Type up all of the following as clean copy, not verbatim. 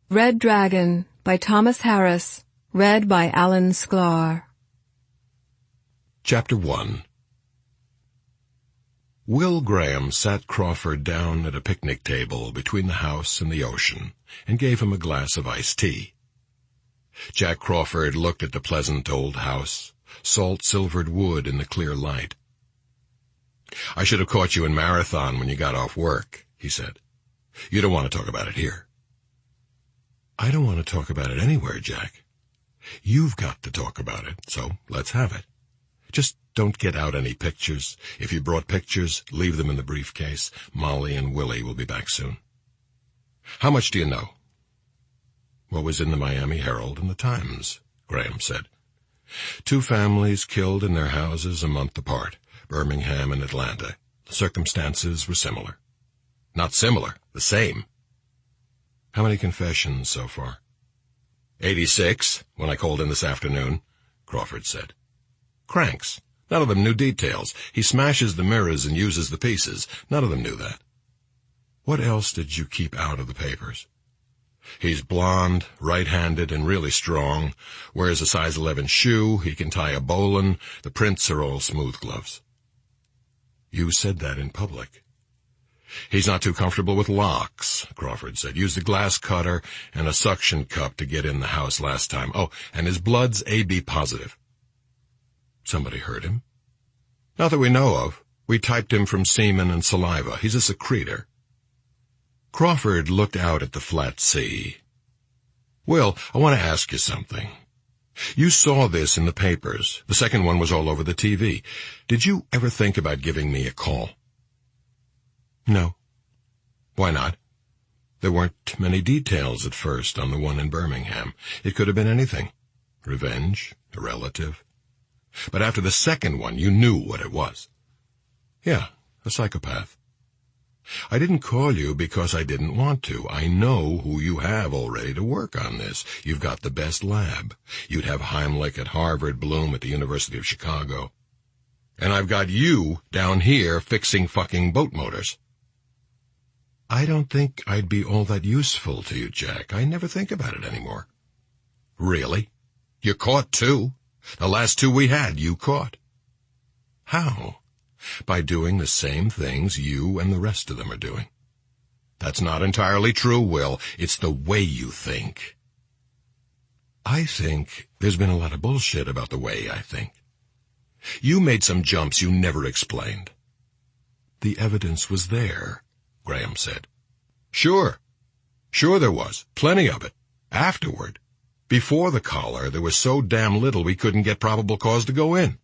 Red Dragon by Thomas Harris. Read by Alan Sklar. Chapter 1. Will Graham sat Crawford down at a picnic table between the house and the ocean and gave him a glass of iced tea. Jack Crawford looked at the pleasant old house, salt-silvered wood in the clear light. "I should have caught you in Marathon when you got off work," he said. "You don't want to talk about it here." "I don't want to talk about it anywhere, Jack. You've got to talk about it, so let's have it. Just don't get out any pictures. If you brought pictures, leave them in the briefcase. Molly and Willie will be back soon." "How much do you know?" "What was in the Miami Herald and the Times," Graham said. "2 families killed in their houses a month apart, Birmingham and Atlanta. The circumstances were similar." "Not similar, the same." "How many confessions so far?" 86, when I called in this afternoon," Crawford said. "Cranks. None of them knew details. He smashes the mirrors and uses the pieces. None of them knew that." "What else did you keep out of the papers?" "He's blonde, right-handed, and really strong. Wears a size 11 shoe. He can tie a bowline. The prints are all smooth gloves." "You said that in public." "He's not too comfortable with locks," Crawford said. "Used a glass cutter and a suction cup to get in the house last time. Oh, and his blood's AB positive." "Somebody hurt him?" "Not that we know of. We typed him from semen and saliva. He's a secretor." Crawford looked out at the flat sea. "Will, I want to ask you something. You saw this in the papers. The second one was all over the TV. Did you ever think about giving me a call?" "No." "Why not?" "There weren't many details at first on the one in Birmingham. It could have been anything. Revenge, a relative. But after the second one, you knew what it was." "Yeah, a psychopath." "I didn't call you because I didn't want to. I know who you have already to work on this. You've got the best lab. You'd have Heimlich at Harvard, Bloom at the University of Chicago. And I've got you down here fixing fucking boat motors." "I don't think I'd be all that useful to you, Jack. I never think about it anymore." "Really? You're caught, too. The last 2 we had, you caught." "How?" "By doing the same things you and the rest of them are doing." "That's not entirely true, Will. It's the way you think." "I think there's been a lot of bullshit about the way I think." "You made some jumps you never explained." "The evidence was there," Graham said. Sure there was. Plenty of it. Afterward. Before the collar, there was so damn little we couldn't get probable cause to go in."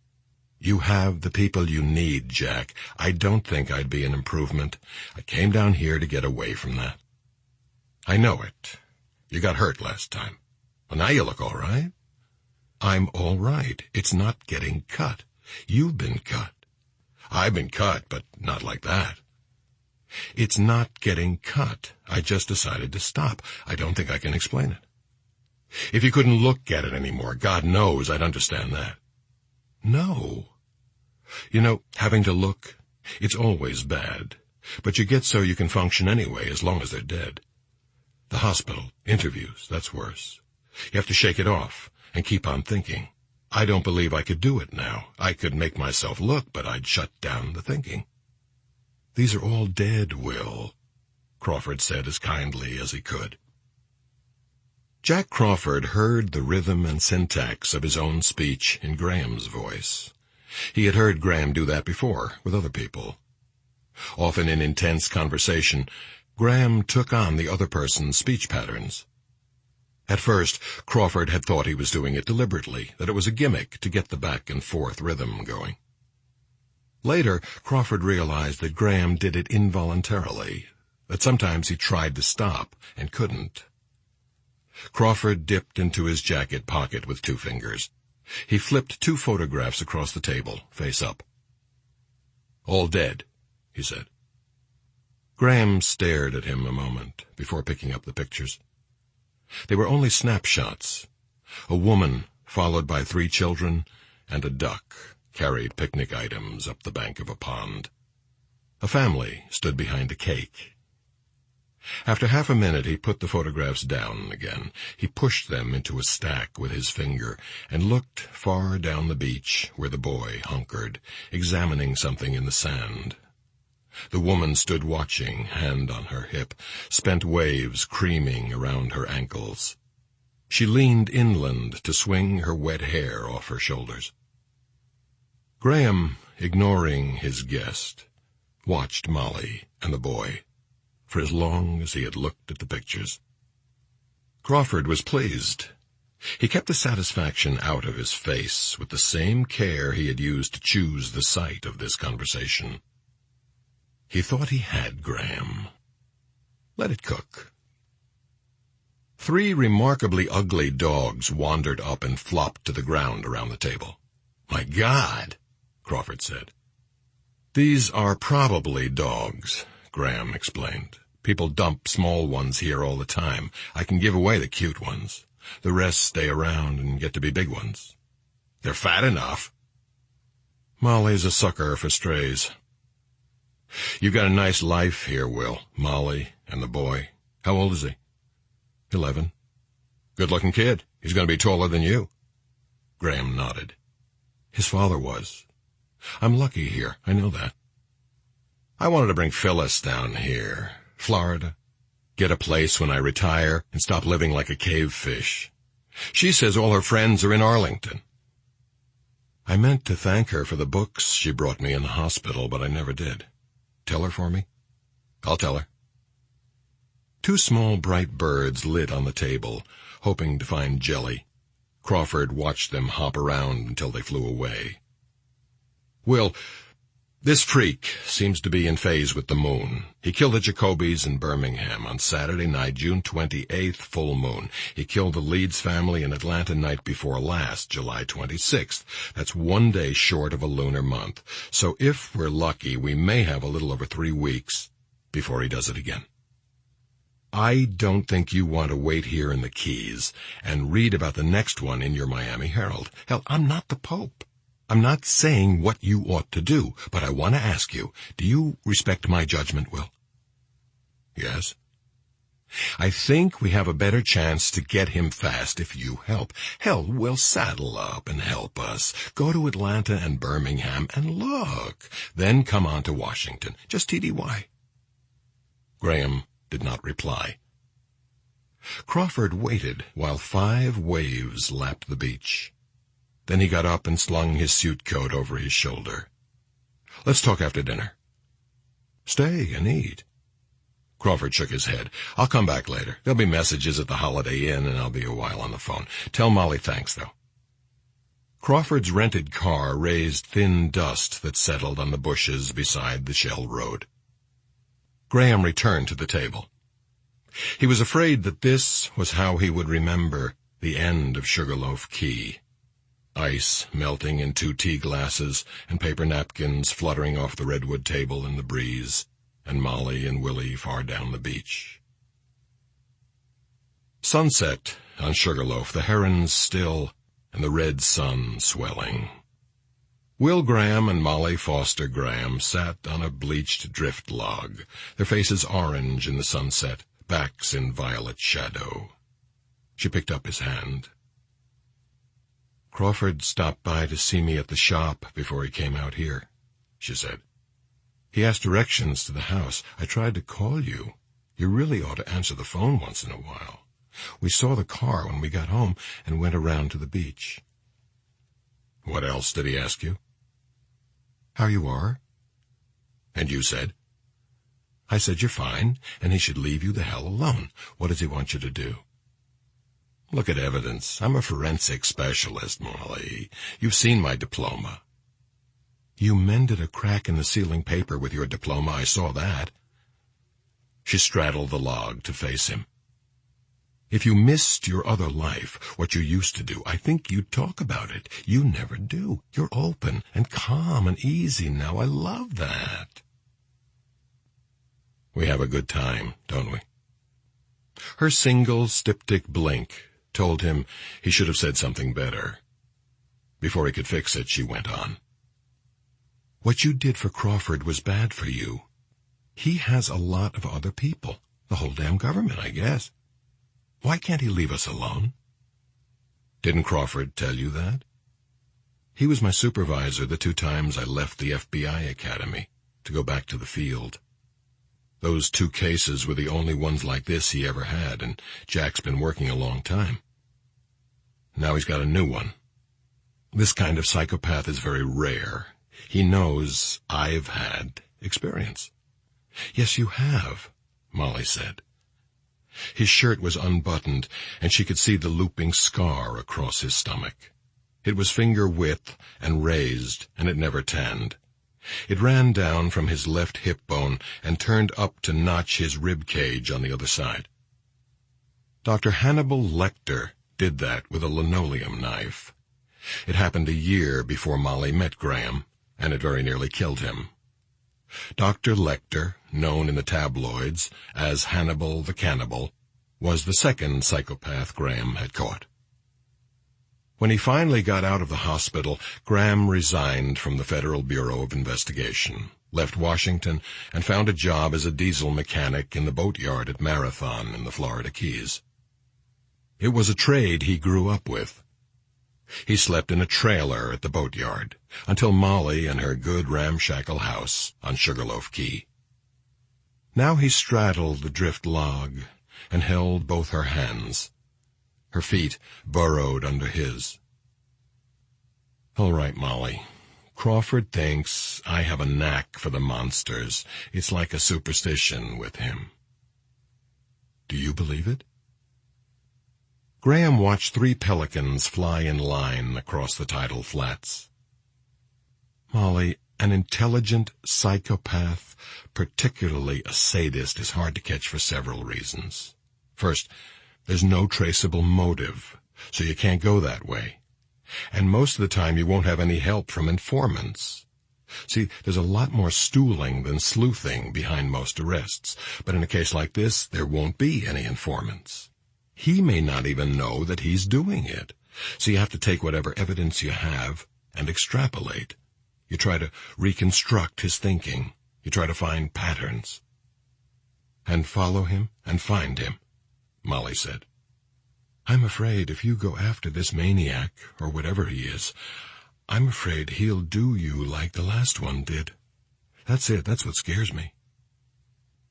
"You have the people you need, Jack. I don't think I'd be an improvement. I came down here to get away from that." "I know it. You got hurt last time. Well, now you look all right." "I'm all right. It's not getting cut. You've been cut." "I've been cut, but not like that." "It's not getting cut. I just decided to stop. I don't think I can explain it." "If you couldn't look at it anymore, God knows I'd understand that." "No. You know, having to look, it's always bad. But you get so you can function anyway, as long as they're dead. The hospital, interviews, that's worse. You have to shake it off and keep on thinking. I don't believe I could do it now. I could make myself look, but I'd shut down the thinking." "These are all dead, Will," Crawford said as kindly as he could. Jack Crawford heard the rhythm and syntax of his own speech in Graham's voice. He had heard Graham do that before, with other people. Often in intense conversation, Graham took on the other person's speech patterns. At first, Crawford had thought he was doing it deliberately, that it was a gimmick to get the back-and-forth rhythm going. Later, Crawford realized that Graham did it involuntarily, that sometimes he tried to stop and couldn't. Crawford dipped into his jacket pocket with 2 fingers. He flipped 2 photographs across the table, face up. "All dead," he said. Graham stared at him a moment before picking up the pictures. They were only snapshots. A woman, followed by 3 children, and a duck carried picnic items up the bank of a pond. A family stood behind a cake. After half a minute, he put the photographs down again. He pushed them into a stack with his finger and looked far down the beach where the boy hunkered, examining something in the sand. The woman stood watching, hand on her hip, spent waves creaming around her ankles. She leaned inland to swing her wet hair off her shoulders. Graham, ignoring his guest, watched Molly and the boy for as long as he had looked at the pictures. Crawford was pleased. He kept the satisfaction out of his face with the same care he had used to choose the site of this conversation. He thought he had Graham. Let it cook. 3 remarkably ugly dogs wandered up and flopped to the ground around the table. "My God," Crawford said. "These are probably dogs," Graham explained. "People dump small ones here all the time. I can give away the cute ones. The rest stay around and get to be big ones. They're fat enough." Molly's a sucker for strays. "You've got a nice life here, Will. Molly and the boy. How old is he?" 11. "Good-looking kid. He's going to be taller than you." Graham nodded. "His father was. I'm lucky here, I know that. I wanted to bring Phyllis down here, Florida, get a place when I retire and stop living like a cave fish. She says all her friends are in Arlington. I meant to thank her for the books she brought me in the hospital, but I never did. Tell her for me?" "I'll tell her." 2 small bright birds lit on the table, hoping to find jelly. Crawford watched them hop around until they flew away. "Will, this freak seems to be in phase with the moon. He killed the Jacobys in Birmingham on Saturday night, June 28th, full moon. He killed the Leeds family in Atlanta night before last, July 26th. That's 1 day short of a lunar month. So if we're lucky, we may have a little over 3 weeks before he does it again. I don't think you want to wait here in the Keys and read about the next one in your Miami Herald. Hell, I'm not the Pope. I'm not saying what you ought to do, but I want to ask you, do you respect my judgment, Will?" "Yes." "I think we have a better chance to get him fast if you help. Hell, we'll saddle up and help us. Go to Atlanta and Birmingham and look. Then come on to Washington. Just TDY. Graham did not reply. Crawford waited while 5 waves lapped the beach. Then he got up and slung his suit coat over his shoulder. "Let's talk after dinner." "Stay and eat." Crawford shook his head. "I'll come back later. There'll be messages at the Holiday Inn, and I'll be a while on the phone. Tell Molly thanks, though." Crawford's rented car raised thin dust that settled on the bushes beside the shell road. Graham returned to the table. He was afraid that this was how he would remember the end of Sugarloaf Key. Ice melting in 2 tea glasses, and paper napkins fluttering off the redwood table in the breeze, and Molly and Willie far down the beach. Sunset on Sugarloaf, the herons still, and the red sun swelling. Will Graham and Molly Foster Graham sat on a bleached drift log, their faces orange in the sunset, backs in violet shadow. She picked up his hand. "Crawford stopped by to see me at the shop before he came out here," she said. "He asked directions to the house. I tried to call you. You really ought to answer the phone once in a while. We saw the car when we got home and went around to the beach." "What else did he ask you?" "How you are." "And you said?" "I said you're fine, and he should leave you the hell alone. What does he want you to do?" "Look at evidence. I'm a forensic specialist, Molly. You've seen my diploma." "You mended a crack in the ceiling paper with your diploma. I saw that." She straddled the log to face him. "If you missed your other life, what you used to do, I think you'd talk about it. You never do. You're open and calm and easy now. I love that." "We have a good time, don't we?" Her single styptic blink told him he should have said something better. Before he could fix it, she went on. "What you did for Crawford was bad for you. He has a lot of other people. The whole damn government, I guess. Why can't he leave us alone? Didn't Crawford tell you that? He was my supervisor the 2 times I left the FBI Academy to go back to the field. Those 2 cases were the only ones like this he ever had, and Jack's been working a long time. Now he's got a new one. This kind of psychopath is very rare. He knows I've had experience. Yes, you have, Molly said. His shirt was unbuttoned, and she could see the looping scar across his stomach. It was finger width and raised, and it never tanned. It ran down from his left hip bone and turned up to notch his rib cage on the other side. Dr. Hannibal Lecter did that with a linoleum knife. It happened a year before Molly met Graham, and it very nearly killed him. Dr. Lecter, known in the tabloids as Hannibal the Cannibal, was the second psychopath Graham had caught. When he finally got out of the hospital, Graham resigned from the Federal Bureau of Investigation, left Washington, and found a job as a diesel mechanic in the boatyard at Marathon in the Florida Keys. It was a trade he grew up with. He slept in a trailer at the boatyard until Molly and her good ramshackle house on Sugarloaf Key. Now he straddled the drift log and held both her hands. Her feet burrowed under his. All right, Molly. Crawford thinks I have a knack for the monsters. It's like a superstition with him. Do you believe it? Graham watched 3 pelicans fly in line across the tidal flats. Molly, an intelligent psychopath, particularly a sadist, is hard to catch for several reasons. First, there's no traceable motive, so you can't go that way. And most of the time you won't have any help from informants. See, there's a lot more stooling than sleuthing behind most arrests, but in a case like this, there won't be any informants. He may not even know that he's doing it, so you have to take whatever evidence you have and extrapolate. You try to reconstruct his thinking. You try to find patterns. And follow him and find him, Molly said. I'm afraid if you go after this maniac, or whatever he is, I'm afraid he'll do you like the last one did. That's it. That's what scares me.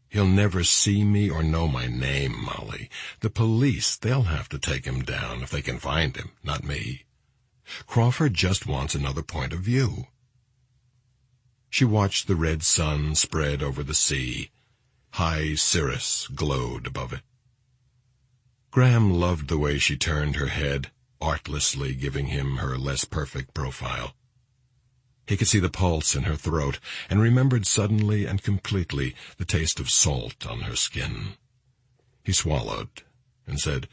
He'll never see me or know my name, Molly. The police, they'll have to take him down if they can find him, not me. Crawford just wants another point of view. She watched the red sun spread over the sea. High cirrus glowed above it. Graham loved the way she turned her head, artlessly giving him her less perfect profile. He could see the pulse in her throat, and remembered suddenly and completely the taste of salt on her skin. He swallowed and said,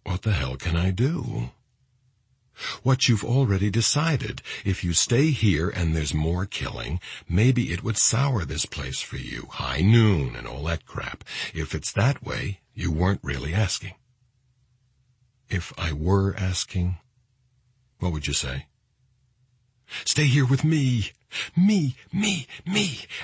"What the hell can I do?" "What you've already decided. If you stay here and there's more killing, maybe it would sour this place for you, high noon and all that crap. If it's that way, you weren't really asking." "If I were asking, what would you say?" "Stay here with me. Me.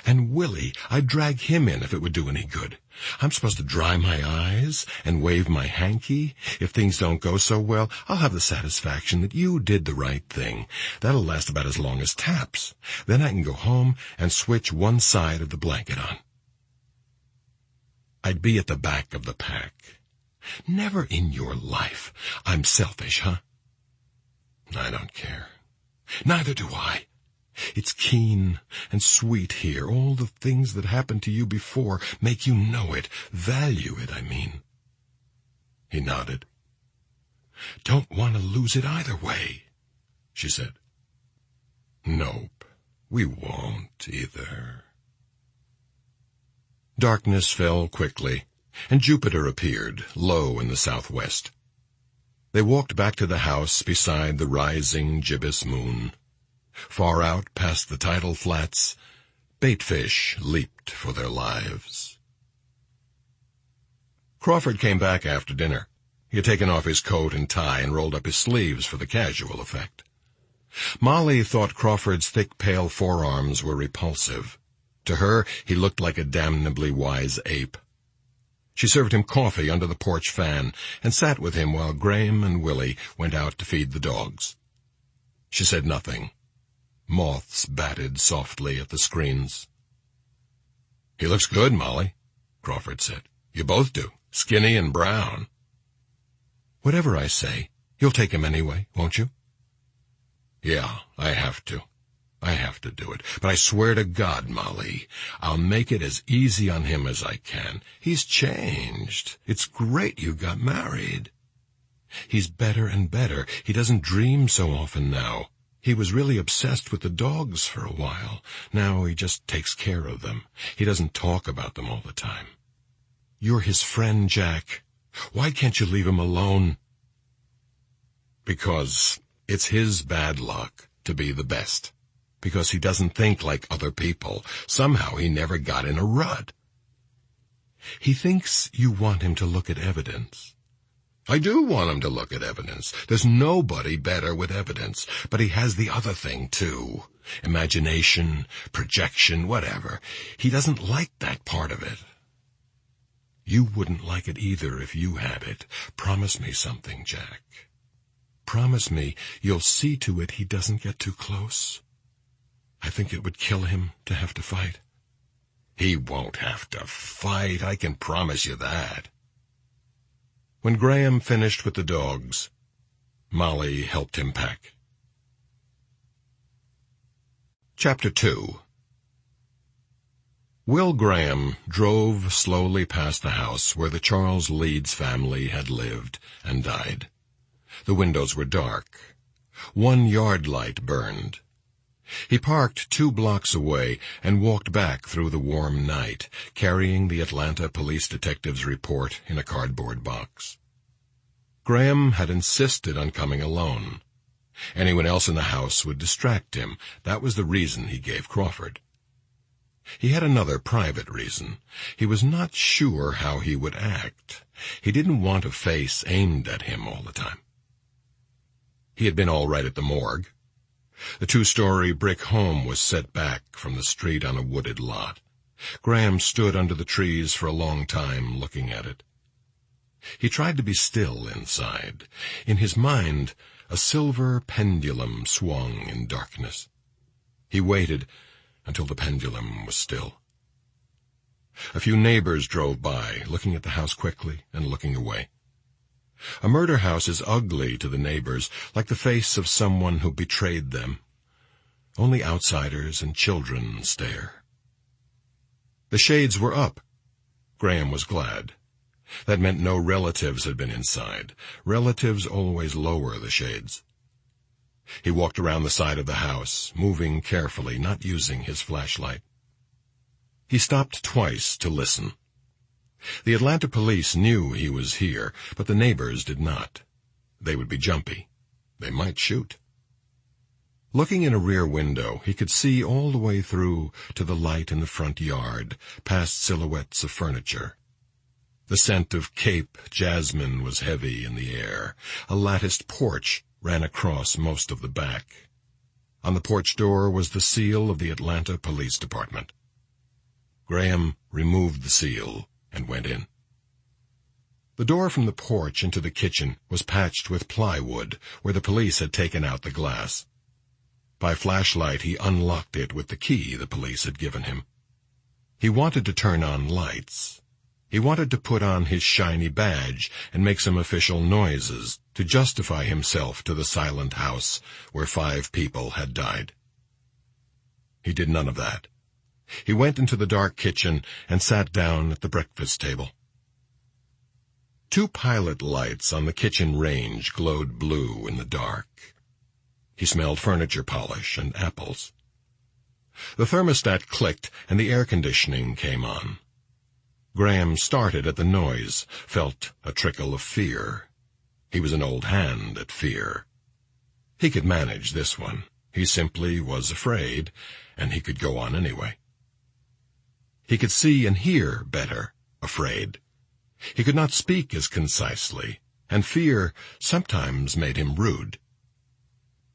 And Willie, I'd drag him in if it would do any good. I'm supposed to dry my eyes and wave my hanky. If things don't go so well, I'll have the satisfaction that you did the right thing. That'll last about as long as taps. Then I can go home and switch one side of the blanket on." "I'd be at the back of the pack." "Never in your life. I'm selfish, huh?" "I don't care." "Neither do I. It's keen and sweet here. All the things that happened to you before make you know it, value it, I mean." He nodded. "Don't want to lose it either way," she said. "Nope, we won't either." Darkness fell quickly, and Jupiter appeared, low in the southwest. They walked back to the house beside the rising gibbous moon. Far out past the tidal flats, baitfish leaped for their lives. Crawford came back after dinner. He had taken off his coat and tie and rolled up his sleeves for the casual effect. Molly thought Crawford's thick, pale forearms were repulsive. To her, he looked like a damnably wise ape. She served him coffee under the porch fan and sat with him while Graham and Willie went out to feed the dogs. She said nothing. Moths batted softly at the screens. "He looks good, Molly," Crawford said. "You both do. Skinny and brown." "Whatever I say, you'll take him anyway, won't you?" "Yeah, I have to. I have to do it. But I swear to God, Molly, I'll make it as easy on him as I can. He's changed. It's great you got married. He's better and better. He doesn't dream so often now. He was really obsessed with the dogs for a while. Now he just takes care of them. He doesn't talk about them all the time. You're his friend, Jack. Why can't you leave him alone?" "Because it's his bad luck to be the best. Because he doesn't think like other people. Somehow he never got in a rut." "He thinks you want him to look at evidence." "I do want him to look at evidence. There's nobody better with evidence. But he has the other thing, too. Imagination, projection, whatever. He doesn't like that part of it." "You wouldn't like it either if you had it. Promise me something, Jack. Promise me you'll see to it he doesn't get too close. I think it would kill him to have to fight." "He won't have to fight, I can promise you that." When Graham finished with the dogs, Molly helped him pack. Chapter 2. Will Graham drove slowly past the house where the Charles Leeds family had lived and died. The windows were dark. One yard light burned. He parked 2 blocks away and walked back through the warm night, carrying the Atlanta police detective's report in a cardboard box. Graham had insisted on coming alone. Anyone else in the house would distract him. That was the reason he gave Crawford. He had another private reason. He was not sure how he would act. He didn't want a face aimed at him all the time. He had been all right at the morgue. The 2-story brick home was set back from the street on a wooded lot. Graham stood under the trees for a long time looking at it. He tried to be still inside. In his mind, a silver pendulum swung in darkness. He waited until the pendulum was still. A few neighbors drove by, looking at the house quickly and looking away. A murder house is ugly to the neighbors, like the face of someone who betrayed them. Only outsiders and children stare. The shades were up. Graham was glad. That meant no relatives had been inside. Relatives always lower the shades. He walked around the side of the house, moving carefully, not using his flashlight. He stopped twice to listen. The Atlanta police knew he was here, but the neighbors did not. They would be jumpy. They might shoot. Looking in a rear window, he could see all the way through to the light in the front yard, past silhouettes of furniture. The scent of Cape jasmine was heavy in the air. A latticed porch ran across most of the back. On the porch door was the seal of the Atlanta Police Department. Graham removed the seal and went in. The door from the porch into the kitchen was patched with plywood, where the police had taken out the glass. By flashlight, he unlocked it with the key the police had given him. He wanted to turn on lights. He wanted to put on his shiny badge and make some official noises to justify himself to the silent house where 5 people had died. He did none of that. He went into the dark kitchen and sat down at the breakfast table. 2 pilot lights on the kitchen range glowed blue in the dark. He smelled furniture polish and apples. The thermostat clicked and the air conditioning came on. Graham started at the noise, felt a trickle of fear. He was an old hand at fear. He could manage this one. He simply was afraid, and he could go on anyway. He could see and hear better, afraid. He could not speak as concisely, and fear sometimes made him rude.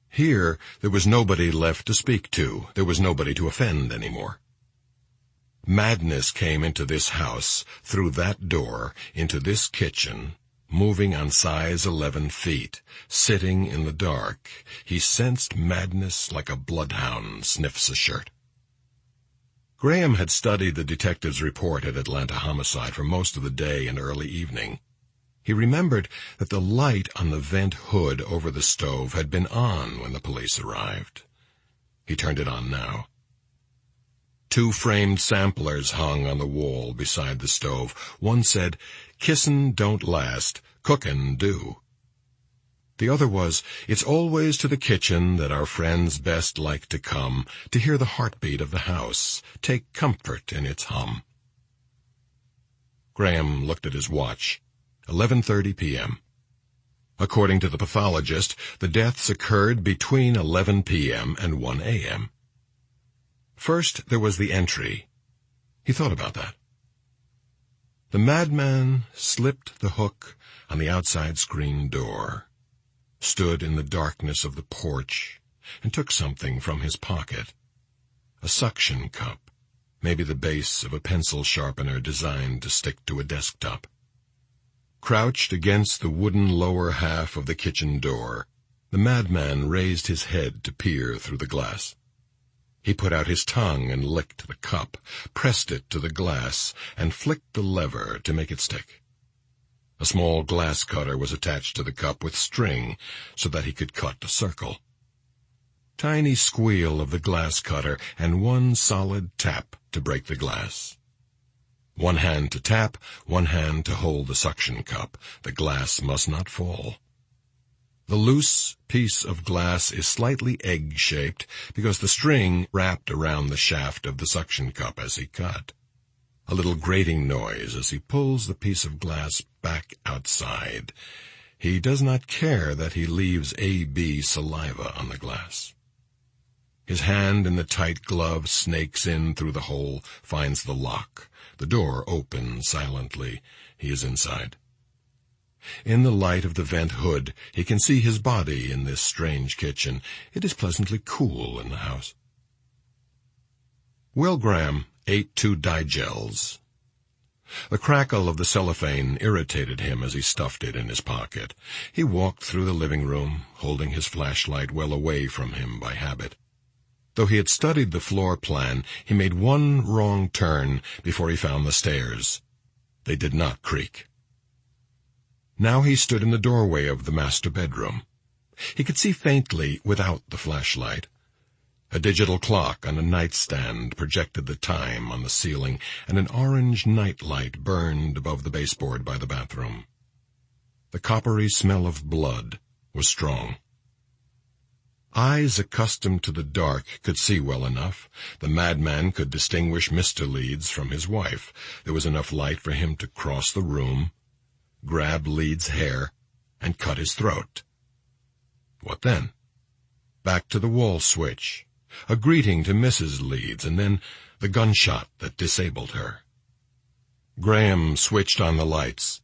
Here, there was nobody left to speak to. There was nobody to offend anymore. Madness came into this house, through that door, into this kitchen, moving on size 11 feet, sitting in the dark. He sensed madness like a bloodhound sniffs a shirt. Graham had studied the detective's report at Atlanta Homicide for most of the day and early evening. He remembered that the light on the vent hood over the stove had been on when the police arrived. He turned it on now. 2 framed samplers hung on the wall beside the stove. One said, "Kissin' don't last, cookin' do." The other was, "It's always to the kitchen that our friends best like to come, to hear the heartbeat of the house, take comfort in its hum." Graham looked at his watch. 11:30 p.m. According to the pathologist, the deaths occurred between 11 p.m. and 1 a.m. First, there was the entry. He thought about that. The madman slipped the hook on the outside screen door, stood in the darkness of the porch, and took something from his pocket. A suction cup, maybe the base of a pencil sharpener designed to stick to a desktop. Crouched against the wooden lower half of the kitchen door, the madman raised his head to peer through the glass. He put out his tongue and licked the cup, pressed it to the glass, and flicked the lever to make it stick. A small glass cutter was attached to the cup with string so that he could cut a circle. Tiny squeal of the glass cutter and one solid tap to break the glass. One hand to tap, one hand to hold the suction cup. The glass must not fall. The loose piece of glass is slightly egg-shaped because the string wrapped around the shaft of the suction cup as he cut. A little grating noise as he pulls the piece of glass back outside. He does not care that he leaves A.B. saliva on the glass. His hand in the tight glove snakes in through the hole, finds the lock. The door opens silently. He is inside. In the light of the vent hood, he can see his body in this strange kitchen. It is pleasantly cool in the house. Will Graham ate 2 digels. The crackle of the cellophane irritated him as he stuffed it in his pocket. He walked through the living room, holding his flashlight well away from him by habit. Though he had studied the floor plan, he made one wrong turn before he found the stairs. They did not creak. Now he stood in the doorway of the master bedroom. He could see faintly without the flashlight. A digital clock on a nightstand projected the time on the ceiling, and an orange nightlight burned above the baseboard by the bathroom. The coppery smell of blood was strong. Eyes accustomed to the dark could see well enough. The madman could distinguish Mr. Leeds from his wife. There was enough light for him to cross the room, grab Leeds' hair, and cut his throat. What then? Back to the wall switch, a greeting to Mrs. Leeds, and then the gunshot that disabled her. Graham switched on the lights,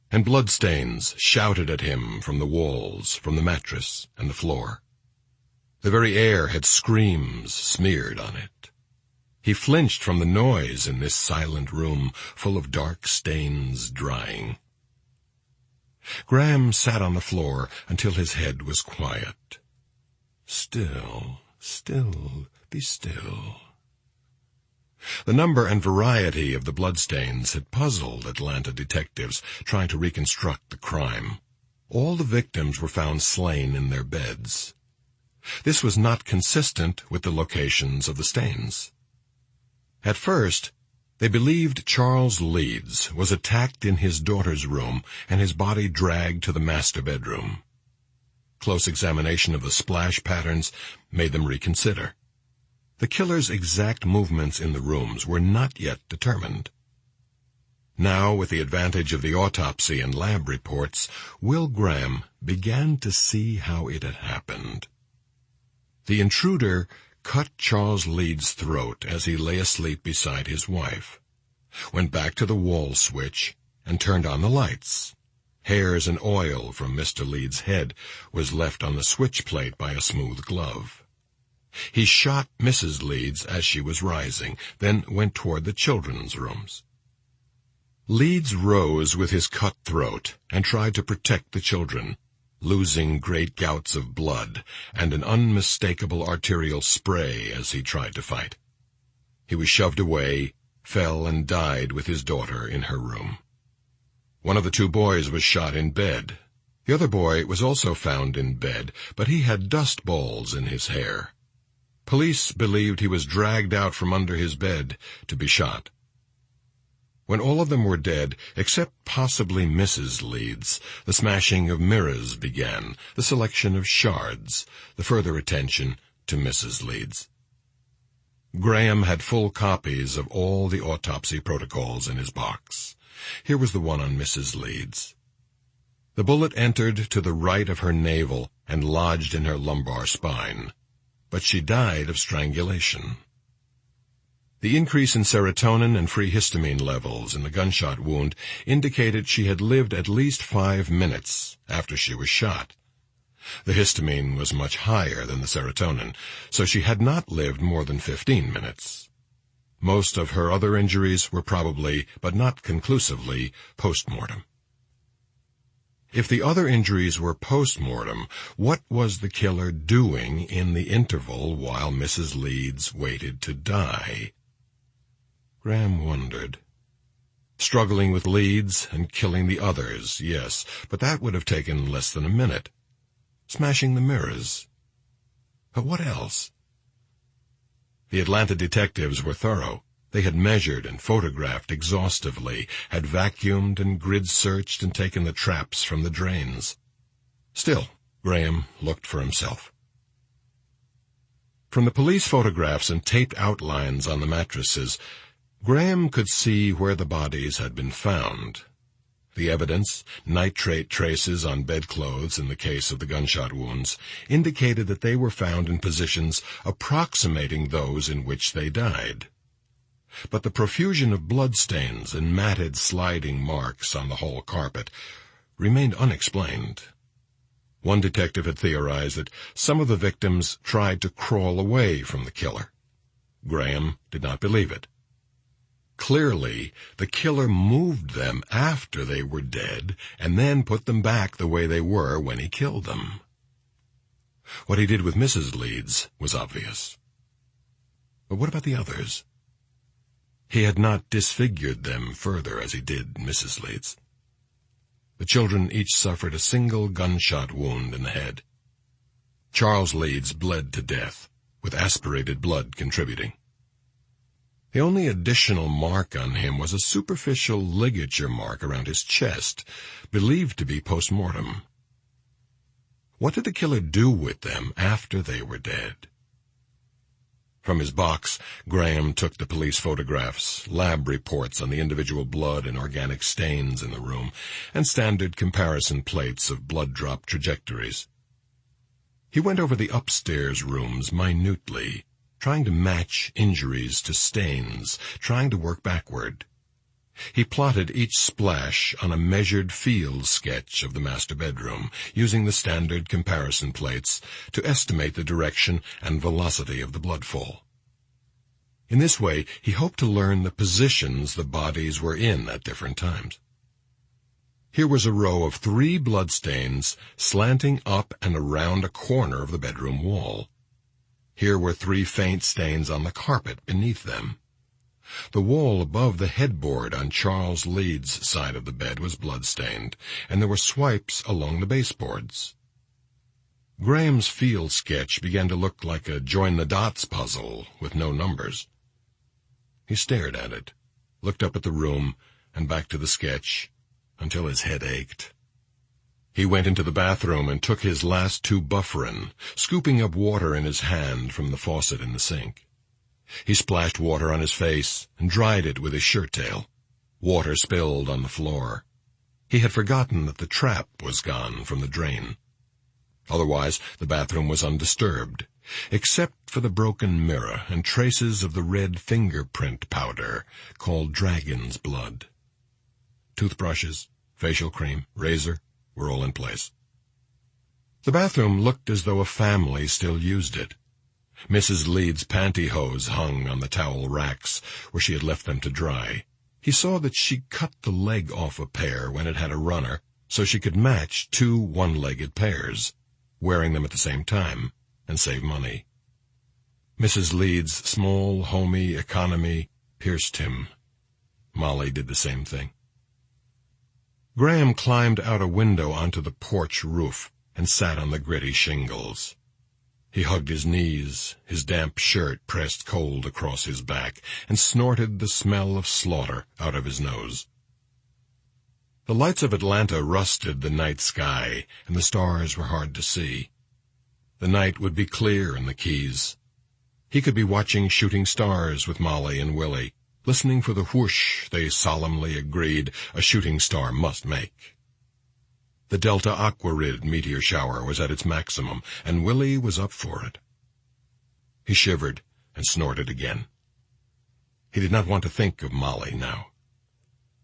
and bloodstains shouted at him from the walls, from the mattress, and the floor. The very air had screams smeared on it. He flinched from the noise in this silent room, full of dark stains drying. Graham sat on the floor until his head was quiet. Still, still, be still. The number and variety of the bloodstains had puzzled Atlanta detectives trying to reconstruct the crime. All the victims were found slain in their beds. This was not consistent with the locations of the stains. At first, they believed Charles Leeds was attacked in his daughter's room and his body dragged to the master bedroom. Close examination of the splash patterns made them reconsider. The killer's exact movements in the rooms were not yet determined. Now, with the advantage of the autopsy and lab reports, Will Graham began to see how it had happened. The intruder cut Charles Leeds' throat as he lay asleep beside his wife, went back to the wall switch, and turned on the lights. Hairs and oil from Mr. Leeds' head was left on the switch plate by a smooth glove. He shot Mrs. Leeds as she was rising, then went toward the children's rooms. Leeds rose with his cut throat and tried to protect the children, losing great gouts of blood and an unmistakable arterial spray as he tried to fight. He was shoved away, fell and died with his daughter in her room. One of the two boys was shot in bed. The other boy was also found in bed, but he had dust balls in his hair. Police believed he was dragged out from under his bed to be shot. When all of them were dead, except possibly Mrs. Leeds, the smashing of mirrors began, the selection of shards, the further attention to Mrs. Leeds. Graham had full copies of all the autopsy protocols in his box. Here was the one on Mrs. Leeds. The bullet entered to the right of her navel and lodged in her lumbar spine, but she died of strangulation. The increase in serotonin and free histamine levels in the gunshot wound indicated she had lived at least 5 minutes after she was shot. The histamine was much higher than the serotonin, so she had not lived more than 15 minutes. Most of her other injuries were probably, but not conclusively, post-mortem. If the other injuries were post-mortem, what was the killer doing in the interval while Mrs. Leeds waited to die? Graham wondered. Struggling with Leeds and killing the others, yes, but that would have taken less than a minute. Smashing the mirrors. But what else? The Atlanta detectives were thorough. They had measured and photographed exhaustively, had vacuumed and grid-searched and taken the traps from the drains. Still, Graham looked for himself. From the police photographs and taped outlines on the mattresses, Graham could see where the bodies had been found. The evidence, nitrate traces on bedclothes in the case of the gunshot wounds, indicated that they were found in positions approximating those in which they died. But the profusion of bloodstains and matted sliding marks on the hall carpet remained unexplained. One detective had theorized that some of the victims tried to crawl away from the killer. Graham did not believe it. Clearly, the killer moved them after they were dead and then put them back the way they were when he killed them. What he did with Mrs. Leeds was obvious. But what about the others? He had not disfigured them further as he did Mrs. Leeds. The children each suffered a single gunshot wound in the head. Charles Leeds bled to death, with aspirated blood contributing. The only additional mark on him was a superficial ligature mark around his chest, believed to be post-mortem. What did the killer do with them after they were dead? From his box, Graham took the police photographs, lab reports on the individual blood and organic stains in the room, and standard comparison plates of blood drop trajectories. He went over the upstairs rooms minutely, trying to match injuries to stains, trying to work backward. He plotted each splash on a measured field sketch of the master bedroom, using the standard comparison plates to estimate the direction and velocity of the blood fall. In this way, he hoped to learn the positions the bodies were in at different times. Here was a row of 3 bloodstains slanting up and around a corner of the bedroom wall. Here were 3 faint stains on the carpet beneath them. The wall above the headboard on Charles Leeds' side of the bed was blood-stained, and there were swipes along the baseboards. Graham's field sketch began to look like a join-the-dots puzzle with no numbers. He stared at it, looked up at the room, and back to the sketch, until his head ached. He went into the bathroom and took his last 2 Bufferin, scooping up water in his hand from the faucet in the sink. He splashed water on his face and dried it with his shirt tail. Water spilled on the floor. He had forgotten that the trap was gone from the drain. Otherwise, the bathroom was undisturbed, except for the broken mirror and traces of the red fingerprint powder called dragon's blood. Toothbrushes, facial cream, razor were all in place. The bathroom looked as though a family still used it. Mrs. Leeds' pantyhose hung on the towel racks where she had left them to dry. He saw that she cut the leg off a pair when it had a runner, so she could match two one-legged pairs, wearing them at the same time, and save money. Mrs. Leeds' small, homey economy pierced him. Molly did the same thing. Graham climbed out a window onto the porch roof and sat on the gritty shingles. He hugged his knees, his damp shirt pressed cold across his back, and snorted the smell of slaughter out of his nose. The lights of Atlanta rusted the night sky, and the stars were hard to see. The night would be clear in the Keys. He could be watching shooting stars with Molly and Willie, listening for the whoosh they solemnly agreed a shooting star must make. The Delta Aquarid meteor shower was at its maximum, and Willie was up for it. He shivered and snorted again. He did not want to think of Molly now.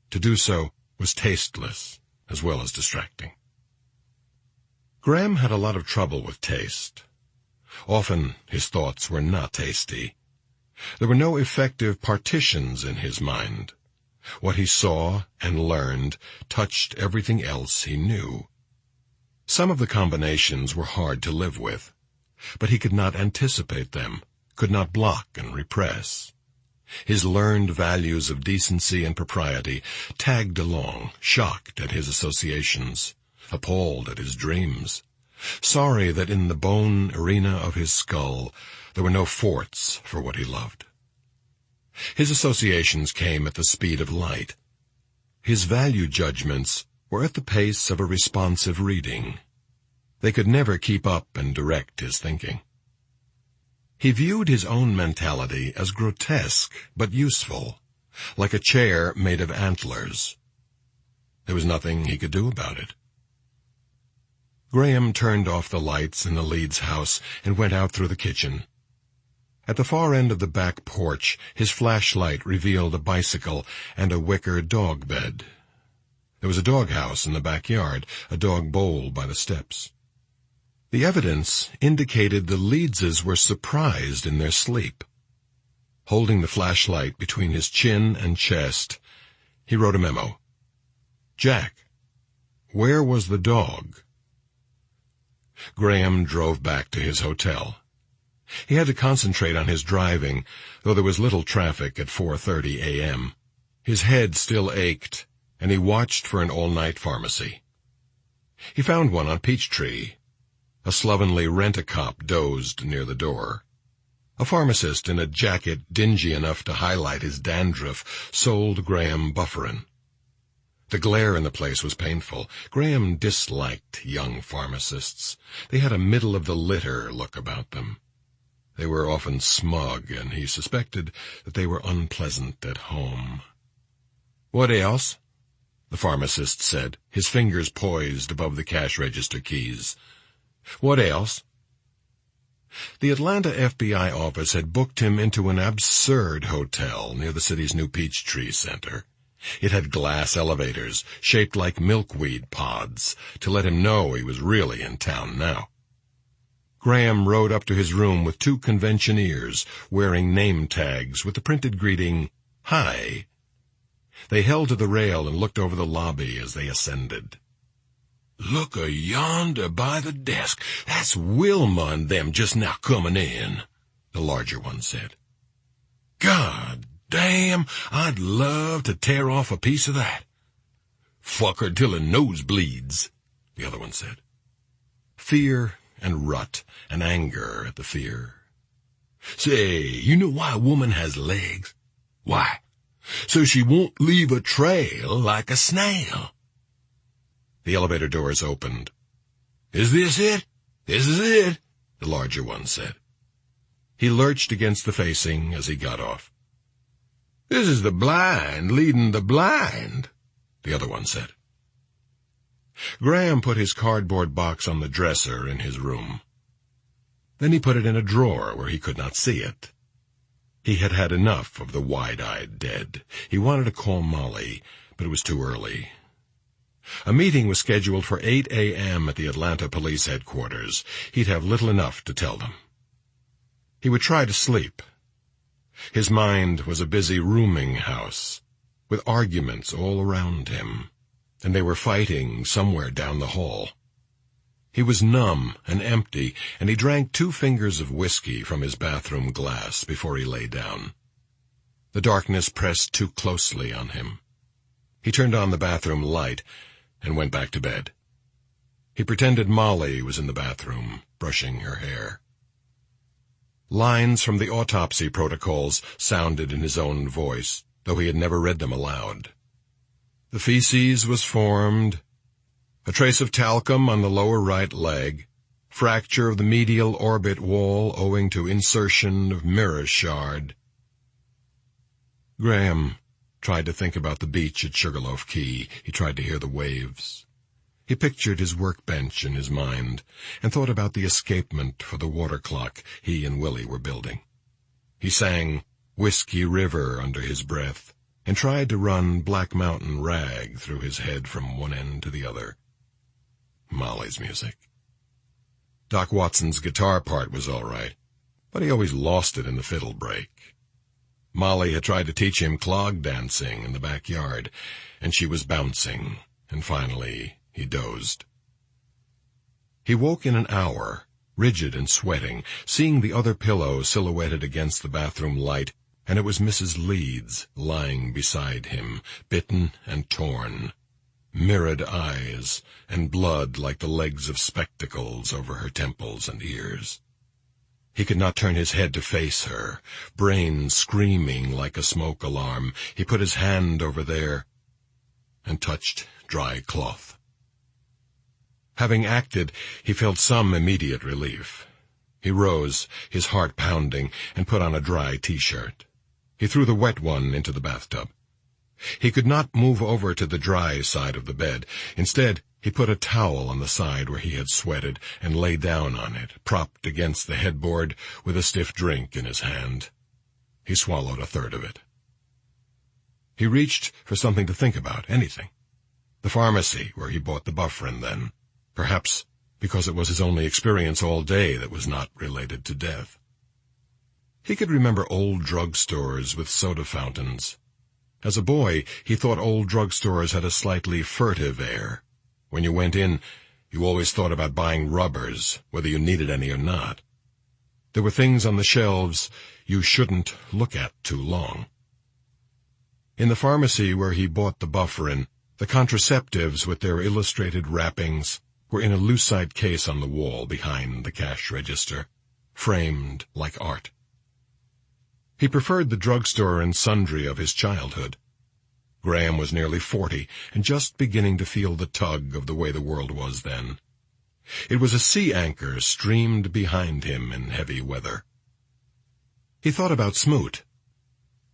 To do so was tasteless as well as distracting. Graham had a lot of trouble with taste. Often his thoughts were not tasty. There were no effective partitions in his mind. What he saw and learned touched everything else he knew. Some of the combinations were hard to live with, but he could not anticipate them, could not block and repress. His learned values of decency and propriety tagged along, shocked at his associations, appalled at his dreams, sorry that in the bone arena of his skull there were no forts for what he loved. His associations came at the speed of light. His value judgments were at the pace of a responsive reading. They could never keep up and direct his thinking. He viewed his own mentality as grotesque but useful, like a chair made of antlers. There was nothing he could do about it. Graham turned off the lights in the Leeds house and went out through the kitchen. At the far end of the back porch, his flashlight revealed a bicycle and a wicker dog bed. There was a doghouse in the backyard, a dog bowl by the steps. The evidence indicated the Leedses were surprised in their sleep. Holding the flashlight between his chin and chest, he wrote a memo. Jack, where was the dog? Graham drove back to his hotel. He had to concentrate on his driving, though there was little traffic at 4:30 a.m. His head still ached, and he watched for an all-night pharmacy. He found one on Peachtree. A slovenly rent-a-cop dozed near the door. A pharmacist in a jacket dingy enough to highlight his dandruff sold Graham Bufferin. The glare in the place was painful. Graham disliked young pharmacists. They had a middle-of-the-litter look about them. They were often smug, and he suspected that they were unpleasant at home. What else? The pharmacist said, his fingers poised above the cash register keys. What else? The Atlanta FBI office had booked him into an absurd hotel near the city's new Peachtree Center. It had glass elevators, shaped like milkweed pods, to let him know he was really in town now. Graham rode up to his room with two conventioneers, wearing name tags with the printed greeting, Hi. They held to the rail and looked over the lobby as they ascended. Look yonder by the desk. That's Wilma and them just now coming in, the larger one said. God damn, I'd love to tear off a piece of that. Fuck her till her nose bleeds, the other one said. Fear and rut and anger at the fear. Say, you know why a woman has legs? Why? So she won't leave a trail like a snail. The elevator doors opened. Is this it? This is it, the larger one said. He lurched against the facing as he got off. This is the blind leading the blind, the other one said. Graham put his cardboard box on the dresser in his room. Then he put it in a drawer where he could not see it. He had had enough of the wide-eyed dead. He wanted to call Molly, but it was too early. A meeting was scheduled for 8 a.m. at the Atlanta police headquarters. He'd have little enough to tell them. He would try to sleep. His mind was a busy rooming house, with arguments all around him, and they were fighting somewhere down the hall. He was numb and empty, and he drank 2 fingers of whiskey from his bathroom glass before he lay down. The darkness pressed too closely on him. He turned on the bathroom light and went back to bed. He pretended Molly was in the bathroom, brushing her hair. Lines from the autopsy protocols sounded in his own voice, though he had never read them aloud. The feces was formed, a trace of talcum on the lower right leg, fracture of the medial orbit wall owing to insertion of mirror shard. Graham tried to think about the beach at Sugarloaf Key. He tried to hear the waves. He pictured his workbench in his mind and thought about the escapement for the water clock he and Willie were building. He sang Whiskey River under his breath and tried to run Black Mountain Rag through his head from one end to the other. Molly's music. Doc Watson's guitar part was all right, but he always lost it in the fiddle break. Molly had tried to teach him clog dancing in the backyard, and she was bouncing, and finally he dozed. He woke in an hour, rigid and sweating, seeing the other pillow silhouetted against the bathroom light, and it was Mrs. Leeds lying beside him, bitten and torn, mirrored eyes, and blood like the legs of spectacles over her temples and ears. He could not turn his head to face her, brain screaming like a smoke alarm. He put his hand over there and touched dry cloth. Having acted, he felt some immediate relief. He rose, his heart pounding, and put on a dry T-shirt. He threw the wet one into the bathtub. He could not move over to the dry side of the bed. Instead, he put a towel on the side where he had sweated and lay down on it, propped against the headboard with a stiff drink in his hand. He swallowed a third of it. He reached for something to think about, anything. The pharmacy where he bought the Bufferin then, perhaps because it was his only experience all day that was not related to death. He could remember old drugstores with soda fountains. As a boy, he thought old drugstores had a slightly furtive air. When you went in, you always thought about buying rubbers, whether you needed any or not. There were things on the shelves you shouldn't look at too long. In the pharmacy where he bought the Bufferin, the contraceptives with their illustrated wrappings were in a lucite case on the wall behind the cash register, framed like art. He preferred the drugstore and sundry of his childhood. Graham was nearly 40 and just beginning to feel the tug of the way the world was then. It was a sea anchor streamed behind him in heavy weather. He thought about Smoot.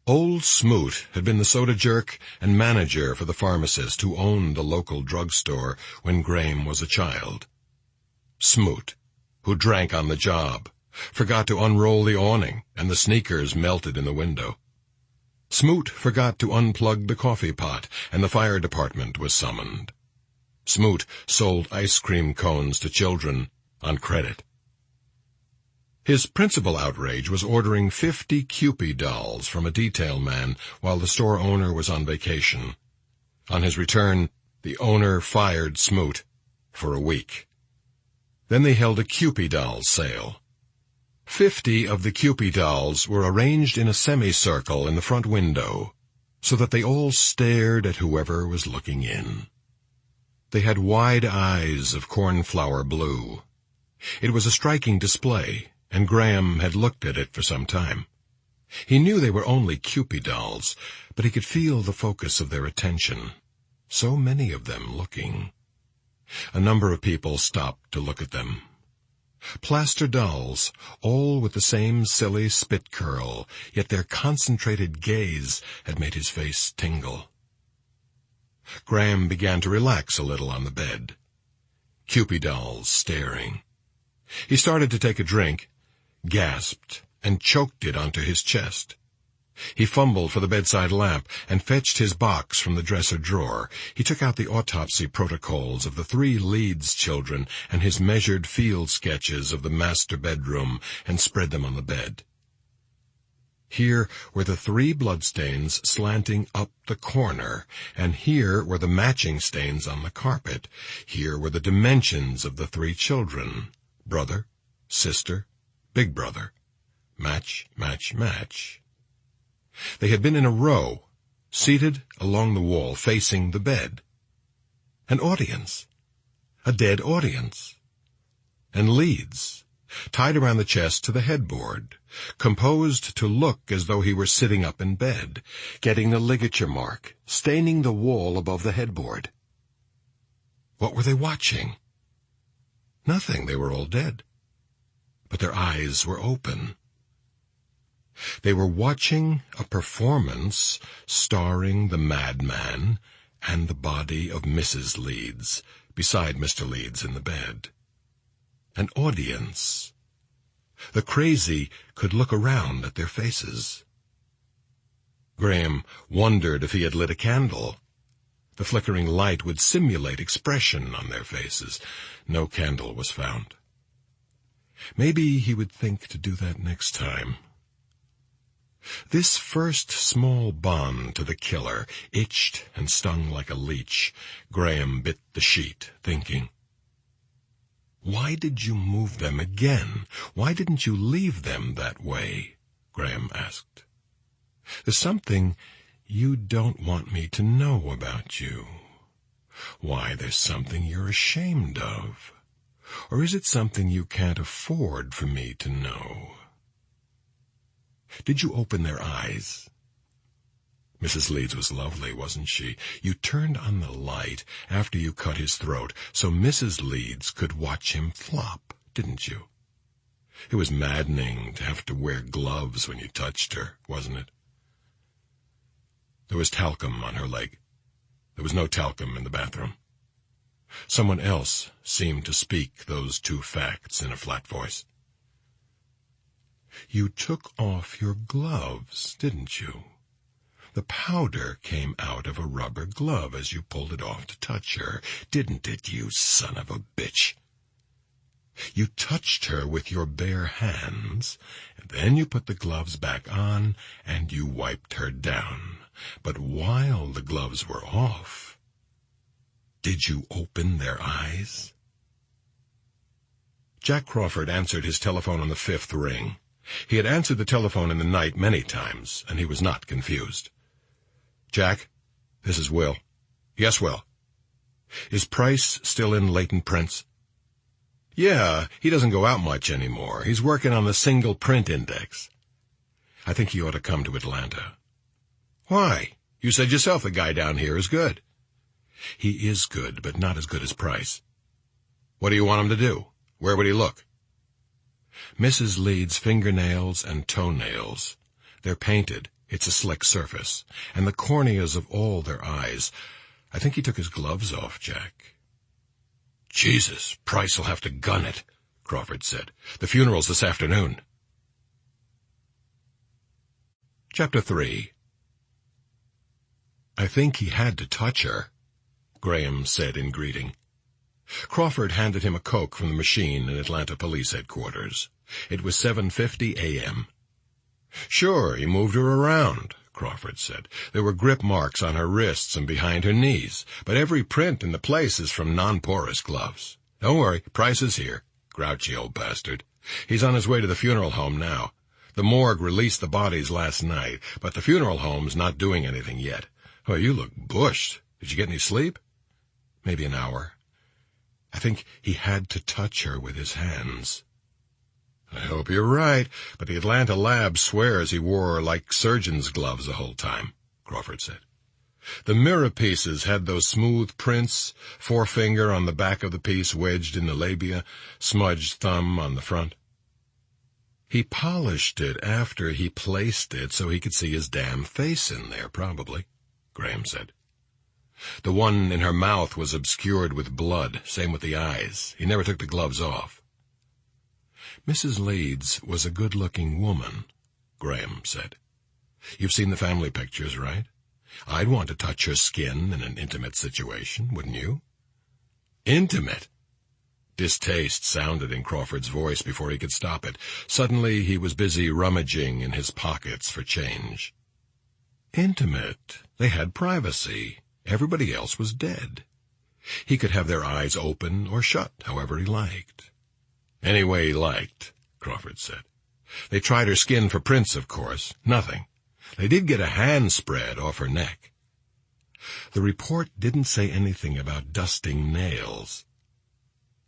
Old Smoot had been the soda jerk and manager for the pharmacist who owned the local drugstore when Graham was a child. Smoot, who drank on the job, forgot to unroll the awning, and the sneakers melted in the window. Smoot forgot to unplug the coffee pot, and the fire department was summoned. Smoot sold ice cream cones to children on credit. His principal outrage was ordering 50 Kewpie dolls from a detail man while the store owner was on vacation. On his return, the owner fired Smoot for a week. Then they held a Kewpie doll sale. 50 of the Kewpie dolls were arranged in a semicircle in the front window, so that they all stared at whoever was looking in. They had wide eyes of cornflower blue. It was a striking display, and Graham had looked at it for some time. He knew they were only Kewpie dolls, but he could feel the focus of their attention. So many of them looking. A number of people stopped to look at them. Plaster dolls, all with the same silly spit curl, yet their concentrated gaze had made his face tingle. Graham began to relax a little on the bed. Kewpie dolls staring. He started to take a drink, gasped, and choked it onto his chest. He fumbled for the bedside lamp and fetched his box from the dresser drawer. He took out the autopsy protocols of the 3 Leeds children and his measured field sketches of the master bedroom and spread them on the bed. Here were the 3 bloodstains slanting up the corner, and here were the matching stains on the carpet. Here were the dimensions of the 3 children: brother, sister, big brother. Match, match, match. They had been in a row, seated along the wall, facing the bed. An audience. A dead audience. And Leeds, tied around the chest to the headboard, composed to look as though he were sitting up in bed, getting the ligature mark, staining the wall above the headboard. What were they watching? Nothing. They were all dead. But their eyes were open. They were watching a performance starring the madman and the body of Mrs. Leeds beside Mr. Leeds in the bed. An audience. The crazy could look around at their faces. Graham wondered if he had lit a candle. The flickering light would simulate expression on their faces. No candle was found. Maybe he would think to do that next time. This first small bond to the killer itched and stung like a leech. Graham bit the sheet, thinking. Why did you move them again? Why didn't you leave them that way? Graham asked. There's something you don't want me to know about you. Why, there's something you're ashamed of. Or is it something you can't afford for me to know? Did you open their eyes? Mrs. Leeds was lovely, wasn't she? You turned on the light after you cut his throat so Mrs. Leeds could watch him flop, didn't you? It was maddening to have to wear gloves when you touched her, wasn't it? There was talcum on her leg. There was no talcum in the bathroom. Someone else seemed to speak those 2 facts in a flat voice. You took off your gloves, didn't you? The powder came out of a rubber glove as you pulled it off to touch her, didn't it, you son of a bitch? You touched her with your bare hands, and then you put the gloves back on, and you wiped her down. But while the gloves were off, did you open their eyes? Jack Crawford answered his telephone on the 5th ring. He had answered the telephone in the night many times, and he was not confused. Jack, this is Will. Yes, Will. Is Price still in Leighton Prince? Yeah, he doesn't go out much anymore. He's working on the single print index. I think he ought to come to Atlanta. Why? You said yourself the guy down here is good. He is good, but not as good as Price. What do you want him to do? Where would he look? Mrs. Leeds' fingernails and toenails. They're painted. It's a slick surface. And the corneas of all their eyes. I think he took his gloves off, Jack. Jesus, Price will have to gun it, Crawford said. The funeral's this afternoon. Chapter 3. I think he had to touch her, Graham said in greeting. Crawford handed him a Coke from the machine in Atlanta Police Headquarters. It was 7:50 a.m. Sure, he moved her around, Crawford said. There were grip marks on her wrists and behind her knees, but every print in the place is from non-porous gloves. Don't worry, Price is here. Grouchy old bastard. He's on his way to the funeral home now. The morgue released the bodies last night, but the funeral home's not doing anything yet. Oh, you look bushed. Did you get any sleep? Maybe an hour. I think he had to touch her with his hands. I hope you're right, but the Atlanta lab swears he wore like surgeon's gloves the whole time, Crawford said. The mirror pieces had those smooth prints, forefinger on the back of the piece wedged in the labia, smudged thumb on the front. He polished it after he placed it so he could see his damn face in there, probably, Graham said. The one in her mouth was obscured with blood, same with the eyes. He never took the gloves off. Mrs. Leeds was a good-looking woman, Graham said. You've seen the family pictures, right? I'd want to touch her skin in an intimate situation, wouldn't you? Intimate? Distaste sounded in Crawford's voice before he could stop it. Suddenly he was busy rummaging in his pockets for change. Intimate? They had privacy. Everybody else was dead. He could have their eyes open or shut, however he liked. Any way he liked, Crawford said. They tried her skin for prints, of course. Nothing. They did get a hand spread off her neck. The report didn't say anything about dusting nails.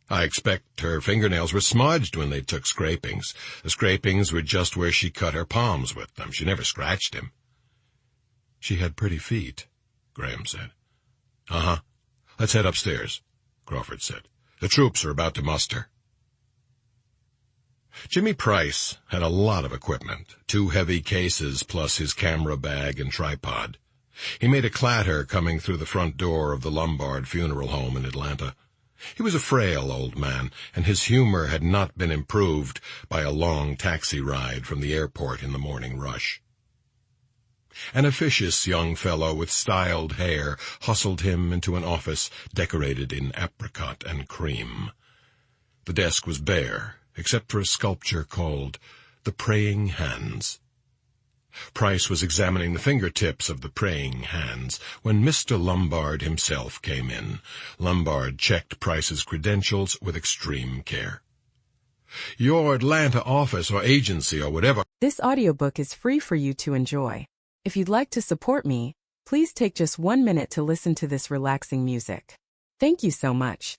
I expect her fingernails were smudged when they took scrapings. The scrapings were just where she cut her palms with them. She never scratched him. She had pretty feet, Graham said. Uh-huh. Let's head upstairs, Crawford said. The troops are about to muster. Jimmy Price had a lot of equipment, 2 heavy cases plus his camera bag and tripod. He made a clatter coming through the front door of the Lombard funeral home in Atlanta. He was a frail old man, and his humor had not been improved by a long taxi ride from the airport in the morning rush. An officious young fellow with styled hair hustled him into an office decorated in apricot and cream. The desk was bare, except for a sculpture called The Praying Hands. Price was examining the fingertips of the praying hands when Mr. Lombard himself came in. Lombard checked Price's credentials with extreme care. Your Atlanta office or agency or whatever. This audiobook is free for you to enjoy. If you'd like to support me, please take just 1 minute to listen to this relaxing music. Thank you so much.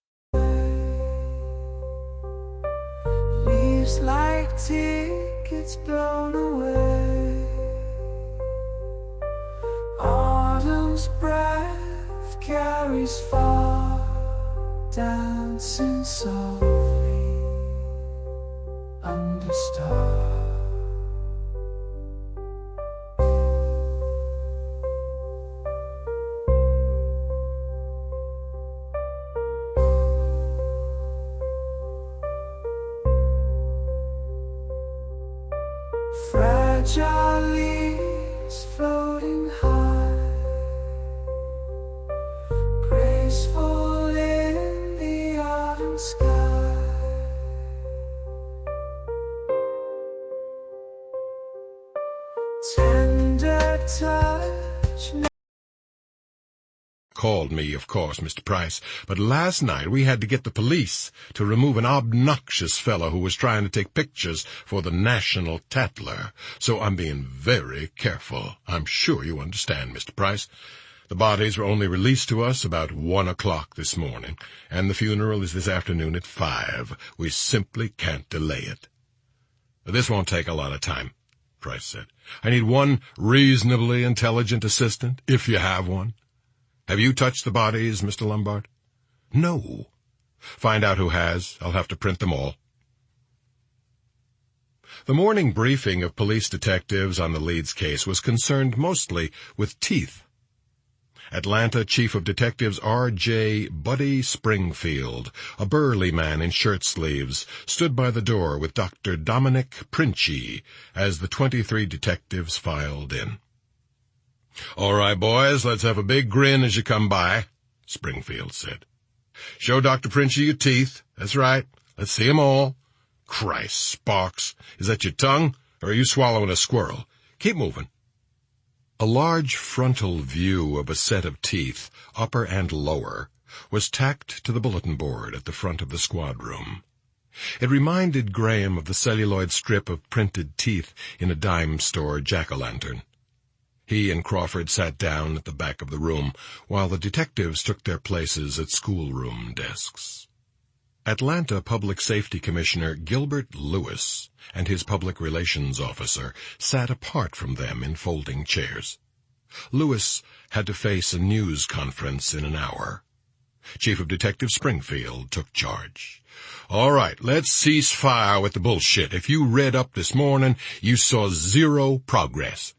Leaves like tickets blown away. Autumn's breath carries far, dancing softly under stars. Fragile leaves floating high, graceful in the autumn sky. Tender touch. Called me, of course, Mr. Price, but last night we had to get the police to remove an obnoxious fellow who was trying to take pictures for the National Tatler, so I'm being very careful. I'm sure you understand, Mr. Price. The bodies were only released to us about 1 o'clock this morning, and the funeral is this afternoon at 5. We simply can't delay it. This won't take a lot of time, Price said. I need one reasonably intelligent assistant, if you have one. Have you touched the bodies, Mr. Lombard? No. Find out who has. I'll have to print them all. The morning briefing of police detectives on the Leeds case was concerned mostly with teeth. Atlanta Chief of Detectives R.J. Buddy Springfield, a burly man in shirt sleeves, stood by the door with Dr. Dominic Princi as the 23 detectives filed in. "All right, boys, let's have a big grin as you come by," Springfield said. "Show Dr. Princi your teeth. That's right. Let's see 'em all. Christ, Sparks, is that your tongue, or are you swallowing a squirrel? Keep moving." A large frontal view of a set of teeth, upper and lower, was tacked to the bulletin board at the front of the squad room. It reminded Graham of the celluloid strip of printed teeth in a dime store jack-o'-lantern. He and Crawford sat down at the back of the room, while the detectives took their places at schoolroom desks. Atlanta Public Safety Commissioner Gilbert Lewis and his public relations officer sat apart from them in folding chairs. Lewis had to face a news conference in an hour. Chief of Detective Springfield took charge. "All right, let's cease fire with the bullshit. If you read up this morning, you saw zero progress.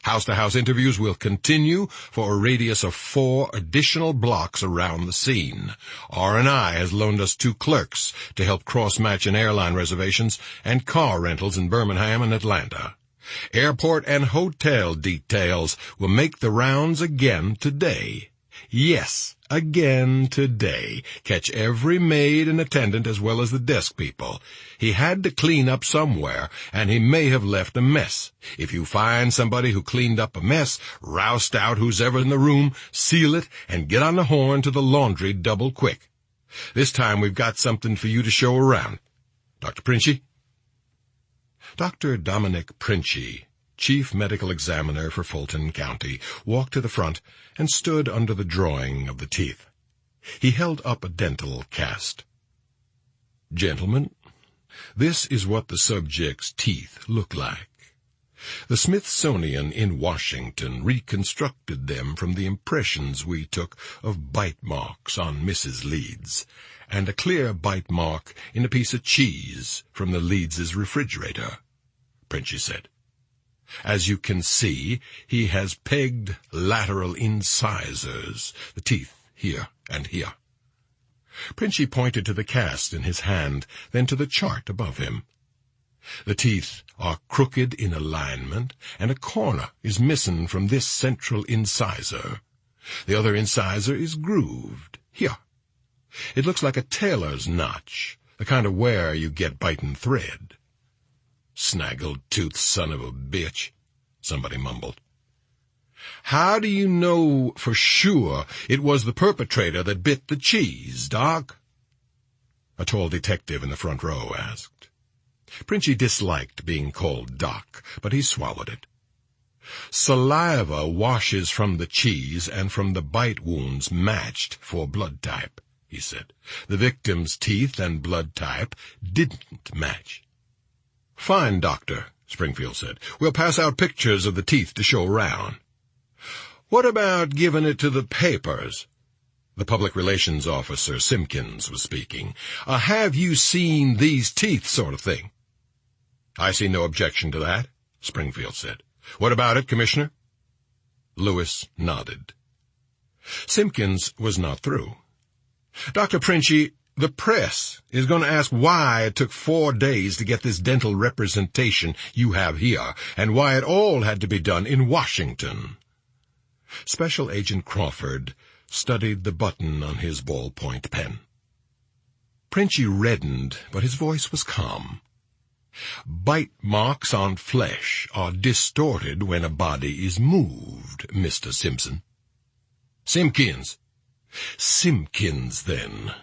House-to-house interviews will continue for a radius of 4 additional blocks around the scene. R&I has loaned us 2 clerks to help cross-match in airline reservations and car rentals in Birmingham and Atlanta. Airport and hotel details will make the rounds again today. Yes, again today. Catch every maid and attendant as well as the desk people. He had to clean up somewhere, and he may have left a mess. If you find somebody who cleaned up a mess, roust out who's ever in the room, seal it, and get on the horn to the laundry double quick. This time we've got something for you to show around. Dr. Princhy? Dr. Dominic Princhy, Chief Medical Examiner for Fulton County, walked to the front and stood under the drawing of the teeth. He held up a dental cast. Gentlemen, this is what the subject's teeth look like. The Smithsonian in Washington reconstructed them from the impressions we took of bite marks on Mrs. Leeds, and a clear bite mark in a piece of cheese from the Leeds's refrigerator, Princhy said. As you can see, he has pegged lateral incisors, the teeth here and here. Princhy pointed to the cast in his hand, then to the chart above him. The teeth are crooked in alignment, and a corner is missing from this central incisor. The other incisor is grooved, here. It looks like a tailor's notch, the kind of wear you get biting thread. Snaggle-toothed son of a bitch, somebody mumbled. How do you know for sure it was the perpetrator that bit the cheese, Doc? A tall detective in the front row asked. Princhy disliked being called Doc, but he swallowed it. Saliva washes from the cheese and from the bite wounds matched for blood type, he said. The victim's teeth and blood type didn't match. Fine, Doctor, Springfield said. We'll pass out pictures of the teeth to show around. What about giving it to the papers? The public relations officer, Simpkins, was speaking. Have you seen these teeth sort of thing? I see no objection to that, Springfield said. What about it, Commissioner? Lewis nodded. Simpkins was not through. Dr. Princhy, the press is going to ask why it took 4 days to get this dental representation you have here, and why it all had to be done in Washington. Special Agent Crawford studied the button on his ballpoint pen. Princhy reddened, but his voice was calm. Bite marks on flesh are distorted when a body is moved, Mr. Simpson. Simpkins, then.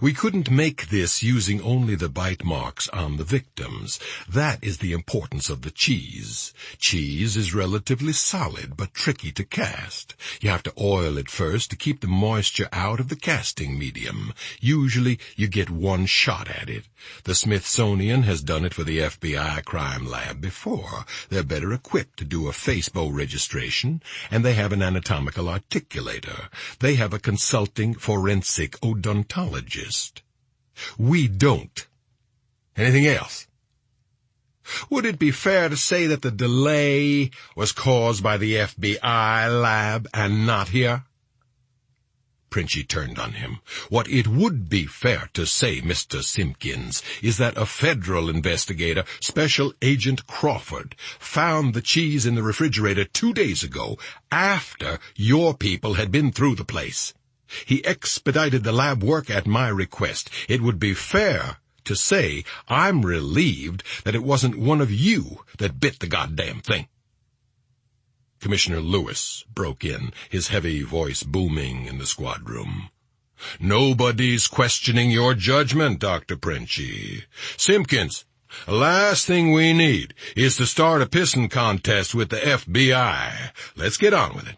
We couldn't make this using only the bite marks on the victims. That is the importance of the cheese. Cheese is relatively solid, but tricky to cast. You have to oil it first to keep the moisture out of the casting medium. Usually you get one shot at it. The Smithsonian has done it for the FBI crime lab before. They're better equipped to do a Facebook registration, and they have an anatomical articulator. They have a consulting forensic odontologist. We don't. Anything else? Would it be fair to say that the delay was caused by the FBI lab and not here? Princhy turned on him. What it would be fair to say, Mr. Simpkins, is that a federal investigator, Special Agent Crawford, found the cheese in the refrigerator 2 days ago, after your people had been through the place. He expedited the lab work at my request. It would be fair to say I'm relieved that it wasn't one of you that bit the goddamn thing. Commissioner Lewis broke in, his heavy voice booming in the squad room. Nobody's questioning your judgment, Dr. Princhy. Simpkins, the last thing we need is to start a pissing contest with the FBI. Let's get on with it.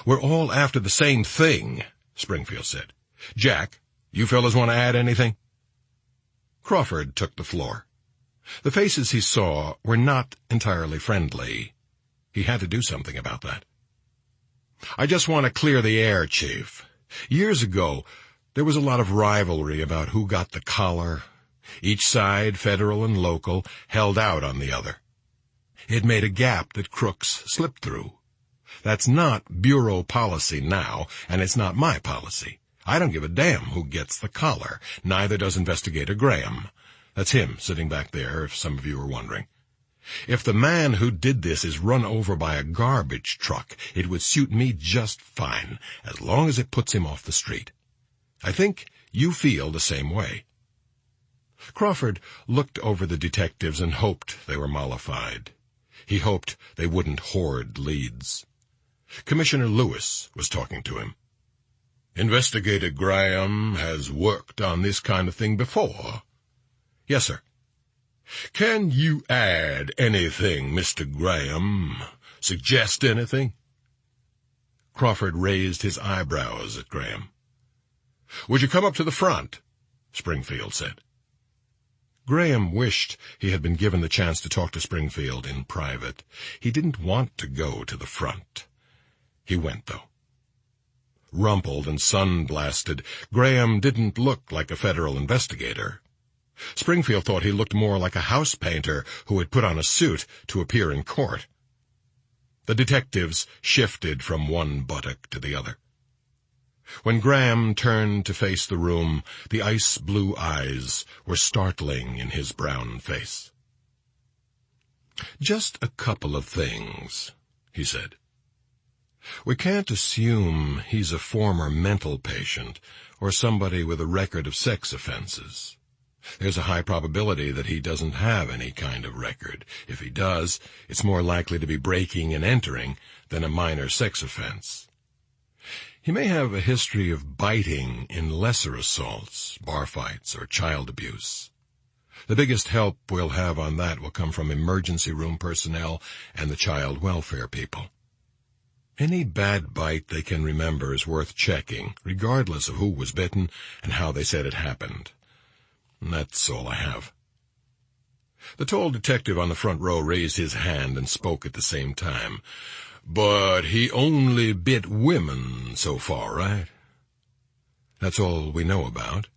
We're all after the same thing, Springfield said. Jack, you fellas want to add anything? Crawford took the floor. The faces he saw were not entirely friendly. He had to do something about that. I just want to clear the air, Chief. Years ago, there was a lot of rivalry about who got the collar. Each side, federal and local, held out on the other. It made a gap that crooks slipped through. That's not bureau policy now, and it's not my policy. I don't give a damn who gets the collar. Neither does Investigator Graham. That's him sitting back there, if some of you are wondering. If the man who did this is run over by a garbage truck, it would suit me just fine, as long as it puts him off the street. I think you feel the same way." Crawford looked over the detectives and hoped they were mollified. He hoped they wouldn't hoard leads. Commissioner Lewis was talking to him. "Investigator Graham has worked on this kind of thing before." "Yes, sir." "Can you add anything, Mr. Graham? Suggest anything?" Crawford raised his eyebrows at Graham. "Would you come up to the front?" Springfield said. Graham wished he had been given the chance to talk to Springfield in private. He didn't want to go to the front. He went, though. Rumpled and sun-blasted, Graham didn't look like a federal investigator. Springfield thought he looked more like a house painter who had put on a suit to appear in court. The detectives shifted from one buttock to the other. When Graham turned to face the room, the ice-blue eyes were startling in his brown face. "Just a couple of things," he said. "We can't assume he's a former mental patient or somebody with a record of sex offenses. There's a high probability that he doesn't have any kind of record. If he does, it's more likely to be breaking and entering than a minor sex offense. He may have a history of biting in lesser assaults, bar fights, or child abuse. The biggest help we'll have on that will come from emergency room personnel and the child welfare people. Any bad bite they can remember is worth checking, regardless of who was bitten and how they said it happened. That's all I have." The tall detective on the front row raised his hand and spoke at the same time. "But he only bit women so far, right?" "That's all we know about.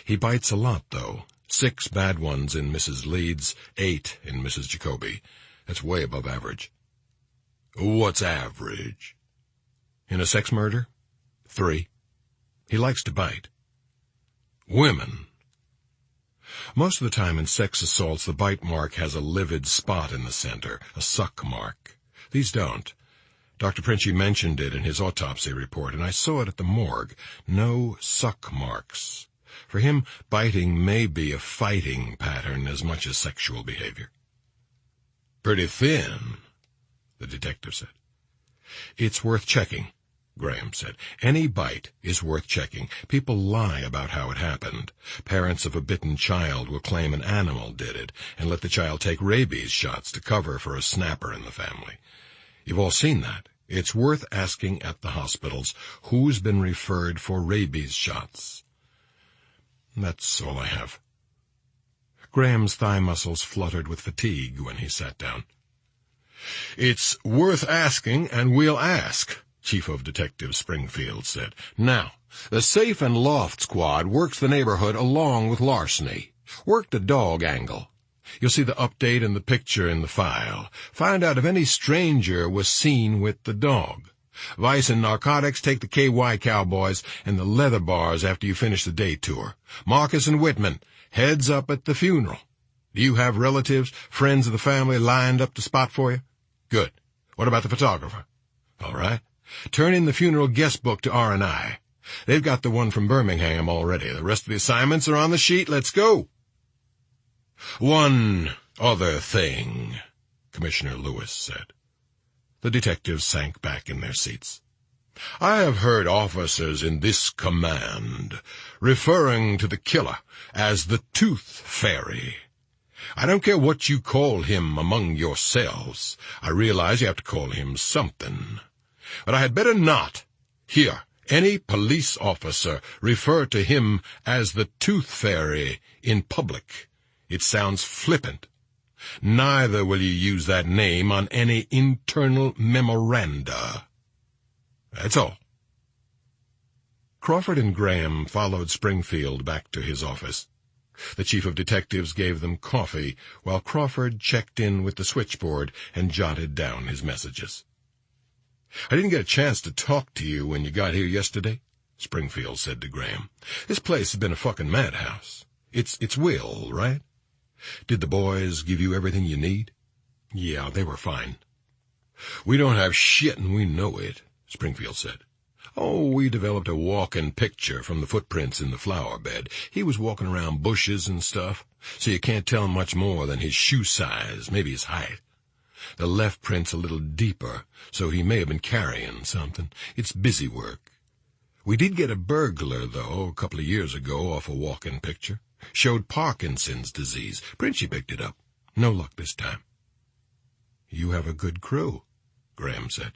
He bites a lot, though. 6 bad ones in Mrs. Leeds, 8 in Mrs. Jacoby. That's way above average." "What's average?" "In a sex murder, 3. He likes to bite." "Women?" "Most of the time in sex assaults, the bite mark has a livid spot in the center, a suck mark. These don't. Dr. Princhy mentioned it in his autopsy report, and I saw it at the morgue. No suck marks. For him, biting may be a fighting pattern as much as sexual behavior." "Pretty thin," the detective said. "It's worth checking," Graham said. "Any bite is worth checking. People lie about how it happened. Parents of a bitten child will claim an animal did it and let the child take rabies shots to cover for a snapper in the family. You've all seen that. It's worth asking at the hospitals who's been referred for rabies shots." That's all I have. Graham's thigh muscles fluttered with fatigue when he sat down. "It's worth asking, and we'll ask," Chief of Detectives Springfield said. "Now, the Safe and Loft Squad works the neighborhood along with larceny. Work the dog angle. You'll see the update and the picture in the file. Find out if any stranger was seen with the dog. Vice and Narcotics take the KY Cowboys and the leather bars after you finish the day tour. Marcus and Whitman, heads up at the funeral. Do you have relatives, friends of the family lined up to spot for you? Good. What about the photographer? All right. Turn in the funeral guest book to R&I. They've got the one from Birmingham already. The rest of the assignments are on the sheet. Let's go." "One other thing," Commissioner Lewis said. The detectives sank back in their seats. "I have heard officers in this command referring to the killer as the Tooth Fairy. I don't care what you call him among yourselves. I realize you have to call him something. But I had better not hear any police officer refer to him as the Tooth Fairy in public. It sounds flippant. Neither will you use that name on any internal memoranda. That's all." Crawford and Graham followed Springfield back to his office. The chief of detectives gave them coffee, while Crawford checked in with the switchboard and jotted down his messages. "I didn't get a chance to talk to you when you got here yesterday," Springfield said to Graham. "This place has been a fucking madhouse. It's Will, right? Did the boys give you everything you need?" Yeah, they were fine. We don't have shit and we know it, Springfield said. Oh, we developed a walk-in picture from the footprints in the flower bed. He was walking around bushes and stuff, so you can't tell much more than his shoe size, maybe his height. The left print's a little deeper, so he may have been carrying something. It's busy work. We did get a burglar, though, a couple of years ago off a walk-in picture. Showed Parkinson's disease. Princey picked it up. No luck this time. You have a good crew, Graham said.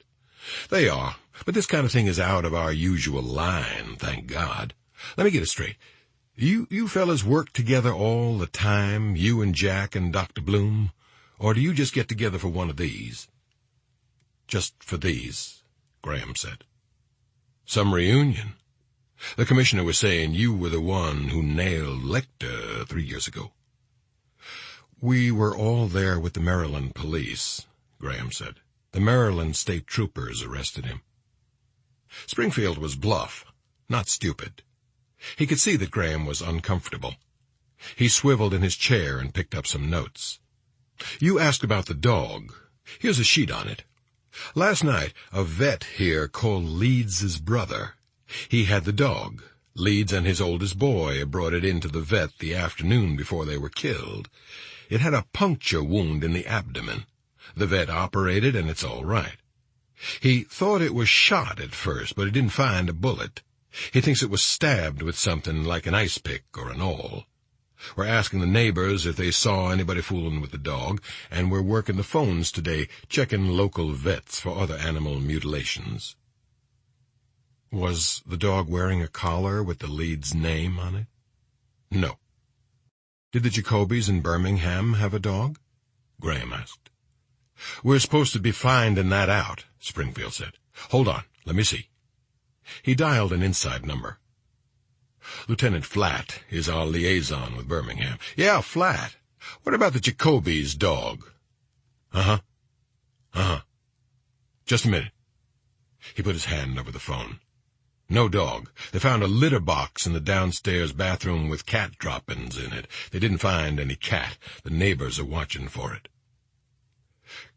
They are, but this kind of thing is out of our usual line, thank God. Let me get it straight. You fellas work together all the time, you and Jack and Dr. Bloom, or do you just get together for one of these? Just for these, Graham said. Some reunion. The commissioner was saying you were the one who nailed Lecter 3 years ago. We were all there with the Maryland police, Graham said. The Maryland state troopers arrested him. Springfield was bluff, not stupid. He could see that Graham was uncomfortable. He swiveled in his chair and picked up some notes. You asked about the dog. Here's a sheet on it. Last night, a vet here called Leeds's brother. He had the dog. Leeds and his oldest boy brought it into the vet the afternoon before they were killed. It had a puncture wound in the abdomen. The vet operated, and it's all right. He thought it was shot at first, but he didn't find a bullet. He thinks it was stabbed with something like an ice pick or an awl. We're asking the neighbors if they saw anybody fooling with the dog, and we're working the phones today, checking local vets for other animal mutilations. Was the dog wearing a collar with the Leeds name on it? No. Did the Jacobys in Birmingham have a dog? Graham asked. We're supposed to be finding that out, Springfield said. Hold on, let me see. He dialed an inside number. Lieutenant Flatt is our liaison with Birmingham. Yeah, Flatt. What about the Jacobys' dog? Uh-huh. Just a minute. He put his hand over the phone. No dog. They found a litter box in the downstairs bathroom with cat droppings in it. They didn't find any cat. The neighbors are watching for it.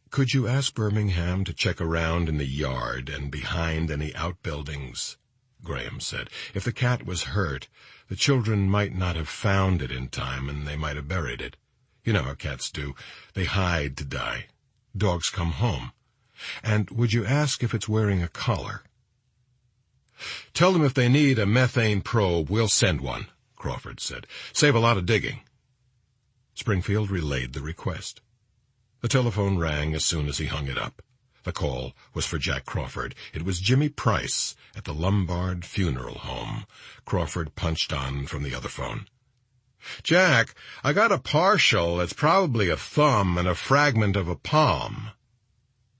Could you ask Birmingham to check around in the yard and behind any outbuildings? Graham said. If the cat was hurt, the children might not have found it in time, and they might have buried it. You know how cats do. They hide to die. Dogs come home. And would you ask if it's wearing a collar? Tell them if they need a methane probe, we'll send one, Crawford said. Save a lot of digging. Springfield relayed the request. The telephone rang as soon as he hung it up. The call was for Jack Crawford. It was Jimmy Price at the Lombard Funeral Home. Crawford punched on from the other phone. Jack, I got a partial that's probably a thumb and a fragment of a palm.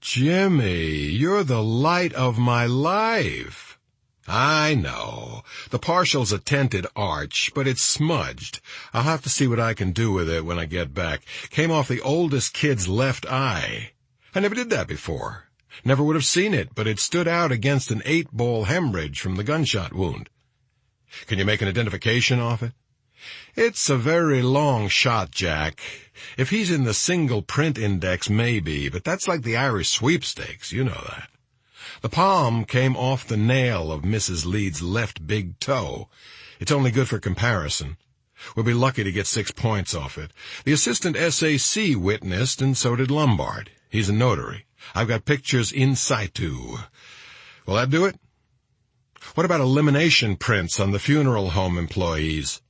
Jimmy, you're the light of my life. I know. The partial's a tented arch, but it's smudged. I'll have to see what I can do with it when I get back. Came off the oldest kid's left eye. I never did that before. Never would have seen it, but it stood out against an 8-ball hemorrhage from the gunshot wound. Can you make an identification off it? It's a very long shot, Jack. If he's in the single print index, maybe, but that's like the Irish sweepstakes, you know that. The palm came off the nail of Mrs. Leeds' left big toe. It's only good for comparison. We'll be lucky to get 6 points off it. The assistant SAC witnessed, and so did Lombard. He's a notary. I've got pictures in situ. Will that do it? What about elimination prints on the funeral home employees?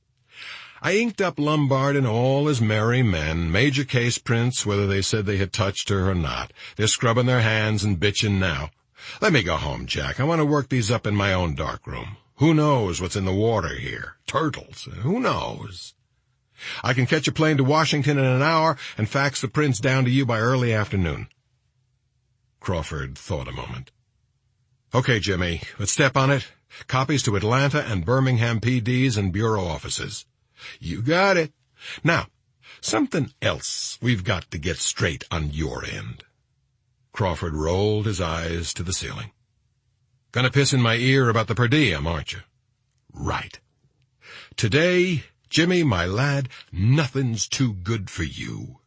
I inked up Lombard and all his merry men, major case prints, whether they said they had touched her or not. They're scrubbing their hands and bitching now. Let me go home, Jack. I want to work these up in my own darkroom. Who knows what's in the water here? Turtles. Who knows? I can catch a plane to Washington in an hour and fax the prints down to you by early afternoon. Crawford thought a moment. Okay, Jimmy, let's step on it. Copies to Atlanta and Birmingham PDs and bureau offices. You got it. Now, something else we've got to get straight on your end. Crawford rolled his eyes to the ceiling. Gonna piss in my ear about the per diem, aren't you? Right. Today, Jimmy, my lad, nothing's too good for you.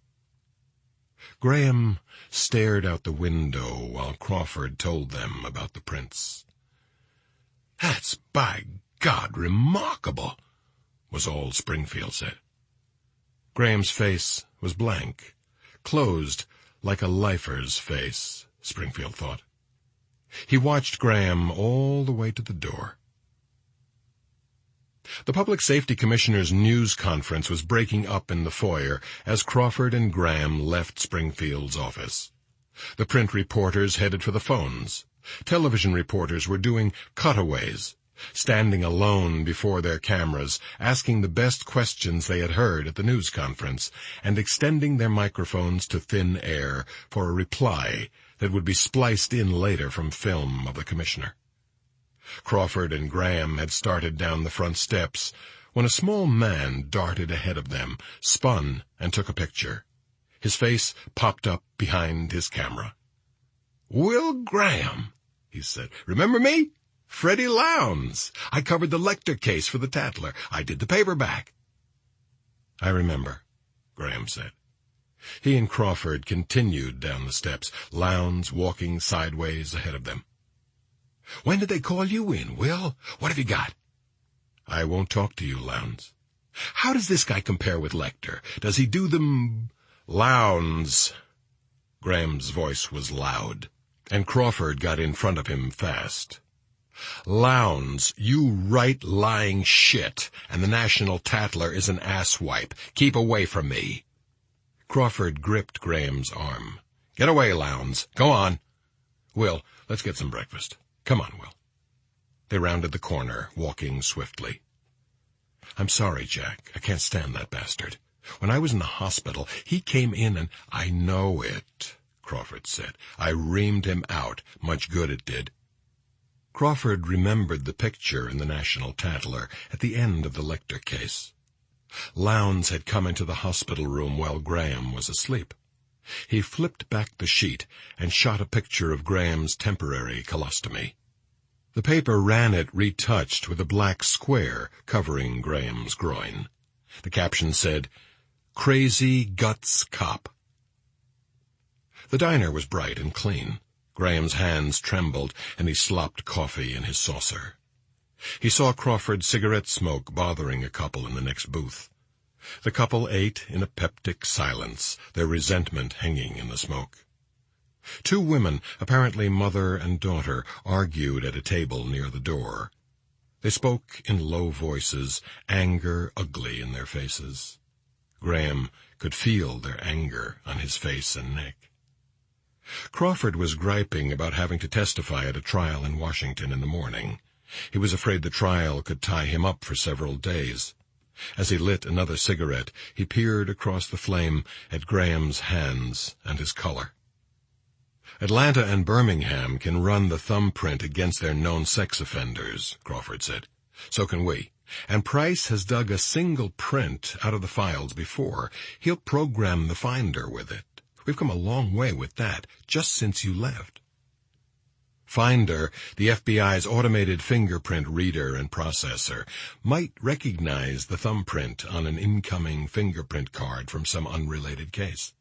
Graham stared out the window while Crawford told them about the prints. "That's, by God, remarkable," was all Springfield said. Graham's face was blank, closed like a lifer's face, Springfield thought. He watched Graham all the way to the door. The Public Safety Commissioner's news conference was breaking up in the foyer as Crawford and Graham left Springfield's office. The print reporters headed for the phones. Television reporters were doing cutaways, standing alone before their cameras, asking the best questions they had heard at the news conference, and extending their microphones to thin air for a reply that would be spliced in later from film of the commissioner. Crawford and Graham had started down the front steps when a small man darted ahead of them, spun, and took a picture. His face popped up behind his camera. "Will Graham," he said. "Remember me? Freddie Lowndes. I covered the Lecter case for the Tatler. I did the paperback." "I remember," Graham said. He and Crawford continued down the steps, Lowndes walking sideways ahead of them. "When did they call you in, Will? What have you got?" "I won't talk to you, Lowndes." "How does this guy compare with Lecter? Does he do them—" "Lowndes." Graham's voice was loud, and Crawford got in front of him fast. "Lowndes, you right lying shit, and the National Tatler is an asswipe. Keep away from me." Crawford gripped Graham's arm. "Get away, Lowndes. Go on. Will, let's get some breakfast. Come on, Will." They rounded the corner, walking swiftly. "I'm sorry, Jack. I can't stand that bastard. When I was in the hospital, he came in and—" "I know it," Crawford said. "I reamed him out. Much good it did." Crawford remembered the picture in the National Tatler at the end of the Lecter case. Lowndes had come into the hospital room while Graham was asleep. He flipped back the sheet and shot a picture of Graham's temporary colostomy. The paper ran it retouched with a black square covering Graham's groin. The caption said, "Crazy Guts Cop." The diner was bright and clean. Graham's hands trembled, and he slopped coffee in his saucer. He saw Crawford's cigarette smoke bothering a couple in the next booth. The couple ate in a peptic silence, their resentment hanging in the smoke. Two women, apparently mother and daughter, argued at a table near the door. They spoke in low voices, anger ugly in their faces. Graham could feel their anger on his face and neck. Crawford was griping about having to testify at a trial in Washington in the morning. He was afraid the trial could tie him up for several days. As he lit another cigarette, he peered across the flame at Graham's hands and his color. "Atlanta and Birmingham can run the thumbprint against their known sex offenders," Crawford said. "So can we. And Price has dug a single print out of the files before. He'll program the finder with it. We've come a long way with that, just since you left." Finder, the FBI's automated fingerprint reader and processor, might recognize the thumbprint on an incoming fingerprint card from some unrelated case.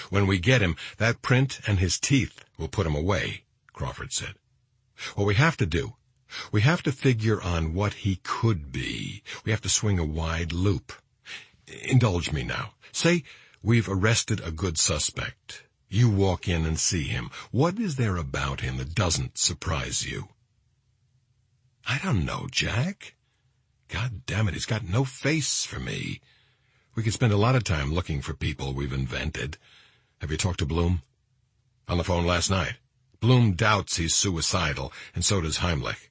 "When we get him, that print and his teeth will put him away," Crawford said. "What we have to do, we have to figure on what he could be. We have to swing a wide loop. Indulge me now. Say we've arrested a good suspect. You walk in and see him. What is there about him that doesn't surprise you?" "I don't know, Jack. God damn it, he's got no face for me. We could spend a lot of time looking for people we've invented. Have you talked to Bloom?" "On the phone last night. Bloom doubts he's suicidal, and so does Heimlich.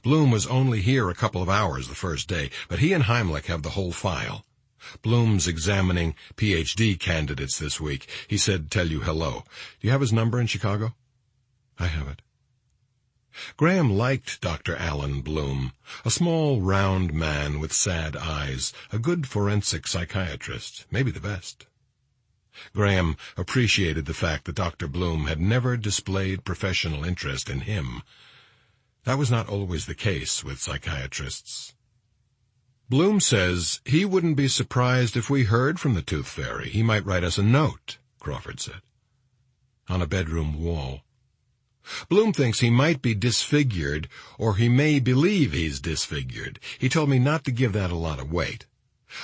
Bloom was only here a couple of hours the first day, but he and Heimlich have the whole file. Bloom's examining Ph.D. candidates this week. He said tell you hello. Do you have his number in Chicago?" "I have it." Graham liked Dr. Alan Bloom, a small, round man with sad eyes, a good forensic psychiatrist, maybe the best. Graham appreciated the fact that Dr. Bloom had never displayed professional interest in him. That was not always the case with psychiatrists. "Bloom says he wouldn't be surprised if we heard from the Tooth Fairy. He might write us a note," Crawford said. On a bedroom wall. Bloom thinks he might be disfigured, or he may believe he's disfigured. He told me not to give that a lot of weight.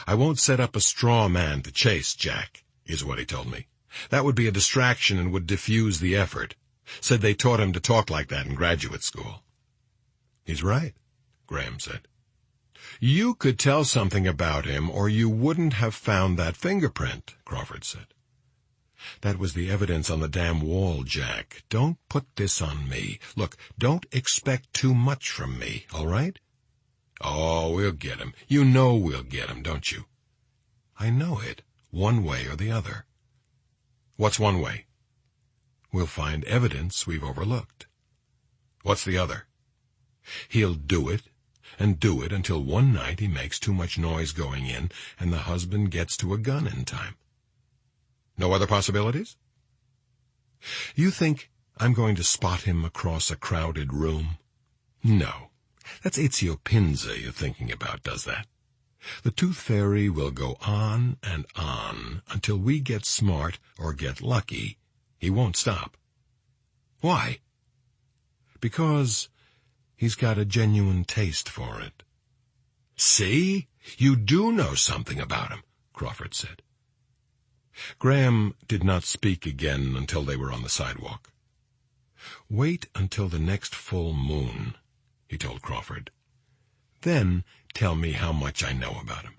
I won't set up a straw man to chase Jack, is what he told me. That would be a distraction and would diffuse the effort. Said they taught him to talk like that in graduate school. He's right, Graham said. You could tell something about him, or you wouldn't have found that fingerprint, Crawford said. That was the evidence on the damn wall, Jack. Don't put this on me. Look, don't expect too much from me, all right? Oh, we'll get him. You know we'll get him, don't you? I know it, one way or the other. What's one way? We'll find evidence we've overlooked. What's the other? He'll do it, and do it until one night he makes too much noise going in, and the husband gets to a gun in time. No other possibilities? You think I'm going to spot him across a crowded room? No. That's Ezio Pinza you're thinking about, does that? The Tooth Fairy will go on and on until we get smart or get lucky. He won't stop. Why? Because he's got a genuine taste for it. See? You do know something about him, Crawford said. Graham did not speak again until they were on the sidewalk. Wait until the next full moon, he told Crawford. Then tell me how much I know about him.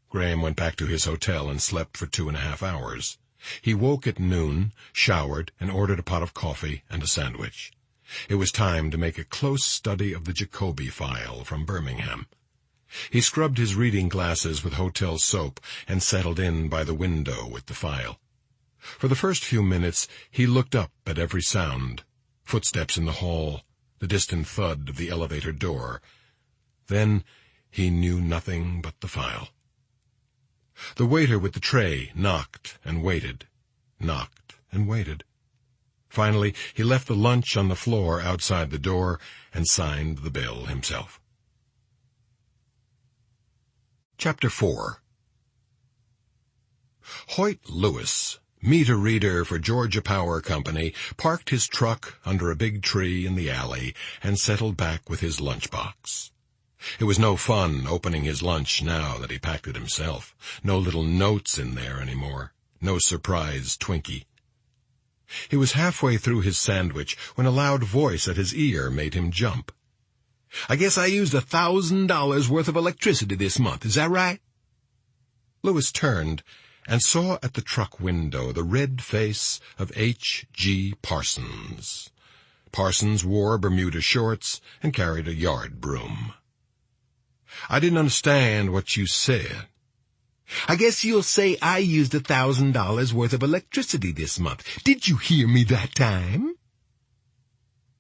Graham went back to his hotel and slept for 2.5 hours. He woke at noon, showered, and ordered a pot of coffee and a sandwich. It was time to make a close study of the Jacoby file from Birmingham. He scrubbed his reading glasses with hotel soap and settled in by the window with the file. For the first few minutes he looked up at every sound, footsteps in the hall, the distant thud of the elevator door. Then he knew nothing but the file. The waiter with the tray knocked and waited, knocked and waited. Finally, he left the lunch on the floor outside the door and signed the bill himself. Chapter 4. Hoyt Lewis, meter reader for Georgia Power Company, parked his truck under a big tree in the alley and settled back with his lunchbox. It was no fun opening his lunch now that he packed it himself. No little notes in there anymore. No surprise Twinkie. He was halfway through his sandwich when a loud voice at his ear made him jump. "I guess I used $1,000 worth of electricity this month, is that right?" Lewis turned and saw at the truck window the red face of H.G. Parsons. Parsons wore Bermuda shorts and carried a yard broom. "I didn't understand what you said." "I guess you'll say I used $1,000 worth of electricity this month. Did you hear me that time?"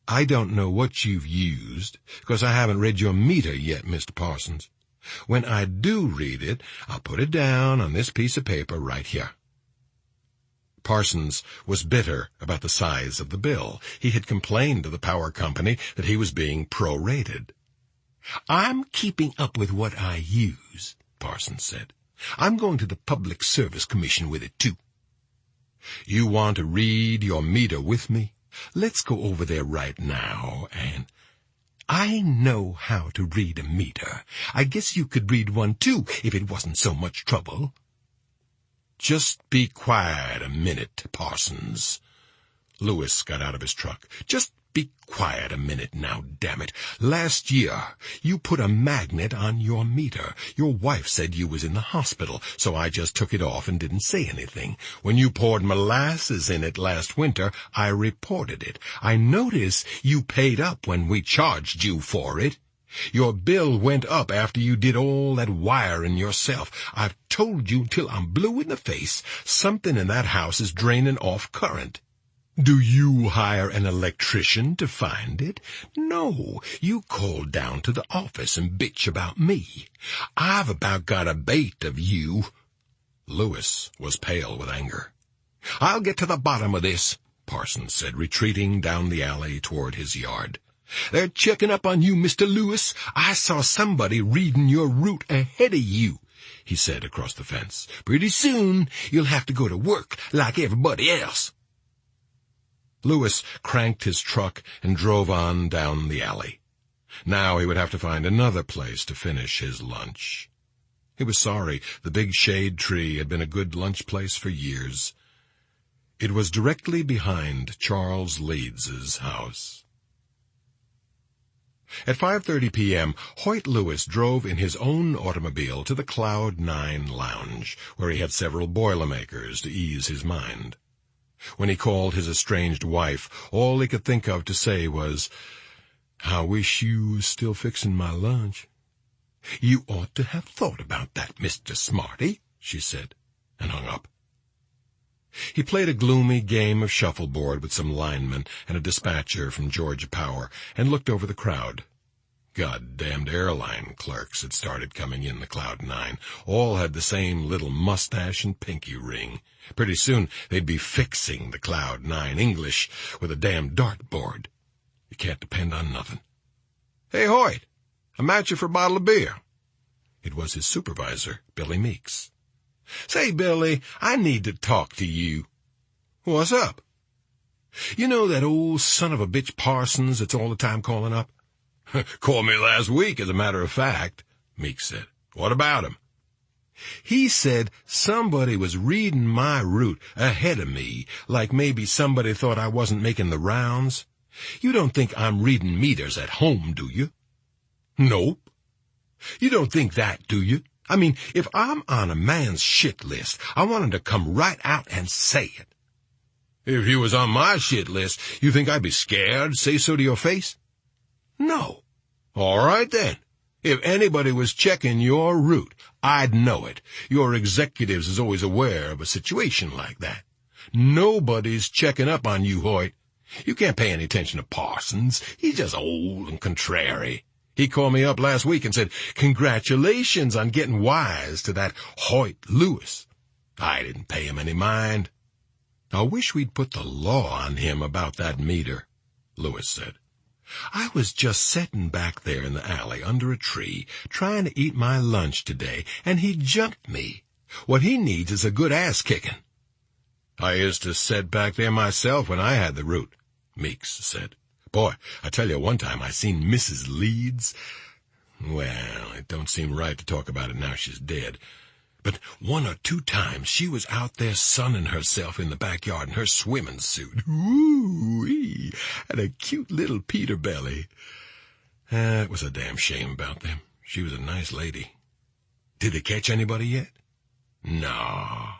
"I don't know what you've used, because I haven't read your meter yet, Mr. Parsons. When I do read it, I'll put it down on this piece of paper right here." Parsons was bitter about the size of the bill. He had complained to the power company that he was being prorated. "I'm keeping up with what I use," Parsons said. "I'm going to the Public Service Commission with it, too." "You want to read your meter with me? Let's go over there right now and—" "I know how to read a meter. I guess you could read one, too, if it wasn't so much trouble." "Just be quiet a minute, Parsons." Lewis got out of his truck. "Just be quiet a minute now, damn it. Last year, you put a magnet on your meter. Your wife said you was in the hospital, so I just took it off and didn't say anything. When you poured molasses in it last winter, I reported it. I notice you paid up when we charged you for it. Your bill went up after you did all that wiring yourself. I've told you till I'm blue in the face, something in that house is draining off current. Do you hire an electrician to find it? No, you call down to the office and bitch about me. I've about got a bait of you." Lewis was pale with anger. "I'll get to the bottom of this," Parsons said, retreating down the alley toward his yard. "They're checking up on you, Mr. Lewis. I saw somebody reading your route ahead of you. he said across the fence. "Pretty soon you'll have to go to work like everybody else." Louis cranked his truck and drove on down the alley. Now he would have to find another place to finish his lunch. He was sorry. The big shade tree had been a good lunch place for years. It was directly behind Charles Leeds's house. At 5:30 p.m., Hoyt Lewis drove in his own automobile to the Cloud 9 Lounge, where he had several Boilermakers to ease his mind. When he called his estranged wife, all he could think of to say was, "I wish you was still fixing my lunch." "You ought to have thought about that, Mr. Smarty," she said, and hung up. He played a gloomy game of shuffleboard with some linemen and a dispatcher from Georgia Power, and looked over the crowd. Goddamned airline clerks had started coming in the Cloud 9. All had the same little mustache and pinky ring. Pretty soon they'd be fixing the Cloud 9 English with a damn dartboard. You can't depend on nothing. "Hey, Hoyt, I'm at you for a bottle of beer." It was his supervisor, Billy Meeks. "Say, Billy, I need to talk to you." "What's up?" "You know that old son of a bitch Parsons that's all the time calling up?" "Called me last week, as a matter of fact," Meeks said. "What about him?" "He said somebody was reading my route ahead of me, like maybe somebody thought I wasn't making the rounds. You don't think I'm reading meters at home, do you?" "Nope." "You don't think that, do you? I mean, if I'm on a man's shit list, I want him to come right out and say it." "If you was on my shit list, you think I'd be scared to say so to your face?" "No." "All right, then. If anybody was checking your route, I'd know it. Your executives is always aware of a situation like that. Nobody's checking up on you, Hoyt. You can't pay any attention to Parsons. He's just old and contrary. He called me up last week and said, 'Congratulations on getting wise to that Hoyt Lewis.' I didn't pay him any mind." "I wish we'd put the law on him about that meter," Lewis said. "I was just sitting back there in the alley under a tree, trying to eat my lunch today, and he jumped me. What he needs is a good ass-kicking." "I used to sit back there myself when I had the route," Meeks said. "Boy, I tell you, one time I seen Mrs. Leeds. Well, it don't seem right to talk about it now she's dead. But 1 or 2 times she was out there sunning herself in the backyard in her swimming suit. Ooh-wee, and a cute little Peter belly. It was a damn shame about them. She was a nice lady." "Did they catch anybody yet?" "No.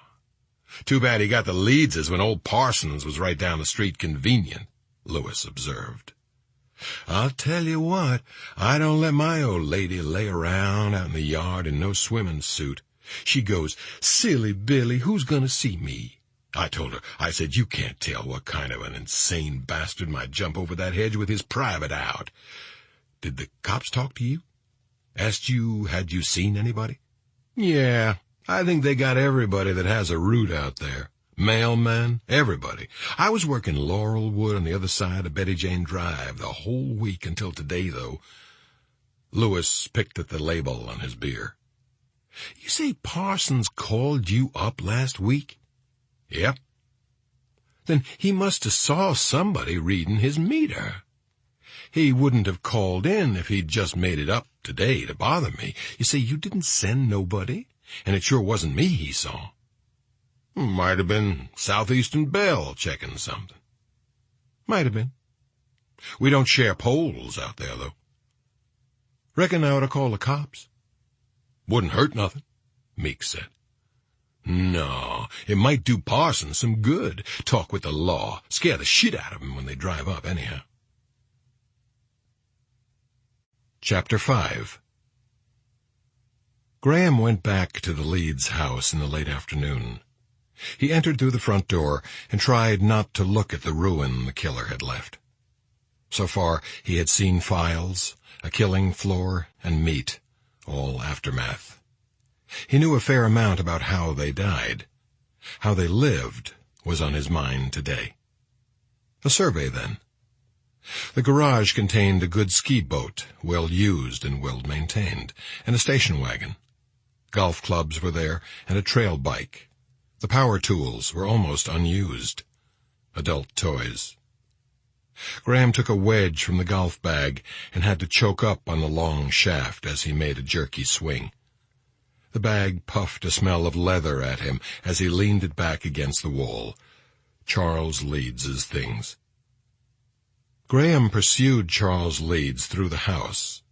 Too bad he got the Leedses when old Parsons was right down the street convenient," Lewis observed. "I'll tell you what, I don't let my old lady lay around out in the yard in no swimming suit. She goes, 'Silly Billy, who's going to see me?' I told her, I said, 'You can't tell what kind of an insane bastard might jump over that hedge with his private out.' Did the cops talk to you? Asked you, had you seen anybody?" "Yeah, I think they got everybody that has a route out there. Mailmen, everybody. I was working Laurelwood on the other side of Betty Jane Drive the whole week until today, though." Lewis picked at the label on his beer. "You say Parsons called you up last week?" "Yep." "Then he must have saw somebody reading his meter. He wouldn't have called in if he'd just made it up today to bother me. You say you didn't send nobody, and it sure wasn't me he saw." "Might have been Southeastern Bell checking something." "Might have been. We don't share poles out there, though." "Reckon I ought to call the cops?" "Wouldn't hurt nothing," Meeks said. "No, it might do Parsons some good. Talk with the law. Scare the shit out of him when they drive up, anyhow." Chapter 5. Graham went back to the Leeds house in the late afternoon. He entered through the front door and tried not to look at the ruin the killer had left. So far, he had seen files, a killing floor, and meat, all aftermath. He knew a fair amount about how they died. How they lived was on his mind today. A survey, then. The garage contained a good ski boat, well used and well maintained, and a station wagon. Golf clubs were there, and a trail bike. The power tools were almost unused. Adult toys. Graham took a wedge from the golf bag and had to choke up on the long shaft as he made a jerky swing. The bag puffed a smell of leather at him as he leaned it back against the wall. Charles Leeds's things. Graham pursued Charles Leeds through the house.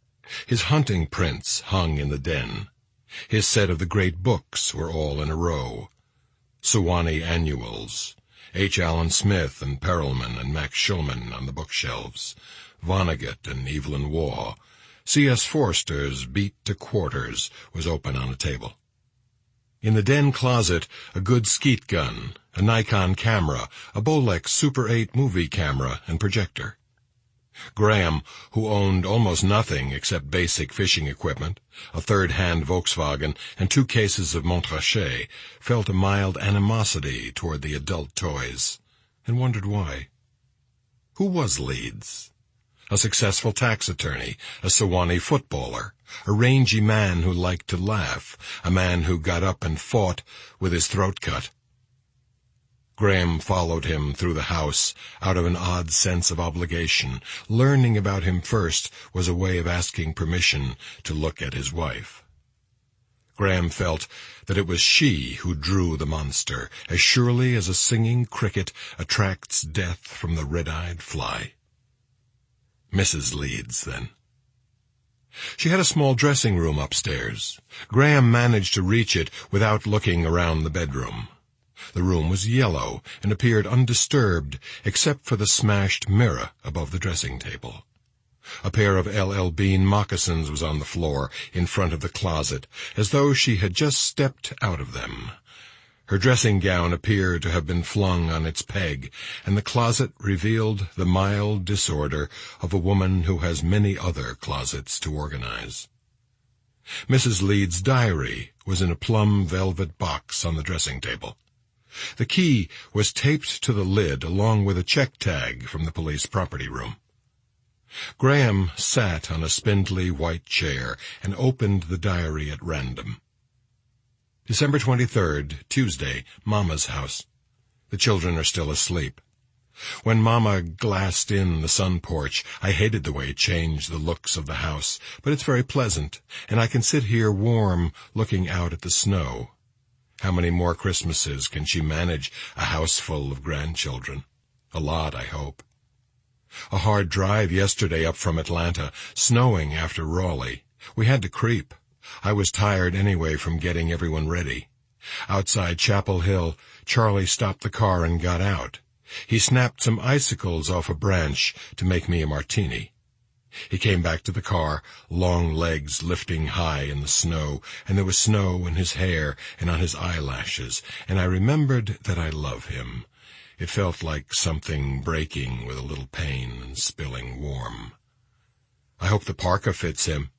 His hunting prints hung in the den. His set of the great books were all in a row. Sewanee Annuals, H. Allen Smith and Perelman and Max Schulman on the bookshelves, Vonnegut and Evelyn Waugh. C.S. Forster's Beat to Quarters was open on a table. In the den closet, a good skeet gun, a Nikon camera, a Bolex Super 8 movie camera and projector. Graham, who owned almost nothing except basic fishing equipment, a third-hand Volkswagen, and 2 cases of Montrachet, felt a mild animosity toward the adult toys, and wondered why. Who was Leeds? A successful tax attorney, a Sewanee footballer, a rangy man who liked to laugh, a man who got up and fought with his throat cut. Graham followed him through the house out of an odd sense of obligation. Learning about him first was a way of asking permission to look at his wife. Graham felt that it was she who drew the monster, as surely as a singing cricket attracts death from the red-eyed fly. Mrs. Leeds, then. She had a small dressing room upstairs. Graham managed to reach it without looking around the bedroom. The room was yellow and appeared undisturbed except for the smashed mirror above the dressing table. A pair of L.L. Bean moccasins was on the floor in front of the closet, as though she had just stepped out of them. Her dressing gown appeared to have been flung on its peg, and the closet revealed the mild disorder of a woman who has many other closets to organize. Mrs. Leeds' diary was in a plum velvet box on the dressing table. The key was taped to the lid along with a check tag from the police property room. Graham sat on a spindly white chair and opened the diary at random. December 23rd, Tuesday, Mama's house. The children are still asleep. When Mama glassed in the sun porch, I hated the way it changed the looks of the house, but it's very pleasant, and I can sit here warm looking out at the snow. How many more Christmases can she manage, a house full of grandchildren? A lot, I hope. A hard drive yesterday up from Atlanta, snowing after Raleigh. We had to creep. I was tired anyway from getting everyone ready. Outside Chapel Hill, Charlie stopped the car and got out. He snapped some icicles off a branch to make me a martini. He came back to the car, long legs lifting high in the snow, and there was snow in his hair and on his eyelashes, and I remembered that I love him. It felt like something breaking with a little pain and spilling warm. I hope the parka fits him.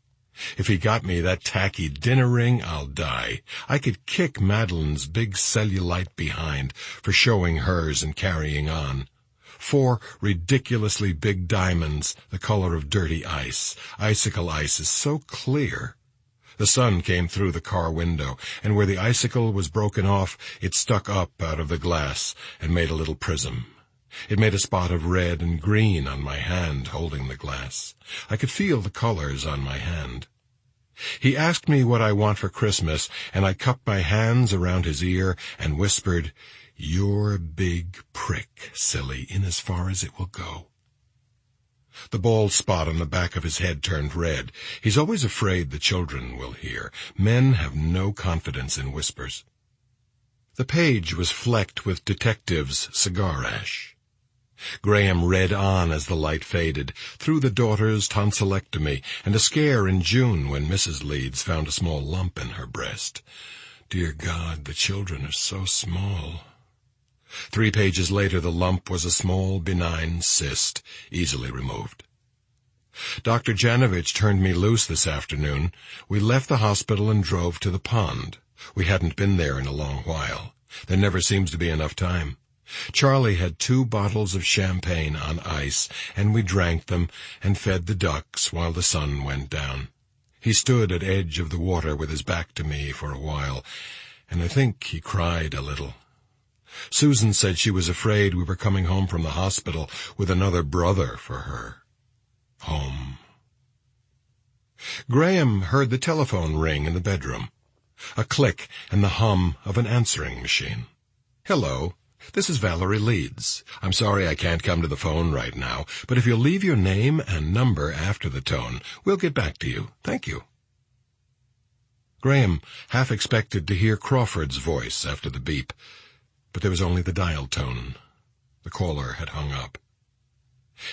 If he got me that tacky dinner ring, I'll die. I could kick Madeline's big cellulite behind for showing hers and carrying on. 4 ridiculously big diamonds, the color of dirty ice. Icicle ice is so clear. The sun came through the car window, and where the icicle was broken off, it stuck up out of the glass and made a little prism. It made a spot of red and green on my hand holding the glass. I could feel the colors on my hand. He asked me what I want for Christmas, and I cupped my hands around his ear and whispered, "Your big prick, silly, in as far as it will go." The bald spot on the back of his head turned red. He's always afraid the children will hear. Men have no confidence in whispers. The page was flecked with detectives' cigar ash. Graham read on as the light faded, through the daughter's tonsillectomy, and a scare in June when Mrs. Leeds found a small lump in her breast. Dear God, the children are so small. 3 pages later, the lump was a small, benign cyst, easily removed. Dr. Janovich turned me loose this afternoon. We left the hospital and drove to the pond. We hadn't been there in a long while. There never seems to be enough time. Charlie had 2 bottles of champagne on ice, and we drank them and fed the ducks while the sun went down. He stood at edge of the water with his back to me for a while, and I think he cried a little. Susan said she was afraid we were coming home from the hospital with another brother for her. Home. Graham heard the telephone ring in the bedroom. A click and the hum of an answering machine. "Hello, this is Valerie Leeds. I'm sorry I can't come to the phone right now, but if you'll leave your name and number after the tone, we'll get back to you. Thank you." Graham half expected to hear Crawford's voice after the beep, but there was only the dial tone. The caller had hung up.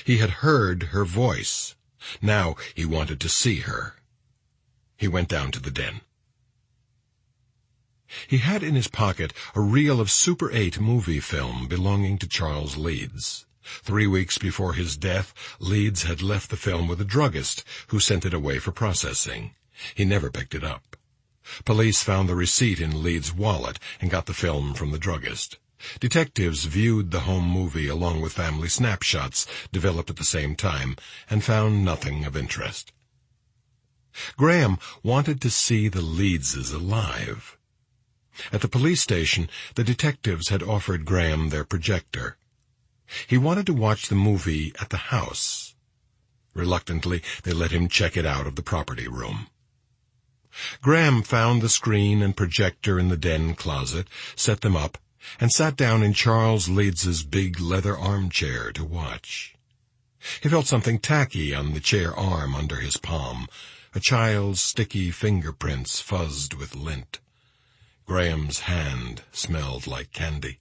He had heard her voice. Now he wanted to see her. He went down to the den. He had in his pocket a reel of Super 8 movie film belonging to Charles Leeds. 3 weeks before his death, Leeds had left the film with a druggist who sent it away for processing. He never picked it up. Police found the receipt in Leeds' wallet and got the film from the druggist. Detectives viewed the home movie along with family snapshots developed at the same time and found nothing of interest. Graham wanted to see the Leedses alive. At the police station, the detectives had offered Graham their projector. He wanted to watch the movie at the house. Reluctantly, they let him check it out of the property room. Graham found the screen and projector in the den closet, set them up, and sat down in Charles Leeds's big leather armchair to watch. He felt something tacky on the chair arm under his palm. A child's sticky fingerprints fuzzed with lint. Graham's hand smelled like candy.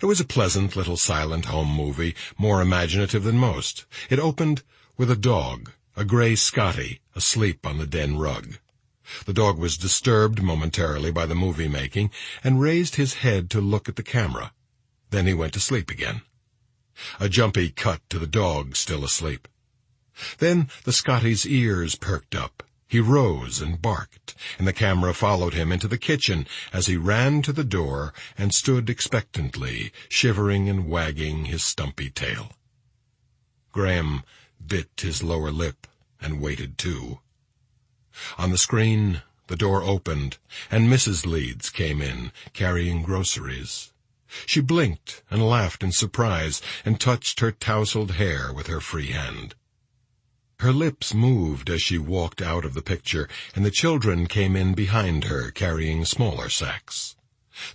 It was a pleasant little silent home movie, more imaginative than most. It opened with a dog, a gray Scotty, asleep on the den rug. The dog was disturbed momentarily by the movie making and raised his head to look at the camera. Then he went to sleep again. A jumpy cut to the dog still asleep. Then the Scotty's ears perked up. He rose and barked, and the camera followed him into the kitchen as he ran to the door and stood expectantly, shivering and wagging his stumpy tail. Graham bit his lower lip and waited too. On the screen, the door opened, and Mrs. Leeds came in, carrying groceries. She blinked and laughed in surprise and touched her tousled hair with her free hand. Her lips moved as she walked out of the picture, and the children came in behind her, carrying smaller sacks.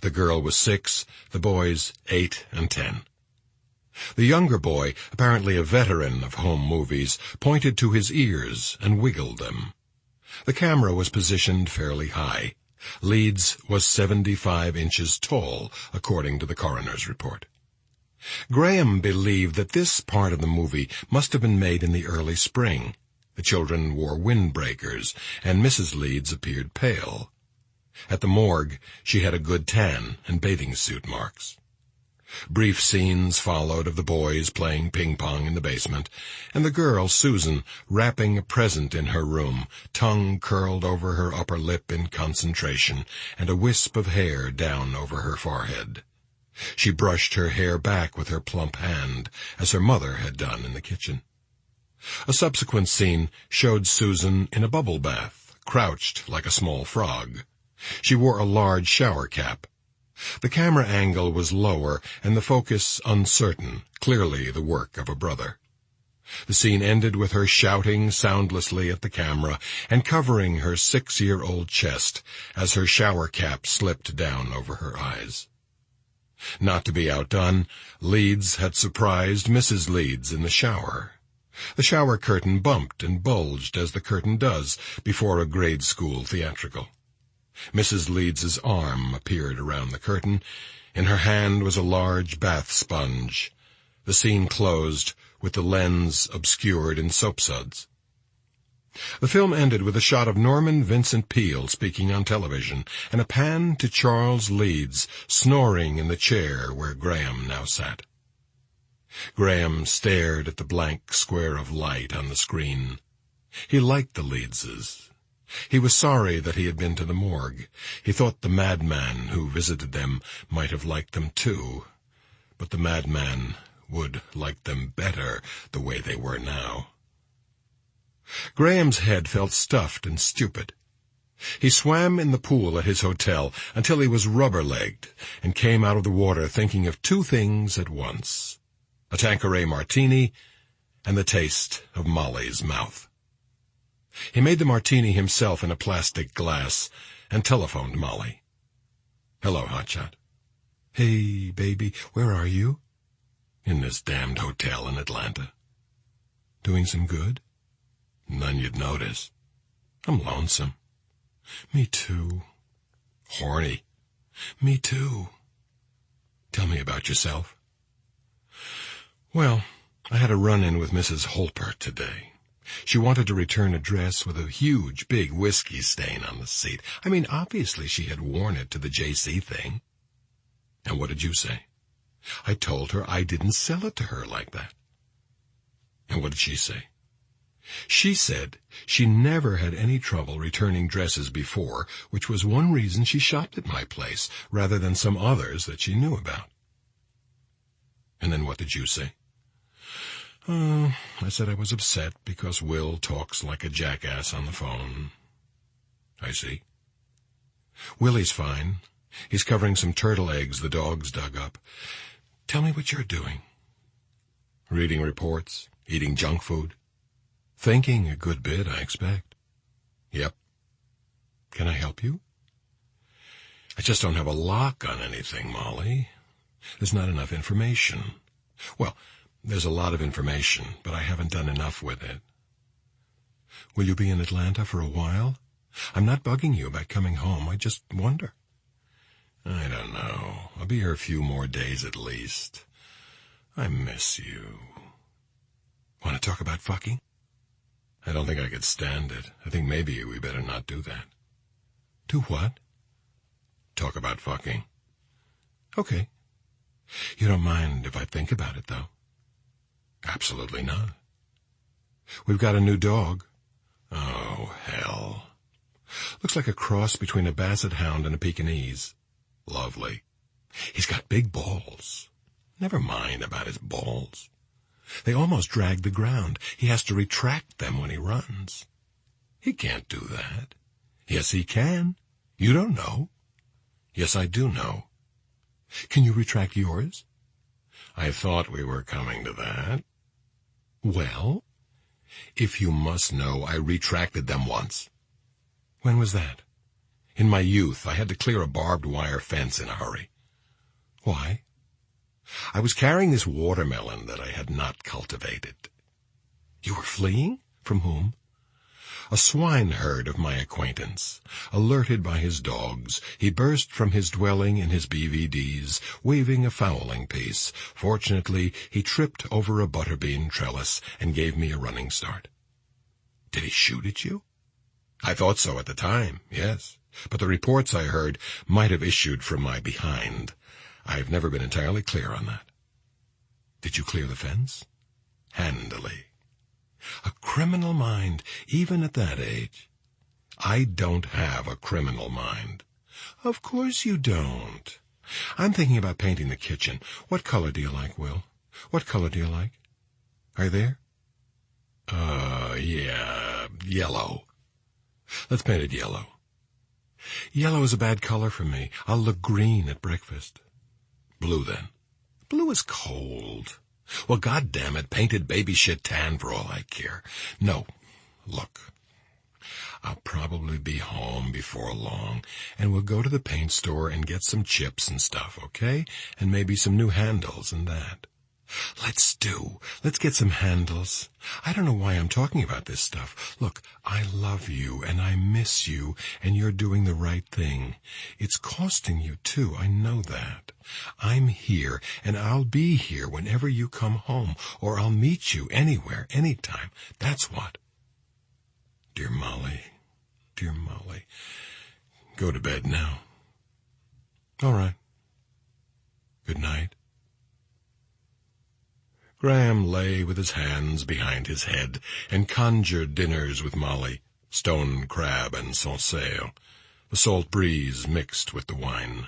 The girl was 6, the boys 8 and 10. The younger boy, apparently a veteran of home movies, pointed to his ears and wiggled them. The camera was positioned fairly high. Leeds was 75 inches tall, according to the coroner's report. Graham believed that this part of the movie must have been made in the early spring. The children wore windbreakers, and Mrs. Leeds appeared pale. At the morgue, she had a good tan and bathing suit marks. Brief scenes followed of the boys playing ping-pong in the basement, and the girl, Susan, wrapping a present in her room, tongue curled over her upper lip in concentration, and a wisp of hair down over her forehead. She brushed her hair back with her plump hand, as her mother had done in the kitchen. A subsequent scene showed Susan in a bubble bath, crouched like a small frog. She wore a large shower cap. The camera angle was lower and the focus uncertain, clearly the work of a brother. The scene ended with her shouting soundlessly at the camera and covering her 6-year-old chest as her shower cap slipped down over her eyes. Not to be outdone, Leeds had surprised Mrs. Leeds in the shower. The shower curtain bumped and bulged as the curtain does before a grade school theatrical. Mrs. Leeds's arm appeared around the curtain. In her hand was a large bath sponge. The scene closed with the lens obscured in soapsuds. The film ended with a shot of Norman Vincent Peale speaking on television and a pan to Charles Leeds snoring in the chair where Graham now sat. Graham stared at the blank square of light on the screen. He liked the Leedses. He was sorry that he had been to the morgue. He thought the madman who visited them might have liked them too, but the madman would like them better the way they were now. Graham's head felt stuffed and stupid. He swam in the pool at his hotel until he was rubber-legged and came out of the water thinking of two things at once: a Tanqueray martini and the taste of Molly's mouth. He made the martini himself in a plastic glass and telephoned Molly. "Hello, Hotshot." "Hey, baby, where are you?" "In this damned hotel in Atlanta." "Doing some good?" "None you'd notice." "I'm lonesome." "Me too." "Horny." "Me too." "Tell me about yourself." "Well, I had a run-in with Mrs. Holpert today. She wanted to return a dress with a huge, big whiskey stain on the seat. I mean, obviously she had worn it to the JC thing." "And what did you say?" "I told her I didn't sell it to her like that." "And what did she say?" "She said she never had any trouble returning dresses before, which was one reason she shopped at my place rather than some others that she knew about." "And then what did you say?" I said I was upset because Will talks like a jackass on the phone." "I see." "Willie's fine. He's covering some turtle eggs the dogs dug up. Tell me what you're doing." "Reading reports, eating junk food." "Thinking a good bit, I expect." "Yep." "Can I help you?" "I just don't have a lock on anything, Molly. There's not enough information. Well, there's a lot of information, but I haven't done enough with it." "Will you be in Atlanta for a while? I'm not bugging you about coming home. I just wonder." "I don't know. I'll be here a few more days at least. I miss you." "Want to talk about fucking?" "I don't think I could stand it. I think maybe we better not do that." "Do what?" "Talk about fucking." "Okay. You don't mind if I think about it, though?" "Absolutely not." "We've got a new dog." "Oh, hell. Looks like a cross between a basset hound and a Pekingese." "Lovely." "He's got big balls." "Never mind about his balls. They almost drag the ground. He has to retract them when he runs." "He can't do that." "Yes, he can. You don't know." "Yes, I do know." "Can you retract yours?" "I thought we were coming to that." "Well?" "If you must know, I retracted them once." "When was that?" "In my youth. I had to clear a barbed wire fence in a hurry." "Why?" "I was carrying this watermelon that I had not cultivated." "You were fleeing? From whom?" "A swineherd of my acquaintance. Alerted by his dogs, he burst from his dwelling in his BVDs, waving a fowling piece. Fortunately, he tripped over a butterbean trellis and gave me a running start." "Did he shoot at you?" "I thought so at the time, yes. But the reports I heard might have issued from my behind. I've never been entirely clear on that." "Did you clear the fence?" "Handily." "A criminal mind, even at that age." "I don't have a criminal mind." "Of course you don't. I'm thinking about painting the kitchen. What color do you like, Will? What color do you like? Are you there?" Yeah, yellow." "Let's paint it yellow." "Yellow is a bad color for me. I'll look green at breakfast." "Blue, then." "Blue is cold." "Well, goddamn it, painted baby shit tan for all I care." "No, look, I'll probably be home before long, and we'll go to the paint store and get some chips and stuff, okay? And maybe some new handles and that." Let's get some handles. I don't know why I'm talking about this stuff. Look, I love you and I miss you, and you're doing the right thing. It's costing you too, I know that. I'm here, and I'll be here whenever you come home, or I'll meet you anywhere, anytime. That's what. Dear Molly, go to bed now. All right. Good night. Graham lay with his hands behind his head and conjured dinners with Molly, stone crab and sanseo, the salt breeze mixed with the wine.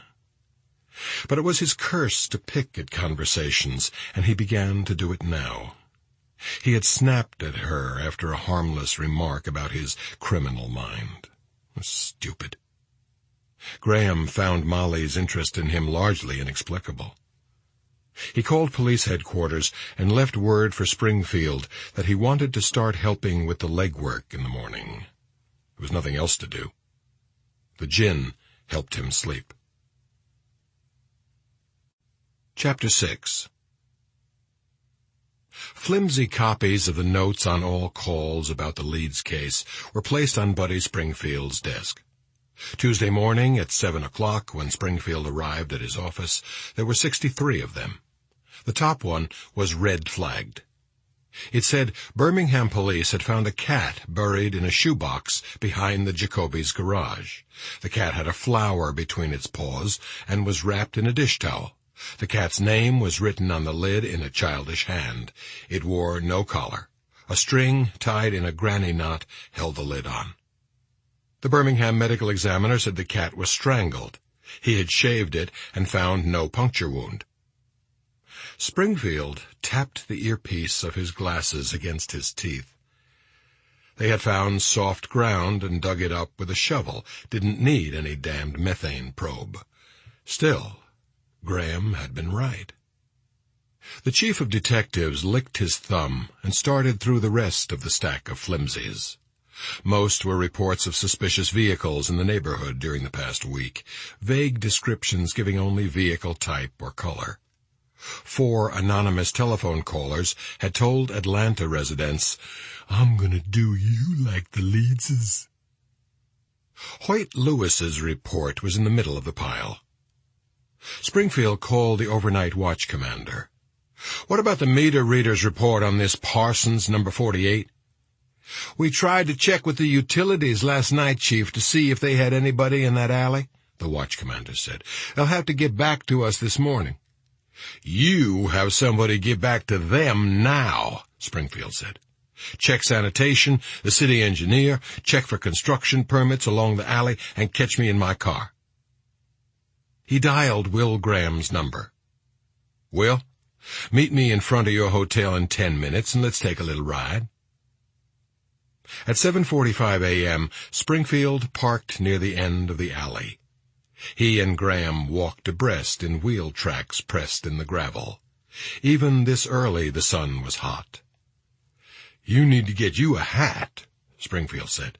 But it was his curse to pick at conversations, and he began to do it now. He had snapped at her after a harmless remark about his criminal mind. Stupid. Graham found Molly's interest in him largely inexplicable. He called police headquarters and left word for Springfield that he wanted to start helping with the legwork in the morning. There was nothing else to do. The gin helped him sleep. Chapter 6. Flimsy copies of the notes on all calls about the Leeds case were placed on Buddy Springfield's desk. Tuesday morning at 7 o'clock, when Springfield arrived at his office, there were 63 of them. The top one was red-flagged. It said Birmingham police had found a cat buried in a shoebox behind the Jacoby's garage. The cat had a flower between its paws and was wrapped in a dish towel. The cat's name was written on the lid in a childish hand. It wore no collar. A string tied in a granny knot held the lid on. The Birmingham medical examiner said the cat was strangled. He had shaved it and found no puncture wound. Springfield tapped the earpiece of his glasses against his teeth. They had found soft ground and dug it up with a shovel. Didn't need any damned methane probe. Still, Graham had been right. The chief of detectives licked his thumb and started through the rest of the stack of flimsies. Most were reports of suspicious vehicles in the neighborhood during the past week, vague descriptions giving only vehicle type or color. 4 anonymous telephone callers had told Atlanta residents, "I'm gonna do you like the Leedses." Hoyt Lewis's report was in the middle of the pile. Springfield called the overnight watch commander. "What about the meter reader's report on this Parsons, number 48? "We tried to check with the utilities last night, Chief, to see if they had anybody in that alley," the watch commander said. "They'll have to get back to us this morning." "You have somebody get back to them now," Springfield said. "Check sanitation, the city engineer, check for construction permits along the alley, and catch me in my car." He dialed Will Graham's number. "Will, meet me in front of your hotel in 10 minutes, and let's take a little ride." At 7:45 a.m., Springfield parked near the end of the alley. He and Graham walked abreast in wheel tracks pressed in the gravel. Even this early the sun was hot. "You need to get you a hat," Springfield said.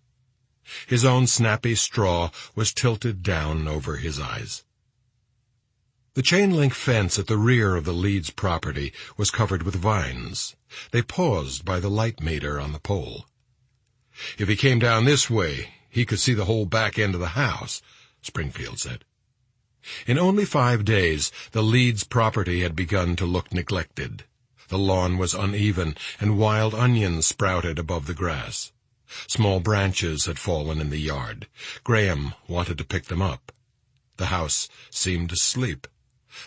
His own snappy straw was tilted down over his eyes. The chain-link fence at the rear of the Leeds property was covered with vines. They paused by the light meter on the pole. "If he came down this way, he could see the whole back end of the house," Springfield said. In only 5 days, the Leeds property had begun to look neglected. The lawn was uneven, and wild onions sprouted above the grass. Small branches had fallen in the yard. Graham wanted to pick them up. The house seemed asleep,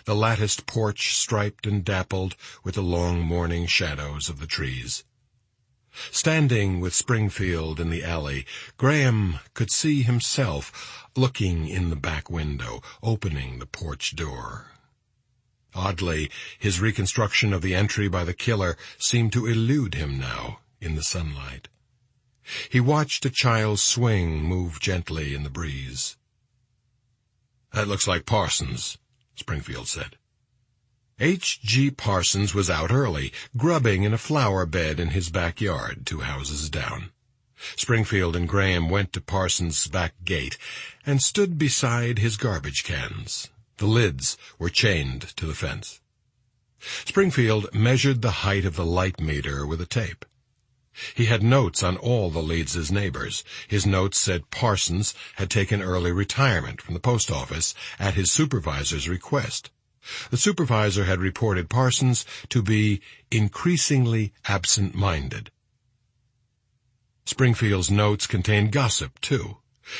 the latticed porch striped and dappled with the long morning shadows of the trees. Standing with Springfield in the alley, Graham could see himself looking in the back window, opening the porch door. Oddly, his reconstruction of the entry by the killer seemed to elude him now in the sunlight. He watched a child's swing move gently in the breeze. "That looks like Parsons," Springfield said. H.G. Parsons was out early, grubbing in a flower bed in his backyard 2 houses down. Springfield and Graham went to Parsons' back gate and stood beside his garbage cans. The lids were chained to the fence. Springfield measured the height of the light meter with a tape. He had notes on all the Leeds' neighbors. His notes said Parsons had taken early retirement from the post office at his supervisor's request. The supervisor had reported Parsons to be increasingly absent-minded. Springfield's notes contained gossip, too.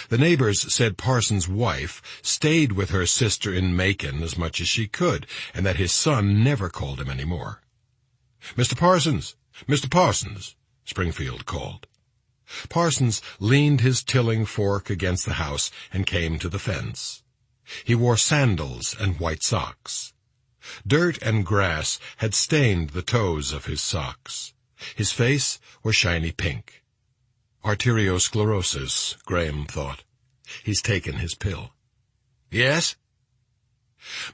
The neighbors said Parsons' wife stayed with her sister in Macon as much as she could, and that his son never called him any more. "Mr. Parsons! Mr. Parsons!" Springfield called. Parsons leaned his tilling fork against the house and came to the fence. He wore sandals and white socks. Dirt and grass had stained the toes of his socks. His face was shiny pink. Arteriosclerosis, Graham thought. He's taken his pill. Yes?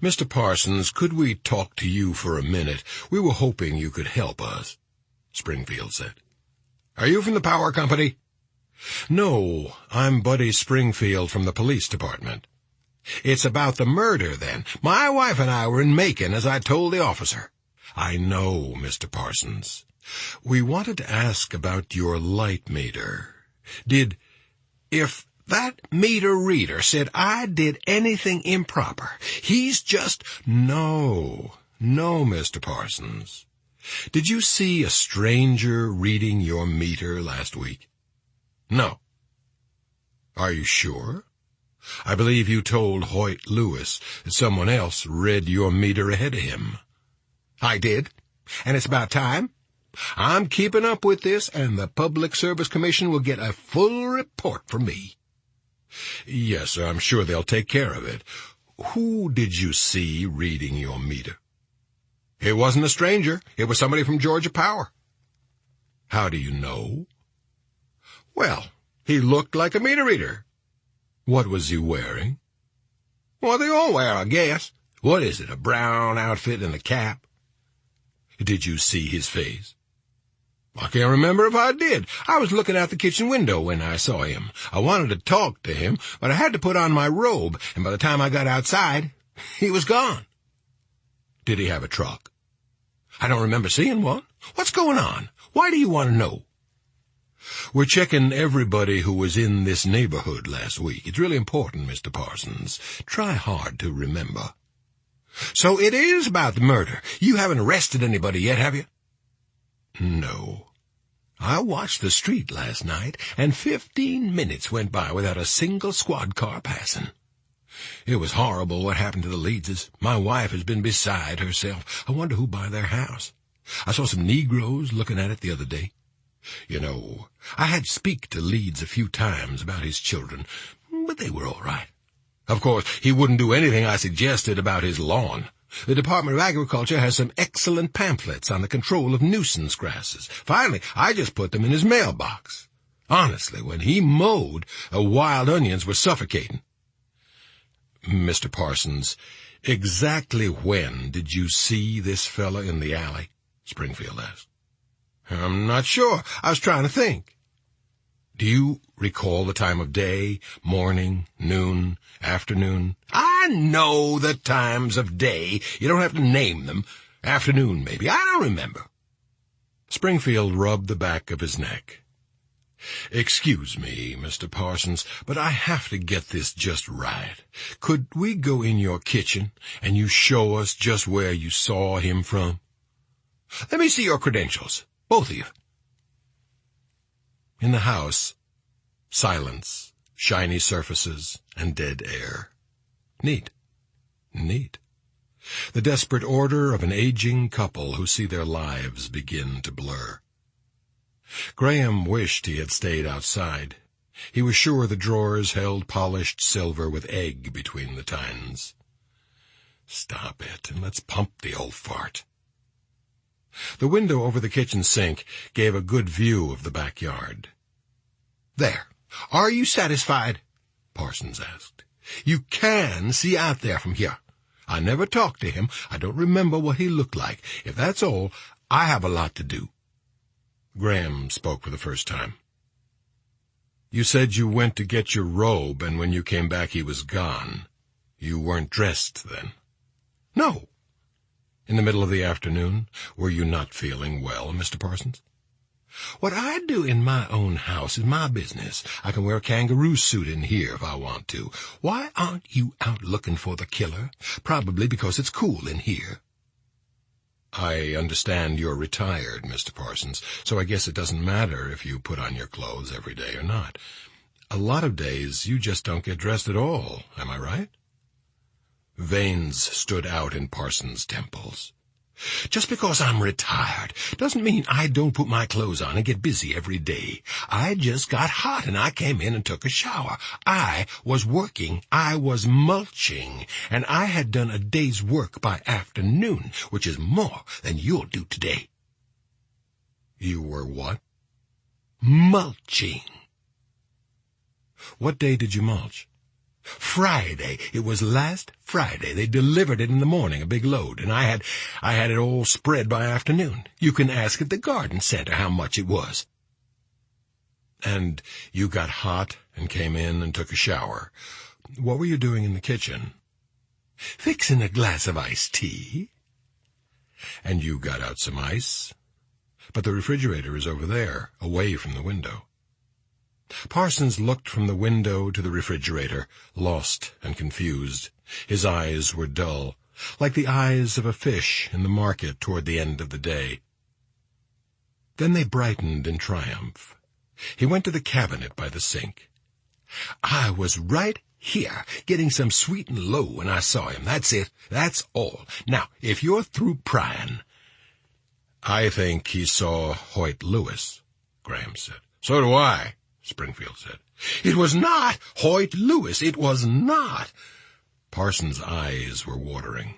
Mr. Parsons, could we talk to you for a minute? We were hoping you could help us, Springfield said. Are you from the power company? No, I'm Buddy Springfield from the police department. It's about the murder, then. My wife and I were in Macon, as I told the officer. I know, Mr. Parsons. We wanted to ask about your light meter. If that meter reader said I did anything improper, he's just... No, Mr. Parsons. Did you see a stranger reading your meter last week? No. Are you sure? I believe you told Hoyt Lewis that someone else read your meter ahead of him. I did, and it's about time. I'm keeping up with this, and the Public Service Commission will get a full report from me. Yes, sir, I'm sure they'll take care of it. Who did you see reading your meter? It wasn't a stranger. It was somebody from Georgia Power. How do you know? Well, he looked like a meter reader. What was he wearing? Well, they all wear, I guess. What is it, a brown outfit and a cap? Did you see his face? I can't remember if I did. I was looking out the kitchen window when I saw him. I wanted to talk to him, but I had to put on my robe, and by the time I got outside, he was gone. Did he have a truck? I don't remember seeing one. What's going on? Why do you want to know? We're checking everybody who was in this neighborhood last week. It's really important, Mr. Parsons. Try hard to remember. So it is about the murder. You haven't arrested anybody yet, have you? No. I watched the street last night, and 15 minutes went by without a single squad car passing. It was horrible what happened to the Leedses. My wife has been beside herself. I wonder who buy their house. I saw some Negroes looking at it the other day. You know, I had to speak to Leeds a few times about his children, but they were all right. Of course, he wouldn't do anything I suggested about his lawn. The Department of Agriculture has some excellent pamphlets on the control of nuisance grasses. Finally, I just put them in his mailbox. Honestly, when he mowed, wild onions were suffocating. Mr. Parsons, exactly when did you see this fella in the alley? Springfield asked. I'm not sure. I was trying to think. Do you recall the time of day, morning, noon, afternoon? I know the times of day. You don't have to name them. Afternoon, maybe. I don't remember. Springfield rubbed the back of his neck. Excuse me, Mr. Parsons, but I have to get this just right. Could we go in your kitchen and you show us just where you saw him from? Let me see your credentials, both of you. In the house, silence, shiny surfaces, and dead air. Neat. The desperate order of an aging couple who see their lives begin to blur. Graham wished he had stayed outside. He was sure the drawers held polished silver with egg between the tines. Stop it, and let's pump the old fart. The window over the kitchen sink gave a good view of the backyard. There. Are you satisfied? Parsons asked. You can see out there from here. I never talked to him. I don't remember what he looked like. If that's all, I have a lot to do. Graham spoke for the first time. You said you went to get your robe, and when you came back he was gone. You weren't dressed then? No. In the middle of the afternoon? Were you not feeling well, Mr. Parsons? What I do in my own house is my business. I can wear a kangaroo suit in here if I want to. Why aren't you out looking for the killer? Probably because it's cool in here. I understand you're retired, Mr. Parsons, so I guess it doesn't matter if you put on your clothes every day or not. A lot of days you just don't get dressed at all, am I right? Veins stood out in Parsons' temples. Just because I'm retired doesn't mean I don't put my clothes on and get busy every day. I just got hot and I came in and took a shower. I was working, I was mulching, and I had done a day's work by afternoon, which is more than you'll do today. You were what? Mulching. What day did you mulch? Friday. It was last Friday. They delivered it in the morning, a big load, and I had it all spread by afternoon. You can ask at the garden center how much it was. And you got hot and came in and took a shower. What were you doing in the kitchen? Fixing a glass of iced tea. And you got out some ice? But the refrigerator is over there, away from the window. Parsons looked from the window to the refrigerator, lost and confused. His eyes were dull, like the eyes of a fish in the market toward the end of the day. Then they brightened in triumph. He went to the cabinet by the sink. I was right here, getting some sweet and low when I saw him. That's it. That's all. Now, if you're through prying... I think he saw Hoyt Lewis, Graham said. So do I, Springfield said. It was not Hoyt Lewis. It was not. Parsons' eyes were watering.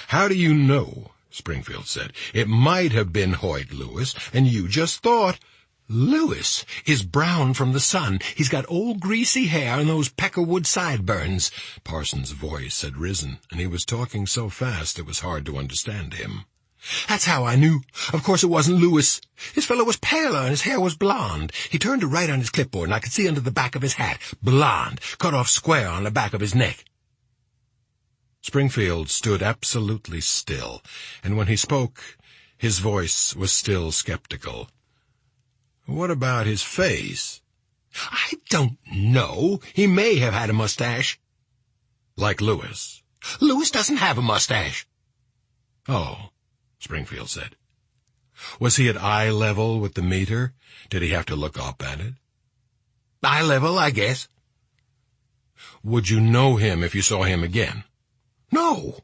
How do you know? Springfield said. It might have been Hoyt Lewis, and you just thought. Lewis is brown from the sun. He's got old greasy hair and those peckerwood sideburns. Parsons' voice had risen, and he was talking so fast it was hard to understand him. That's how I knew. Of course it wasn't Lewis. His fellow was paler and his hair was blonde. He turned to write on his clipboard and I could see under the back of his hat. Blonde, cut off square on the back of his neck. Springfield stood absolutely still, and when he spoke, his voice was still skeptical. What about his face? I don't know. He may have had a mustache. Like Lewis. Lewis doesn't have a mustache. Oh, Springfield said. Was he at eye level with the meter? Did he have to look up at it? Eye level, I guess. Would you know him if you saw him again? No.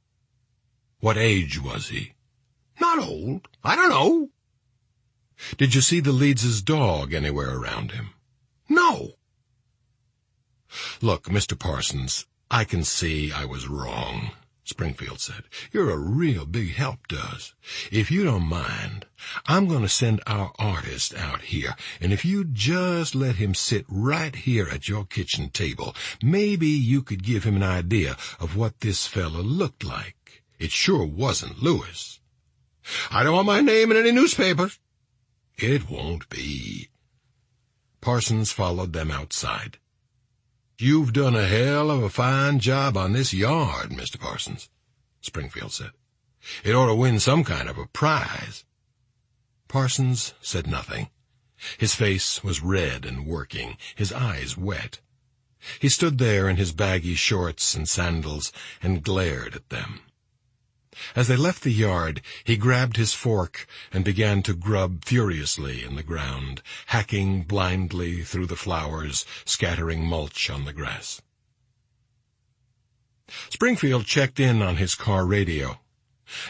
What age was he? Not old. I don't know. Did you see the Leeds's dog anywhere around him? No. Look, Mr. Parsons, I can see I was wrong, Springfield said. You're a real big help to us. If you don't mind, I'm going to send our artist out here, and if you just let him sit right here at your kitchen table, maybe you could give him an idea of what this fella looked like. It sure wasn't Lewis. I don't want my name in any newspapers. It won't be. Parsons followed them outside. You've done a hell of a fine job on this yard, Mr. Parsons, Springfield said. It ought to win some kind of a prize. Parsons said nothing. His face was red and working, his eyes wet. He stood there in his baggy shorts and sandals and glared at them. As they left the yard, he grabbed his fork and began to grub furiously in the ground, hacking blindly through the flowers, scattering mulch on the grass. Springfield checked in on his car radio.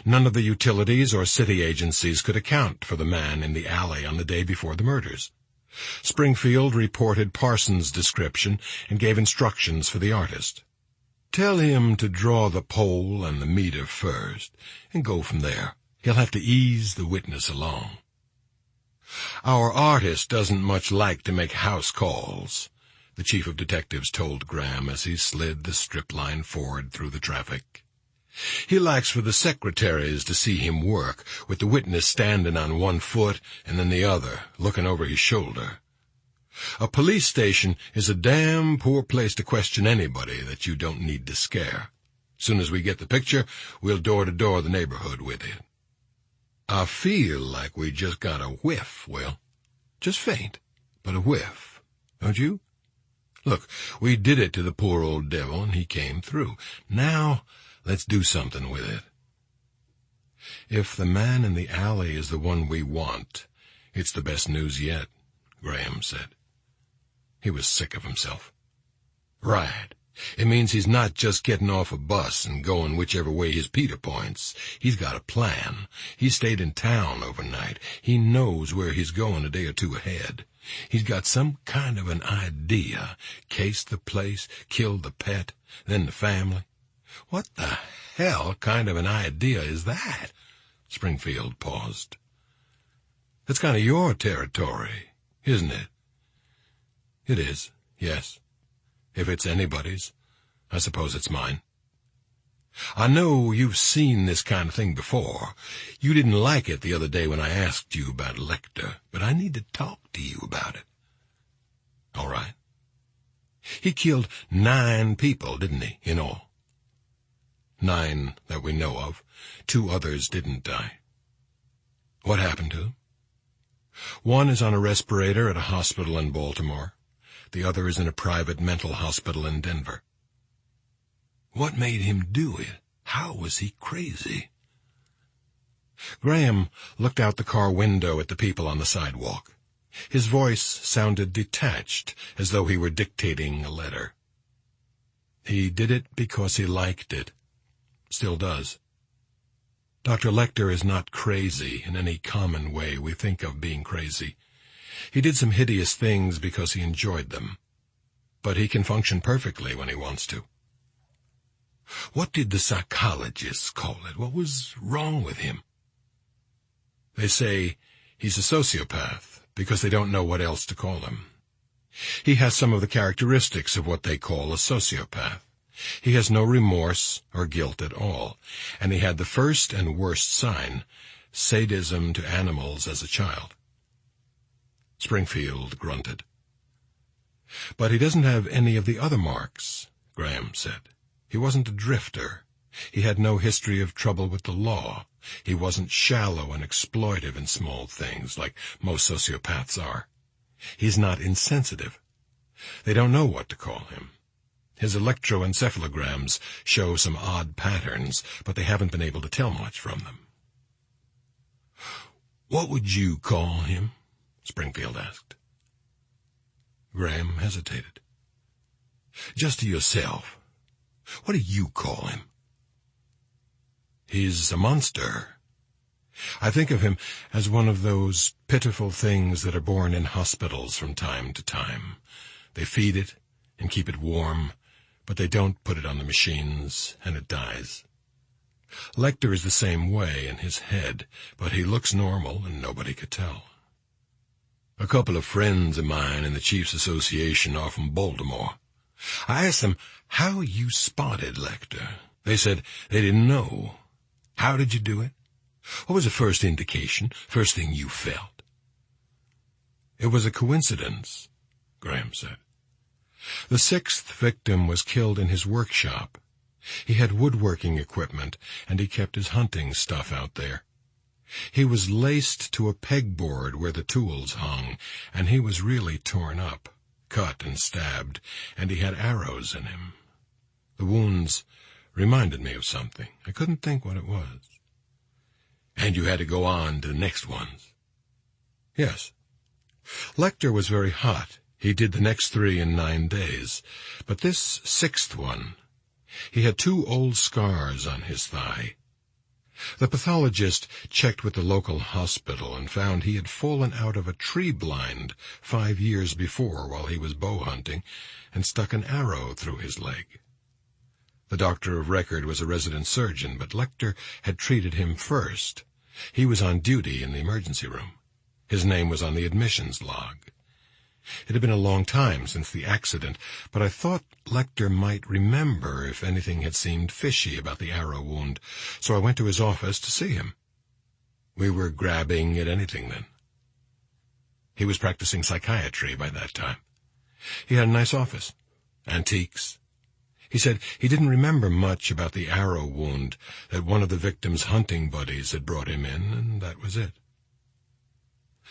None of the utilities or city agencies could account for the man in the alley on the day before the murders. Springfield reported Parsons' description and gave instructions for the artist. Tell him to draw the pole and the meter first, and go from there. He'll have to ease the witness along. Our artist doesn't much like to make house calls, the chief of detectives told Graham as he slid the strip line forward through the traffic. He likes for the secretaries to see him work, with the witness standing on one foot and then the other, looking over his shoulder. A police station is a damn poor place to question anybody that you don't need to scare. Soon as we get the picture, we'll door-to-door the neighborhood with it. I feel like we just got a whiff, Will. Just faint, but a whiff. Don't you? Look, we did it to the poor old devil, and he came through. Now, let's do something with it. If the man in the alley is the one we want, it's the best news yet, Graham said. He was sick of himself. Right. It means he's not just getting off a bus and going whichever way his Peter points. He's got a plan. He stayed in town overnight. He knows where he's going a day or two ahead. He's got some kind of an idea. Case the place, kill the pet, then the family. What the hell kind of an idea is that? Springfield paused. That's kind of your territory, isn't it? It is, yes. If it's anybody's, I suppose it's mine. I know you've seen this kind of thing before. You didn't like it the other day when I asked you about Lecter, but I need to talk to you about it. All right. He killed 9 people, didn't he, in all? 9 that we know of. 2 others didn't die. What happened to them? One is on a respirator at a hospital in Baltimore. The other is in a private mental hospital in Denver. What made him do it? How was he crazy? Graham looked out the car window at the people on the sidewalk. His voice sounded detached, as though he were dictating a letter. He did it because he liked it. Still does. Dr. Lecter is not crazy in any common way we think of being crazy. He did some hideous things because he enjoyed them. But he can function perfectly when he wants to. What did the psychologists call it? What was wrong with him? They say he's a sociopath because they don't know what else to call him. He has some of the characteristics of what they call a sociopath. He has no remorse or guilt at all, and he had the first and worst sign, sadism to animals as a child. Springfield grunted. But he doesn't have any of the other marks, Graham said. He wasn't a drifter. He had no history of trouble with the law. He wasn't shallow and exploitive in small things like most sociopaths are. He's not insensitive. They don't know what to call him. His electroencephalograms show some odd patterns, but they haven't been able to tell much from them. What would you call him? Springfield asked. Graham hesitated. Just to yourself. What do you call him? He's a monster. I think of him as one of those pitiful things that are born in hospitals from time to time. They feed it and keep it warm, but they don't put it on the machines, and it dies. Lecter is the same way in his head, but he looks normal and nobody could tell. A couple of friends of mine in the Chiefs Association are from Baltimore. I asked them how you spotted Lecter. They said they didn't know. How did you do it? What was the first indication, first thing you felt? It was a coincidence, Graham said. The 6th victim was killed in his workshop. He had woodworking equipment, and he kept his hunting stuff out there. He was laced to a pegboard where the tools hung, and he was really torn up, cut and stabbed, and he had arrows in him. The wounds reminded me of something. I couldn't think what it was. And you had to go on to the next ones? Yes. Lecter was very hot. He did the next 3 in 9 days. But this 6th one, he had 2 old scars on his thigh. The pathologist checked with the local hospital and found he had fallen out of a tree blind 5 years before while he was bow hunting and stuck an arrow through his leg. The doctor of record was a resident surgeon, but Lecter had treated him first. He was on duty in the emergency room. His name was on the admissions log. It had been a long time since the accident, but I thought Lecter might remember if anything had seemed fishy about the arrow wound, so I went to his office to see him. We were grabbing at anything then. He was practicing psychiatry by that time. He had a nice office, antiques. He said he didn't remember much about the arrow wound, that one of the victim's hunting buddies had brought him in, and that was it.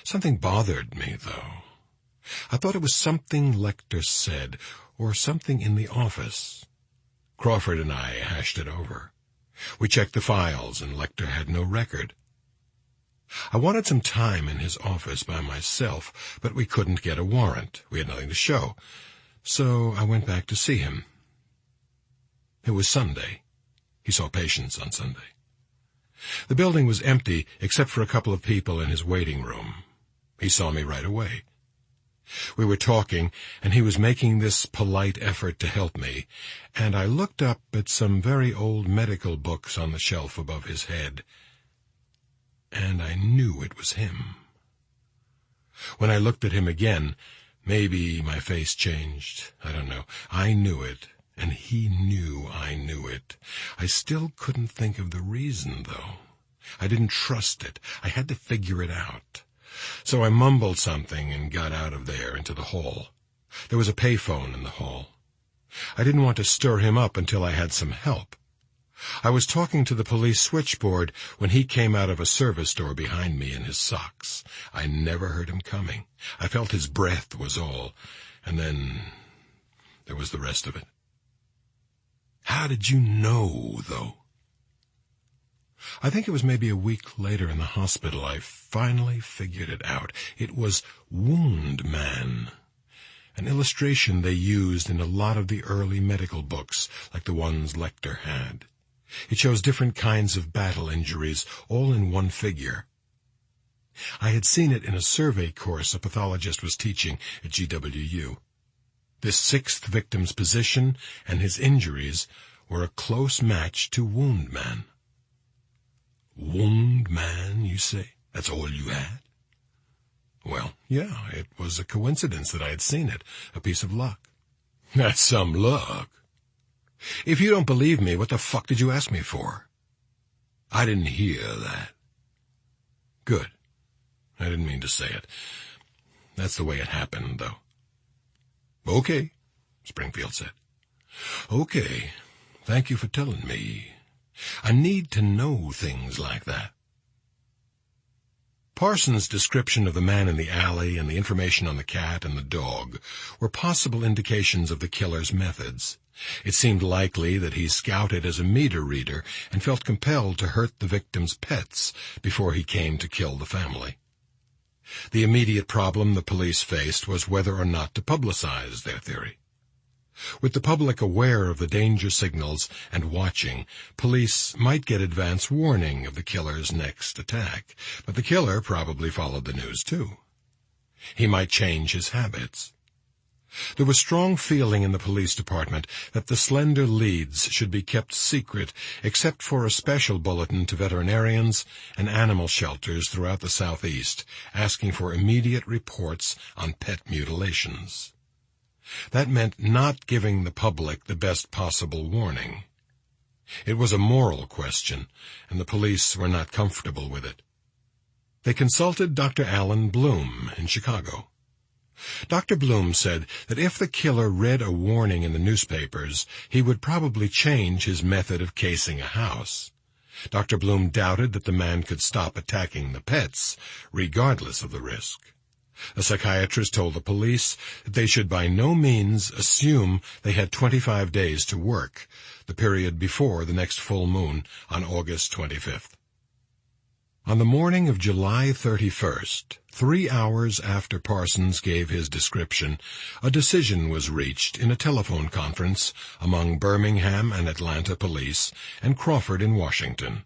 Something bothered me, though. I thought it was something Lecter said, or something in the office. Crawford and I hashed it over. We checked the files, and Lecter had no record. I wanted some time in his office by myself, but we couldn't get a warrant. We had nothing to show. So I went back to see him. It was Sunday. He saw patients on Sunday. The building was empty except for a couple of people in his waiting room. He saw me right away. We were talking, and he was making this polite effort to help me, and I looked up at some very old medical books on the shelf above his head, and I knew it was him. When I looked at him again, maybe my face changed. I don't know. I knew it, and he knew I knew it. I still couldn't think of the reason, though. I didn't trust it. I had to figure it out. So I mumbled something and got out of there into the hall. There was a payphone in the hall. I didn't want to stir him up until I had some help. I was talking to the police switchboard when he came out of a service door behind me in his socks. I never heard him coming. I felt his breath was all, and then there was the rest of it. How did you know, though? I think it was maybe a week later in the hospital I finally figured it out. It was Wound Man, an illustration they used in a lot of the early medical books, like the ones Lecter had. It shows different kinds of battle injuries, all in one figure. I had seen it in a survey course a pathologist was teaching at GWU. This sixth victim's position and his injuries were a close match to Wound Man. Wound Man, you say? That's all you had? Well, yeah, it was a coincidence that I had seen it, a piece of luck. That's some luck. If you don't believe me, what the fuck did you ask me for? I didn't hear that. Good. I didn't mean to say it. That's the way it happened, though. Okay, Springfield said. Okay, thank you for telling me. I need to know things like that. Parsons' description of the man in the alley and the information on the cat and the dog were possible indications of the killer's methods. It seemed likely that he scouted as a meter reader and felt compelled to hurt the victim's pets before he came to kill the family. The immediate problem the police faced was whether or not to publicize their theory. With the public aware of the danger signals and watching, police might get advance warning of the killer's next attack, but the killer probably followed the news too. He might change his habits. There was strong feeling in the police department that the slender leads should be kept secret except for a special bulletin to veterinarians and animal shelters throughout the Southeast asking for immediate reports on pet mutilations. That meant not giving the public the best possible warning. It was a moral question, and the police were not comfortable with it. They consulted Dr. Alan Bloom in Chicago. Dr. Bloom said that if the killer read a warning in the newspapers, he would probably change his method of casing a house. Dr. Bloom doubted that the man could stop attacking the pets, regardless of the risk. A psychiatrist told the police that they should by no means assume they had 25 days to work, the period before the next full moon on August 25th. On the morning of July 31st, 3 hours after Parsons gave his description, a decision was reached in a telephone conference among Birmingham and Atlanta police and Crawford in Washington.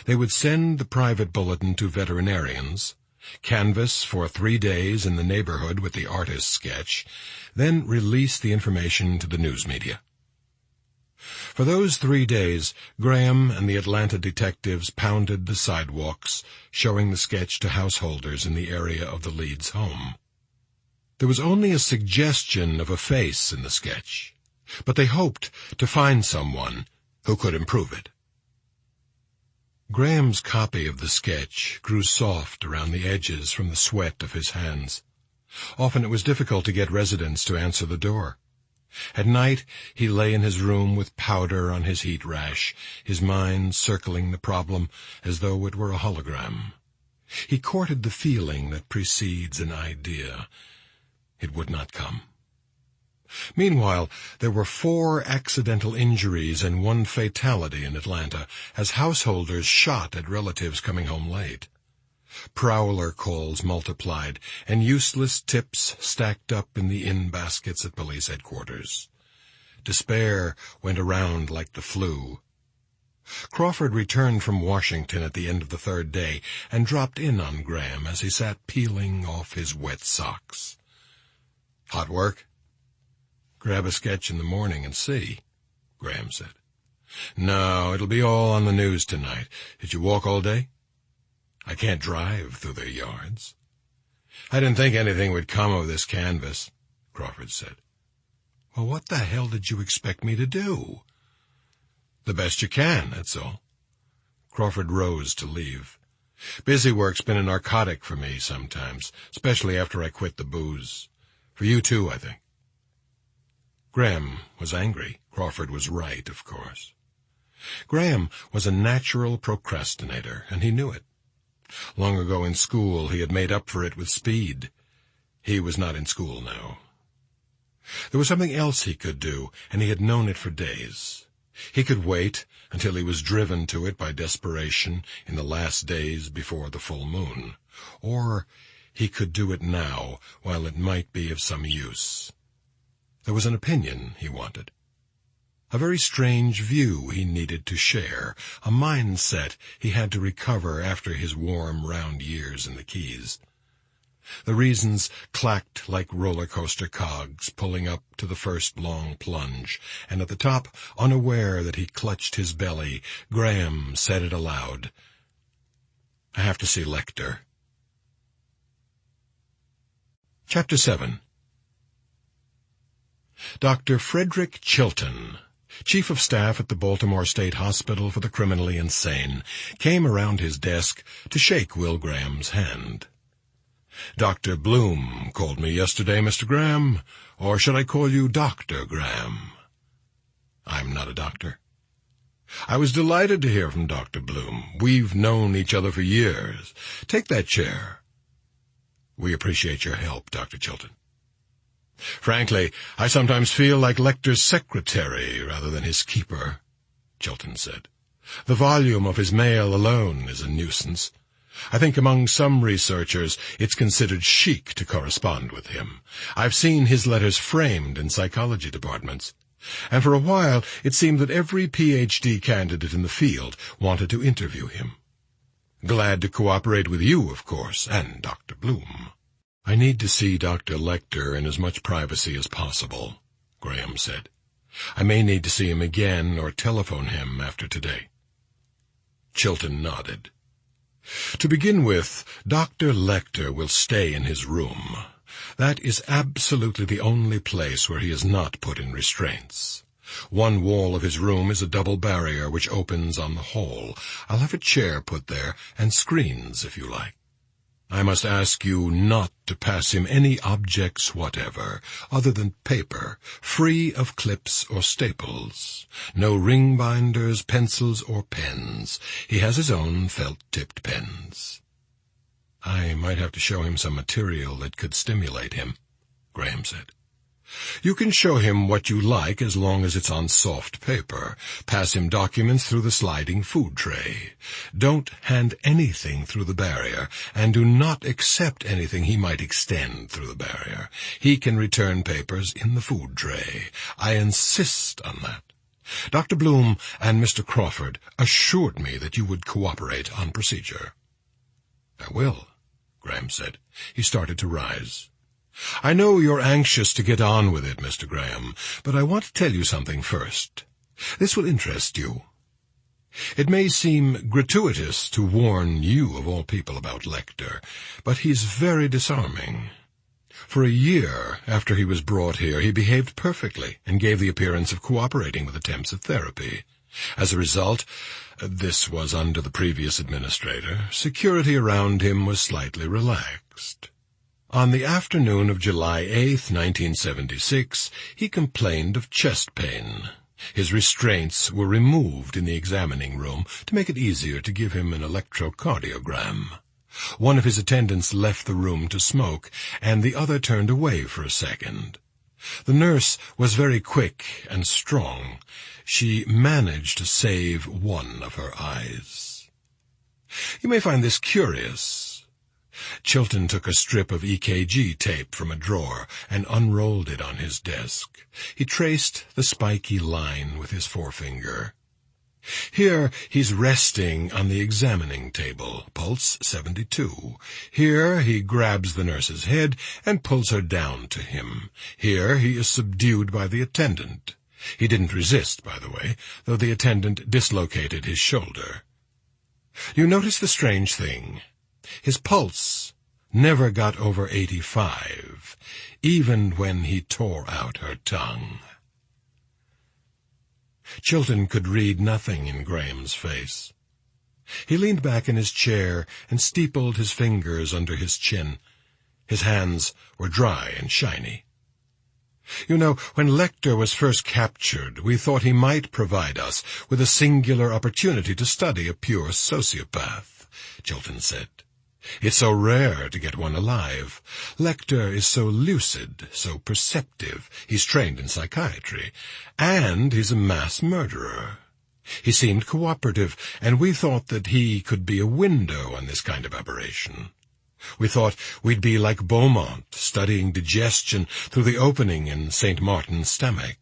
They would send the private bulletin to veterinarians, canvass for 3 days in the neighborhood with the artist's sketch, then release the information to the news media. For those 3 days, Graham and the Atlanta detectives pounded the sidewalks, showing the sketch to householders in the area of the lead's home. There was only a suggestion of a face in the sketch, but they hoped to find someone who could improve it. Graham's copy of the sketch grew soft around the edges from the sweat of his hands. Often it was difficult to get residents to answer the door. At night he lay in his room with powder on his heat rash, his mind circling the problem as though it were a hologram. He courted the feeling that precedes an idea. It would not come. Meanwhile, there were 4 accidental injuries and 1 fatality in Atlanta as householders shot at relatives coming home late. Prowler calls multiplied, and useless tips stacked up in the inn baskets at police headquarters. Despair went around like the flu. Crawford returned from Washington at the end of the 3rd day and dropped in on Graham as he sat peeling off his wet socks. "Hot work?" "Grab a sketch in the morning and see," Graham said. "No, it'll be all on the news tonight. Did you walk all day?" "I can't drive through their yards." "I didn't think anything would come of this canvass," Crawford said. "Well, what the hell did you expect me to do?" "The best you can, that's all." Crawford rose to leave. "Busy work's been a narcotic for me sometimes, especially after I quit the booze. For you too, I think." Graham was angry. Crawford was right, of course. Graham was a natural procrastinator, and he knew it. Long ago in school, he had made up for it with speed. He was not in school now. There was something else he could do, and he had known it for days. He could wait until he was driven to it by desperation in the last days before the full moon. Or he could do it now, while it might be of some use. There was an opinion he wanted. A very strange view he needed to share, a mindset he had to recover after his warm, round years in the Keys. The reasons clacked like roller-coaster cogs, pulling up to the first long plunge, and at the top, unaware that he clutched his belly, Graham said it aloud. "I have to see Lecter." Chapter 7. Dr. Frederick Chilton, Chief of Staff at the Baltimore State Hospital for the Criminally Insane, came around his desk to shake Will Graham's hand. "Dr. Bloom called me yesterday, Mr. Graham, or should I call you Dr. Graham?" "I'm not a doctor." "I was delighted to hear from Dr. Bloom. We've known each other for years. Take that chair." "We appreciate your help, Dr. Chilton." "Frankly, I sometimes feel like Lecter's secretary rather than his keeper," Chilton said. "The volume of his mail alone is a nuisance. I think among some researchers it's considered chic to correspond with him. I've seen his letters framed in psychology departments. And for a while it seemed that every Ph.D. candidate in the field wanted to interview him. Glad to cooperate with you, of course, and Dr. Bloom." "I need to see Dr. Lecter in as much privacy as possible," Graham said. "I may need to see him again or telephone him after today." Chilton nodded. "To begin with, Dr. Lecter will stay in his room. That is absolutely the only place where he is not put in restraints. One wall of his room is a double barrier which opens on the hall. I'll have a chair put there, and screens, if you like. I must ask you not to pass him any objects whatever, other than paper, free of clips or staples. No ring binders, pencils, or pens. He has his own felt-tipped pens." "I might have to show him some material that could stimulate him," Graham said. "You can show him what you like as long as it's on soft paper. Pass him documents through the sliding food tray. Don't hand anything through the barrier, and do not accept anything he might extend through the barrier. He can return papers in the food tray. I insist on that. Dr. Bloom and Mr. Crawford assured me that you would cooperate on procedure." "I will," Graham said. He started to rise. "I know you're anxious to get on with it, Mr. Graham, but I want to tell you something first. This will interest you. It may seem gratuitous to warn you of all people about Lecter, but he's very disarming. For a year after he was brought here, he behaved perfectly and gave the appearance of cooperating with attempts at therapy. As a result, this was under the previous administrator, security around him was slightly relaxed. On the afternoon of July 8th, 1976, he complained of chest pain. His restraints were removed in the examining room to make it easier to give him an electrocardiogram. One of his attendants left the room to smoke, and the other turned away for a second. The nurse was very quick and strong. She managed to save one of her eyes. You may find this curious. Chilton took a strip of EKG tape from a drawer and unrolled it on his desk. He traced the spiky line with his forefinger. Here he's resting on the examining table, pulse 72. Here he grabs the nurse's head and pulls her down to him. Here he is subdued by the attendant. He didn't resist, by the way, though the attendant dislocated his shoulder. You notice the strange thing. His pulse never got over 85, even when he tore out her tongue. Chilton could read nothing in Graham's face. He leaned back in his chair and steepled his fingers under his chin. His hands were dry and shiny. "You know, when Lecter was first captured, we thought he might provide us with a singular opportunity to study a pure sociopath," Chilton said. "It's so rare to get one alive. Lecter is so lucid, so perceptive. He's trained in psychiatry, and he's a mass murderer. He seemed cooperative, and we thought that he could be a window on this kind of aberration. We thought we'd be like Beaumont, studying digestion through the opening in St. Martin's stomach.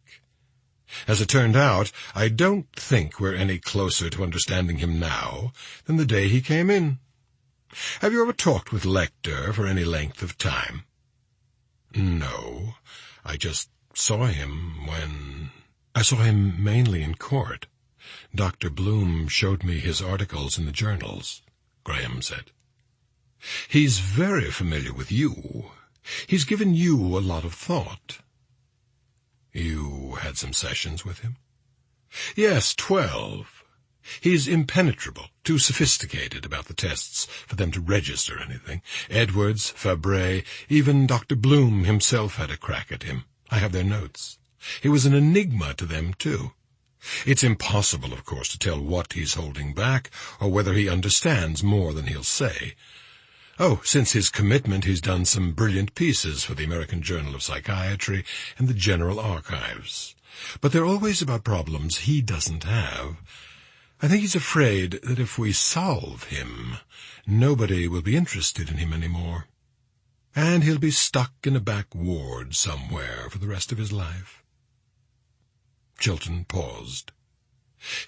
As it turned out, I don't think we're any closer to understanding him now than the day he came in. Have you ever talked with Lecter for any length of time?" "No. I just saw him when—" "I saw him mainly in court. Dr. Bloom showed me his articles in the journals," Graham said. "He's very familiar with you. He's given you a lot of thought." "You had some sessions with him?" "Yes, 12. He's impenetrable, too sophisticated about the tests for them to register anything. Edwards, Fabre, even Dr. Bloom himself had a crack at him. I have their notes. He was an enigma to them, too. It's impossible, of course, to tell what he's holding back, or whether he understands more than he'll say. Oh, since his commitment, he's done some brilliant pieces for the American Journal of Psychiatry and the General Archives. But they're always about problems he doesn't have. I think he's afraid that if we solve him, nobody will be interested in him anymore. And he'll be stuck in a back ward somewhere for the rest of his life." Chilton paused.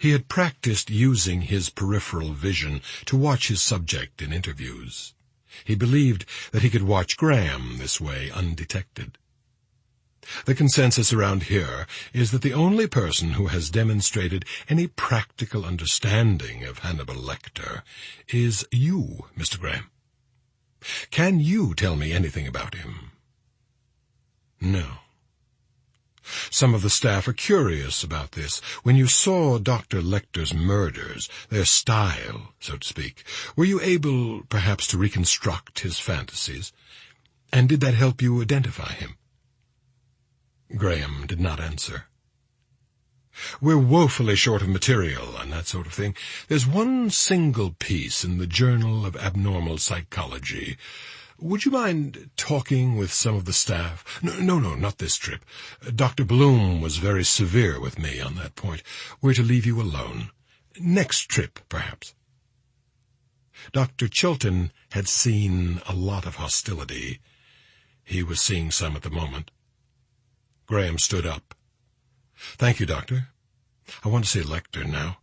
He had practiced using his peripheral vision to watch his subject in interviews. He believed that he could watch Graham this way undetected. The consensus around here is that the only person who has demonstrated any practical understanding of Hannibal Lecter is you, Mr. Graham. Can you tell me anything about him?" "No." "Some of the staff are curious about this. When you saw Dr. Lecter's murders, their style, so to speak, were you able, perhaps, to reconstruct his fantasies? And did that help you identify him?" Graham did not answer. "We're woefully short of material on that sort of thing. There's one single piece in the Journal of Abnormal Psychology. Would you mind talking with some of the staff? No, not this trip. Dr. Bloom was very severe with me on that point. We're to leave you alone. Next trip, perhaps." Dr. Chilton had seen a lot of hostility. He was seeing some at the moment. Graham stood up. "Thank you, Doctor. I want to see Lecter now."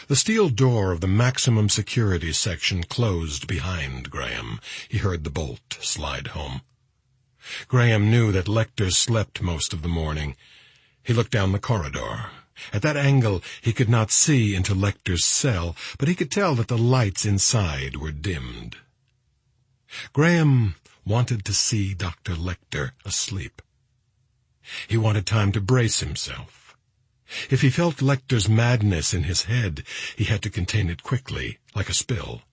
The steel door of the maximum security section closed behind Graham. He heard the bolt slide home. Graham knew that Lecter slept most of the morning. He looked down the corridor. At that angle, he could not see into Lecter's cell, but he could tell that the lights inside were dimmed. Graham wanted to see Dr. Lecter asleep. He wanted time to brace himself. If he felt Lecter's madness in his head, he had to contain it quickly, like a spill.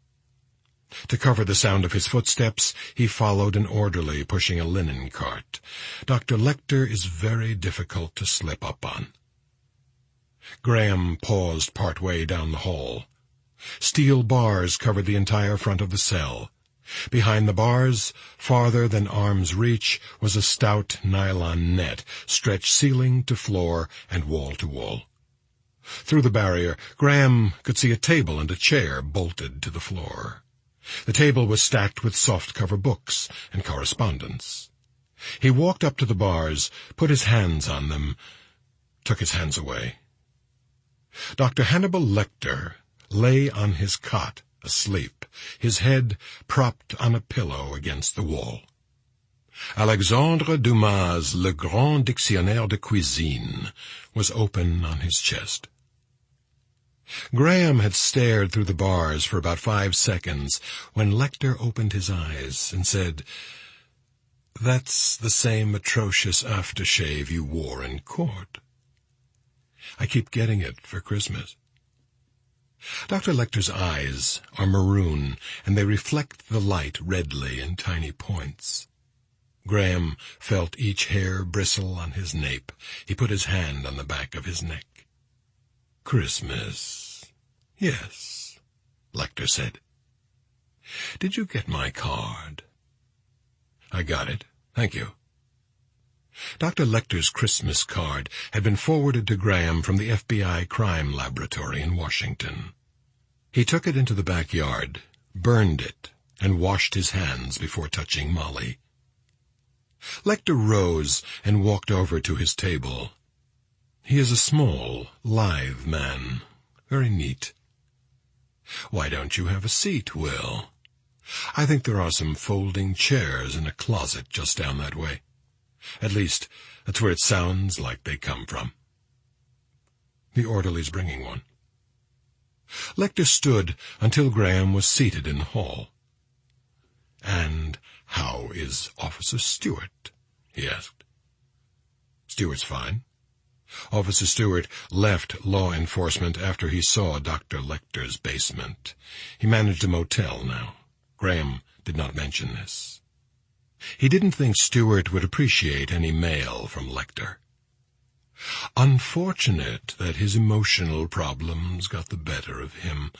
To cover the sound of his footsteps, he followed an orderly pushing a linen cart. Dr. Lecter is very difficult to slip up on. Graham paused part way down the hall. Steel bars covered the entire front of the cell. Behind the bars, farther than arm's reach, was a stout nylon net, stretched ceiling to floor and wall to wall. Through the barrier, Graham could see a table and a chair bolted to the floor. The table was stacked with soft-cover books and correspondence. He walked up to the bars, put his hands on them, took his hands away. Dr. Hannibal Lecter lay on his cot, asleep, his head propped on a pillow against the wall. Alexandre Dumas' Le Grand Dictionnaire de Cuisine was open on his chest. Graham had stared through the bars for about 5 seconds when Lecter opened his eyes and said, "That's the same atrocious aftershave you wore in court. I keep getting it for Christmas." Dr. Lecter's eyes are maroon, and they reflect the light redly in tiny points. Graham felt each hair bristle on his nape. He put his hand on the back of his neck. "Christmas, yes," Lecter said. "Did you get my card?" "I got it, thank you." Dr. Lecter's Christmas card had been forwarded to Graham from the FBI crime laboratory in Washington. He took it into the backyard, burned it, and washed his hands before touching Molly. Lecter rose and walked over to his table. He is a small, lithe man, very neat. "Why don't you have a seat, Will? I think there are some folding chairs in a closet just down that way. At least, that's where it sounds like they come from." The orderly's bringing one. Lecter stood until Graham was seated in the hall. "And how is Officer Stewart?" he asked. "Stewart's fine. Officer Stewart left law enforcement after he saw Dr. Lecter's basement. He managed a motel now. Graham did not mention this. He didn't think Stewart would appreciate any mail from Lecter. Unfortunate that his emotional problems got the better of him.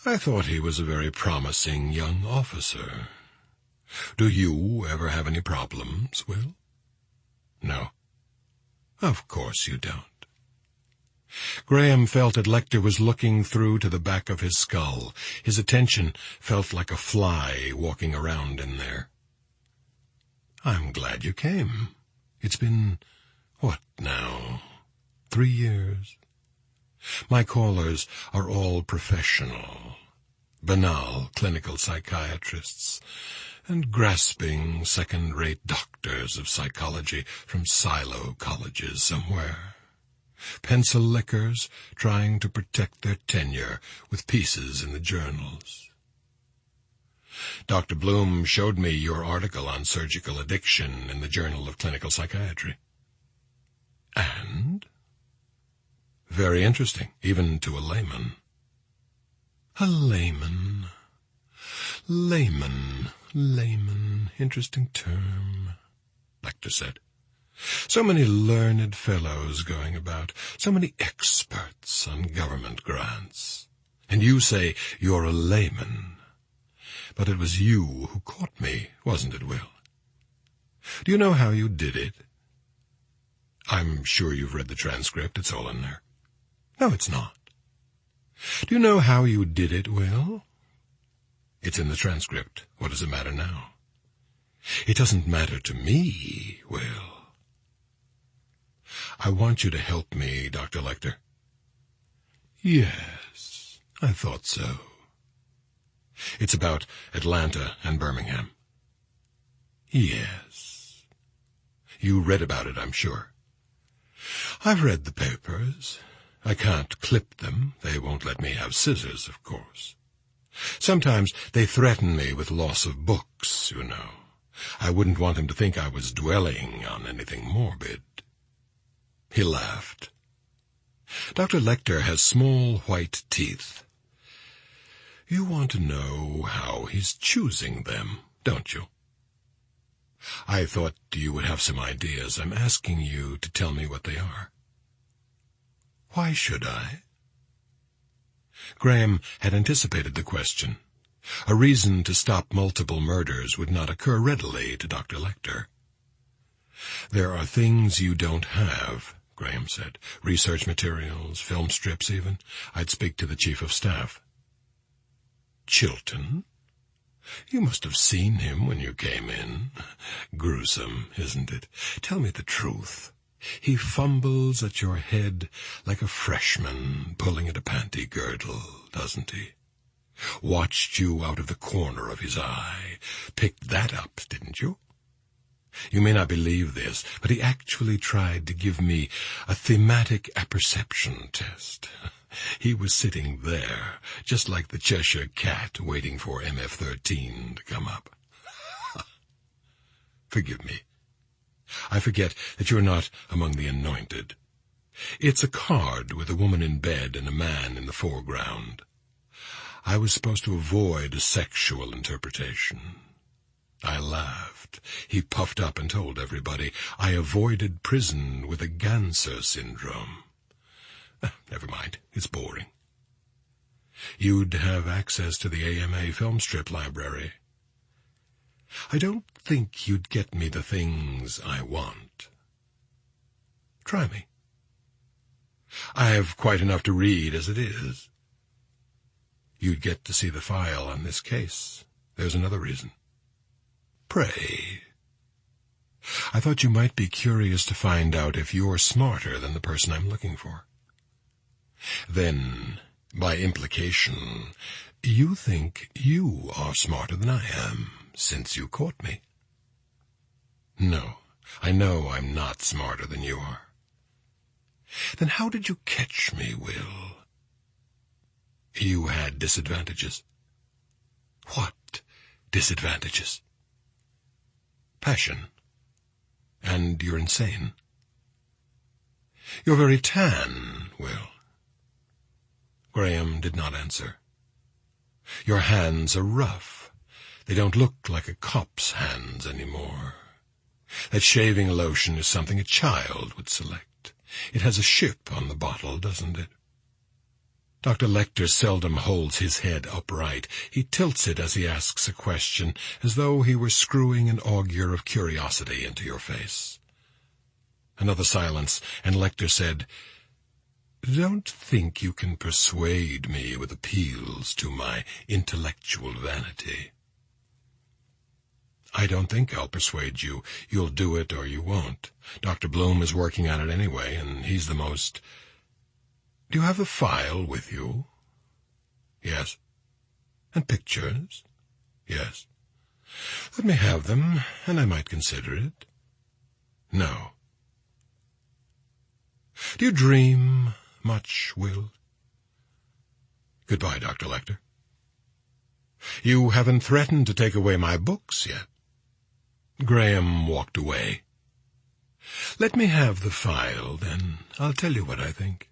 I thought he was a very promising young officer. Do you ever have any problems, Will?" "No." "Of course you don't." Graham felt that Lecter was looking through to the back of his skull. His attention felt like a fly walking around in there. "I'm glad you came. It's been, what now, 3 years? My callers are all professional, banal clinical psychiatrists, and grasping second-rate doctors of psychology from silo colleges somewhere. Pencil lickers trying to protect their tenure with pieces in the journals. Dr. Bloom showed me your article on surgical addiction in the Journal of Clinical Psychiatry. And? Very interesting, even to a layman." "A layman. Layman, interesting term," Lecter said. "So many learned fellows going about, so many experts on government grants. And you say you're a layman. But it was you who caught me, wasn't it, Will? Do you know how you did it?" "I'm sure you've read the transcript. It's all in there." "No, it's not." "Do you know how you did it, Will?" "It's in the transcript. What does it matter now?" "It doesn't matter to me, Will." "I want you to help me, Dr. Lecter." "Yes, I thought so." "It's about Atlanta and Birmingham." "Yes." "You read about it, I'm sure." "I've read the papers. I can't clip them. They won't let me have scissors, of course. Sometimes they threaten me with loss of books, you know. I wouldn't want them to think I was dwelling on anything morbid." He laughed. Dr. Lecter has small white teeth. "You want to know how he's choosing them, don't you?" "I thought you would have some ideas. I'm asking you to tell me what they are." "Why should I?" Graham had anticipated the question. A reason to stop multiple murders would not occur readily to Dr. Lecter. "There are things you don't have," Graham said. "Research materials, film strips even. I'd speak to the Chief of Staff." "Chilton? You must have seen him when you came in. Gruesome, isn't it? Tell me the truth. He fumbles at your head like a freshman pulling at a panty girdle, doesn't he? Watched you out of the corner of his eye. Picked that up, didn't you? You may not believe this, but he actually tried to give me a thematic apperception test. He was sitting there, just like the Cheshire Cat, waiting for MF-13 to come up. Forgive me. I forget that you're not among the anointed. It's a card with a woman in bed and a man in the foreground. I was supposed to avoid a sexual interpretation. I laughed. He puffed up and told everybody I avoided prison with a Ganser syndrome. Never mind, it's boring. You'd have access to the AMA film strip library. I don't think you'd get me the things I want. Try me. I have quite enough to read as it is. You'd get to see the file on this case. There's another reason. Pray. I thought you might be curious to find out if you're smarter than the person I'm looking for. Then, by implication, you think you are smarter than I am, since you caught me. No, I know I'm not smarter than you are. Then how did you catch me, Will? You had disadvantages. What disadvantages? Passion. And you're insane. You're very tan, Will. Graham did not answer. Your hands are rough. They don't look like a cop's hands anymore. That shaving lotion is something a child would select. It has a ship on the bottle, doesn't it? Dr. Lecter seldom holds his head upright. He tilts it as he asks a question, as though he were screwing an augur of curiosity into your face. Another silence, and Lecter said, "Don't think you can persuade me with appeals to my intellectual vanity." I don't think I'll persuade you. You'll do it or you won't. Dr. Bloom is working on it anyway, and he's the most... Do you have the file with you? Yes. And pictures? Yes. Let me have them, and I might consider it. No. Do you dream much, Will? Goodbye, Dr. Lecter. You haven't threatened to take away my books yet. Graham walked away. Let me have the file, then I'll tell you what I think.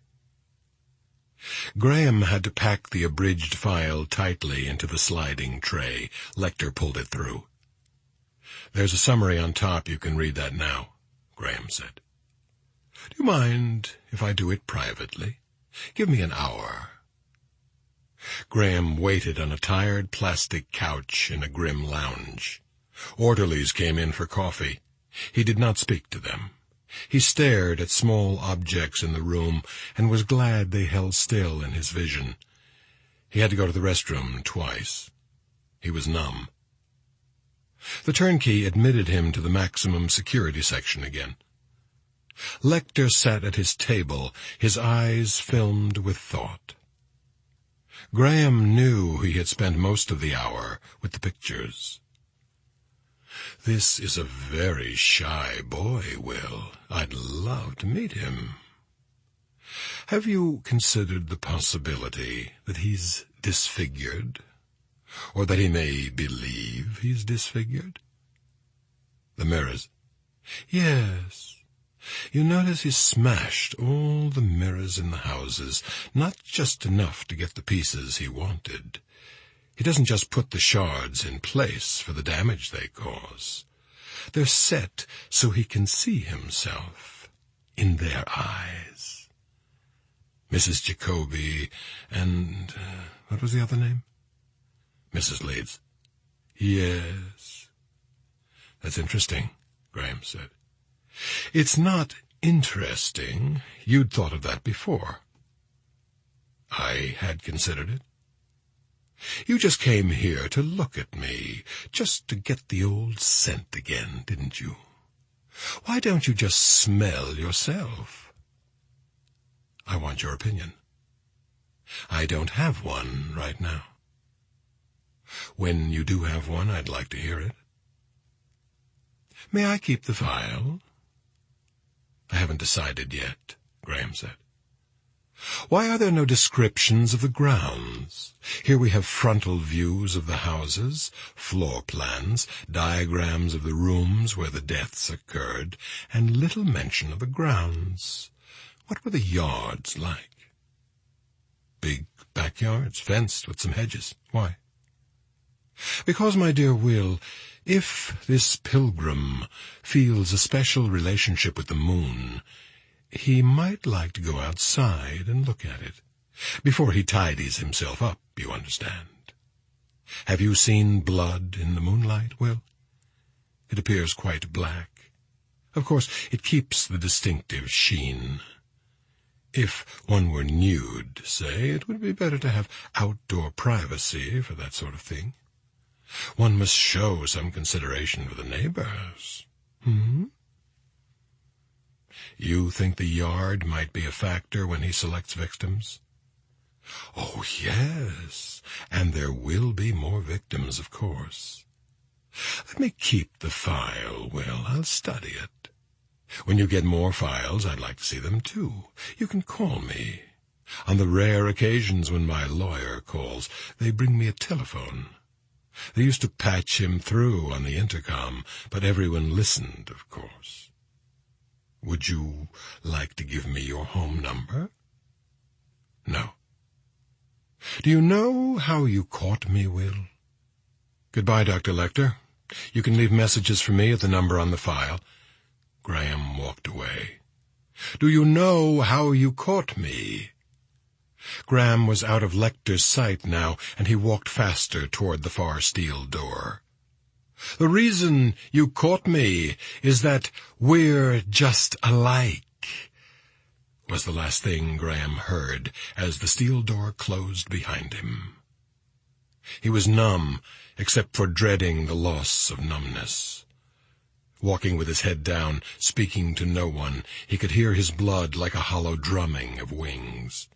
Graham had to pack the abridged file tightly into the sliding tray. Lecter pulled it through. There's a summary on top. You can read that now, Graham said. Do you mind if I do it privately? Give me an hour. Graham waited on a tired plastic couch in a grim lounge. Orderlies came in for coffee. He did not speak to them. He stared at small objects in the room and was glad they held still in his vision. He had to go to the restroom twice. He was numb. The turnkey admitted him to the maximum security section again. Lecter sat at his table, his eyes filmed with thought. Graham knew he had spent most of the hour with the pictures. This is a very shy boy, Will. I'd love to meet him. Have you considered the possibility that he's disfigured? Or that he may believe he's disfigured? The mirrors. Yes. You notice he smashed all the mirrors in the houses, not just enough to get the pieces he wanted. He doesn't just put the shards in place for the damage they cause. They're set so he can see himself in their eyes. Mrs. Jacoby and... what was the other name? Mrs. Leeds. Yes. That's interesting, Graham said. It's not interesting. You'd thought of that before. I had considered it. You just came here to look at me, just to get the old scent again, didn't you? Why don't you just smell yourself? I want your opinion. I don't have one right now. When you do have one, I'd like to hear it. May I keep the file? I haven't decided yet, Graham said. Why are there no descriptions of the grounds? Here we have frontal views of the houses, floor plans, diagrams of the rooms where the deaths occurred, and little mention of the grounds. What were the yards like? Big backyards, fenced with some hedges. Why? Because, my dear Will, if this pilgrim feels a special relationship with the moon, he might like to go outside and look at it, before he tidies himself up, you understand. Have you seen blood in the moonlight, Will? It appears quite black. Of course, it keeps the distinctive sheen. If one were nude, say, it would be better to have outdoor privacy for that sort of thing. One must show some consideration for the neighbors. You think the yard might be a factor when he selects victims? Oh, yes, and there will be more victims, of course. Let me keep the file, Will. I'll study it. When you get more files, I'd like to see them, too. You can call me. On the rare occasions when my lawyer calls, they bring me a telephone. They used to patch him through on the intercom, but everyone listened, of course. Would you like to give me your home number? No. Do you know how you caught me, Will? Goodbye, Dr. Lecter. You can leave messages for me at the number on the file. Graham walked away. Do you know how you caught me? Graham was out of Lecter's sight now, and he walked faster toward the far steel door. The reason you caught me is that we're just alike, was the last thing Graham heard as the steel door closed behind him. He was numb, except for dreading the loss of numbness. Walking with his head down, speaking to no one, he could hear his blood like a hollow drumming of wings.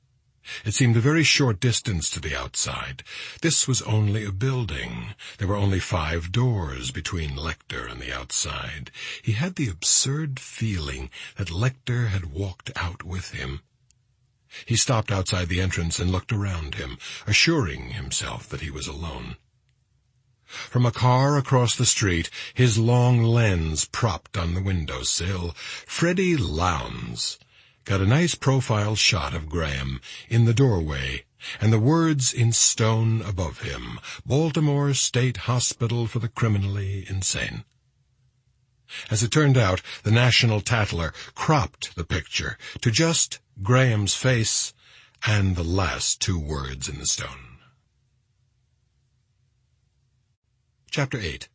It seemed a very short distance to the outside. This was only a building. There were only 5 doors between Lecter and the outside. He had the absurd feeling that Lecter had walked out with him. He stopped outside the entrance and looked around him, assuring himself that he was alone. From a car across the street, his long lens propped on the windowsill, Freddie Lowndes got a nice profile shot of Graham in the doorway, and the words in stone above him, Baltimore State Hospital for the Criminally Insane. As it turned out, the National Tattler cropped the picture to just Graham's face and the last 2 words in the stone. Chapter 8.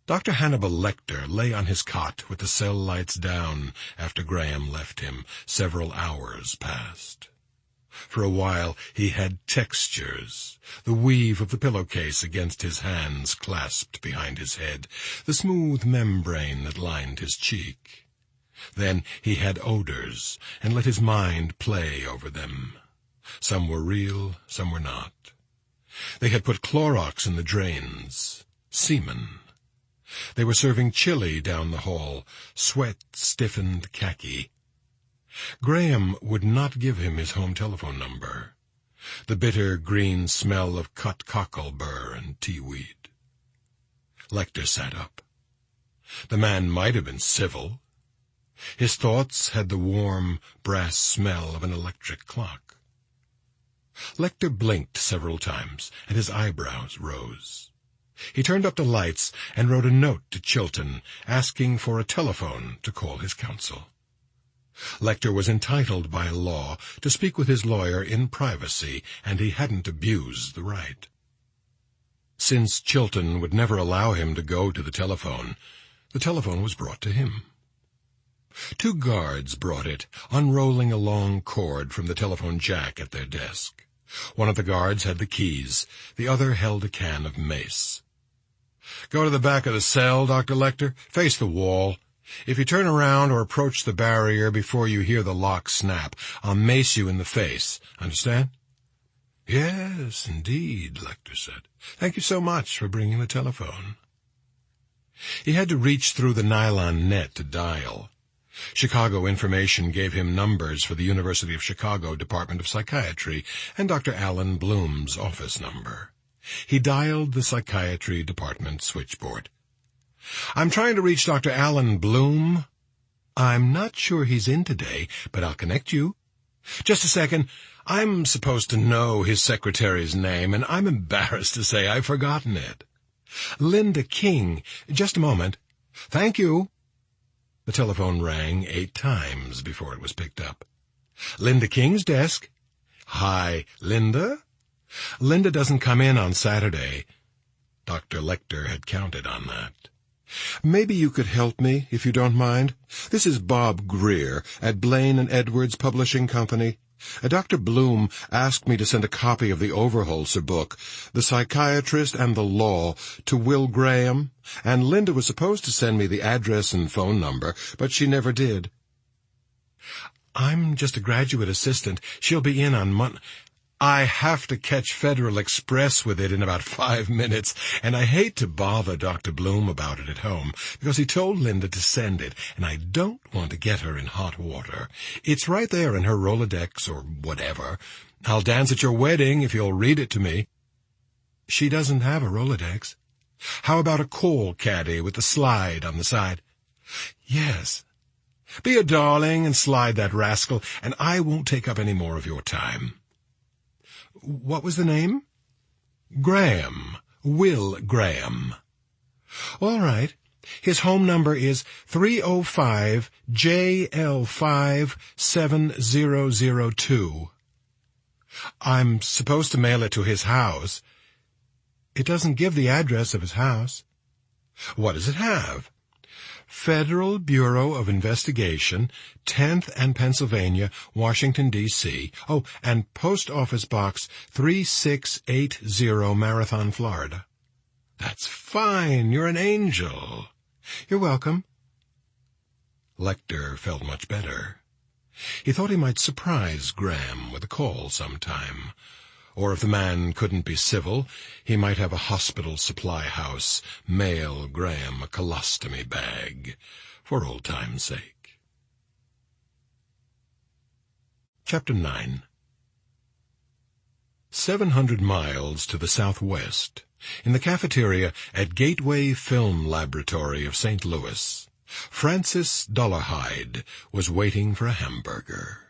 Dr. Hannibal Lecter lay on his cot with the cell lights down after Graham left him. Several hours passed. For a while he had textures, the weave of the pillowcase against his hands clasped behind his head, the smooth membrane that lined his cheek. Then he had odors, and let his mind play over them. Some were real, some were not. They had put Clorox in the drains. Semen. They were serving chili down the hall, sweat-stiffened khaki. Graham would not give him his home telephone number. The bitter green smell of cut cockle-burr and tea-weed. Lecter sat up. The man might have been civil. His thoughts had the warm, brass smell of an electric clock. Lecter blinked several times, and his eyebrows rose. He turned up the lights and wrote a note to Chilton, asking for a telephone to call his counsel. Lecter was entitled by law to speak with his lawyer in privacy, and he hadn't abused the right. Since Chilton would never allow him to go to the telephone was brought to him. 2 guards brought it, unrolling a long cord from the telephone jack at their desk. One of the guards had the keys, the other held a can of mace. Go to the back of the cell, Dr. Lecter. Face the wall. If you turn around or approach the barrier before you hear the lock snap, I'll mace you in the face. Understand? Yes, indeed, Lecter said. Thank you so much for bringing the telephone. He had to reach through the nylon net to dial. Chicago information gave him numbers for the University of Chicago Department of Psychiatry and Dr. Alan Bloom's office number. He dialed the psychiatry department switchboard. "I'm trying to reach Dr. Alan Bloom." "I'm not sure he's in today, but I'll connect you." "Just a second. I'm supposed to know his secretary's name, and I'm embarrassed to say I've forgotten it." "Linda King. Just a moment." "Thank you." The telephone rang 8 times before it was picked up. "Linda King's desk." "Hi, Linda?" "Linda doesn't come in on Saturday." Dr. Lecter had counted on that. "Maybe you could help me, if you don't mind. This is Bob Greer at Blaine & Edwards Publishing Company. Dr. Bloom asked me to send a copy of the Overholser book, The Psychiatrist and the Law, to Will Graham, and Linda was supposed to send me the address and phone number, but she never did." "I'm just a graduate assistant. She'll be in on I have to catch Federal Express with it in about 5 minutes, and I hate to bother Dr. Bloom about it at home, because he told Linda to send it, and I don't want to get her in hot water. It's right there in her Rolodex or whatever. I'll dance at your wedding if you'll read it to me." "She doesn't have a Rolodex." "How about a call caddy with the slide on the side?" "Yes." "Be a darling and slide that rascal, and I won't take up any more of your time." "What was the name?" "Graham. Will Graham." "All right. His home number is 305 JL5 7002. "I'm supposed to mail it to his house." "It doesn't give the address of his house." "What does it have?" "Federal Bureau of Investigation, 10th and Pennsylvania, Washington, D.C. Oh, and Post Office Box 3680, Marathon, Florida." "That's fine. You're an angel." "You're welcome." Lecter felt much better. He thought he might surprise Graham with a call sometime. Or if the man couldn't be civil, he might have a hospital supply house mail Graham a colostomy bag, for old time's sake. Chapter 9. 700 miles to the southwest, in the cafeteria at Gateway Film Laboratory of St. Louis, Francis Dollarhide was waiting for a hamburger.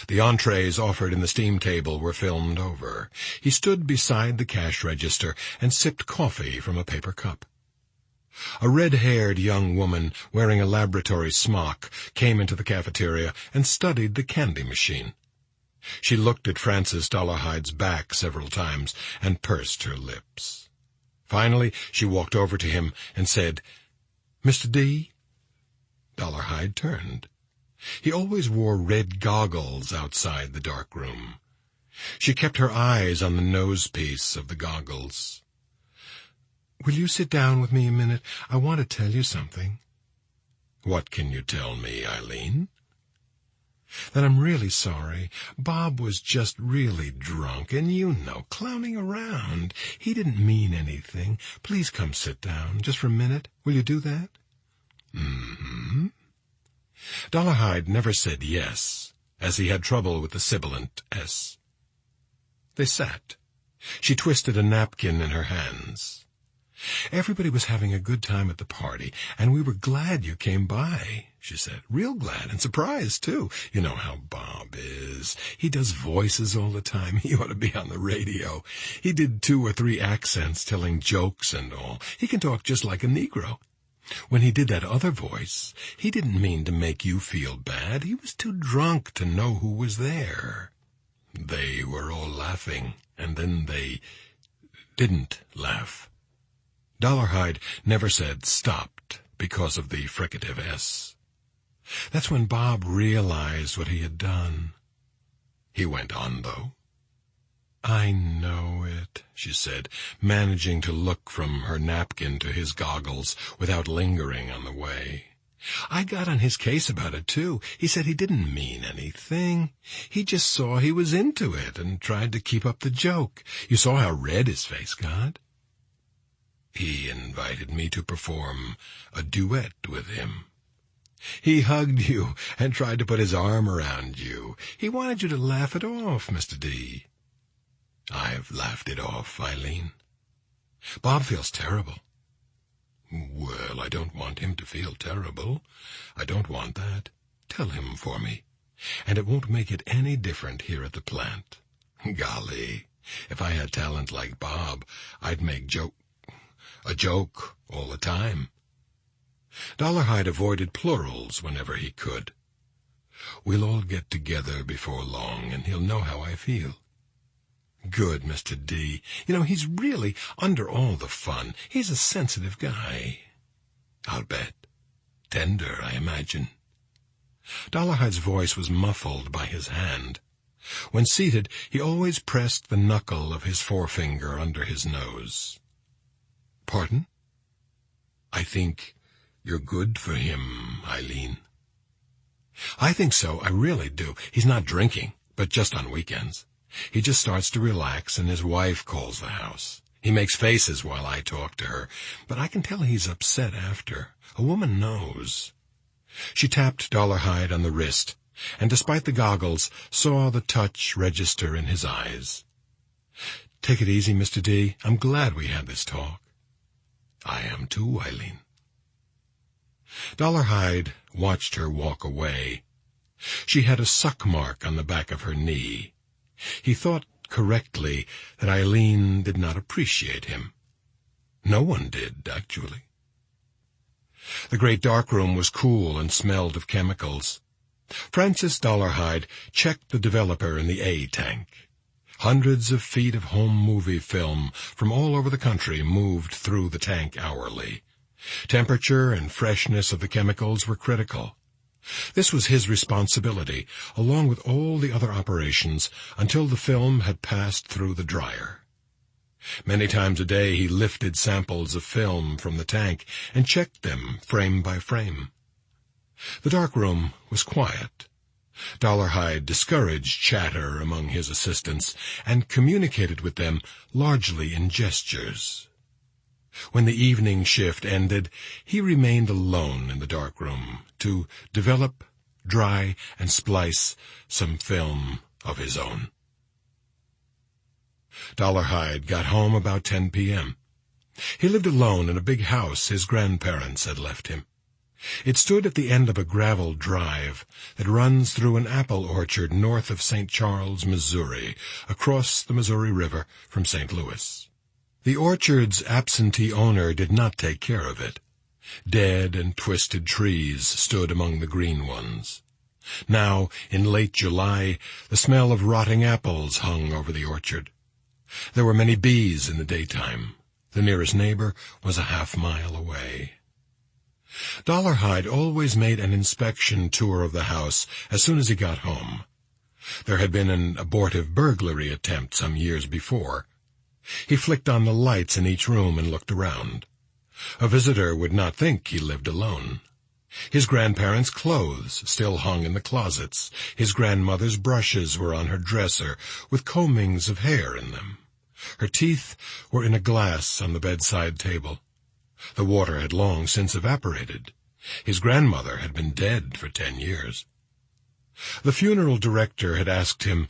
The entrees offered in the steam table were filmed over. He stood beside the cash register and sipped coffee from a paper cup. A red-haired young woman wearing a laboratory smock came into the cafeteria and studied the candy machine. She looked at Francis Dollarhide's back several times and pursed her lips. Finally, she walked over to him and said, "Mr. D?" Dollarhide turned. He always wore red goggles outside the dark room. She kept her eyes on the nosepiece of the goggles. "Will you sit down with me a minute? I want to tell you something." "What can you tell me, Eileen?" "That I'm really sorry. Bob was just really drunk, and clowning around. He didn't mean anything. Please come sit down, just for a minute. Will you do that?" "Mm-hmm." Dollarhide never said yes, as he had trouble with the sibilant S. They sat. She twisted a napkin in her hands. "Everybody was having a good time at the party, and we were glad you came by," she said. "Real glad, and surprised, too. You know how Bob is. He does voices all the time. He ought to be on the radio. He did 2 or 3 accents, telling jokes and all. He can talk just like a Negro. When he did that other voice, he didn't mean to make you feel bad. He was too drunk to know who was there." They were all laughing, and then they didn't laugh. Dollarhide never said stopped because of the fricative S. That's when Bob realized what he had done. He went on, though. "I know it," she said, managing to look from her napkin to his goggles without lingering on the way. "I got on his case about it, too. He said he didn't mean anything. He just saw he was into it and tried to keep up the joke. You saw how red his face got." "He invited me to perform a duet with him." He hugged you and tried to put his arm around you. He wanted you to laugh it off, Mr. D. I've laughed it off, Eileen. Bob feels terrible. Well, I don't want him to feel terrible. I don't want that. Tell him for me. And it won't make it any different here at the plant. Golly, if I had talent like Bob, I'd make a joke all the time. Dollarhide avoided plurals whenever he could. We'll all get together before long, and he'll know how I feel. Good, Mr. D. You know, he's really under all the fun. He's a sensitive guy. I'll bet. Tender, I imagine. Dollarhide's voice was muffled by his hand. When seated, he always pressed the knuckle of his forefinger under his nose. Pardon? I think you're good for him, Eileen. I think so, I really do. He's not drinking, but just on weekends. He just starts to relax, and his wife calls the house. He makes faces while I talk to her, but I can tell he's upset after. A woman knows. She tapped Dollarhide on the wrist, and despite the goggles, saw the touch register in his eyes. Take it easy, Mr. D. I'm glad we had this talk. I am too, Eileen. Dollarhide watched her walk away. She had a suck mark on the back of her knee. He thought correctly that Eileen did not appreciate him. No one did, actually. The great darkroom was cool and smelled of chemicals. Francis Dollarhide checked the developer in the A tank. Hundreds of feet of home movie film from all over the country moved through the tank hourly. Temperature and freshness of the chemicals were critical. This was his responsibility, along with all the other operations, until the film had passed through the dryer. Many times a day he lifted samples of film from the tank and checked them frame by frame. The darkroom was quiet. Dollarhide discouraged chatter among his assistants and communicated with them largely in gestures. When the evening shift ended, he remained alone in the darkroom to develop, dry, and splice some film of his own. Dollarhide got home about 10 p.m. He lived alone in a big house his grandparents had left him. It stood at the end of a gravel drive that runs through an apple orchard north of St. Charles, Missouri, across the Missouri River from St. Louis. The orchard's absentee owner did not take care of it. Dead and twisted trees stood among the green ones. Now, in late July, the smell of rotting apples hung over the orchard. There were many bees in the daytime. The nearest neighbor was a half-mile away. Dollarhide always made an inspection tour of the house as soon as he got home. There had been an abortive burglary attempt some years before. He flicked on the lights in each room and looked around. A visitor would not think he lived alone. His grandparents' clothes still hung in the closets. His grandmother's brushes were on her dresser, with combings of hair in them. Her teeth were in a glass on the bedside table. The water had long since evaporated. His grandmother had been dead for 10 years. The funeral director had asked him,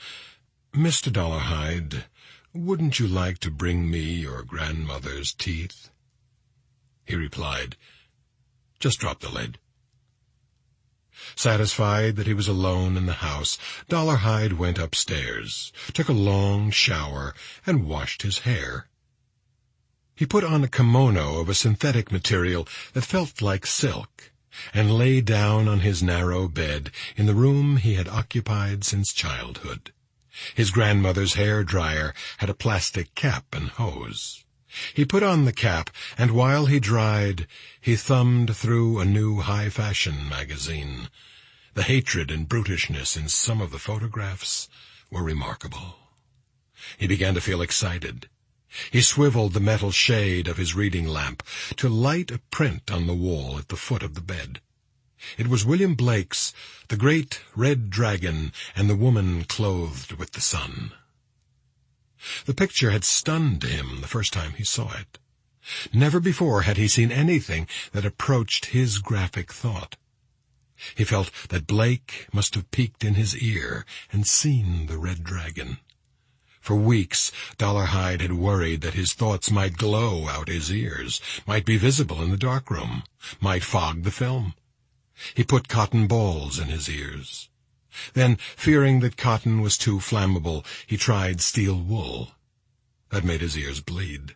"Mr. Dollarhide, wouldn't you like to bring me your grandmother's teeth?" He replied, "Just drop the lid." Satisfied that he was alone in the house, Dollarhide went upstairs, took a long shower, and washed his hair. He put on a kimono of a synthetic material that felt like silk, and lay down on his narrow bed in the room he had occupied since childhood. His grandmother's hair dryer had a plastic cap and hose. He put on the cap, and while he dried, he thumbed through a new high-fashion magazine. The hatred and brutishness in some of the photographs were remarkable. He began to feel excited. He swiveled the metal shade of his reading lamp to light a print on the wall at the foot of the bed. It was William Blake's The Great Red Dragon and the Woman Clothed with the Sun. The picture had stunned him the first time he saw it. Never before had he seen anything that approached his graphic thought. He felt that Blake must have peeked in his ear and seen the red dragon. For weeks, Dollarhide had worried that his thoughts might glow out his ears, might be visible in the darkroom, might fog the film. He put cotton balls in his ears. Then, fearing that cotton was too flammable, he tried steel wool. That made his ears bleed.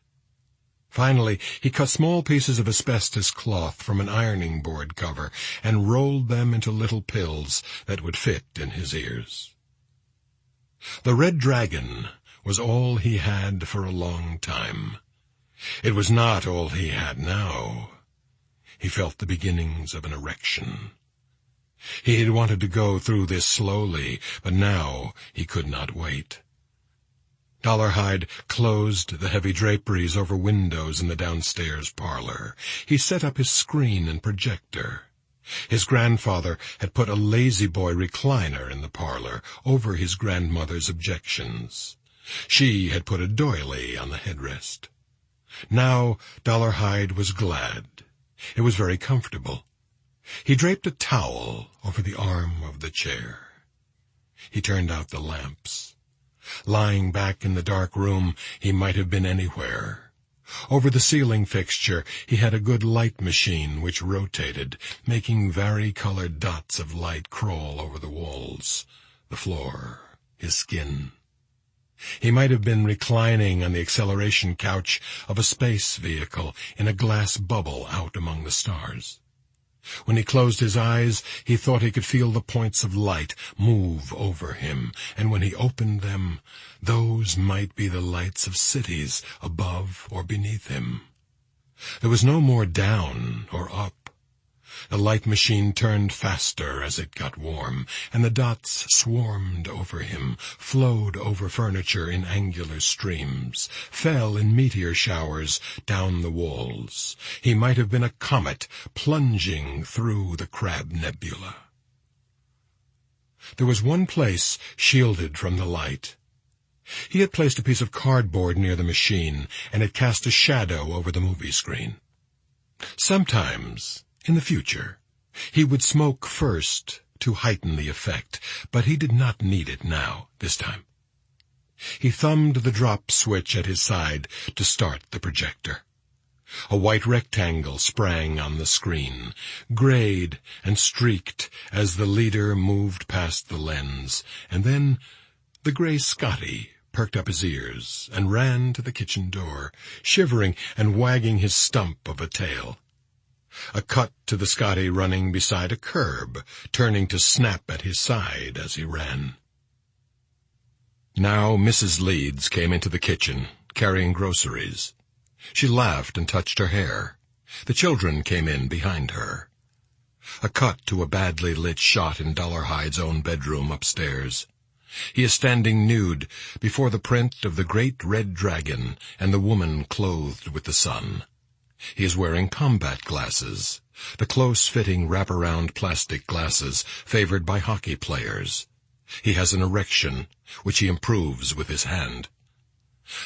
Finally, he cut small pieces of asbestos cloth from an ironing board cover and rolled them into little pills that would fit in his ears. The red dragon was all he had for a long time. It was not all he had now. He felt the beginnings of an erection. He had wanted to go through this slowly, but now he could not wait. Dollarhide closed the heavy draperies over windows in the downstairs parlor. He set up his screen and projector. His grandfather had put a lazy-boy recliner in the parlor over his grandmother's objections. She had put a doily on the headrest. Now Dollarhide was glad. It was very comfortable. He draped a towel over the arm of the chair. He turned out the lamps. Lying back in the dark room, he might have been anywhere. Over the ceiling fixture, he had a good light machine which rotated, making vari-colored dots of light crawl over the walls, the floor, his skin. He might have been reclining on the acceleration couch of a space vehicle in a glass bubble out among the stars. When he closed his eyes, he thought he could feel the points of light move over him, and when he opened them, those might be the lights of cities above or beneath him. There was no more down or up. The light machine turned faster as it got warm, and the dots swarmed over him, flowed over furniture in angular streams, fell in meteor showers down the walls. He might have been a comet plunging through the Crab Nebula. There was one place shielded from the light. He had placed a piece of cardboard near the machine, and it cast a shadow over the movie screen. Sometimes, in the future, he would smoke first to heighten the effect, but he did not need it now, this time. He thumbed the drop switch at his side to start the projector. A white rectangle sprang on the screen, grayed and streaked as the leader moved past the lens, and then the gray Scotty perked up his ears and ran to the kitchen door, shivering and wagging his stump of a tail. A cut to the Scotty running beside a curb, turning to snap at his side as he ran. Now Mrs. Leeds came into the kitchen, carrying groceries. She laughed and touched her hair. The children came in behind her. A cut to a badly lit shot in Dollarhide's own bedroom upstairs. He is standing nude before the print of the great red dragon and the woman clothed with the sun. He is wearing combat glasses, the close-fitting wraparound plastic glasses favored by hockey players. He has an erection, which he improves with his hand.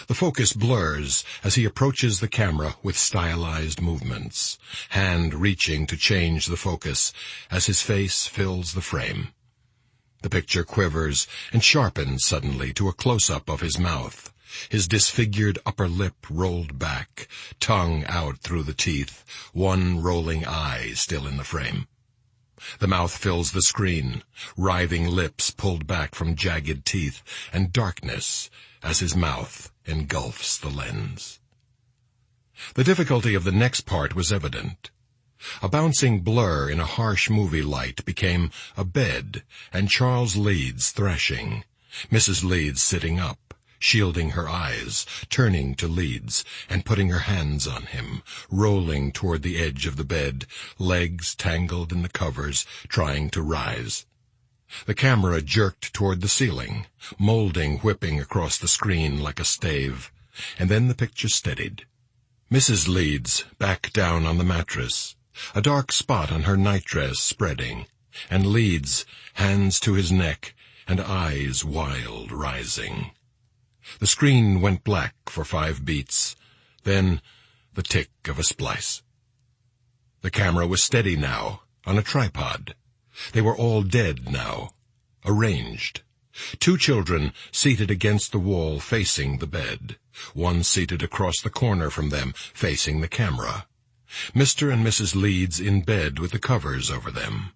The focus blurs as he approaches the camera with stylized movements, hand reaching to change the focus as his face fills the frame. The picture quivers and sharpens suddenly to a close-up of his mouth, his disfigured upper lip rolled back, tongue out through the teeth, one rolling eye still in the frame. The mouth fills the screen, writhing lips pulled back from jagged teeth, and darkness as his mouth engulfs the lens. The difficulty of the next part was evident. A bouncing blur in a harsh movie light became a bed, and Charles Leeds thrashing, Mrs. Leeds sitting up, shielding her eyes, turning to Leeds, and putting her hands on him, rolling toward the edge of the bed, legs tangled in the covers, trying to rise. The camera jerked toward the ceiling, molding, whipping across the screen like a stave, and then the picture steadied. Mrs. Leeds back down on the mattress, a dark spot on her nightdress spreading, and Leeds, hands to his neck, and eyes wild rising. The screen went black for 5 beats, then the tick of a splice. The camera was steady now, on a tripod. They were all dead now, arranged. 2 children seated against the wall facing the bed. One seated across the corner from them, facing the camera. Mr. and Mrs. Leeds in bed with the covers over them.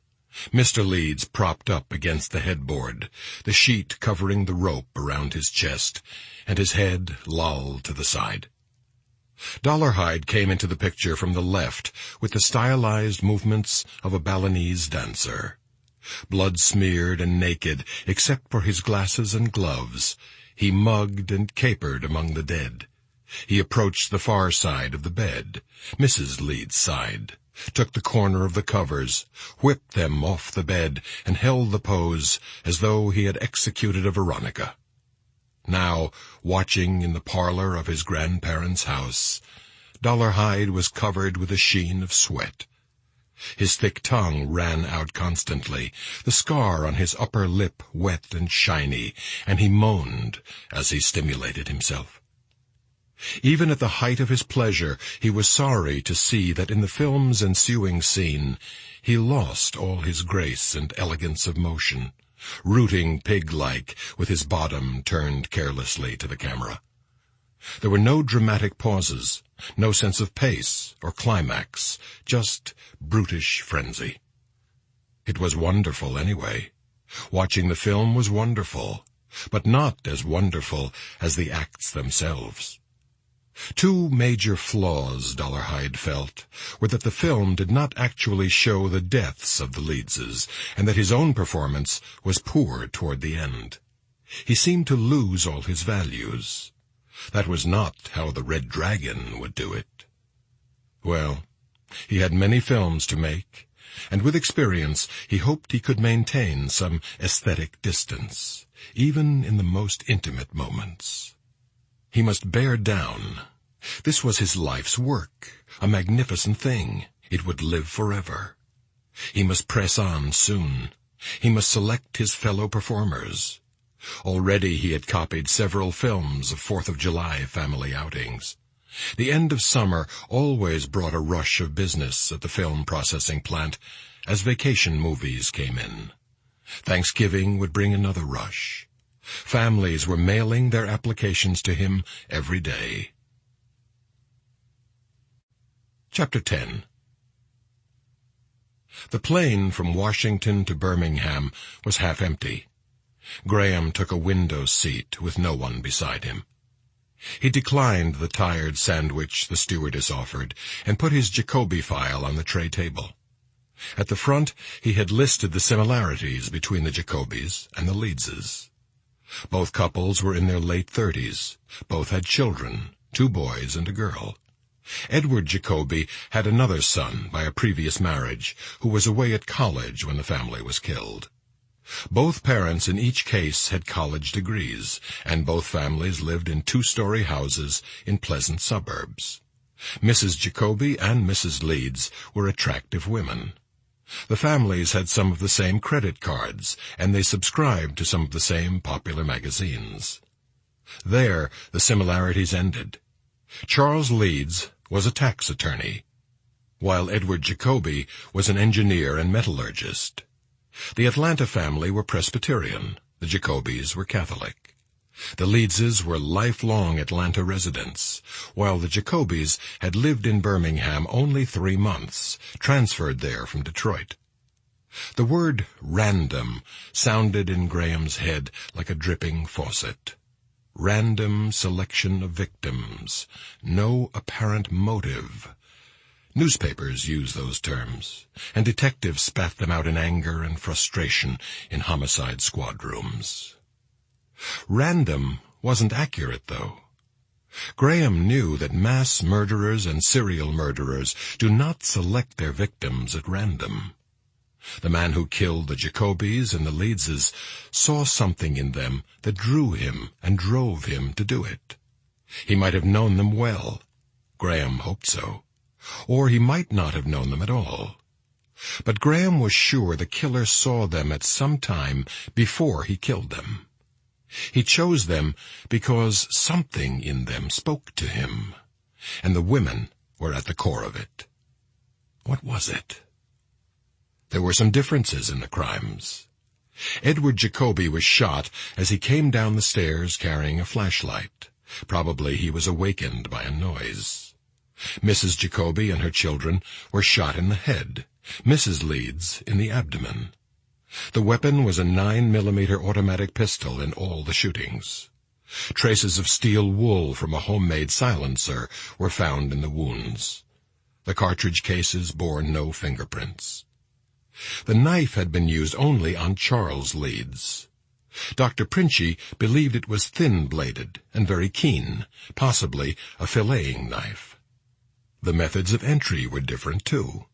Mr. Leeds propped up against the headboard, the sheet covering the rope around his chest, and his head lolled to the side. Dollarhide came into the picture from the left with the stylized movements of a Balinese dancer. Blood-smeared and naked, except for his glasses and gloves, he mugged and capered among the dead. He approached the far side of the bed, Mrs. Leeds' side, took the corner of the covers, whipped them off the bed, and held the pose as though he had executed a Veronica. Now, watching in the parlor of his grandparents' house, Dollarhide was covered with a sheen of sweat. His thick tongue ran out constantly, the scar on his upper lip wet and shiny, and he moaned as he stimulated himself. Even at the height of his pleasure, he was sorry to see that in the film's ensuing scene he lost all his grace and elegance of motion, rooting pig-like with his bottom turned carelessly to the camera. There were no dramatic pauses, no sense of pace or climax, just brutish frenzy. It was wonderful anyway. Watching the film was wonderful, but not as wonderful as the acts themselves. 2 major flaws, Dollarhide felt, were that the film did not actually show the deaths of the Leedses, and that his own performance was poor toward the end. He seemed to lose all his values. That was not how the Red Dragon would do it. Well, he had many films to make, and with experience he hoped he could maintain some aesthetic distance, even in the most intimate moments. He must bear down. This was his life's work, a magnificent thing. It would live forever. He must press on soon. He must select his fellow performers. Already he had copied several films of 4th of July family outings. The end of summer always brought a rush of business at the film processing plant as vacation movies came in. Thanksgiving would bring another rush. Families were mailing their applications to him every day. Chapter 10. The plane from Washington to Birmingham was half empty. Graham took a window seat with no one beside him. He declined the tired sandwich the stewardess offered and put his Jacoby file on the tray table. At the front, he had listed the similarities between the Jacobys and the Leedses. Both couples were in their late 30s. Both had children, 2 boys and a girl. Edward Jacoby had another son by a previous marriage, who was away at college when the family was killed. Both parents in each case had college degrees, and both families lived in 2-story houses in pleasant suburbs. Mrs. Jacoby and Mrs. Leeds were attractive women. The families had some of the same credit cards, and they subscribed to some of the same popular magazines. There, the similarities ended. Charles Leeds was a tax attorney, while Edward Jacoby was an engineer and metallurgist. The Atlanta family were Presbyterian. The Jacobys were Catholic. The Leedses were lifelong Atlanta residents, while the Jacobys had lived in Birmingham only 3 months, transferred there from Detroit. The word random sounded in Graham's head like a dripping faucet. Random selection of victims. No apparent motive. Newspapers use those terms, and detectives spat them out in anger and frustration in homicide squad rooms. Random wasn't accurate, though. Graham knew that mass murderers and serial murderers do not select their victims at random. The man who killed the Jacobys and the Leedses saw something in them that drew him and drove him to do it. He might have known them well. Graham hoped so. Or he might not have known them at all. But Graham was sure the killer saw them at some time before he killed them. He chose them because something in them spoke to him, and the women were at the core of it. What was it? There were some differences in the crimes. Edward Jacoby was shot as he came down the stairs carrying a flashlight. Probably he was awakened by a noise. Mrs. Jacoby and her children were shot in the head, Mrs. Leeds in the abdomen. The weapon was a 9mm automatic pistol in all the shootings. Traces of steel wool from a homemade silencer were found in the wounds. The cartridge cases bore no fingerprints. The knife had been used only on Charles Leeds. Dr. Princhy believed it was thin-bladed and very keen, possibly a filleting knife. The methods of entry were different, too.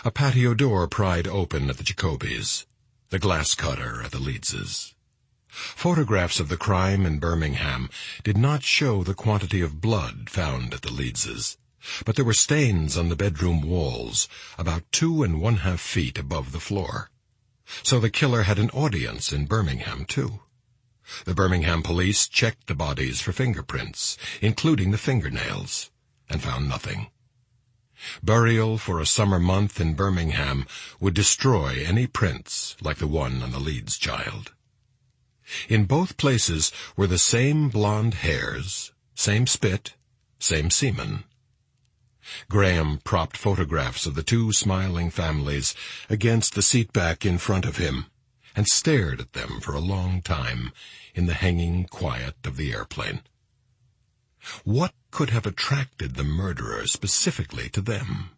A patio door pried open at the Jacobys, the glass cutter at the Leedses. Photographs of the crime in Birmingham did not show the quantity of blood found at the Leedses, but there were stains on the bedroom walls about 2 1/2 feet above the floor. So the killer had an audience in Birmingham, too. The Birmingham police checked the bodies for fingerprints, including the fingernails, and found nothing. Burial for a summer month in Birmingham would destroy any prints like the one on the Leeds child. In both places were the same blonde hairs, same spit, same semen. Graham propped photographs of the two smiling families against the seat back in front of him and stared at them for a long time in the hanging quiet of the airplane. What could have attracted the murderer specifically to them?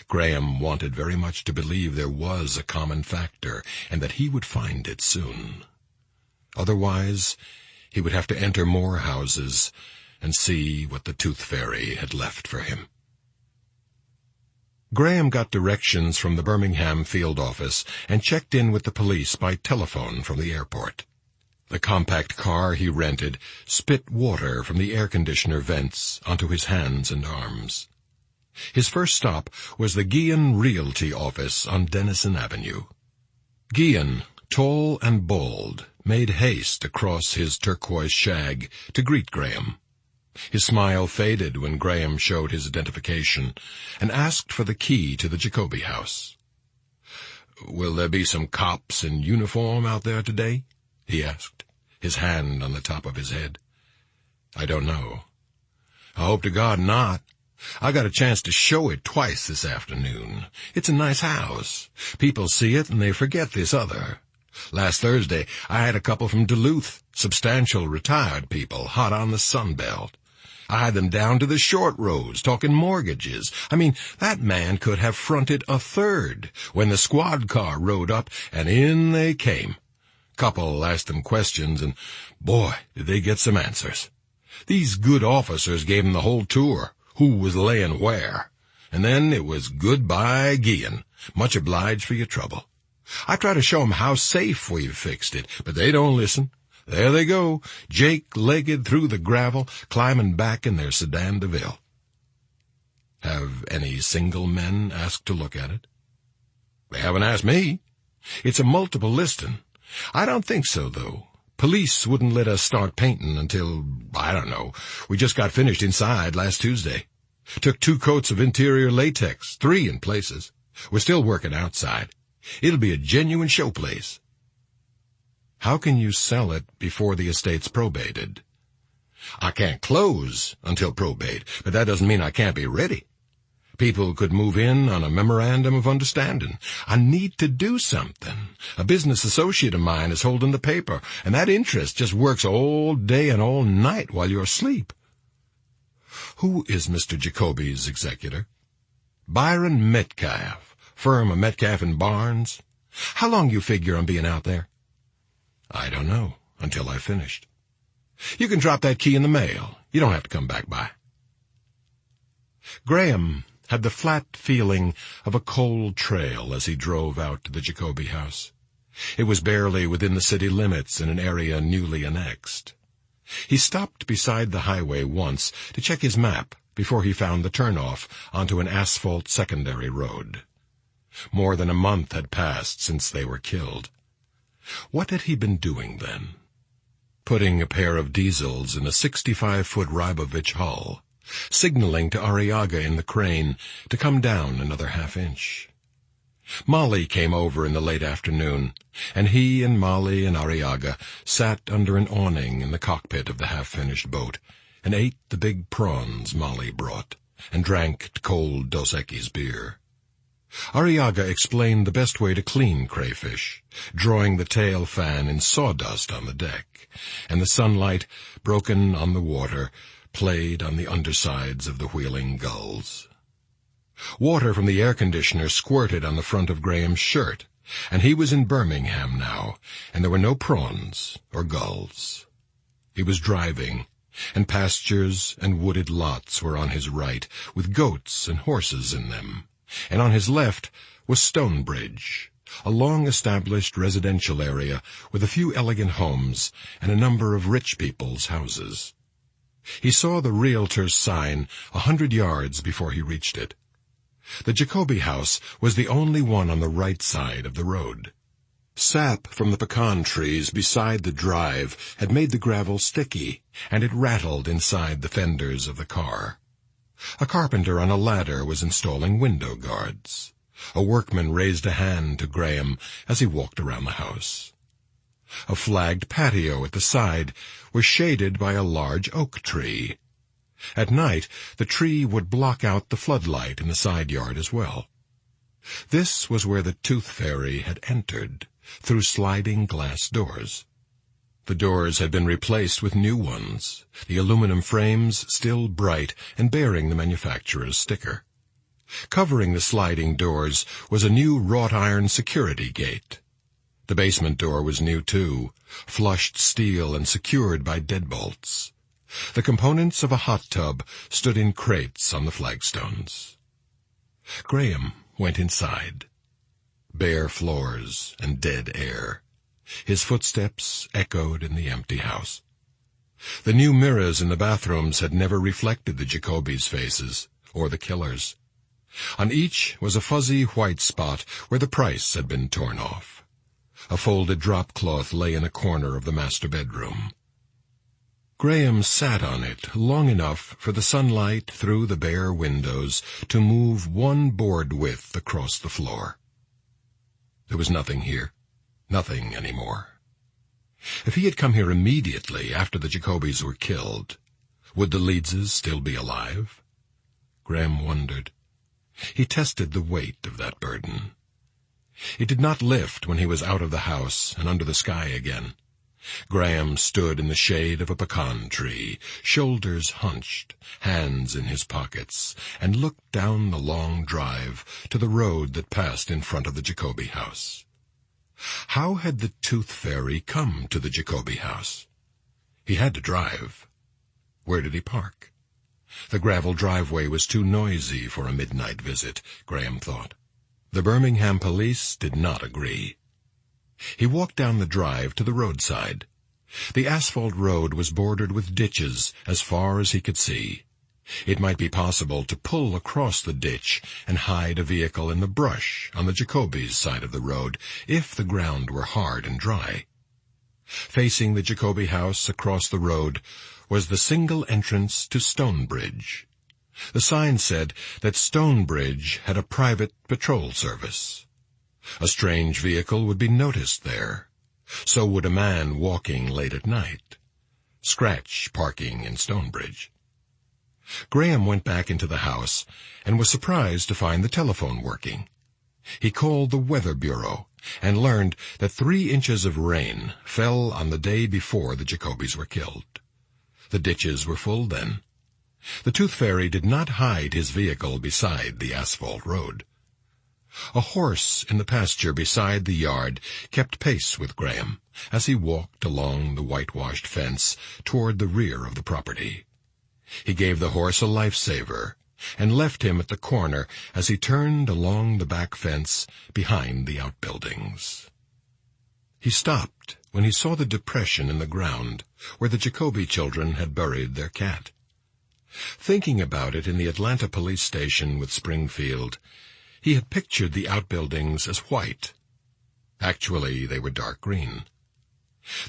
Graham wanted very much to believe there was a common factor and that he would find it soon. Otherwise, he would have to enter more houses and see what the Tooth Fairy had left for him. Graham got directions from the Birmingham field office and checked in with the police by telephone from the airport. The compact car he rented spit water from the air conditioner vents onto his hands and arms. His first stop was the Guillen Realty office on Denison Avenue. Guillen, tall and bald, made haste across his turquoise shag to greet Graham. His smile faded when Graham showed his identification and asked for the key to the Jacoby house. "Will there be some cops in uniform out there today?" he asked, his hand on the top of his head. "I don't know. I hope to God not. I got a chance to show it twice this afternoon. It's a nice house. People see it and they forget this other. Last Thursday, I had a couple from Duluth, substantial retired people, hot on the Sun Belt. I had them down to the short roads, talking mortgages. I mean, that man could have fronted a third when the squad car rode up, and in they came. Couple asked them questions, and boy, did they get some answers. These good officers gave them the whole tour, who was laying where. And then it was goodbye, Guillen. Much obliged for your trouble. I try to show 'em how safe we've fixed it, but they don't listen. There they go, Jake-legged through the gravel, climbing back in their sedan DeVille. Have any single men asked to look at it? They haven't asked me. It's a multiple listing. I don't think so, though. Police wouldn't let us start painting until, I don't know, we just got finished inside last Tuesday. Took 2 coats of interior latex, 3 in places. We're still working outside. It'll be a genuine showplace. How can you sell it before the estate's probated? I can't close until probate, but that doesn't mean I can't be ready. People could move in on a memorandum of understanding. I need to do something. A business associate of mine is holding the paper, and that interest just works all day and all night while you're asleep. Who is Mr. Jacoby's executor? Byron Metcalf, firm of Metcalf and Barnes. How long you figure on being out there? I don't know, until I've finished. You can drop that key in the mail. You don't have to come back by. Graham had the flat feeling of a cold trail as he drove out to the Jacoby house. It was barely within the city limits in an area newly annexed. He stopped beside the highway once to check his map before he found the turnoff onto an asphalt secondary road. More than a month had passed since they were killed. What had he been doing then? Putting a pair of diesels in a 65-foot Rybovich hull, signaling to Arriaga in the crane to come down another half-inch. Molly came over in the late afternoon, and he and Molly and Arriaga sat under an awning in the cockpit of the half-finished boat and ate the big prawns Molly brought and drank cold Dos Equis beer. Arriaga explained the best way to clean crayfish, drawing the tail fan in sawdust on the deck, and the sunlight, broken on the water, played on the undersides of the wheeling gulls. Water from the air conditioner squirted on the front of Graham's shirt, and he was in Birmingham now, and there were no prawns or gulls. He was driving, and pastures and wooded lots were on his right, with goats and horses in them, and on his left was Stonebridge, a long-established residential area with a few elegant homes and a number of rich people's houses. He saw the realtor's sign 100 yards before he reached it. The Jacoby house was the only one on the right side of the road. Sap from the pecan trees beside the drive had made the gravel sticky, and it rattled inside the fenders of the car. A carpenter on a ladder was installing window guards. A workman raised a hand to Graham as he walked around the house. A flagged patio at the side was shaded by a large oak tree. At night, the tree would block out the floodlight in the side yard as well. This was where the Tooth Fairy had entered, through sliding glass doors. The doors had been replaced with new ones, the aluminum frames still bright and bearing the manufacturer's sticker. Covering the sliding doors was a new wrought-iron security gate. The basement door was new, too, flushed steel and secured by deadbolts. The components of a hot tub stood in crates on the flagstones. Graham went inside. Bare floors and dead air. His footsteps echoed in the empty house. The new mirrors in the bathrooms had never reflected the Jacobys' faces, or the killer's. On each was a fuzzy white spot where the price had been torn off. A folded drop-cloth lay in a corner of the master bedroom. Graham sat on it long enough for the sunlight through the bare windows to move one board width across the floor. There was nothing here, nothing anymore. If he had come here immediately after the Jacobys were killed, would the Leedses still be alive? Graham wondered. He tested the weight of that burden. It did not lift when he was out of the house and under the sky again. Graham stood in the shade of a pecan tree, shoulders hunched, hands in his pockets, and looked down the long drive to the road that passed in front of the Jacoby house. How had the Tooth Fairy come to the Jacoby house? He had to drive. Where did he park? The gravel driveway was too noisy for a midnight visit, Graham thought. The Birmingham police did not agree. He walked down the drive to the roadside. The asphalt road was bordered with ditches as far as he could see. It might be possible to pull across the ditch and hide a vehicle in the brush on the Jacobys' side of the road if the ground were hard and dry. Facing the Jacoby house across the road was the single entrance to Stonebridge. The sign said that Stonebridge had a private patrol service. A strange vehicle would be noticed there. So would a man walking late at night. Scratch parking in Stonebridge. Graham went back into the house and was surprised to find the telephone working. He called the Weather Bureau and learned that 3 inches of rain fell on the day before the Jacobys were killed. The ditches were full then. The Tooth Fairy did not hide his vehicle beside the asphalt road. A horse in the pasture beside the yard kept pace with Graham as he walked along the whitewashed fence toward the rear of the property. He gave the horse a life-saver and left him at the corner as he turned along the back fence behind the outbuildings. He stopped when he saw the depression in the ground where the Jacoby children had buried their cat. Thinking about it in the Atlanta police station with Springfield, he had pictured the outbuildings as white. Actually, they were dark green.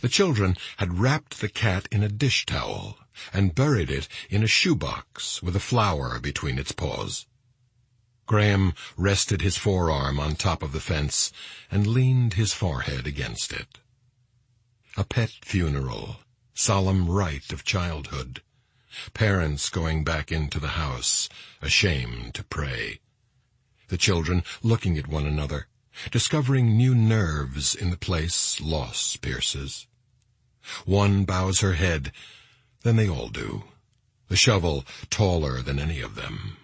The children had wrapped the cat in a dish towel and buried it in a shoebox with a flower between its paws. Graham rested his forearm on top of the fence and leaned his forehead against it. A pet funeral, solemn rite of childhood, parents going back into the house, ashamed to pray, the children looking at one another, discovering new nerves in the place loss pierces. One bows her head, then they all do, the shovel taller than any of them.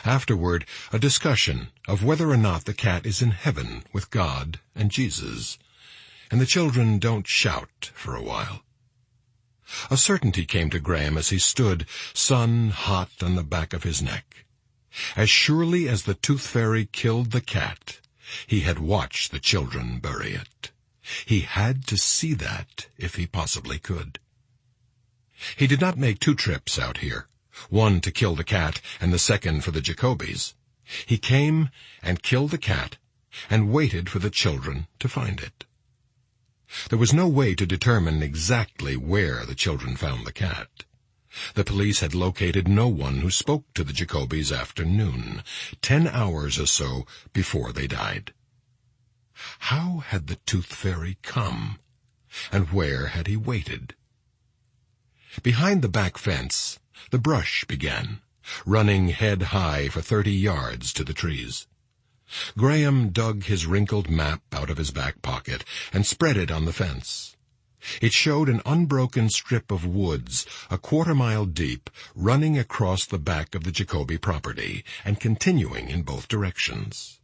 Afterward, a discussion of whether or not the cat is in heaven with God and Jesus, and the children don't shout for a while. A certainty came to Graham as he stood, sun hot on the back of his neck. As surely as the tooth fairy killed the cat, he had watched the children bury it. He had to see that if he possibly could. He did not make 2 trips out here, one to kill the cat and the second for the Jacobys. He came and killed the cat and waited for the children to find it. There was no way to determine exactly where the children found the cat. The police had located no one who spoke to the Jacobys after noon, 10 hours or so before they died. How had the tooth fairy come, and where had he waited? Behind the back fence, the brush began, running head high for 30 yards to the trees. Graham dug his wrinkled map out of his back pocket and spread it on the fence. It showed an unbroken strip of woods a 1/4 mile deep, running across the back of the Jacoby property and continuing in both directions.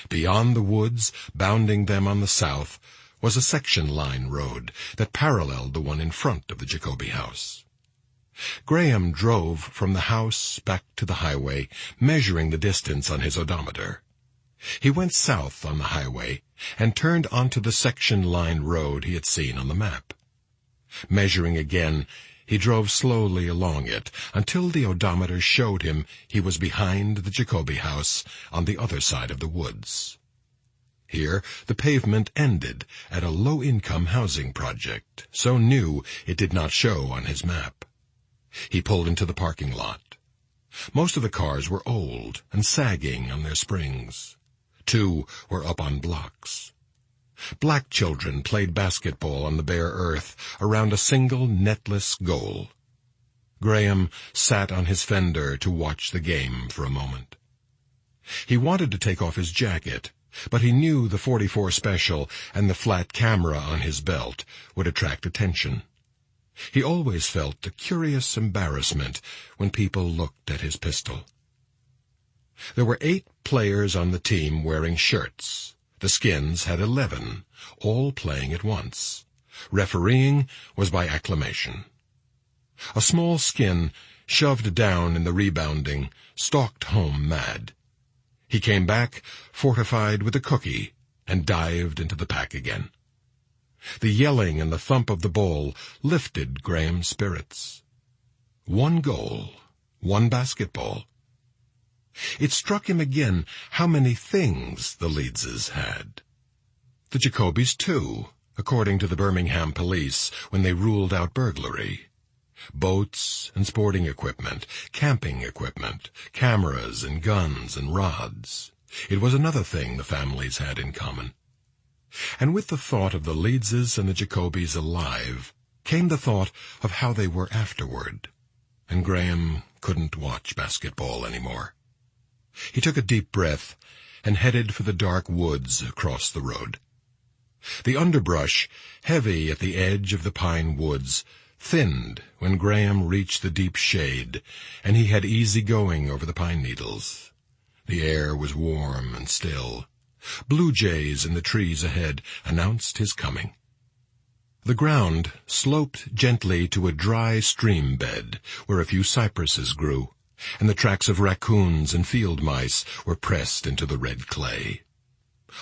Beyond the woods, bounding them on the south, was a section line road that paralleled the one in front of the Jacoby house. Graham drove from the house back to the highway, measuring the distance on his odometer. He went south on the highway and turned onto the section line road he had seen on the map. Measuring again, he drove slowly along it until the odometer showed him he was behind the Jacoby house on the other side of the woods. Here the pavement ended at a low-income housing project, so new it did not show on his map. He pulled into the parking lot. Most of the cars were old and sagging on their springs. 2 were up on blocks. Black children played basketball on the bare earth around a single netless goal. Graham sat on his fender to watch the game for a moment. He wanted to take off his jacket, but he knew the .44 Special and the flat camera on his belt would attract attention. He always felt a curious embarrassment when people looked at his pistol. There were 8 players on the team wearing shirts. The Skins had 11, all playing at once. Refereeing was by acclamation. A small Skin, shoved down in the rebounding, stalked home mad. He came back, fortified with a cookie, and dived into the pack again. The yelling and the thump of the ball lifted Graham's spirits. 1 goal, 1 basketball. It struck him again how many things the Leedses had. The Jacobys, too, according to the Birmingham police when they ruled out burglary. Boats and sporting equipment, camping equipment, cameras and guns and rods. It was another thing the families had in common. And with the thought of the Leedses and the Jacobys alive came the thought of how they were afterward, and Graham couldn't watch basketball anymore. He took a deep breath and headed for the dark woods across the road. The underbrush, heavy at the edge of the pine woods, thinned when Graham reached the deep shade, and he had easy going over the pine needles. The air was warm and still. Blue jays in the trees ahead announced his coming. The ground sloped gently to a dry stream bed where a few cypresses grew, and the tracks of raccoons and field mice were pressed into the red clay.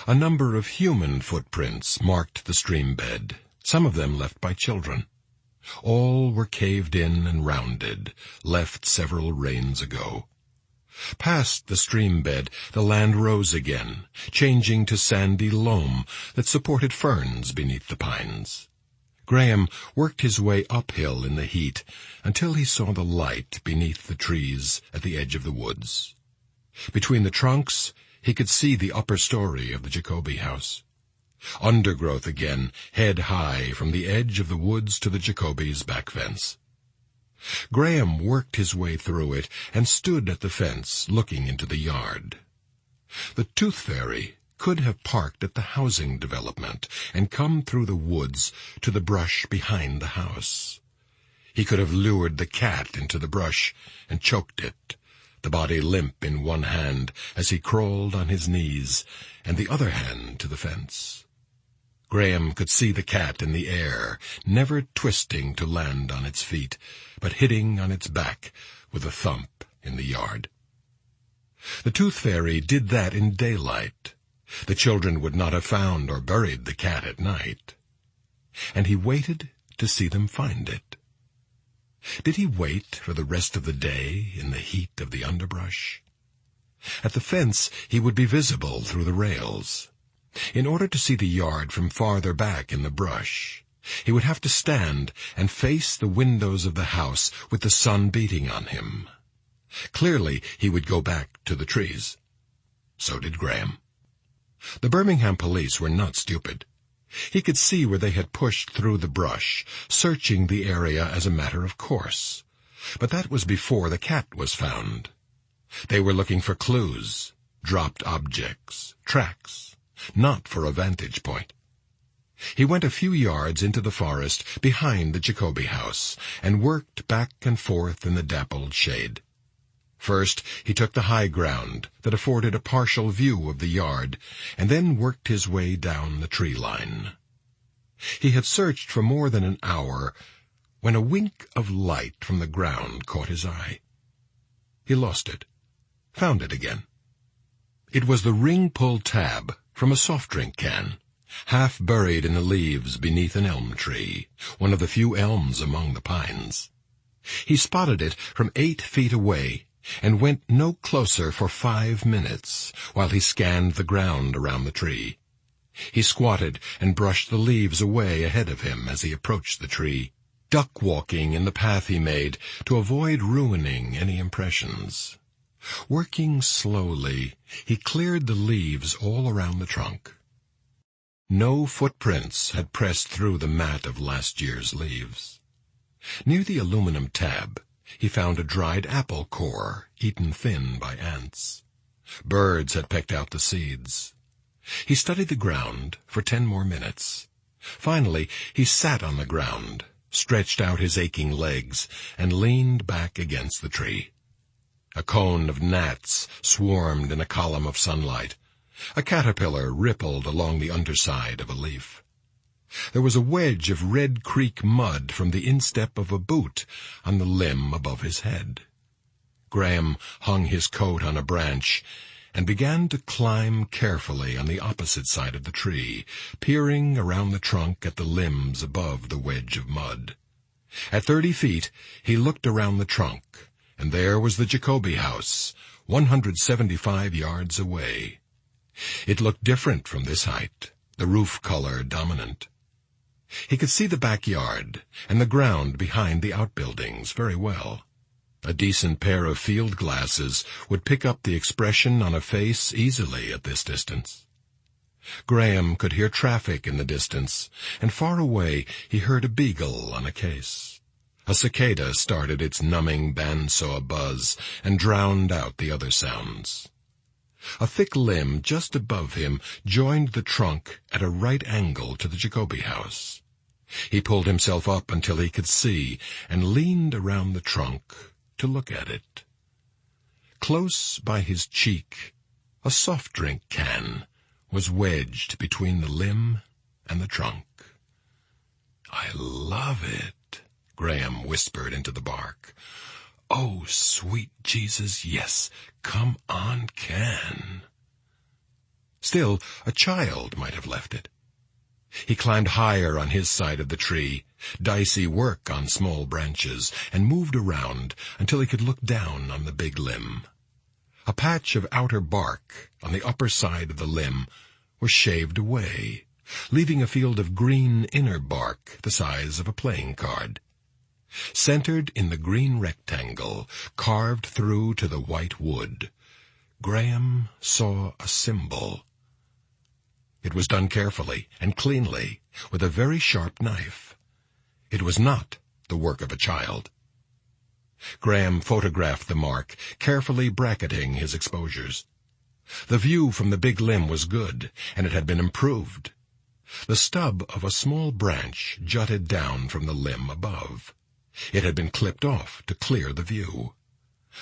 A number of human footprints marked the stream bed, some of them left by children. All were caved in and rounded, left several rains ago. Past the stream bed, the land rose again, changing to sandy loam that supported ferns beneath the pines. Graham worked his way uphill in the heat until he saw the light beneath the trees at the edge of the woods. Between the trunks, he could see the upper story of the Jacoby house. Undergrowth again, head high from the edge of the woods to the Jacobys' back fence. Graham worked his way through it and stood at the fence, looking into the yard. The Tooth Fairy could have parked at the housing development and come through the woods to the brush behind the house. He could have lured the cat into the brush and choked it, the body limp in one hand as he crawled on his knees, and the other hand to the fence. Graham could see the cat in the air, never twisting to land on its feet, but hitting on its back with a thump in the yard. The Tooth Fairy did that in daylight. The children would not have found or buried the cat at night. And he waited to see them find it. Did he wait for the rest of the day in the heat of the underbrush? At the fence he would be visible through the rails. In order to see the yard from farther back in the brush, he would have to stand and face the windows of the house with the sun beating on him. Clearly he would go back to the trees. So did Graham. The Birmingham police were not stupid. He could see where they had pushed through the brush, searching the area as a matter of course. But that was before the cat was found. They were looking for clues, dropped objects, tracks, not for a vantage point. He went a few yards into the forest behind the Jacoby house and worked back and forth in the dappled shade. First, he took the high ground that afforded a partial view of the yard, and then worked his way down the tree line. He had searched for more than an hour when a wink of light from the ground caught his eye. He lost it, found it again. It was the ring-pull tab from a soft drink can, half buried in the leaves beneath an elm tree, one of the few elms among the pines. He spotted it from 8 feet away, and went no closer for 5 minutes while he scanned the ground around the tree. He squatted and brushed the leaves away ahead of him as he approached the tree, duck-walking in the path he made to avoid ruining any impressions. Working slowly, he cleared the leaves all around the trunk. No footprints had pressed through the mat of last year's leaves. Near the aluminum tab, he found a dried apple core, eaten thin by ants. Birds had pecked out the seeds. He studied the ground for 10 more minutes. Finally, he sat on the ground, stretched out his aching legs, and leaned back against the tree. A cone of gnats swarmed in a column of sunlight. A caterpillar rippled along the underside of a leaf. There was a wedge of Red Creek mud from the instep of a boot on the limb above his head. Graham hung his coat on a branch and began to climb carefully on the opposite side of the tree, peering around the trunk at the limbs above the wedge of mud. At 30 feet, he looked around the trunk, and there was the Jacoby house, 175 yards away. It looked different from this height, the roof color dominant. He could see the backyard and the ground behind the outbuildings very well. A decent pair of field glasses would pick up the expression on a face easily at this distance. Graham could hear traffic in the distance, and far away he heard a beagle on a case. A cicada started its numbing bandsaw buzz and drowned out the other sounds. A thick limb just above him joined the trunk at a right angle to the Jacoby house. He pulled himself up until he could see and leaned around the trunk to look at it. Close by his cheek, a soft drink can was wedged between the limb and the trunk. "I love it," Graham whispered into the bark. "Oh, sweet Jesus, yes, come on, can." Still, a child might have left it. He climbed higher on his side of the tree, dicey work on small branches, and moved around until he could look down on the big limb. A patch of outer bark on the upper side of the limb was shaved away, leaving a field of green inner bark the size of a playing card. Centered in the green rectangle, carved through to the white wood, Graham saw a symbol. It was done carefully and cleanly, with a very sharp knife. It was not the work of a child. Graham photographed the mark, carefully bracketing his exposures. The view from the big limb was good, and it had been improved. The stub of a small branch jutted down from the limb above. It had been clipped off to clear the view.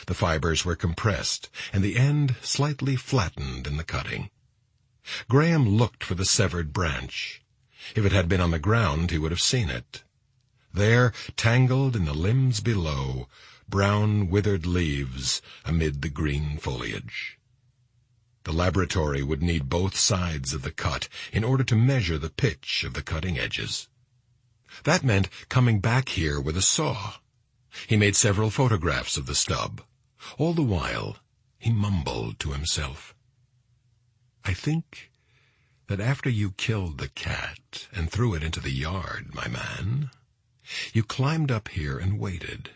The fibers were compressed, and the end slightly flattened in the cutting. Graham looked for the severed branch. If it had been on the ground, he would have seen it. There, tangled in the limbs below, brown withered leaves amid the green foliage. The laboratory would need both sides of the cut in order to measure the pitch of the cutting edges. That meant coming back here with a saw. He made several photographs of the stub. All the while, he mumbled to himself, "I think that after you killed the cat and threw it into the yard, my man, you climbed up here and waited.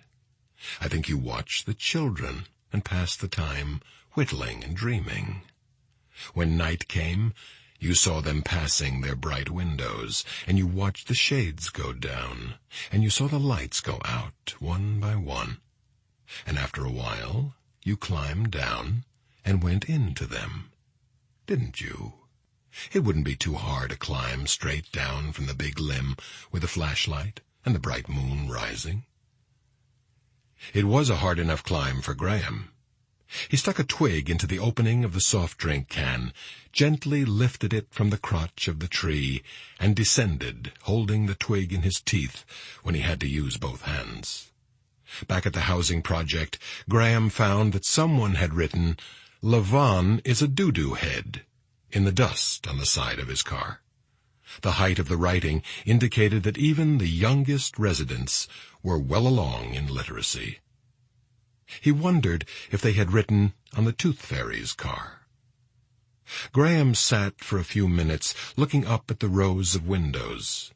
I think you watched the children and passed the time whittling and dreaming. When night came, you saw them passing their bright windows, and you watched the shades go down, and you saw the lights go out one by one. And after a while, you climbed down and went into them. Didn't you? It wouldn't be too hard to climb straight down from the big limb with a flashlight and the bright moon rising." It was a hard enough climb for Graham. He stuck a twig into the opening of the soft drink can, gently lifted it from the crotch of the tree, and descended, holding the twig in his teeth when he had to use both hands. Back at the housing project, Graham found that someone had written, "Lavon is a doo-doo head," in the dust on the side of his car. The height of the writing indicated that even the youngest residents were well along in literacy. He wondered if they had written on the Tooth Fairy's car. Graham sat for a few minutes looking up at the rows of windows.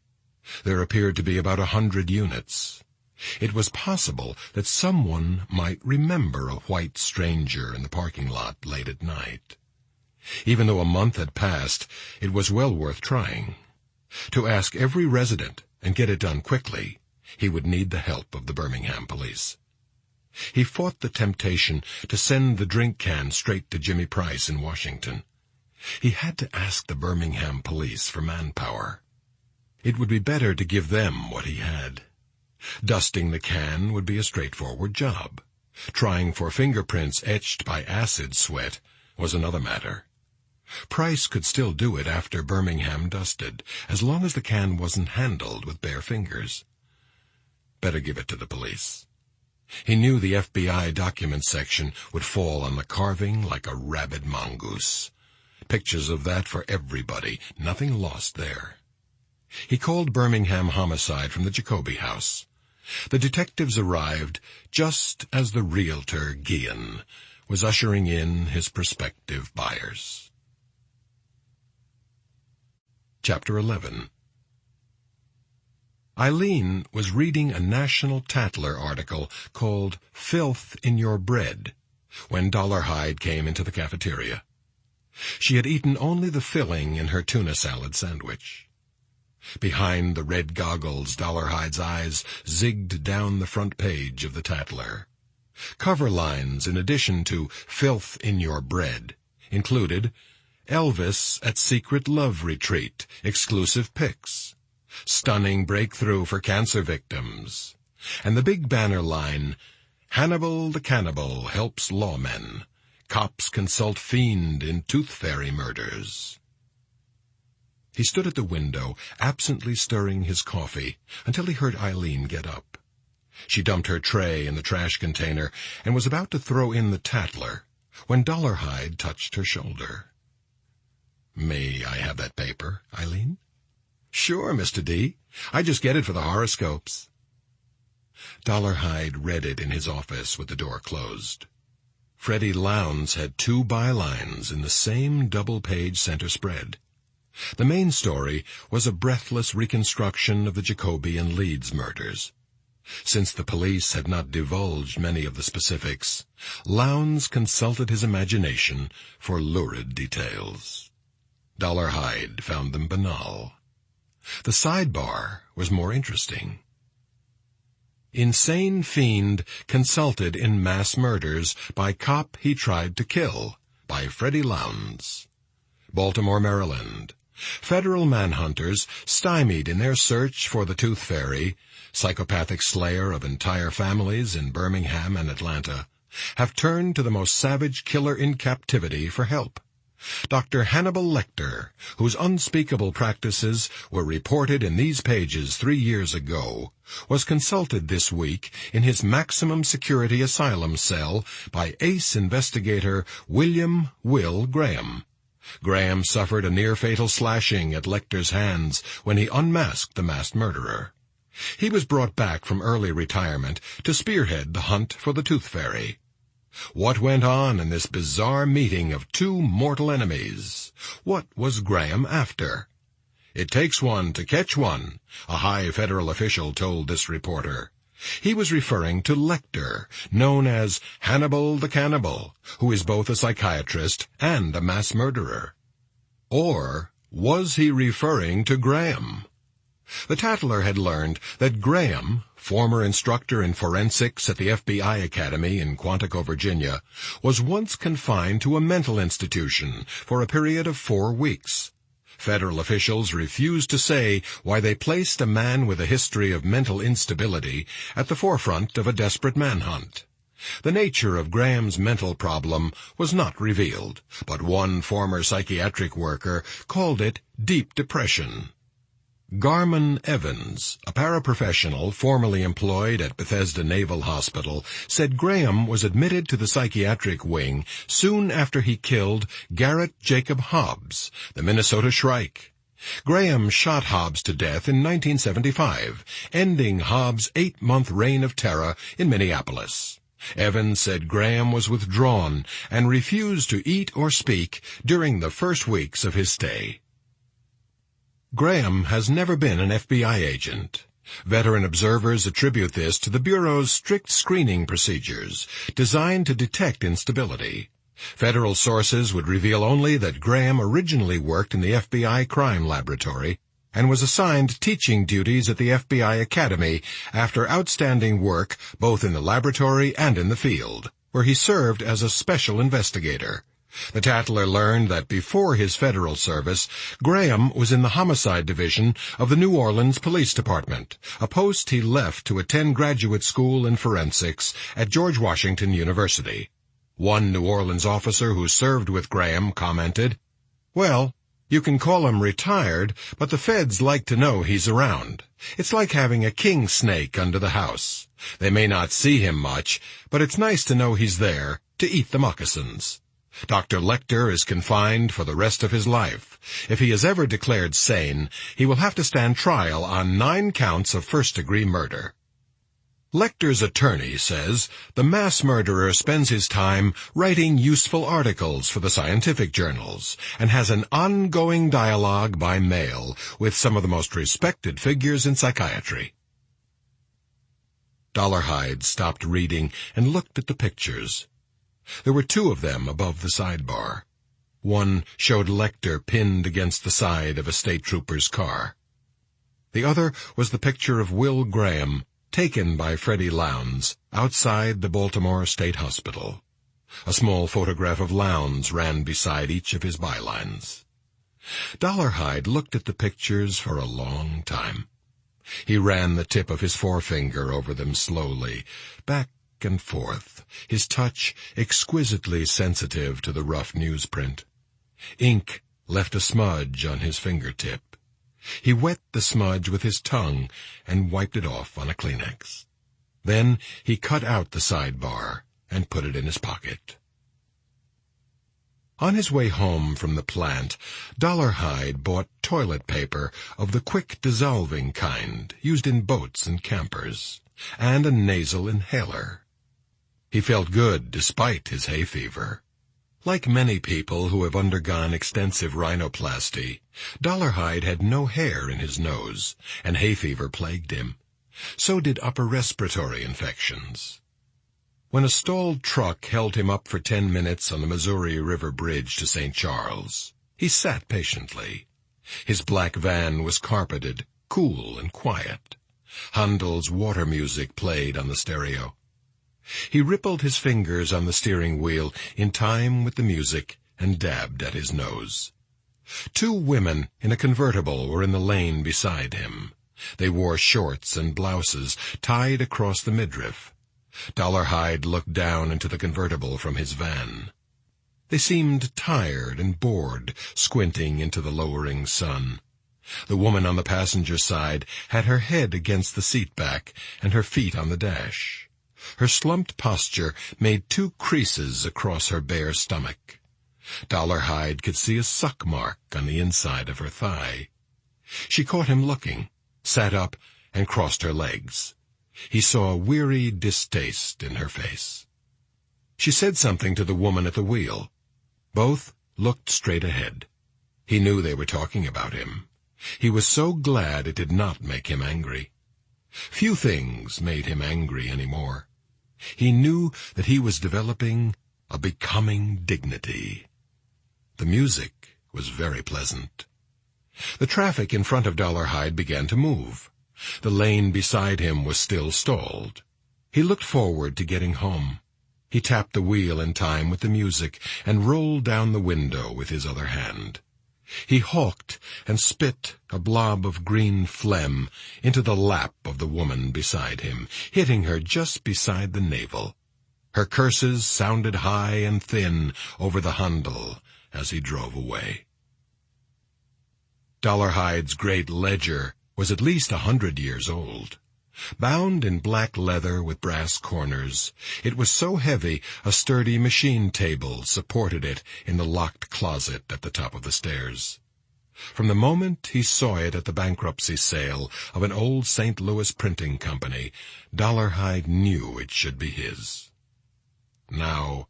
There appeared to be about 100 units. It was possible that someone might remember a white stranger in the parking lot late at night. Even though a month had passed, it was well worth trying. To ask every resident and get it done quickly, he would need the help of the Birmingham police. He fought the temptation to send the drink can straight to Jimmy Price in Washington. He had to ask the Birmingham police for manpower. It would be better to give them what he had. Dusting the can would be a straightforward job. Trying for fingerprints etched by acid sweat was another matter. Price could still do it after Birmingham dusted, as long as the can wasn't handled with bare fingers. Better give it to the police. He knew the FBI documents section would fall on the carving like a rabid mongoose. Pictures of that for everybody, nothing lost there. He called Birmingham Homicide from the Jacoby house. The detectives arrived just as the realtor, Guillen, was ushering in his prospective buyers. Chapter 11. Eileen was reading a National Tatler article called "Filth in Your Bread" when Dollarhide came into the cafeteria. She had eaten only the filling in her tuna salad sandwich. Behind the red goggles, Dollarhide's eyes zigged down the front page of the Tatler. Cover lines, in addition to "Filth in Your Bread," included "Elvis at Secret Love Retreat, exclusive pics," "Stunning Breakthrough for Cancer Victims," and the big banner line, "Hannibal the Cannibal helps lawmen. Cops consult fiend in Tooth Fairy murders." He stood at the window, absently stirring his coffee, until he heard Eileen get up. She dumped her tray in the trash container and was about to throw in the Tatler when Dollarhide touched her shoulder. "May I have that paper, Eileen?" "Sure, Mr. D. I just get it for the horoscopes." Dollarhide read it in his office with the door closed. Freddie Lowndes had 2 bylines in the same double-page center spread. The main story was a breathless reconstruction of the Jacoby and Leeds murders. Since the police had not divulged many of the specifics, Lowndes consulted his imagination for lurid details. Dollarhide found them banal. The sidebar was more interesting. Insane fiend consulted in mass murders by cop he tried to kill, by Freddie Lowndes. Baltimore, Maryland. Federal manhunters, stymied in their search for the Tooth Fairy, psychopathic slayer of entire families in Birmingham and Atlanta, have turned to the most savage killer in captivity for help. Dr. Hannibal Lecter, whose unspeakable practices were reported in these pages 3 years ago, was consulted this week in his maximum security asylum cell by ace investigator William Will Graham. Graham suffered a near-fatal slashing at Lecter's hands when he unmasked the masked murderer. He was brought back from early retirement to spearhead the hunt for the Tooth Fairy. What went on in this bizarre meeting of two mortal enemies? What was Graham after? "It takes one to catch one," a high federal official told this reporter. He was referring to Lecter, known as Hannibal the Cannibal, who is both a psychiatrist and a mass murderer. Or was he referring to Graham? The Tattler had learned that Graham, former instructor in forensics at the FBI Academy in Quantico, Virginia, was once confined to a mental institution for a period of 4 weeks. Federal officials refused to say why they placed a man with a history of mental instability at the forefront of a desperate manhunt. The nature of Graham's mental problem was not revealed, but one former psychiatric worker called it deep depression. Garmon Evans, a paraprofessional formerly employed at Bethesda Naval Hospital, said Graham was admitted to the psychiatric wing soon after he killed Garrett Jacob Hobbs, the Minnesota Shrike. Graham shot Hobbs to death in 1975, ending Hobbs' 8-month reign of terror in Minneapolis. Evans said Graham was withdrawn and refused to eat or speak during the first weeks of his stay. Graham has never been an FBI agent. Veteran observers attribute this to the Bureau's strict screening procedures, designed to detect instability. Federal sources would reveal only that Graham originally worked in the FBI crime laboratory and was assigned teaching duties at the FBI Academy after outstanding work both in the laboratory and in the field, where he served as a special investigator. The Tattler learned that before his federal service, Graham was in the homicide division of the New Orleans Police Department, a post he left to attend graduate school in forensics at George Washington University. One New Orleans officer who served with Graham commented, "Well, you can call him retired, but the feds like to know he's around. It's like having a king snake under the house. They may not see him much, but it's nice to know he's there to eat the moccasins." Dr. Lecter is confined for the rest of his life. If he is ever declared sane, he will have to stand trial on 9 counts of first-degree murder. Lecter's attorney says the mass murderer spends his time writing useful articles for the scientific journals and has an ongoing dialogue by mail with some of the most respected figures in psychiatry. Dollarhide stopped reading and looked at the pictures. There were 2 of them above the sidebar. One showed Lecter pinned against the side of a state trooper's car. The other was the picture of Will Graham, taken by Freddie Lowndes, outside the Baltimore State Hospital. A small photograph of Lowndes ran beside each of his bylines. Dollarhide looked at the pictures for a long time. He ran the tip of his forefinger over them slowly, back and forth, his touch exquisitely sensitive to the rough newsprint. Ink left a smudge on his fingertip. He wet the smudge with his tongue and wiped it off on a Kleenex. Then he cut out the sidebar and put it in his pocket. On his way home from the plant, Dollarhide bought toilet paper of the quick-dissolving kind used in boats and campers, and a nasal inhaler. He felt good despite his hay fever. Like many people who have undergone extensive rhinoplasty, Dollarhide had no hair in his nose, and hay fever plagued him. So did upper respiratory infections. When a stalled truck held him up for 10 minutes on the Missouri River Bridge to St. Charles, he sat patiently. His black van was carpeted, cool and quiet. Handel's water music played on the stereo. He rippled his fingers on the steering wheel in time with the music and dabbed at his nose. 2 women in a convertible were in the lane beside him. They wore shorts and blouses tied across the midriff. Dollarhide looked down into the convertible from his van. They seemed tired and bored, squinting into the lowering sun. The woman on the passenger side had her head against the seat back and her feet on the dash. Her slumped posture made 2 creases across her bare stomach. Dollarhide could see a suck mark on the inside of her thigh. She caught him looking, sat up, and crossed her legs. He saw weary distaste in her face. She said something to the woman at the wheel. Both looked straight ahead. He knew they were talking about him. He was so glad it did not make him angry. Few things made him angry anymore. He knew that he was developing a becoming dignity. The music was very pleasant. The traffic in front of Dollarhide began to move. The lane beside him was still stalled. He looked forward to getting home. He tapped the wheel in time with the music and rolled down the window with his other hand. He hawked and spit a blob of green phlegm into the lap of the woman beside him, hitting her just beside the navel. Her curses sounded high and thin over the Handel as he drove away. Dollarhide's great ledger was at least 100 years old. Bound in black leather with brass corners, it was so heavy a sturdy machine table supported it in the locked closet at the top of the stairs. From the moment he saw it at the bankruptcy sale of an old St. Louis printing company, Dollarhide knew it should be his. Now,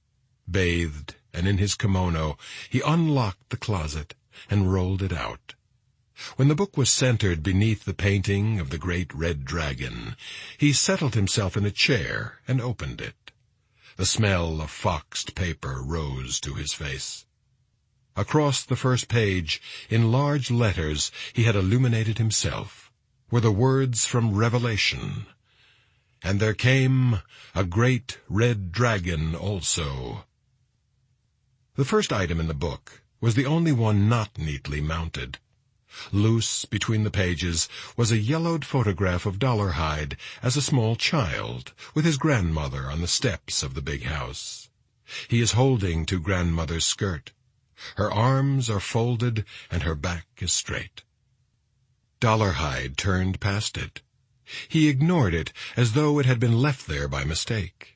bathed and in his kimono, he unlocked the closet and rolled it out. When the book was centered beneath the painting of the great red dragon, he settled himself in a chair and opened it. The smell of foxed paper rose to his face. Across the first page, in large letters he had illuminated himself, were the words from Revelation. And there came a great red dragon also. The first item in the book was the only one not neatly mounted. Loose between the pages was a yellowed photograph of Dollarhide as a small child, with his grandmother on the steps of the big house. He is holding to grandmother's skirt. Her arms are folded and her back is straight. Dollarhide turned past it. He ignored it as though it had been left there by mistake.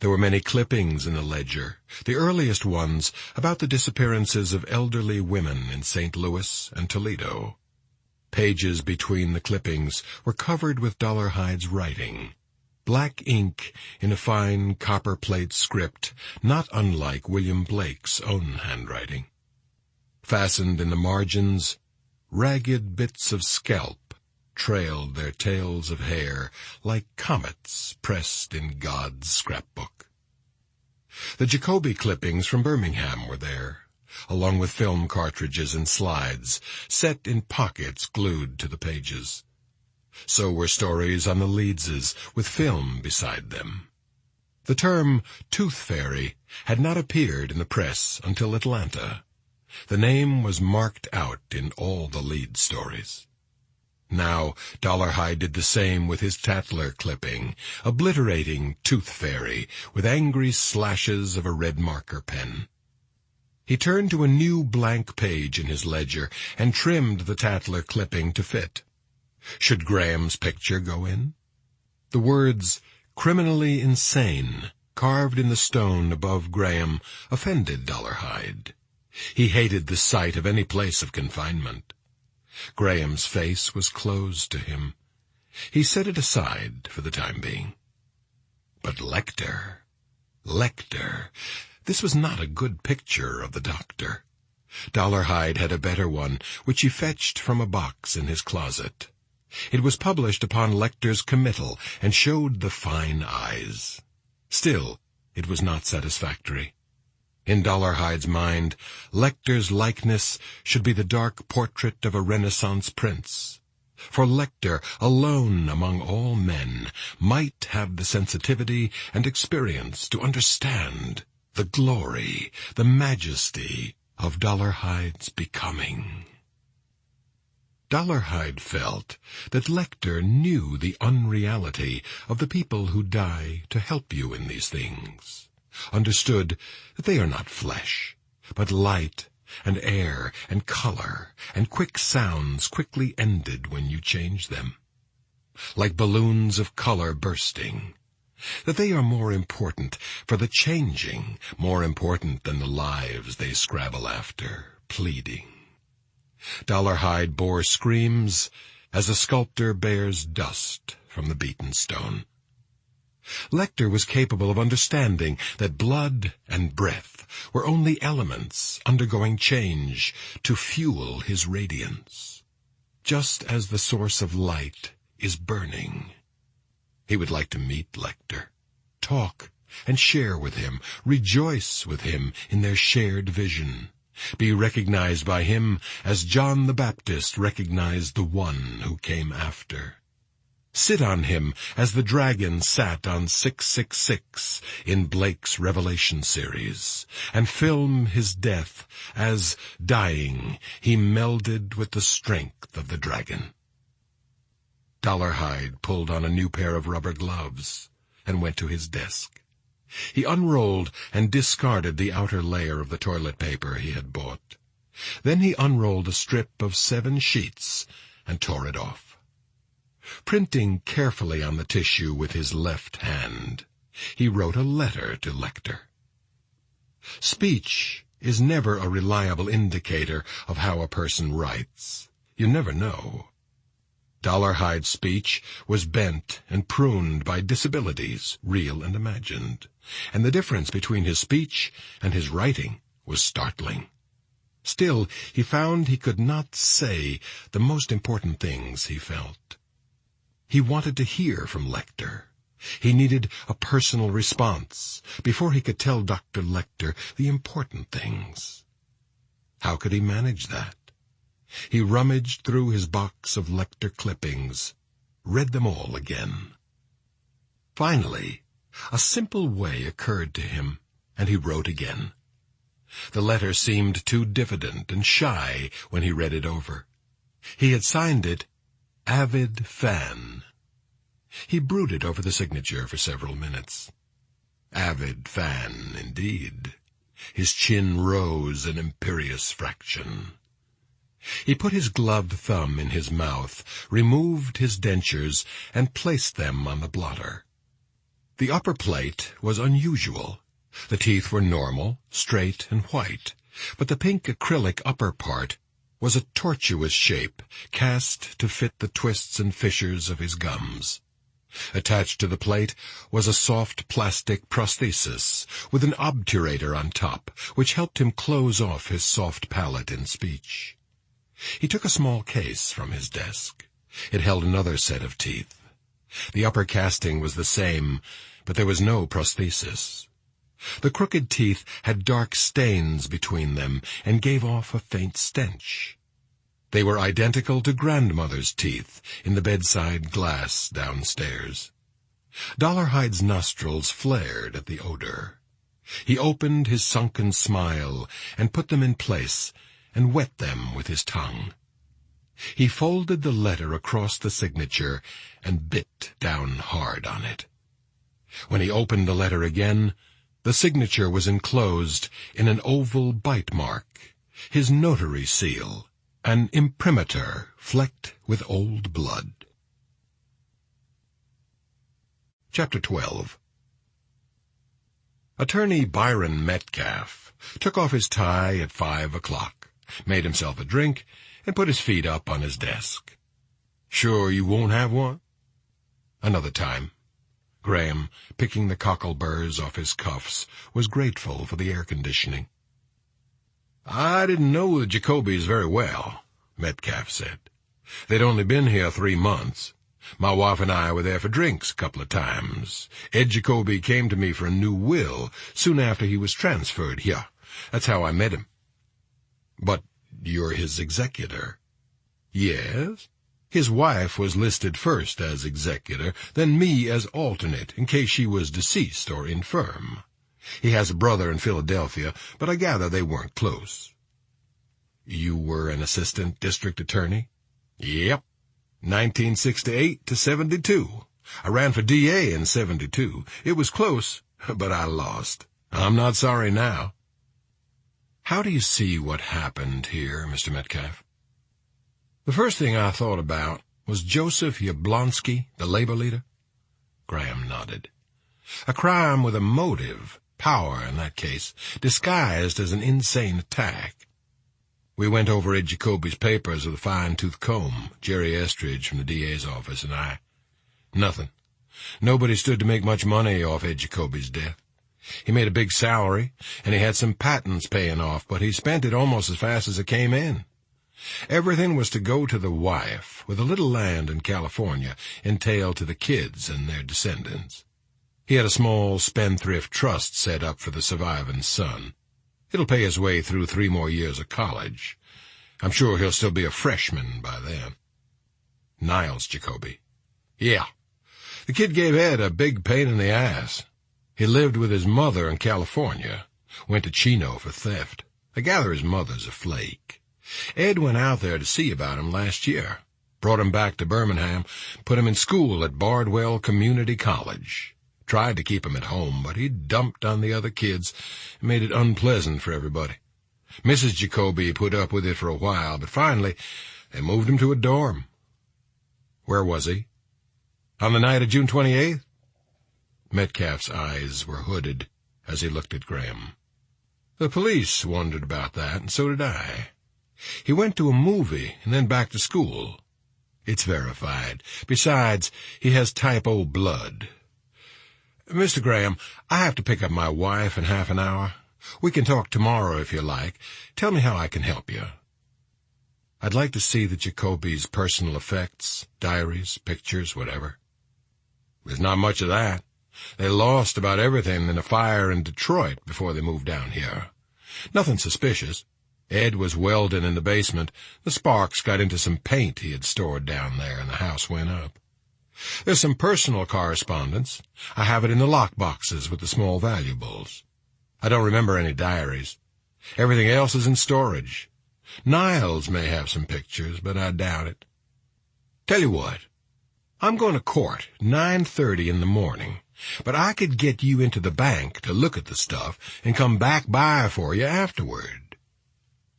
There were many clippings in the ledger, the earliest ones about the disappearances of elderly women in St. Louis and Toledo. Pages between the clippings were covered with Dollarhide's writing, black ink in a fine copperplate script not unlike William Blake's own handwriting. Fastened in the margins, ragged bits of scalp trailed their tails of hair like comets pressed in God's scrapbook. The Jacoby clippings from Birmingham were there, along with film cartridges and slides, set in pockets glued to the pages. So were stories on the Leedses, with film beside them. The term Tooth Fairy had not appeared in the press until Atlanta. The name was marked out in all the Leeds stories. Now, Dollarhide did the same with his Tatler clipping, obliterating Tooth Fairy with angry slashes of a red marker pen. He turned to a new blank page in his ledger and trimmed the Tatler clipping to fit. Should Graham's picture go in? The words, "criminally insane," carved in the stone above Graham, offended Dollarhide. He hated the sight of any place of confinement. Graham's face was closed to him. He set it aside for the time being. But Lecter, this was not a good picture of the doctor. Dollarhide had a better one, which he fetched from a box in his closet. It was published upon Lecter's committal and showed the fine eyes. Still, it was not satisfactory. In Dollarhide's mind, Lecter's likeness should be the dark portrait of a Renaissance prince. For Lecter, alone among all men, might have the sensitivity and experience to understand the glory, the majesty of Dollarhide's becoming. Dollarhide felt that Lecter knew the unreality of the people who die to help you in these things, understood that they are not flesh, but light and air and color and quick sounds quickly ended when you change them, like balloons of color bursting, that they are more important for the changing, more important than the lives they scrabble after, pleading. Dollarhide bore screams as a sculptor bears dust from the beaten stone. Lecter was capable of understanding that blood and breath were only elements undergoing change to fuel his radiance, just as the source of light is burning. He would like to meet Lecter, talk and share with him, rejoice with him in their shared vision, be recognized by him as John the Baptist recognized the one who came after. Sit on him as the dragon sat on 666 in Blake's Revelation series, and film his death as, dying, he melded with the strength of the dragon. Dollarhide pulled on a new pair of rubber gloves and went to his desk. He unrolled and discarded the outer layer of the toilet paper he had bought. Then he unrolled a strip of 7 sheets and tore it off. Printing carefully on the tissue with his left hand, he wrote a letter to Lecter. Speech is never a reliable indicator of how a person writes. You never know. Dollarhide's speech was bent and pruned by disabilities, real and imagined, and the difference between his speech and his writing was startling. Still, he found he could not say the most important things he felt. He wanted to hear from Lecter. He needed a personal response before he could tell Dr. Lecter the important things. How could he manage that? He rummaged through his box of Lecter clippings, read them all again. Finally, a simple way occurred to him, and he wrote again. The letter seemed too diffident and shy when he read it over. He had signed it, Avid Fan. He brooded over the signature for several minutes. Avid Fan, indeed. His chin rose an imperious fraction. He put his gloved thumb in his mouth, removed his dentures, and placed them on the blotter. The upper plate was unusual. The teeth were normal, straight, and white, but the pink acrylic upper part was a tortuous shape, cast to fit the twists and fissures of his gums. Attached to the plate was a soft plastic prosthesis with an obturator on top, which helped him close off his soft palate in speech. He took a small case from his desk. It held another set of teeth. The upper casting was the same, but there was no prosthesis. The crooked teeth had dark stains between them and gave off a faint stench. They were identical to grandmother's teeth in the bedside glass downstairs. Dollarhide's nostrils flared at the odor. He opened his sunken smile and put them in place and wet them with his tongue. He folded the letter across the signature and bit down hard on it. When he opened the letter again, the signature was enclosed in an oval bite mark, his notary seal, an imprimatur flecked with old blood. Chapter 12. Attorney Byron Metcalf took off his tie at 5 o'clock, made himself a drink, and put his feet up on his desk. Sure you won't have one? Another time. Graham, picking the cockle-burrs off his cuffs, was grateful for the air conditioning. I didn't know the Jacobys very well, Metcalf said. They'd only been here 3 months. My wife and I were there for drinks a couple of times. Ed Jacoby came to me for a new will soon after he was transferred here. That's how I met him. But you're his executor. Yes. His wife was listed first as executor, then me as alternate, in case she was deceased or infirm. He has a brother in Philadelphia, but I gather they weren't close. You were an assistant district attorney? Yep. 1968 to 72. I ran for DA in 72. It was close, but I lost. I'm not sorry now. How do you see what happened here, Mr. Metcalf? The first thing I thought about was Joseph Yablonsky, the labor leader. Graham nodded. A crime with a motive, power in that case, disguised as an insane attack. We went over Ed Jacoby's papers with a fine-tooth comb, Jerry Estridge from the DA's office and I. Nothing. Nobody stood to make much money off Ed Jacoby's death. He made a big salary, and he had some patents paying off, but he spent it almost as fast as it came in. Everything was to go to the wife, with a little land in California entailed to the kids and their descendants. He had a small spendthrift trust set up for the surviving son. It'll pay his way through 3 more years of college. I'm sure he'll still be a freshman by then. Niles Jacoby. Yeah. The kid gave Ed a big pain in the ass. He lived with his mother in California. Went to Chino for theft. I gather his mother's a flake. Ed went out there to see about him last year. Brought him back to Birmingham. Put him in school at Bardwell Community College. Tried to keep him at home, but he dumped on the other kids and made it unpleasant for everybody. Mrs. Jacoby put up with it for a while, but finally they moved him to a dorm. Where was he? On the night of June 28th? Metcalf's eyes were hooded as he looked at Graham. The police wondered about that, and so did I. He went to a movie and then back to school. It's verified. Besides, he has type O blood. Mr. Graham, I have to pick up my wife in half an hour. We can talk tomorrow if you like. Tell me how I can help you. I'd like to see the Jacobys' personal effects, diaries, pictures, whatever. There's not much of that. They lost about everything in a fire in Detroit before they moved down here. Nothing suspicious. Ed was welding in the basement. The sparks got into some paint he had stored down there, and the house went up. There's some personal correspondence. I have it in the lockboxes with the small valuables. I don't remember any diaries. Everything else is in storage. Niles may have some pictures, but I doubt it. Tell you what, I'm going to court 9:30 in the morning, but I could get you into the bank to look at the stuff and come back by for you afterward.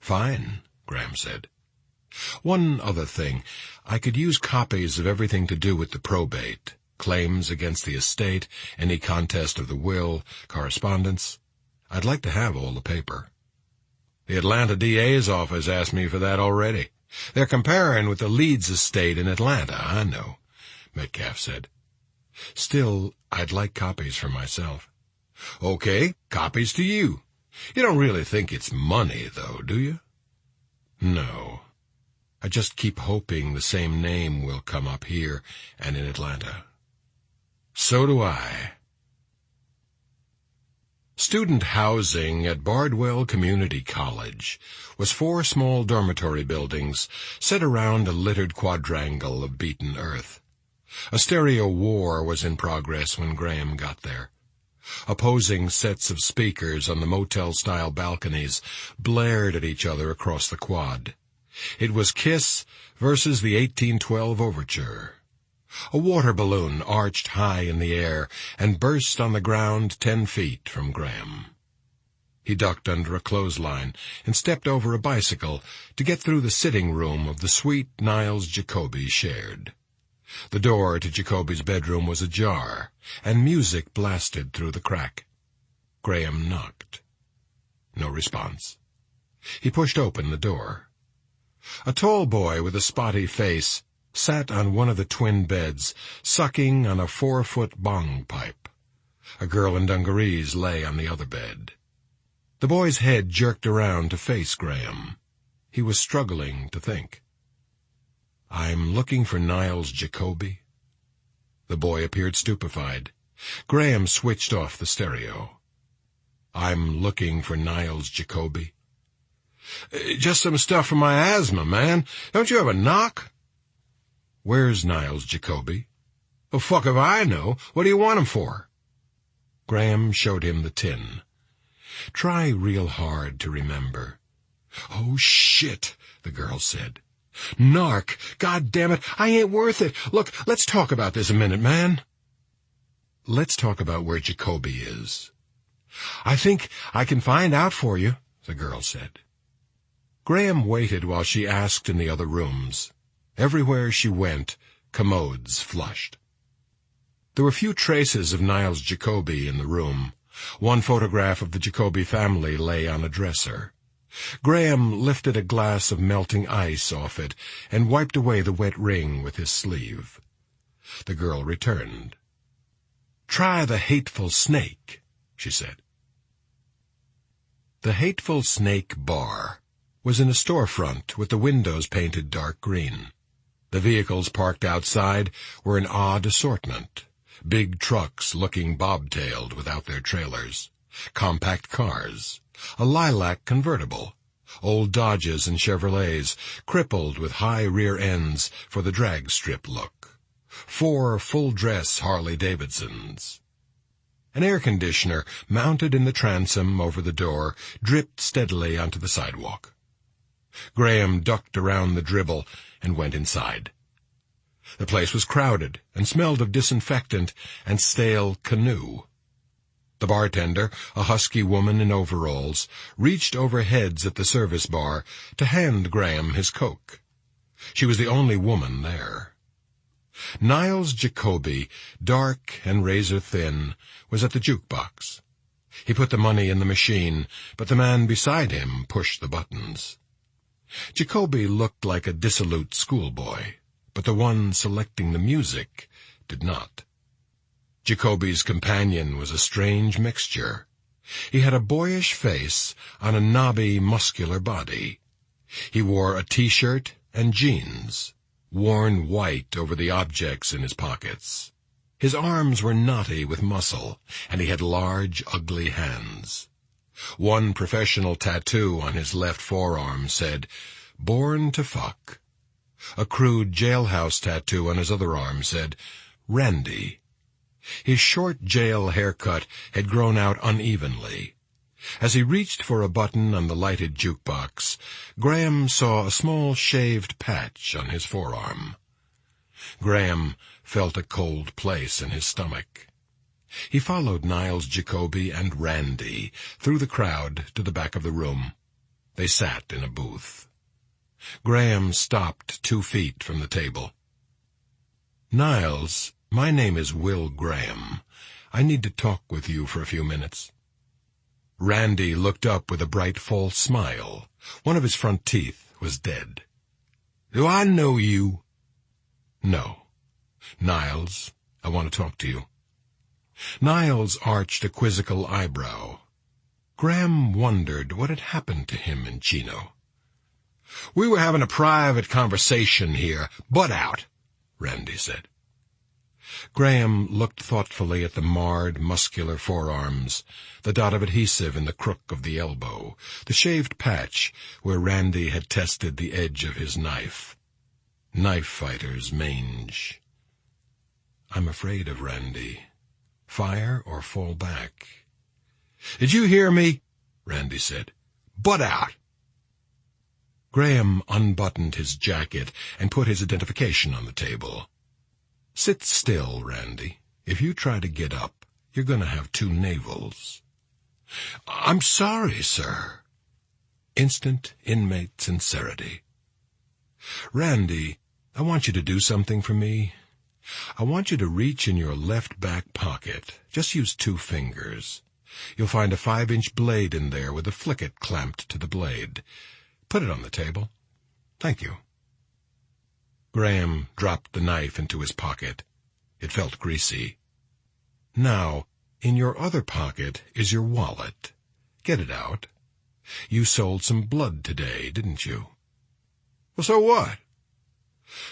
Fine, Graham said. One other thing. I could use copies of everything to do with the probate, claims against the estate, any contest of the will, correspondence. I'd like to have all the paper. The Atlanta DA's office asked me for that already. They're comparing with the Leeds estate in Atlanta, I know, Metcalf said. Still, I'd like copies for myself. Okay, copies to you. You don't really think it's money, though, do you? No. I just keep hoping the same name will come up here and in Atlanta. So do I. Student housing at Bardwell Community College was 4 small dormitory buildings set around a littered quadrangle of beaten earth. A stereo war was in progress when Graham got there. Opposing sets of speakers on the motel-style balconies blared at each other across the quad. It was Kiss versus the 1812 Overture. A water balloon arched high in the air and burst on the ground 10 feet from Graham. He ducked under a clothesline and stepped over a bicycle to get through the sitting room of the suite Niles Jacoby shared. The door to Jacoby's bedroom was ajar, and music blasted through the crack. Graham knocked. No response. He pushed open the door. A tall boy with a spotty face sat on one of the twin beds, sucking on a 4-foot bong pipe. A girl in dungarees lay on the other bed. The boy's head jerked around to face Graham. He was struggling to think. I'm looking for Niles Jacoby. The boy appeared stupefied. Graham switched off the stereo. I'm looking for Niles Jacoby. Just some stuff for my asthma, man. Don't you have a knock? Where's Niles Jacoby? Oh, fuck if I know. What do you want him for? Graham showed him the tin. Try real hard to remember. Oh, shit, the girl said. Narc, God damn it, I ain't worth it. Look, let's talk about this a minute, man. Let's talk about where Jacoby is. I think I can find out for you, the girl said. Graham waited while she asked in the other rooms. Everywhere she went, commodes flushed. There were few traces of Niles Jacoby in the room. One photograph of the Jacoby family lay on a dresser. Graham lifted a glass of melting ice off it and wiped away the wet ring with his sleeve. The girl returned. Try the Hateful Snake, she said. The Hateful Snake Bar was in a storefront with the windows painted dark green. The vehicles parked outside were an odd assortment. Big trucks looking bobtailed without their trailers, compact cars, a lilac convertible, old Dodges and Chevrolets crippled with high rear ends for the drag strip look, 4 full-dress Harley-Davidsons. An air conditioner mounted in the transom over the door dripped steadily onto the sidewalk. Graham ducked around the dribble and went inside. The place was crowded and smelled of disinfectant and stale canoe. The bartender, a husky woman in overalls, reached over heads at the service bar to hand Graham his Coke. She was the only woman there. Niles Jacoby, dark and razor-thin, was at the jukebox. He put the money in the machine, but the man beside him pushed the buttons. Jacoby looked like a dissolute schoolboy, but the one selecting the music did not. Jacoby's companion was a strange mixture. He had a boyish face on a knobby, muscular body. He wore a T-shirt and jeans, worn white over the objects in his pockets. His arms were knotty with muscle, and he had large, ugly hands. One professional tattoo on his left forearm said, "Born to fuck." A crude jailhouse tattoo on his other arm said, "Randy." His short jail haircut had grown out unevenly. As he reached for a button on the lighted jukebox, Graham saw a small shaved patch on his forearm. Graham felt a cold place in his stomach. He followed Niles Jacoby and Randy through the crowd to the back of the room. They sat in a booth. Graham stopped 2 feet from the table. "Niles, my name is Will Graham. I need to talk with you for a few minutes." Randy looked up with a bright false smile. One of his front teeth was dead. "Do I know you?" "No. Niles, I want to talk to you." Niles arched a quizzical eyebrow. Graham wondered what had happened to him in Chino. "We were having a private conversation here. Butt out," Randy said. Graham looked thoughtfully at the marred, muscular forearms, the dot of adhesive in the crook of the elbow, the shaved patch where Randy had tested the edge of his knife. Knife fighter's mange. "I'm afraid of Randy. Fire or fall back?" "Did you hear me?" Randy said. "Butt out." Graham unbuttoned his jacket and put his identification on the table. "Sit still, Randy. If you try to get up, you're going to have 2 navels." "I'm sorry, sir." Instant inmate sincerity. "Randy, I want you to do something for me. I want you to reach in your left back pocket. Just use 2 fingers. You'll find a 5-inch blade in there with a flicket clamped to the blade. Put it on the table. Thank you." Graham dropped the knife into his pocket. It felt greasy. "Now, in your other pocket is your wallet. Get it out. You sold some blood today, didn't you?" "Well, so what?"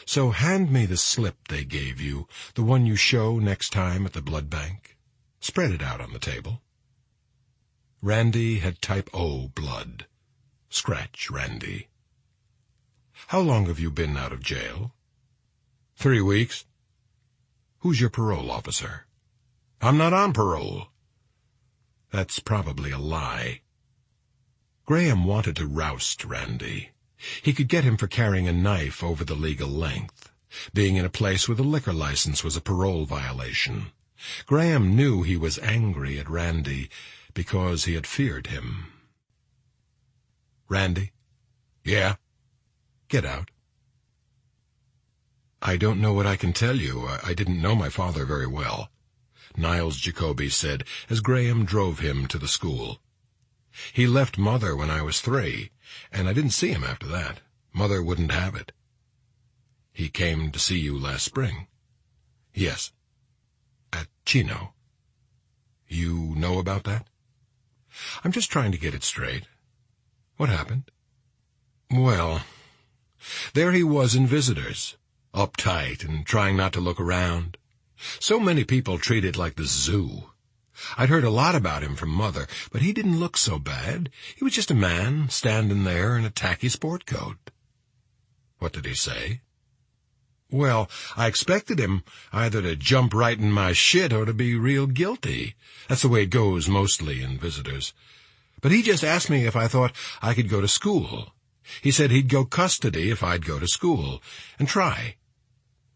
So hand me the slip they gave you, the one you show next time at the blood bank. Spread it out on the table. Randy had type O blood. Scratch, Randy. How long have you been out of jail? 3 weeks. Who's your parole officer? I'm not on parole. That's probably a lie. Graham wanted to roust Randy. He could get him for carrying a knife over the legal length. Being in a place with a liquor license was a parole violation. Graham knew he was angry at Randy because he had feared him. Randy? Yeah? Get out. I don't know what I can tell you. I didn't know my father very well, Niles Jacoby said as Graham drove him to the school. He left Mother when I was 3, and I didn't see him after that. Mother wouldn't have it. He came to see you last spring. Yes. At Chino. You know about that? I'm just trying to get it straight. What happened? Well, there he was in visitors, uptight and trying not to look around. So many people treat it like the zoo. I'd heard a lot about him from Mother, but he didn't look so bad. He was just a man standing there in a tacky sport coat. What did he say? Well, I expected him either to jump right in my shit or to be real guilty. That's the way it goes mostly in visitors. But he just asked me if I thought I could go to school. He said he'd go custody if I'd go to school and try.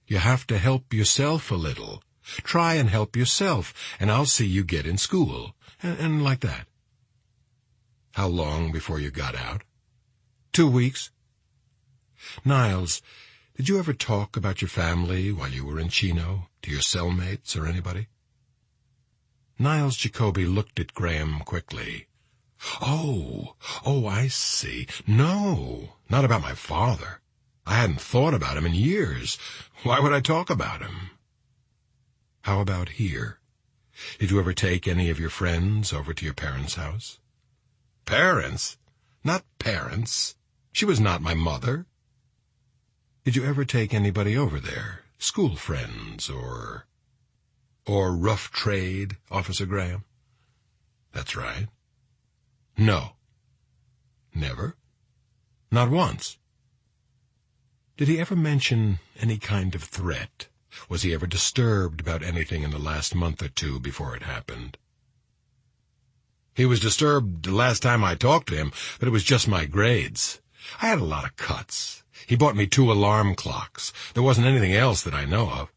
You have to help yourself a little. Try and help yourself, and I'll see you get in school. And like that. How long before you got out? 2 weeks. Niles, did you ever talk about your family while you were in Chino, to your cellmates or anybody? Niles Jacoby looked at Graham quickly. Oh, I see. No, not about my father. I hadn't thought about him in years. Why would I talk about him? How about here? Did you ever take any of your friends over to your parents' house? Parents? Not parents. She was not my mother. Did you ever take anybody over there? School friends or rough trade, Officer Graham? That's right. No. Never? Not once. Did he ever mention any kind of threat? Was he ever disturbed about anything in the last month or 2 before it happened? He was disturbed the last time I talked to him, but it was just my grades. I had a lot of cuts. He bought me 2 alarm clocks. There wasn't anything else that I know of.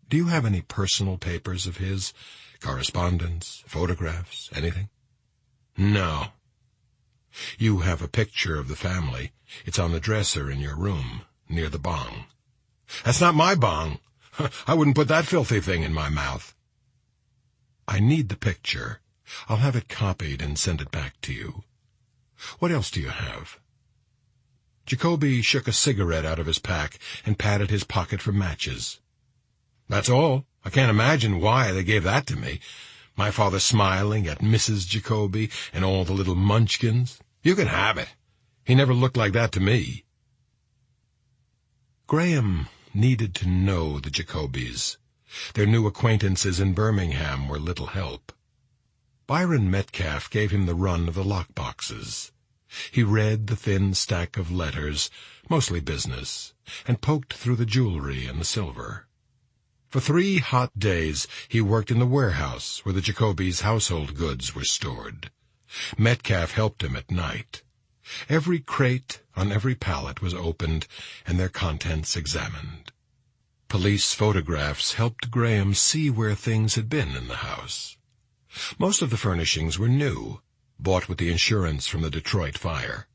Do you have any personal papers of his? Correspondence, photographs, anything? No. You have a picture of the family. It's on the dresser in your room, near the bong. That's not my bong. I wouldn't put that filthy thing in my mouth. I need the picture. I'll have it copied and send it back to you. What else do you have? Jacoby shook a cigarette out of his pack and patted his pocket for matches. That's all. I can't imagine why they gave that to me. My father smiling at Mrs. Jacoby and all the little munchkins. You can have it. He never looked like that to me. Graham needed to know the Jacobys. Their new acquaintances in Birmingham were little help. Byron Metcalf gave him the run of the lockboxes. He read the thin stack of letters, mostly business, and poked through the jewelry and the silver. For 3 hot days he worked in the warehouse where the Jacobys' household goods were stored. Metcalf helped him at night. Every crate on every pallet was opened and their contents examined. Police photographs helped Graham see where things had been in the house. Most of the furnishings were new, bought with the insurance from the Detroit fire.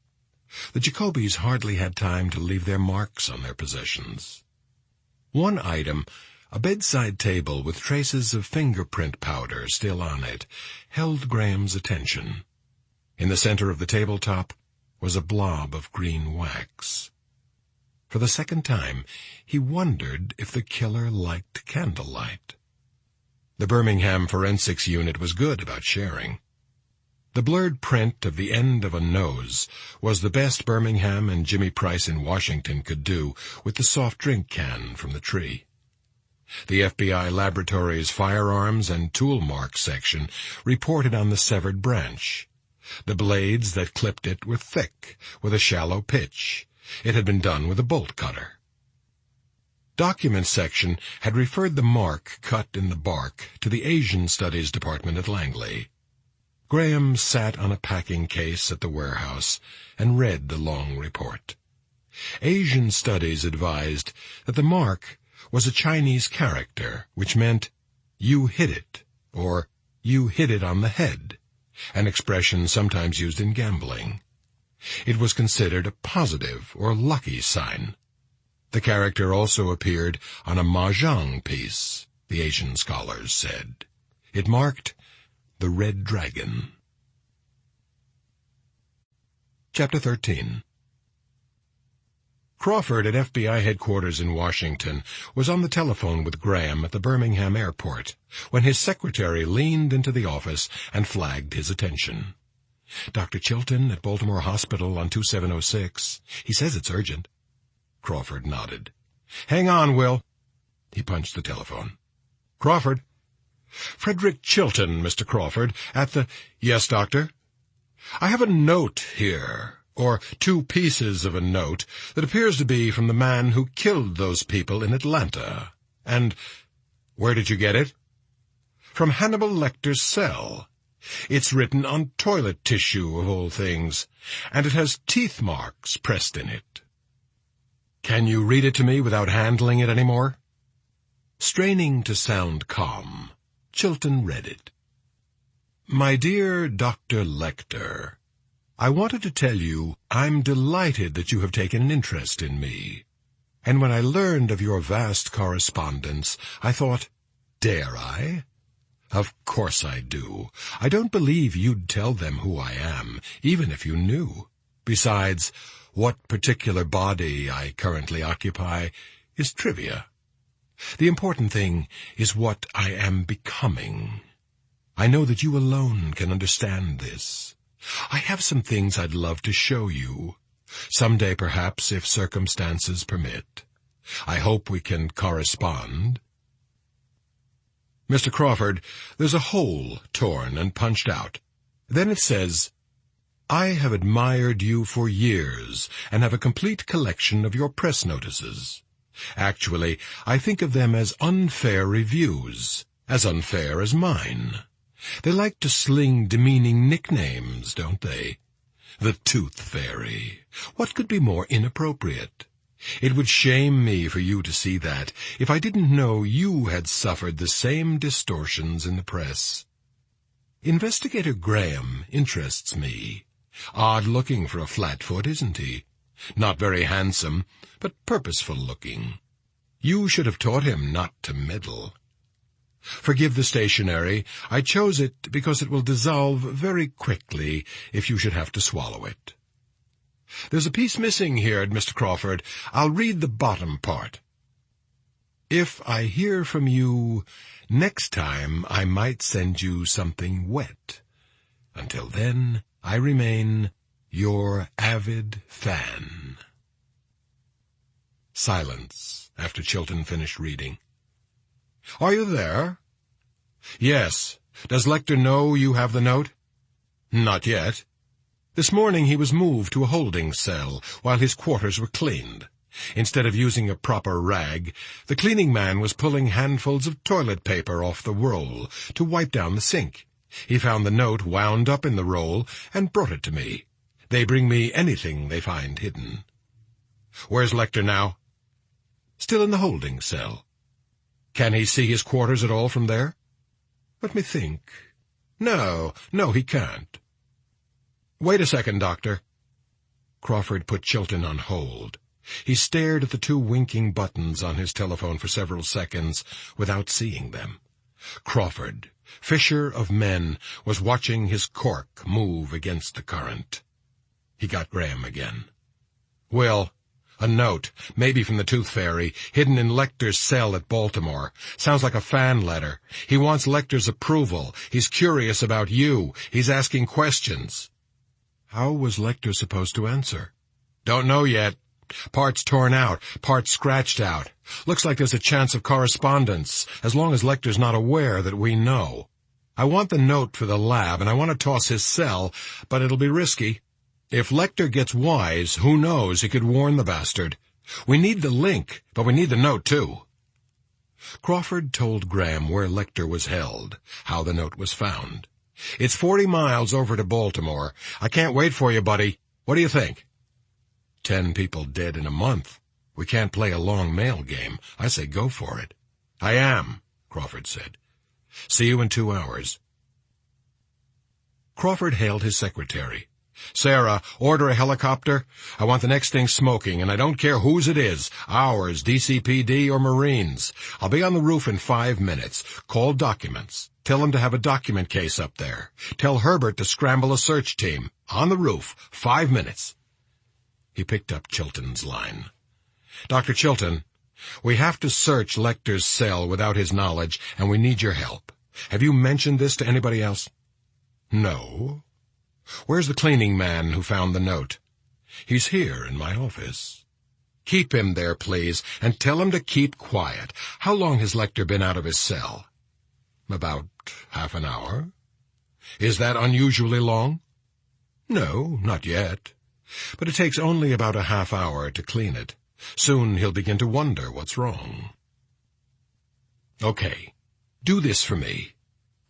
The Jacobys hardly had time to leave their marks on their possessions. One item, a bedside table with traces of fingerprint powder still on it, held Graham's attention. In the center of the tabletop was a blob of green wax. For the second time, he wondered if the killer liked candlelight. The Birmingham Forensics Unit was good about sharing. The blurred print of the end of a nose was the best Birmingham and Jimmy Price in Washington could do with the soft drink can from the tree. The FBI Laboratories Firearms and Tool Marks section reported on the severed branch. The blades that clipped it were thick, with a shallow pitch. It had been done with a bolt cutter. Documents section had referred the mark cut in the bark to the Asian Studies Department at Langley. Graham sat on a packing case at the warehouse and read the long report. Asian Studies advised that the mark was a Chinese character, which meant, "You hit it," or "You hit it on the head," an expression sometimes used in gambling. It was considered a positive or lucky sign. The character also appeared on a mahjong piece, the Asian scholars said. It marked the Red Dragon. Chapter 13. Crawford at FBI headquarters in Washington was on the telephone with Graham at the Birmingham airport when his secretary leaned into the office and flagged his attention. "Dr. Chilton at Baltimore Hospital on 2706. He says it's urgent." Crawford nodded. "Hang on, Will." He punched the telephone. "Crawford." "Frederick Chilton, Mr. Crawford, at the—" "Yes, doctor?" "I have a note here, or 2 pieces of a note, that appears to be from the man who killed those people in Atlanta. And—" "Where did you get it?" "From Hannibal Lecter's cell. It's written on toilet tissue, of all things, and it has teeth marks pressed in it." "Can you read it to me without handling it any more?" Straining to sound calm, Chilton read it. "My dear Dr. Lecter, I wanted to tell you I'm delighted that you have taken an interest in me. And when I learned of your vast correspondence, I thought, dare I? Of course I do. I don't believe you'd tell them who I am, even if you knew. Besides, what particular body I currently occupy is trivia. The important thing is what I am becoming. I know that you alone can understand this. I have some things I'd love to show you. Someday, perhaps, if circumstances permit. I hope we can correspond." "Mr. Crawford, there's a hole torn and punched out. Then it says, 'I have admired you for years and have a complete collection of your press notices. Actually, I think of them as unfair reviews, as unfair as mine. They like to sling demeaning nicknames, don't they? The Tooth Fairy. What could be more inappropriate? It would shame me for you to see that if I didn't know you had suffered the same distortions in the press. Investigator Graham interests me. Odd-looking for a flatfoot, isn't he? Not very handsome, but purposeful-looking. You should have taught him not to meddle. Forgive the stationery. I chose it because it will dissolve very quickly if you should have to swallow it. There's a piece missing here, Mr. Crawford. I'll read the bottom part. If I hear from you next time, I might send you something wet. Until then, I remain your avid fan." Silence after Chilton finished reading. "Are you there?" "Yes. Does Lecter know you have the note?" "Not yet. This morning he was moved to a holding cell while his quarters were cleaned. Instead of using a proper rag, the cleaning man was pulling handfuls of toilet paper off the roll to wipe down the sink. He found the note wound up in the roll and brought it to me. They bring me anything they find hidden." "Where's Lecter now?" "Still in the holding cell." "Can he see his quarters at all from there?" "Let me think. No, he can't." "Wait a second, Doctor." Crawford put Chilton on hold. He stared at the 2 winking buttons on his telephone for several seconds without seeing them. Crawford, fisher of men, was watching his cork move against the current. He got Graham again. "Will, A note, maybe from the Tooth Fairy, hidden in Lecter's cell at Baltimore. Sounds like a fan letter. He wants Lecter's approval. He's curious about you. He's asking questions. How was Lecter supposed to answer? Don't know yet. Parts torn out, parts scratched out. Looks like there's a chance of correspondence, as long as Lecter's not aware that we know. I want the note for the lab, and I want to toss his cell, but it'll be risky. If Lecter gets wise, who knows, he could warn the bastard. We need the link, but we need the note, too. Crawford told Graham where Lecter was held, how the note was found. It's 40 miles over to Baltimore. I can't wait for you, buddy. What do you think? 10 people dead in a month. We can't play a long mail game. I say go for it. I am, Crawford said. See you in 2 hours. Crawford hailed his secretary. Sarah, order a helicopter. I want the next thing smoking, and I don't care whose it is, ours, DCPD, or Marines. I'll be on the roof in 5 minutes. Call documents. Tell them to have a document case up there. Tell Herbert to scramble a search team. On the roof, 5 minutes. He picked up Chilton's line. Dr. Chilton, we have to search Lecter's cell without his knowledge, and we need your help. Have you mentioned this to anybody else? No. Where's the cleaning man who found the note? He's here in my office. Keep him there, please, and tell him to keep quiet. How long has Lecter been out of his cell? About half an hour. Is that unusually long? No, not yet. But it takes only about a half hour to clean it. Soon he'll begin to wonder what's wrong. Okay, do this for me.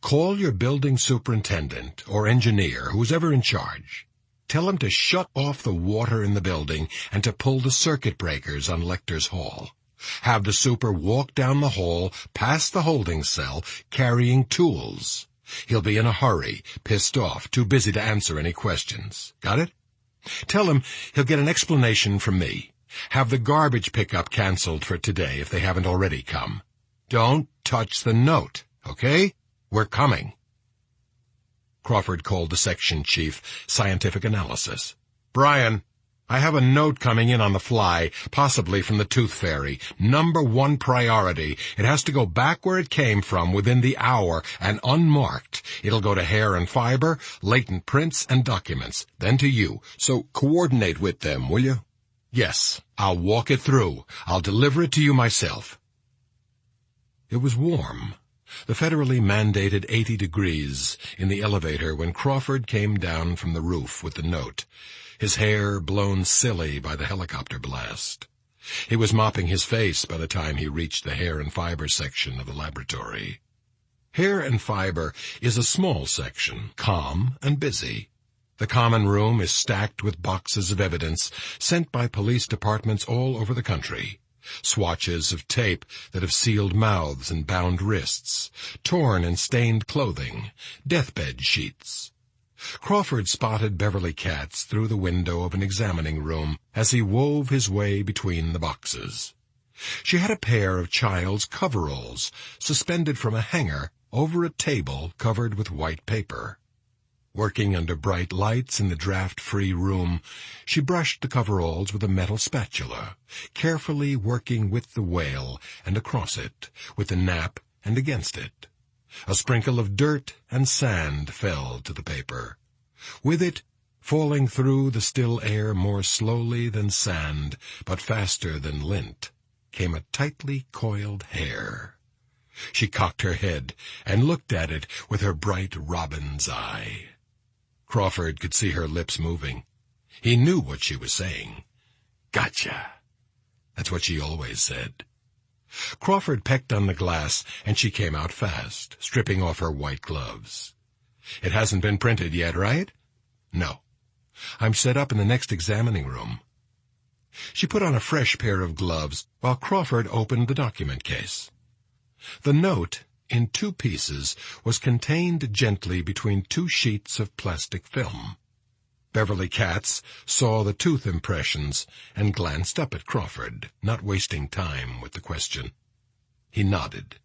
Call your building superintendent or engineer, who's ever in charge. Tell him to shut off the water in the building and to pull the circuit breakers on Lecter's hall. Have the super walk down the hall, past the holding cell, carrying tools. He'll be in a hurry, pissed off, too busy to answer any questions. Got it? Tell him he'll get an explanation from me. Have the garbage pickup canceled for today if they haven't already come. Don't touch the note, okay? We're coming. Crawford called the section chief, Scientific Analysis. Brian, I have a note coming in on the fly, possibly from the Tooth Fairy. #1 priority. It has to go back where it came from within the hour and unmarked. It'll go to Hair and Fiber, latent prints, and documents, then to you. So coordinate with them, will you? Yes, I'll walk it through. I'll deliver it to you myself. It was warm. The federally mandated 80 degrees in the elevator when Crawford came down from the roof with the note, his hair blown silly by the helicopter blast. He was mopping his face by the time he reached the Hair and Fiber section of the laboratory. Hair and Fiber is a small section, calm and busy. The common room is stacked with boxes of evidence sent by police departments all over the country. Swatches of tape that have sealed mouths and bound wrists, torn and stained clothing, deathbed sheets. Crawford spotted Beverly Katz through the window of an examining room as he wove his way between the boxes. She had a pair of child's coveralls suspended from a hanger over a table covered with white paper. Working under bright lights in the draft-free room, she brushed the coveralls with a metal spatula, carefully working with the wale and across it, with the nap and against it. A sprinkle of dirt and sand fell to the paper. With it, falling through the still air more slowly than sand, but faster than lint, came a tightly coiled hair. She cocked her head and looked at it with her bright robin's eye. Crawford could see her lips moving. He knew what she was saying. Gotcha. That's what she always said. Crawford pecked on the glass, and she came out fast, stripping off her white gloves. It hasn't been printed yet, right? No. I'm set up in the next examining room. She put on a fresh pair of gloves while Crawford opened the document case. The note, in 2 pieces, was contained gently between 2 sheets of plastic film. Beverly Katz saw the tooth impressions and glanced up at Crawford, not wasting time with the question. He nodded.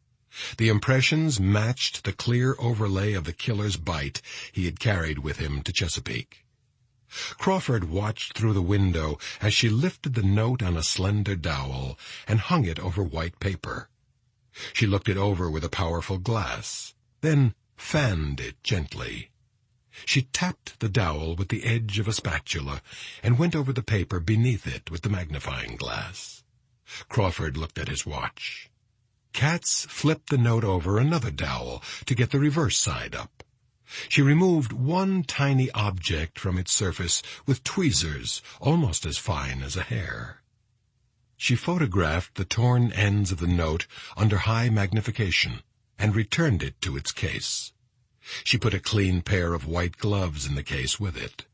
The impressions matched the clear overlay of the killer's bite he had carried with him to Chesapeake. Crawford watched through the window as she lifted the note on a slender dowel and hung it over white paper. She looked it over with a powerful glass, then fanned it gently. She tapped the dowel with the edge of a spatula and went over the paper beneath it with the magnifying glass. Crawford looked at his watch. Katz flipped the note over another dowel to get the reverse side up. She removed one tiny object from its surface with tweezers almost as fine as a hair. She photographed the torn ends of the note under high magnification and returned it to its case. She put a clean pair of white gloves in the case with it.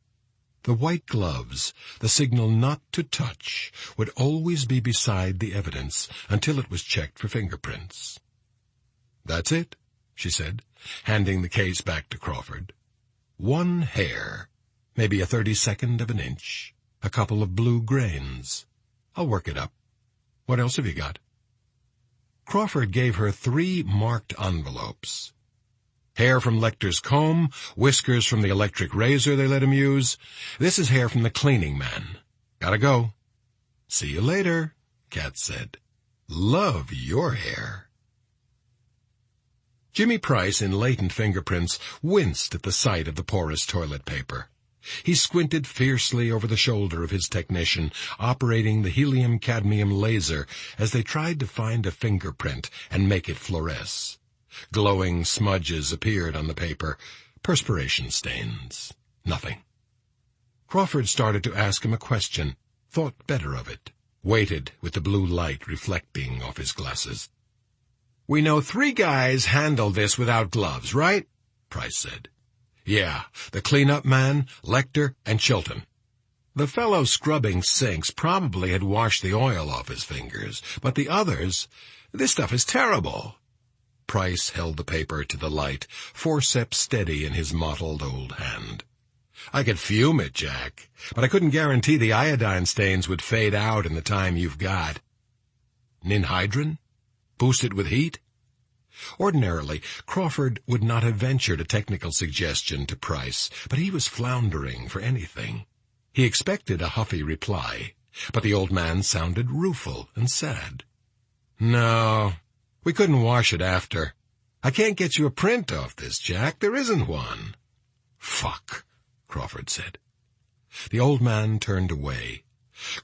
The white gloves, the signal not to touch, would always be beside the evidence until it was checked for fingerprints. "That's it," she said, handing the case back to Crawford. "One hair, maybe a 32nd of an inch, a couple of blue grains. I'll work it up. What else have you got?" Crawford gave her 3 marked envelopes. Hair from Lecter's comb, whiskers from the electric razor they let him use. This is hair from the cleaning man. Gotta go. "See you later," Katz said. "Love your hair." Jimmy Price, in latent fingerprints, winced at the sight of the porous toilet paper. He squinted fiercely over the shoulder of his technician, operating the helium-cadmium laser as they tried to find a fingerprint and make it fluoresce. Glowing smudges appeared on the paper, perspiration stains. Nothing. Crawford started to ask him a question, thought better of it, waited with the blue light reflecting off his glasses. "We know 3 guys handled this without gloves, right?" Price said. "Yeah, the cleanup man, Lecter, and Chilton. The fellow scrubbing sinks probably had washed the oil off his fingers, but the others, this stuff is terrible." Price held the paper to the light, forceps steady in his mottled old hand. "I could fume it, Jack, but I couldn't guarantee the iodine stains would fade out in the time you've got." "Ninhydrin? Boost it with heat?" Ordinarily, Crawford would not have ventured a technical suggestion to Price, but he was floundering for anything. He expected a huffy reply, but the old man sounded rueful and sad. "No, we couldn't wash it after. I can't get you a print off this, Jack. There isn't one." "Fuck," Crawford said. The old man turned away.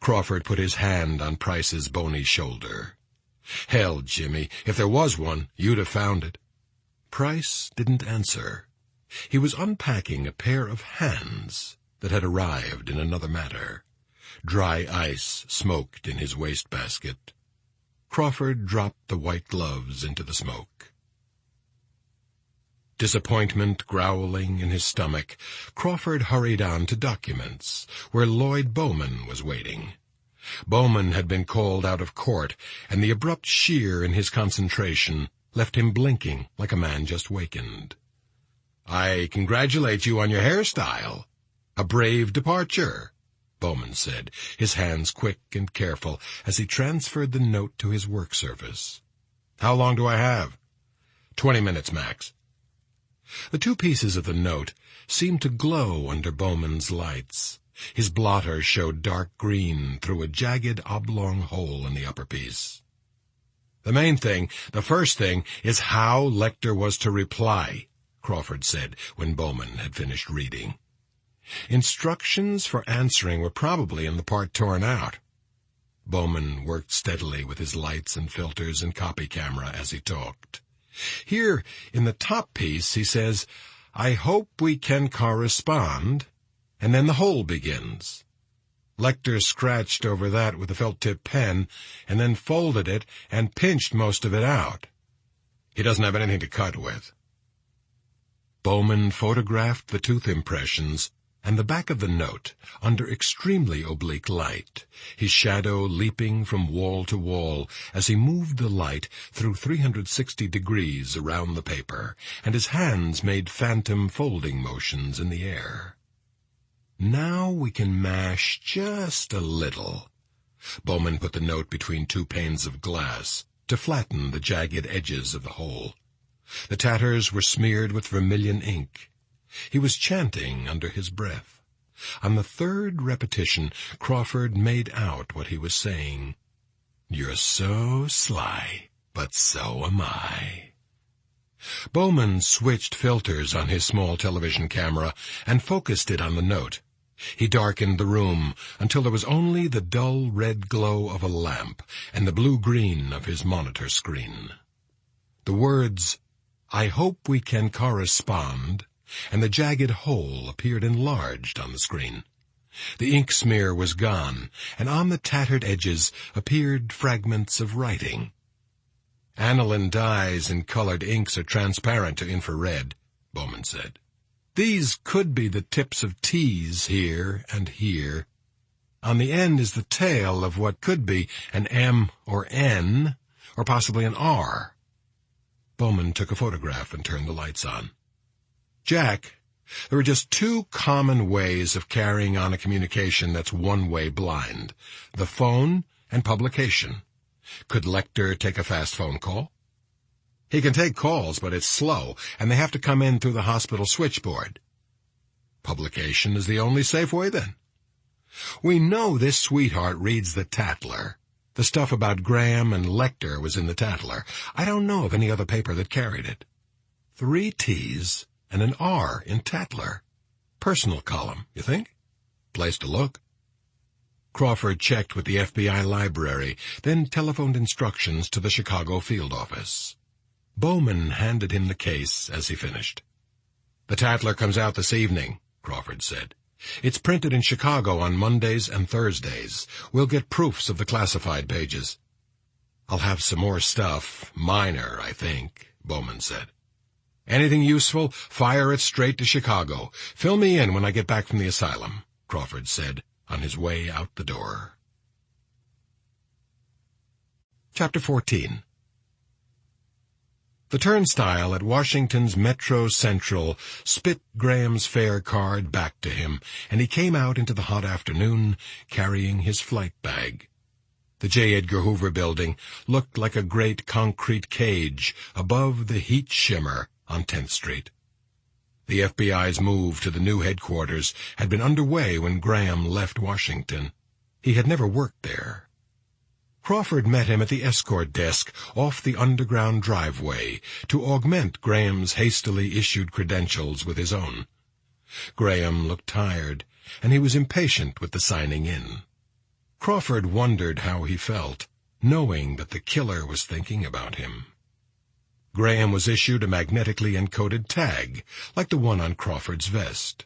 Crawford put his hand on Price's bony shoulder. "Hell, Jimmy, if there was one, you'd have found it." Price didn't answer. He was unpacking a pair of hands that had arrived in another matter. Dry ice smoked in his wastebasket. Crawford dropped the white gloves into the smoke. Disappointment growling in his stomach, Crawford hurried on to documents, where Lloyd Bowman was waiting. Bowman had been called out of court, and the abrupt shear in his concentration left him blinking like a man just wakened. "I congratulate you on your hairstyle. A brave departure," Bowman said, his hands quick and careful as he transferred the note to his work surface. "How long do I have?" 20 minutes, max." The 2 pieces of the note seemed to glow under Bowman's lights. His blotter showed dark green through a jagged oblong hole in the upper piece. "The main thing, the first thing, is how Lecter was to reply," Crawford said when Bowman had finished reading. Instructions for answering were probably in the part torn out. Bowman worked steadily with his lights and filters and copy camera as he talked. Here, in the top piece, he says, "I hope we can correspond," and then the whole begins. Lecter scratched over that with a felt-tip pen, and then folded it and pinched most of it out. He doesn't have anything to cut with. Bowman photographed the tooth impressions and the back of the note under extremely oblique light, his shadow leaping from wall to wall as he moved the light through 360 degrees around the paper, and his hands made phantom folding motions in the air. "Now we can mash just a little." Bowman put the note between 2 panes of glass to flatten the jagged edges of the hole. The tatters were smeared with vermilion ink. He was chanting under his breath. On the third repetition, Crawford made out what he was saying. "You're so sly, but so am I." Bowman switched filters on his small television camera and focused it on the note. He darkened the room until there was only the dull red glow of a lamp and the blue-green of his monitor screen. The words, "I hope we can correspond," and the jagged hole appeared enlarged on the screen. The ink smear was gone, and on the tattered edges appeared fragments of writing. "Aniline dyes in colored inks are transparent to infrared," Bowman said. "These could be the tips of T's here and here. On the end is the tail of what could be an M or N, or possibly an R." Bowman took a photograph and turned the lights on. "Jack, there are just two common ways of carrying on a communication that's one-way blind: the phone and publication. Could Lecter take a fast phone call?" "He can take calls, but it's slow, and they have to come in through the hospital switchboard." "Publication is the only safe way, then." "We know this sweetheart reads the Tatler. The stuff about Graham and Lecter was in the Tatler. I don't know of any other paper that carried it. 3 T's and an R in Tatler. Personal column, you think? Place to look." Crawford checked with the FBI library, then telephoned instructions to the Chicago field office. Bowman handed him the case as he finished. "The Tatler comes out this evening," Crawford said. "It's printed in Chicago on Mondays and Thursdays. We'll get proofs of the classified pages." "I'll have some more stuff, minor, I think," Bowman said. "Anything useful, fire it straight to Chicago. Fill me in when I get back from the asylum," Crawford said on his way out the door. Chapter 14. The turnstile at Washington's Metro Central spit Graham's fare card back to him, and he came out into the hot afternoon carrying his flight bag. The J. Edgar Hoover building looked like a great concrete cage above the heat shimmer on 10th Street. The FBI's move to the new headquarters had been underway when Graham left Washington. He had never worked there. Crawford met him at the escort desk off the underground driveway to augment Graham's hastily issued credentials with his own. Graham looked tired, and he was impatient with the signing in. Crawford wondered how he felt, knowing that the killer was thinking about him. Graham was issued a magnetically encoded tag, like the one on Crawford's vest.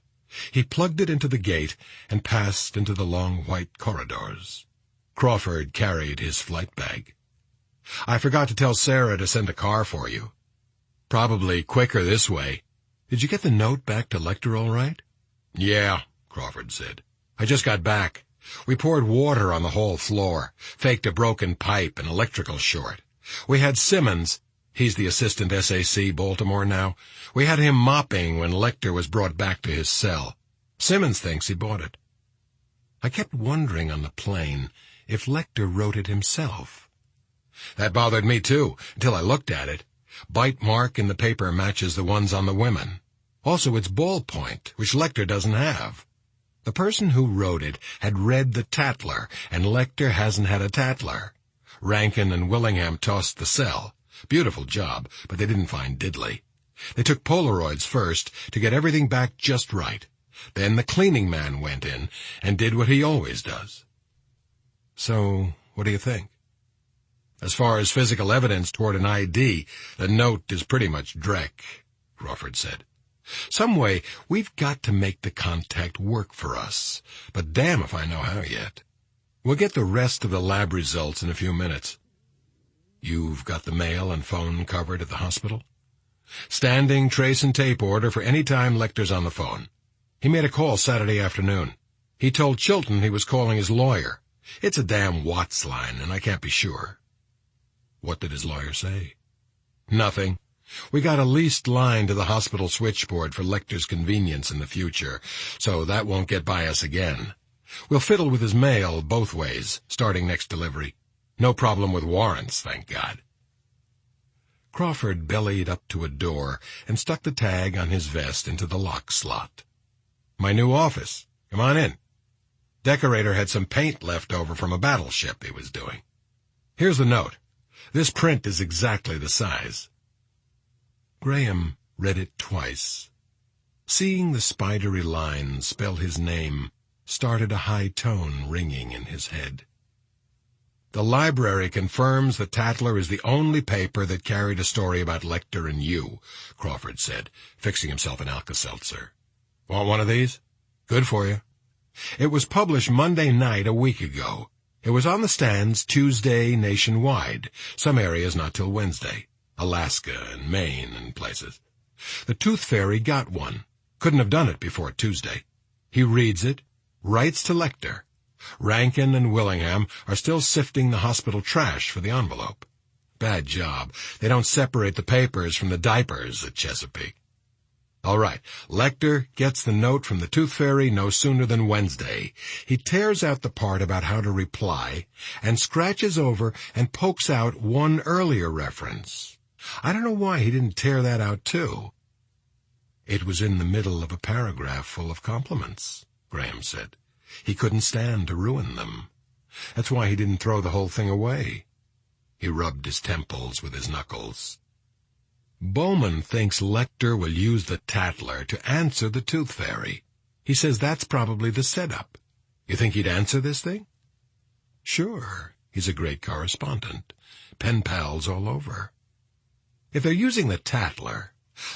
He plugged it into the gate and passed into the long white corridors. Crawford carried his flight bag. "I forgot to tell Sarah to send a car for you." "Probably quicker this way. Did you get the note back to Lecter all right?" "Yeah," Crawford said. "I just got back. We poured water on the whole floor, faked a broken pipe and electrical short. We had Simmons— he's the assistant SAC Baltimore now— we had him mopping when Lecter was brought back to his cell. Simmons thinks he bought it." I kept wondering on the plane if Lecter wrote it himself. That bothered me too, until I looked at it. Bite mark in the paper matches the ones on the women. Also, it's ballpoint, which Lecter doesn't have. The person who wrote it had read the Tatler, and Lecter hasn't had a Tatler. Rankin and Willingham tossed the cell. Beautiful job, but they didn't find diddly. They took Polaroids first to get everything back just right. Then the cleaning man went in and did what he always does. So, what do you think? As far as physical evidence toward an ID, the note is pretty much dreck, Crawford said. Some way, we've got to make the contact work for us, but damn if I know how yet. We'll get the rest of the lab results in a few minutes. You've got the mail and phone covered at the hospital? Standing trace and tape order for any time Lecter's on the phone. He made a call Saturday afternoon. He told Chilton he was calling his lawyer. It's a damn Watts line, and I can't be sure. What did his lawyer say? Nothing. We got a leased line to the hospital switchboard for Lecter's convenience in the future, so that won't get by us again. We'll fiddle with his mail both ways, starting next delivery. No problem with warrants, thank God. Crawford bellied up to a door and stuck the tag on his vest into the lock slot. My new office. Come on in. Decorator had some paint left over from a battleship he was doing. Here's the note. This print is exactly the size. Graham read it twice. Seeing the spidery lines spell his name started a high tone ringing in his head. The library confirms the Tatler is the only paper that carried a story about Lecter and you, Crawford said, fixing himself an Alka-Seltzer. Want one of these? Good for you. It was published Monday night a week ago. It was on the stands Tuesday nationwide, some areas not till Wednesday, Alaska and Maine and places. The Tooth Fairy got one. Couldn't have done it before Tuesday. He reads it, writes to Lecter. Rankin and Willingham are still sifting the hospital trash for the envelope. Bad job. They don't separate the papers from the diapers at Chesapeake. All right, Lecter gets the note from the Tooth Fairy no sooner than Wednesday. He tears out the part about how to reply and scratches over and pokes out one earlier reference. I don't know why he didn't tear that out too. It was in the middle of a paragraph full of compliments, Graham said. He couldn't stand to ruin them. That's why he didn't throw the whole thing away. He rubbed his temples with his knuckles. Bowman thinks Lecter will use the Tatler to answer the Tooth Fairy. He says that's probably the setup. You think he'd answer this thing? Sure, he's a great correspondent. Pen pals all over. If they're using the Tatler,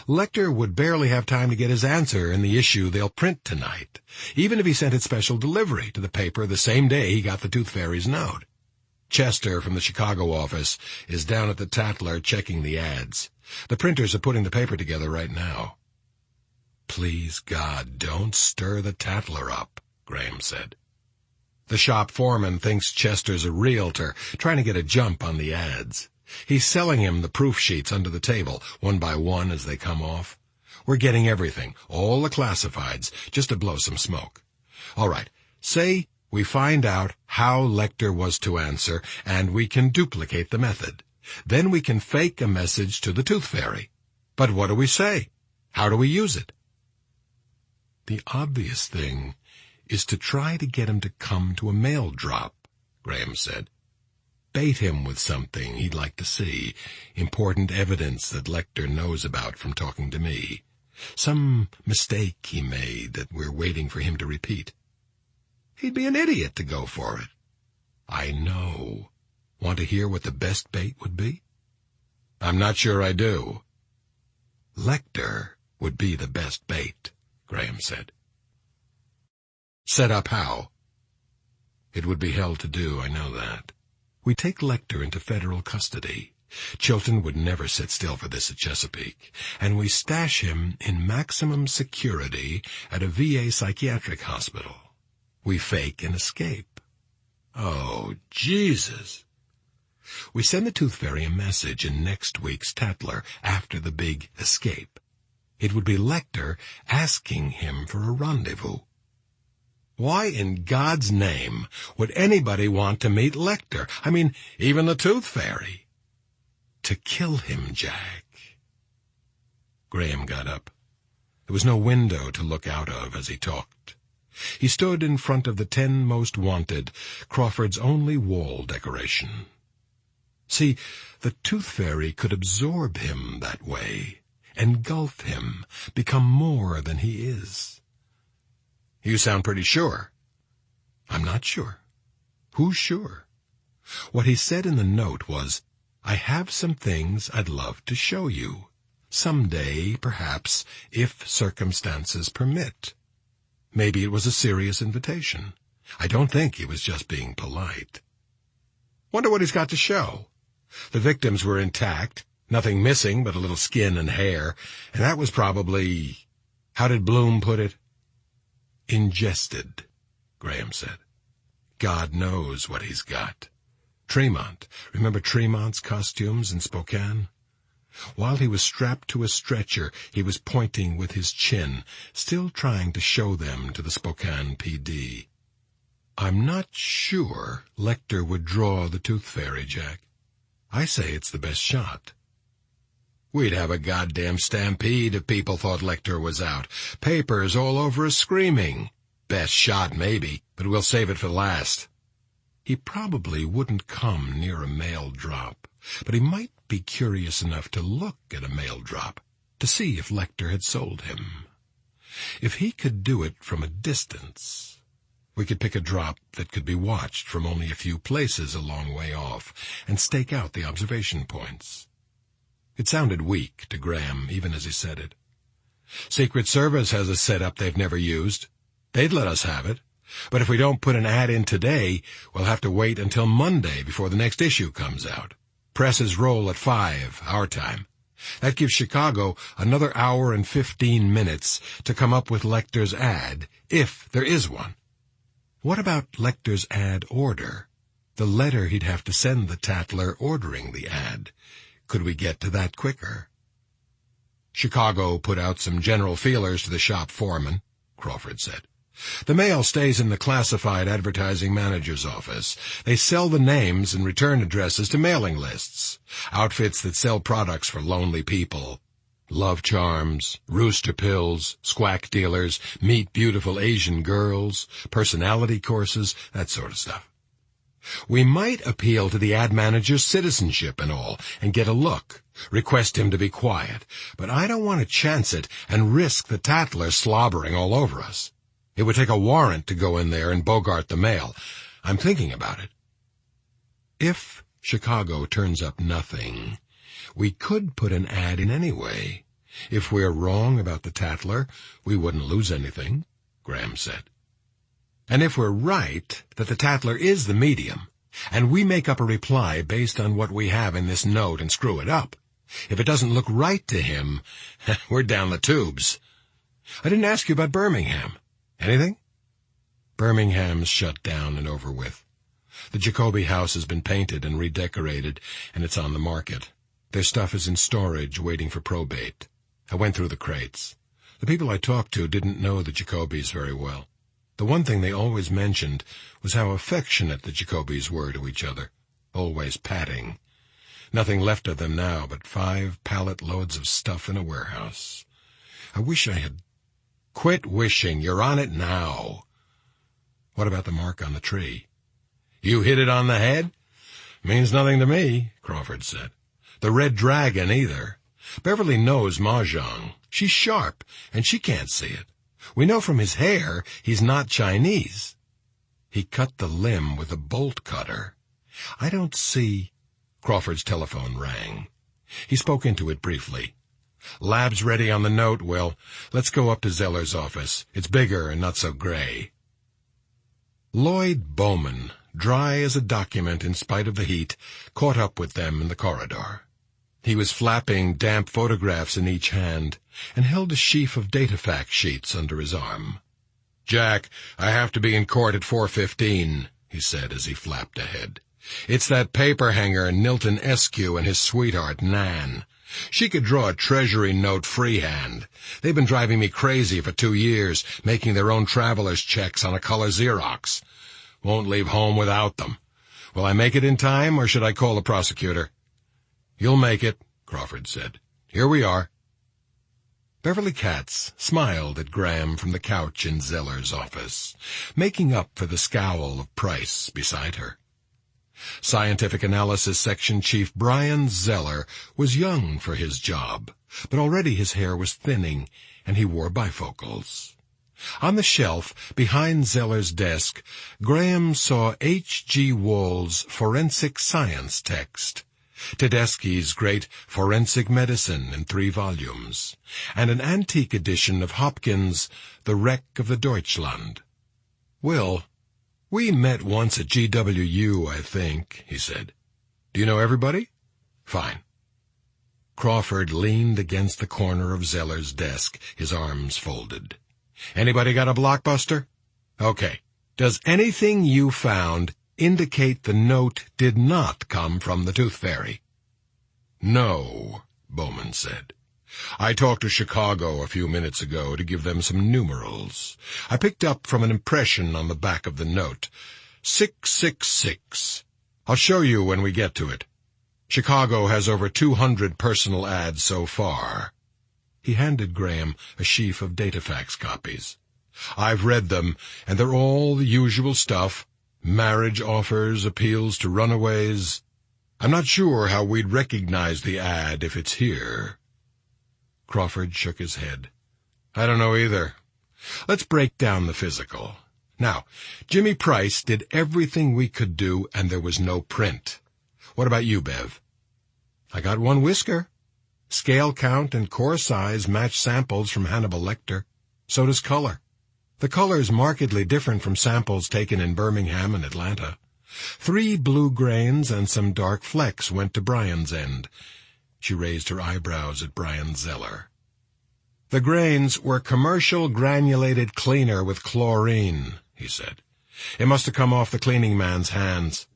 Lecter would barely have time to get his answer in the issue they'll print tonight, even if he sent it special delivery to the paper the same day he got the Tooth Fairy's note. Chester from the Chicago office is down at the Tatler checking the ads. The printers are putting the paper together right now. Please, God, don't stir the Tatler up, Graham said. The shop foreman thinks Chester's a realtor, trying to get a jump on the ads. He's selling him the proof sheets under the table, one by one as they come off. We're getting everything, all the classifieds, just to blow some smoke. All right, say we find out how Lecter was to answer, and we can duplicate the method. Then we can fake a message to the Tooth Fairy. But what do we say? How do we use it? The obvious thing is to try to get him to come to a mail drop, Graham said. Bait him with something he'd like to see, important evidence that Lecter knows about from talking to me. Some mistake he made that we're waiting for him to repeat. He'd be an idiot to go for it. I know. Want to hear what the best bait would be? I'm not sure I do. Lecter would be the best bait, Graham said. Set up how? It would be hell to do, I know that. We take Lecter into federal custody. Chilton would never sit still for this at Chesapeake. And we stash him in maximum security at a VA psychiatric hospital. We fake an escape. Oh, Jesus! We send the Tooth Fairy a message in next week's Tatler after the big escape. It would be Lecter asking him for a rendezvous. Why in God's name would anybody want to meet Lecter? I mean, even the Tooth Fairy. To kill him, Jack. Graham got up. There was no window to look out of as he talked. He stood in front of the 10 Most Wanted, Crawford's only wall decoration. See, the Tooth Fairy could absorb him that way, engulf him, become more than he is. You sound pretty sure. I'm not sure. Who's sure? What he said in the note was, I have some things I'd love to show you. Someday, perhaps, if circumstances permit. Maybe it was a serious invitation. I don't think he was just being polite. Wonder what he's got to show. The victims were intact, nothing missing but a little skin and hair, and that was probably, how did Bloom put it? Ingested, Graham said. God knows what he's got. Tremont, remember Tremont's costumes in Spokane? While he was strapped to a stretcher, he was pointing with his chin, still trying to show them to the Spokane PD. I'm not sure Lecter would draw the Tooth Fairy, Jack. I say it's the best shot. We'd have a goddamn stampede if people thought Lecter was out. Papers all over us screaming. best shot, maybe, but we'll save it for last. He probably wouldn't come near a mail drop, but he might be curious enough to look at a mail drop, to see if Lecter had sold him. If he could do it from a distance, we could pick a drop that could be watched from only a few places a long way off, and stake out the observation points. It sounded weak to Graham, even as he said it. Secret Service has a setup they've never used. They'd let us have it. But if we don't put an ad in today, we'll have to wait until Monday before the next issue comes out. Presses roll at 5, our time. That gives Chicago another hour and 15 minutes to come up with Lecter's ad, if there is one. What about Lecter's ad order? The letter he'd have to send the Tatler ordering the ad. Could we get to that quicker? Chicago put out some general feelers to the shop foreman, Crawford said. The mail stays in the classified advertising manager's office. They sell the names and return addresses to mailing lists, outfits that sell products for lonely people. Love charms, rooster pills, squack dealers, meet beautiful Asian girls, personality courses, that sort of stuff. We might appeal to the ad manager's citizenship and all, and get a look, request him to be quiet, but I don't want to chance it and risk the Tatler slobbering all over us. It would take a warrant to go in there and bogart the mail. I'm thinking about it. If Chicago turns up nothing, we could put an ad in anyway. If we're wrong about the Tatler, we wouldn't lose anything, Graham said. And if we're right that the Tatler is the medium, and we make up a reply based on what we have in this note and screw it up, if it doesn't look right to him, we're down the tubes. I didn't ask you about Birmingham. Anything? Birmingham's shut down and over with. The Jacoby house has been painted and redecorated, and it's on the market. Their stuff is in storage, waiting for probate. I went through the crates. The people I talked to didn't know the Jacobys very well. The one thing they always mentioned was how affectionate the Jacobys were to each other, always patting. Nothing left of them now but 5 pallet loads of stuff in a warehouse. I wish I had... Quit wishing, you're on it now. What about the mark on the tree? You hit it on the head? Means nothing to me, Crawford said. The red dragon either. Beverly knows Mahjong. She's sharp, and she can't see it. We know from his hair he's not Chinese. He cut the limb with a bolt cutter. I don't see... Crawford's telephone rang. He spoke into it briefly. Lab's ready on the note, Will. Let's go up to Zeller's office. It's bigger and not so gray. Lloyd Bowman, dry as a document in spite of the heat, caught up with them in the corridor. He was flapping damp photographs in each hand and held a sheaf of data fact sheets under his arm. Jack, I have to be in court at 4:15, he said as he flapped ahead. It's that paper hanger Nilton Eskew and his sweetheart, Nan. She could draw a treasury note freehand. They've been driving me crazy for 2 years, making their own traveler's checks on a color Xerox. Won't leave home without them. Will I make it in time, or should I call the prosecutor? You'll make it, Crawford said. Here we are. Beverly Katz smiled at Graham from the couch in Zeller's office, making up for the scowl of Price beside her. Scientific Analysis Section Chief Brian Zeller was young for his job, but already his hair was thinning, and he wore bifocals. On the shelf behind Zeller's desk, Graham saw H.G. Wall's Forensic Science text, Tedeschi's great Forensic Medicine in 3 volumes, and an antique edition of Hopkins' The Wreck of the Deutschland. Will, we met once at GWU, I think, he said. Do you know everybody? Fine. Crawford leaned against the corner of Zeller's desk, his arms folded. Anybody got a blockbuster? Okay. Does anything you found indicate the note did not come from the Tooth Fairy? No, Bowman said. I talked to Chicago a few minutes ago to give them some numerals. I picked up from an impression on the back of the note. 666. I'll show you when we get to it. Chicago has over 200 personal ads so far. He handed Graham a sheaf of datafax copies. I've read them, and they're all the usual stuff. Marriage offers, appeals to runaways. I'm not sure how we'd recognize the ad if it's here." Crawford shook his head. "I don't know either. Let's break down the physical. Now, Jimmy Price did everything we could do, and there was no print. What about you, Bev?" "I got one whisker. Scale count and core size match samples from Hannibal Lecter. So does color. The color's markedly different from samples taken in Birmingham and Atlanta. 3 blue grains and some dark flecks went to Brian's end." She raised her eyebrows at Brian Zeller. "The grains were commercial granulated cleaner with chlorine," he said. "It must have come off the cleaning man's hands.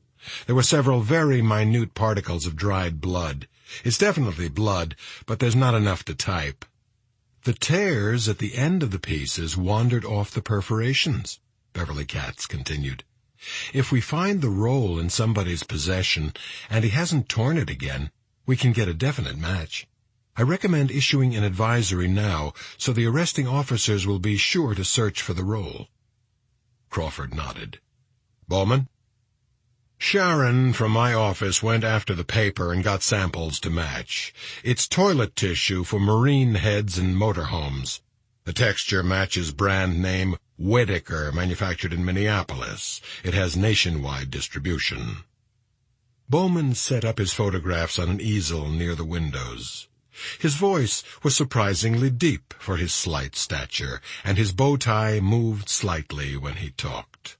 There were several very minute particles of dried blood. It's definitely blood, but there's not enough to type. The tears at the end of the pieces wandered off the perforations," Beverly Katz continued. "If we find the roll in somebody's possession, and he hasn't torn it again, we can get a definite match. I recommend issuing an advisory now, so the arresting officers will be sure to search for the roll." Crawford nodded. "Bowman?" "Sharon from my office went after the paper and got samples to match. It's toilet tissue for marine heads and motorhomes. The texture matches brand name Whitaker, manufactured in Minneapolis. It has nationwide distribution." Bowman set up his photographs on an easel near the windows. His voice was surprisingly deep for his slight stature, and his bow tie moved slightly when he talked.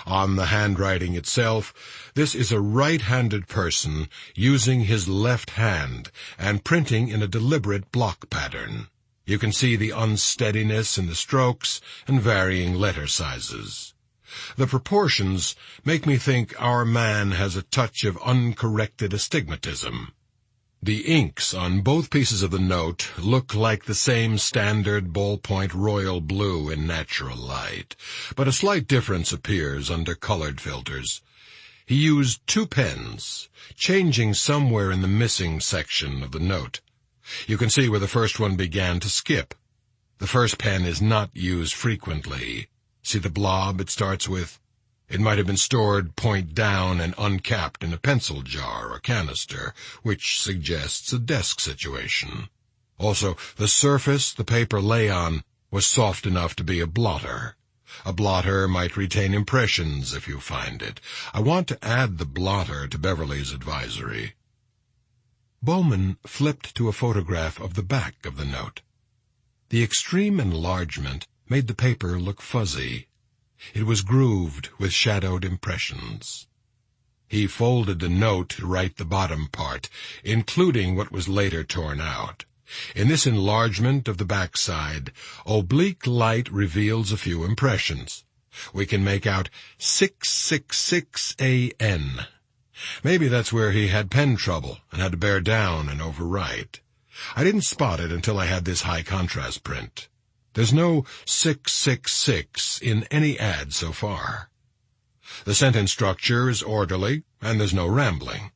"On the handwriting itself, this is a right-handed person using his left hand and printing in a deliberate block pattern. You can see the unsteadiness in the strokes and varying letter sizes. The proportions make me think our man has a touch of uncorrected astigmatism. The inks on both pieces of the note look like the same standard ballpoint royal blue in natural light, but a slight difference appears under colored filters. He used 2 pens, changing somewhere in the missing section of the note. You can see where the first one began to skip. The first pen is not used frequently. See the blob it starts with? It might have been stored point down and uncapped in a pencil jar or canister, which suggests a desk situation. Also, the surface the paper lay on was soft enough to be a blotter. A blotter might retain impressions if you find it. I want to add the blotter to Beverly's advisory." Bowman flipped to a photograph of the back of the note. The extreme enlargement made the paper look fuzzy. It was grooved with shadowed impressions. He folded the note to write the bottom part, including what was later torn out. In this enlargement of the backside, oblique light reveals a few impressions. We can make out 666AN. Maybe that's where he had pen trouble and had to bear down and overwrite. I didn't spot it until I had this high contrast print. There's no 666 in any ad so far. The sentence structure is orderly, and there's no rambling.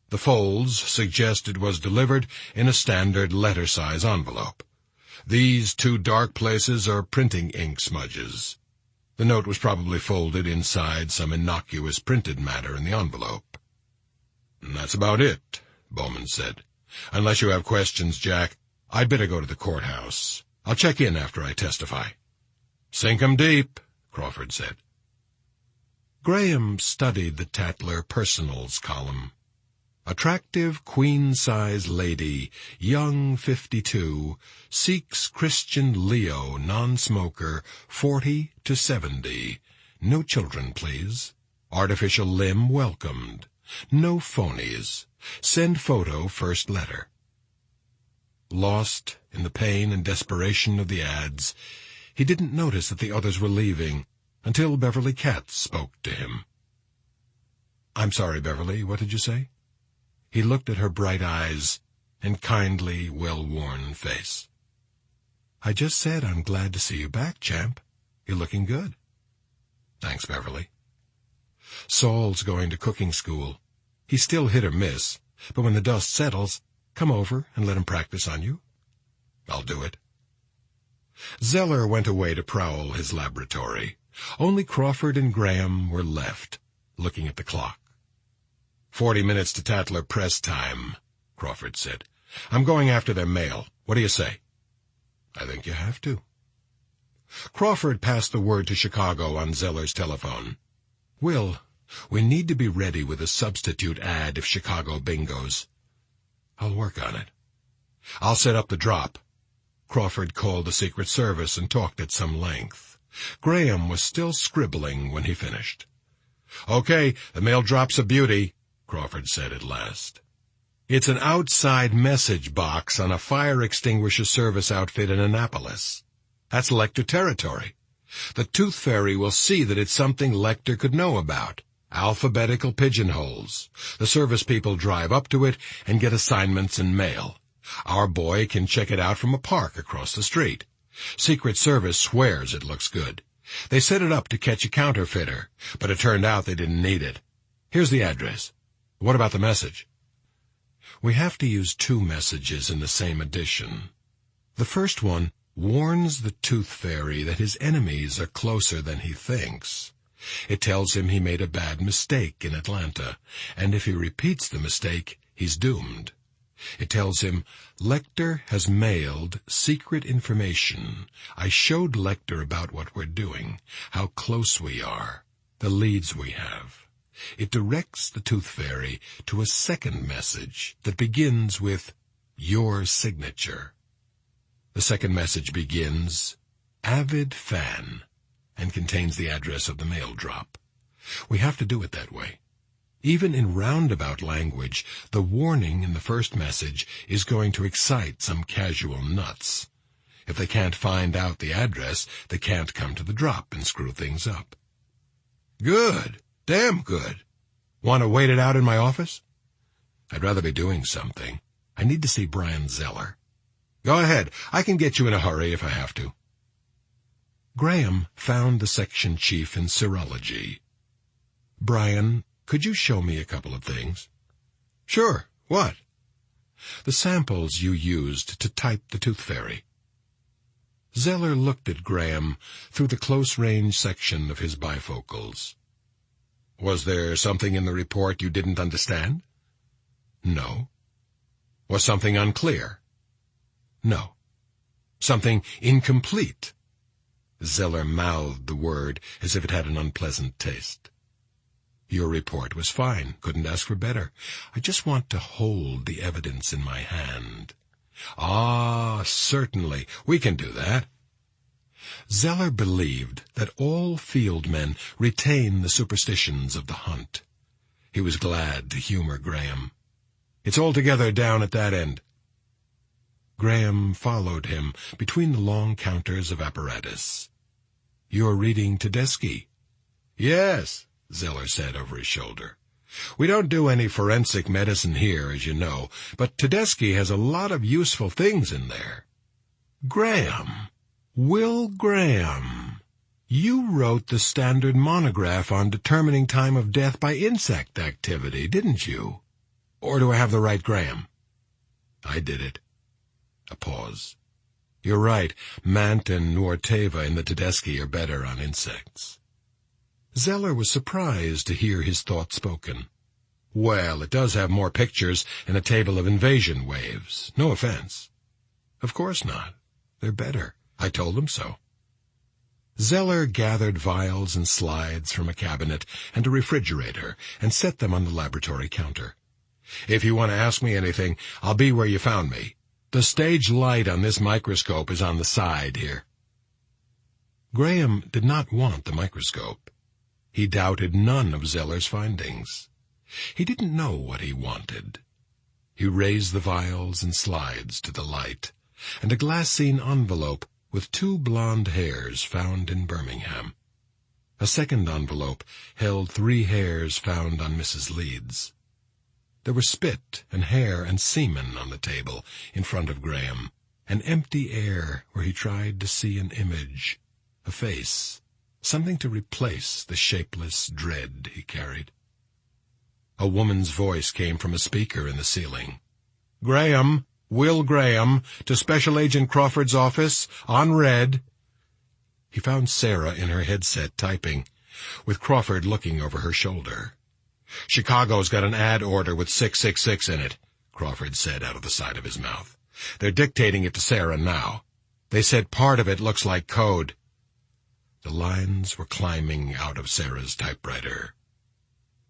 The folds suggest it was delivered in a standard letter-size envelope. These 2 dark places are printing ink smudges. The note was probably folded inside some innocuous printed matter in the envelope. "That's about it," Bowman said. "Unless you have questions, Jack, I'd better go to the courthouse. I'll check in after I testify." "Sink 'em deep," Crawford said. Graham studied the Tatler Personals column. Attractive queen-size lady, young 52, seeks Christian Leo, non-smoker, 40 to 70. No children, please. Artificial limb welcomed. No phonies. Send photo first letter. Lost in the pain and desperation of the ads, he didn't notice that the others were leaving until Beverly Katz spoke to him. "I'm sorry, Beverly, what did you say?" He looked at her bright eyes and kindly, well-worn face. "I just said I'm glad to see you back, champ. You're looking good." "Thanks, Beverly." "Saul's going to cooking school. He's still hit or miss, but when the dust settles, come over and let him practice on you." "I'll do it." Zeller went away to prowl his laboratory. Only Crawford and Graham were left, looking at the clock. 40 minutes to Tatler press time, Crawford said. I'm going after their mail. What do you say? I think you have to. Crawford passed the word to Chicago on Zeller's telephone. Will, we need to be ready with a substitute ad if Chicago bingos. I'll work on it. I'll set up the drop. Crawford called the Secret Service and talked at some length. Graham was still scribbling when he finished. Okay, the mail drop's a beauty, Crawford said at last. It's an outside message box on a fire extinguisher service outfit in Annapolis. That's Lecter territory. The Tooth Fairy will see that it's something Lecter could know about. Alphabetical pigeonholes. The service people drive up to it and get assignments and mail. Our boy can check it out from a park across the street. Secret Service swears it looks good. They set it up to catch a counterfeiter, but it turned out they didn't need it. Here's the address. What about the message? We have to use 2 messages in the same edition. The first one warns the Tooth Fairy that his enemies are closer than he thinks. It tells him he made a bad mistake in Atlanta, and if he repeats the mistake, he's doomed. It tells him, Lecter has mailed secret information. I showed Lecter about what we're doing, how close we are, the leads we have. It directs the Tooth Fairy to a second message that begins with your signature. The second message begins, Avid Fan, and contains the address of the mail drop. We have to do it that way. Even in roundabout language, the warning in the first message is going to excite some casual nuts. If they can't find out the address, they can't come to the drop and screw things up. Good. Damn good. Want to wait it out in my office? I'd rather be doing something. I need to see Brian Zeller. Go ahead. I can get you in a hurry if I have to. Graham found the section chief in serology. Brian, could you show me a couple of things? Sure. What? The samples you used to type the Tooth Fairy. Zeller looked at Graham through the close-range section of his bifocals. Was there something in the report you didn't understand? No. Was something unclear? No. Something incomplete? Zeller mouthed the word as if it had an unpleasant taste. Your report was fine. Couldn't ask for better. I just want to hold the evidence in my hand. Ah, certainly. We can do that. Zeller believed that all field men retain the superstitions of the hunt. He was glad to humor Graham. It's altogether down at that end. Graham followed him between the long counters of apparatus. You're reading Tedeschi? Yes, Zeller said over his shoulder. We don't do any forensic medicine here, as you know, but Tedeschi has a lot of useful things in there. Graham, Will Graham, you wrote the standard monograph on determining time of death by insect activity, didn't you? Or do I have the right Graham? I did it. A pause. You're right, Mant and Nuorteva in the Tedeschi are better on insects. Zeller was surprised to hear his thought spoken. Well, it does have more pictures and a table of invasion waves. No offense. Of course not. They're better. I told them so. Zeller gathered vials and slides from a cabinet and a refrigerator and set them on the laboratory counter. If you want to ask me anything, I'll be where you found me. The stage light on this microscope is on the side here. Graham did not want the microscope. He doubted none of Zeller's findings. He didn't know what he wanted. He raised the vials and slides to the light, and a glassine envelope with 2 blonde hairs found in Birmingham. A second envelope held 3 hairs found on Mrs. Leeds. There was spit and hair and semen on the table in front of Graham, an empty air where he tried to see an image, a face, something to replace the shapeless dread he carried. A woman's voice came from a speaker in the ceiling. Graham, Will Graham, to Special Agent Crawford's office, on red. He found Sarah in her headset typing, with Crawford looking over her shoulder. "Chicago's got an ad order with 666 in it," Crawford said out of the side of his mouth. "They're dictating it to Sarah now. They said part of it looks like code." The lines were climbing out of Sarah's typewriter.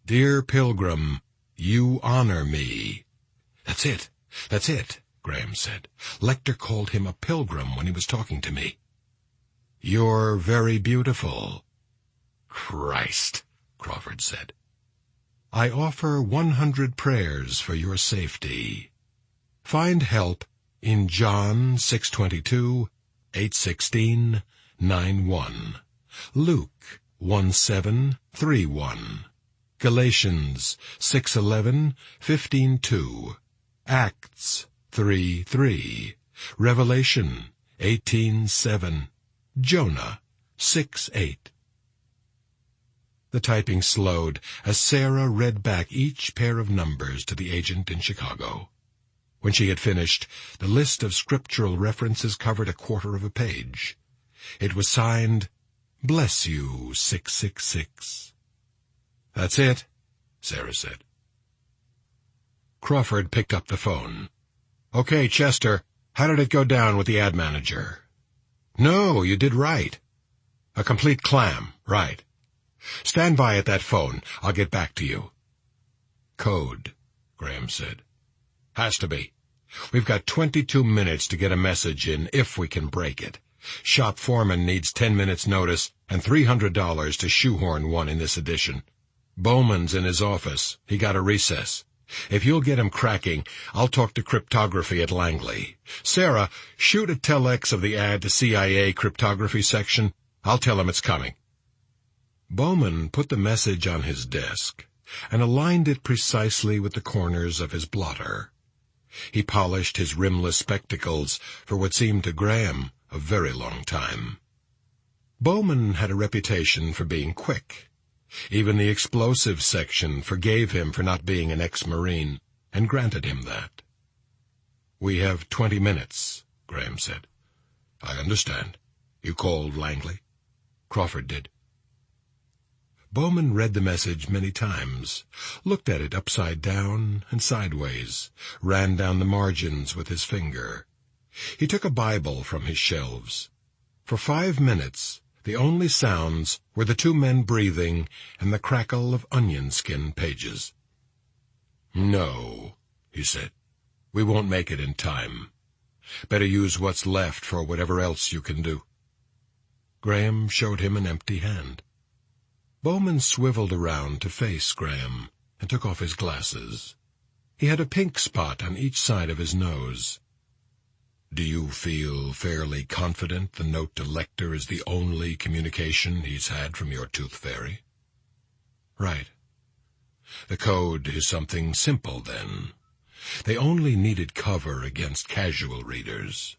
"Dear Pilgrim, you honor me." That's it, Graham said. Lecter called him a pilgrim when he was talking to me. "You're very beautiful." "Christ," Crawford said. "I offer 100 prayers for your safety. Find help in John 6:22, 8:16, 9:1, Luke 1:7-3:1, Galatians 6:11, 15:2, Acts 3:3, Revelation 18:7, Jonah 6:8. The typing slowed as Sarah read back each pair of numbers to the agent in Chicago. When she had finished, the list of scriptural references covered a quarter of a page. It was signed, "Bless you, 666. "That's it," Sarah said. Crawford picked up the phone. "Okay, Chester, how did it go down with the ad manager?" "No, you did right. A complete clam, right. Stand by at that phone. I'll get back to you." "Code," Graham said. "Has to be. We've got 22 minutes to get a message in, if we can break it. Shop foreman needs 10 minutes notice and $300 to shoehorn one in this edition. Bowman's in his office. He got a recess. If you'll get him cracking, I'll talk to cryptography at Langley. Sarah, shoot a telex of the ad to CIA cryptography section. I'll tell him it's coming." Bowman put the message on his desk and aligned it precisely with the corners of his blotter. He polished his rimless spectacles for what seemed to Graham a very long time. Bowman had a reputation for being quick. Even the explosives section forgave him for not being an ex-Marine and granted him that. "We have 20 minutes, Graham said. "I understand. You called Langley?" Crawford did. Bowman read the message many times, looked at it upside down and sideways, ran down the margins with his finger. He took a Bible from his shelves. For 5 minutes, the only sounds were the two men breathing and the crackle of onion skin pages. "No," he said. "We won't make it in time. Better use what's left for whatever else you can do." Graham showed him an empty hand. Bowman swiveled around to face Graham and took off his glasses. He had a pink spot on each side of his nose. "Do you feel fairly confident the note to Lecter is the only communication he's had from your tooth fairy?" "Right. The code is something simple, then. They only needed cover against casual readers.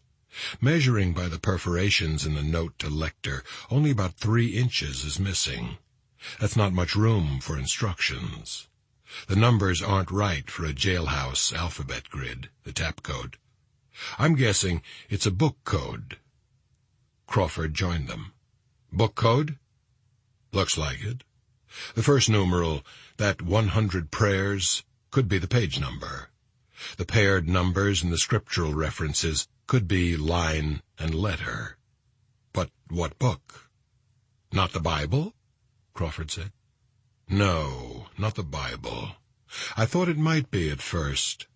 Measuring by the perforations in the note to Lecter, only about 3 inches is missing. That's not much room for instructions. The numbers aren't right for a jailhouse alphabet grid, the tap code. I'm guessing it's a book code." Crawford joined them. "Book code?" "Looks like it. The first numeral, that 100 prayers, could be the page number. The paired numbers in the scriptural references could be line and letter. But what book?" "Not the Bible?" Crawford said. "No, not the Bible. I thought it might be at first.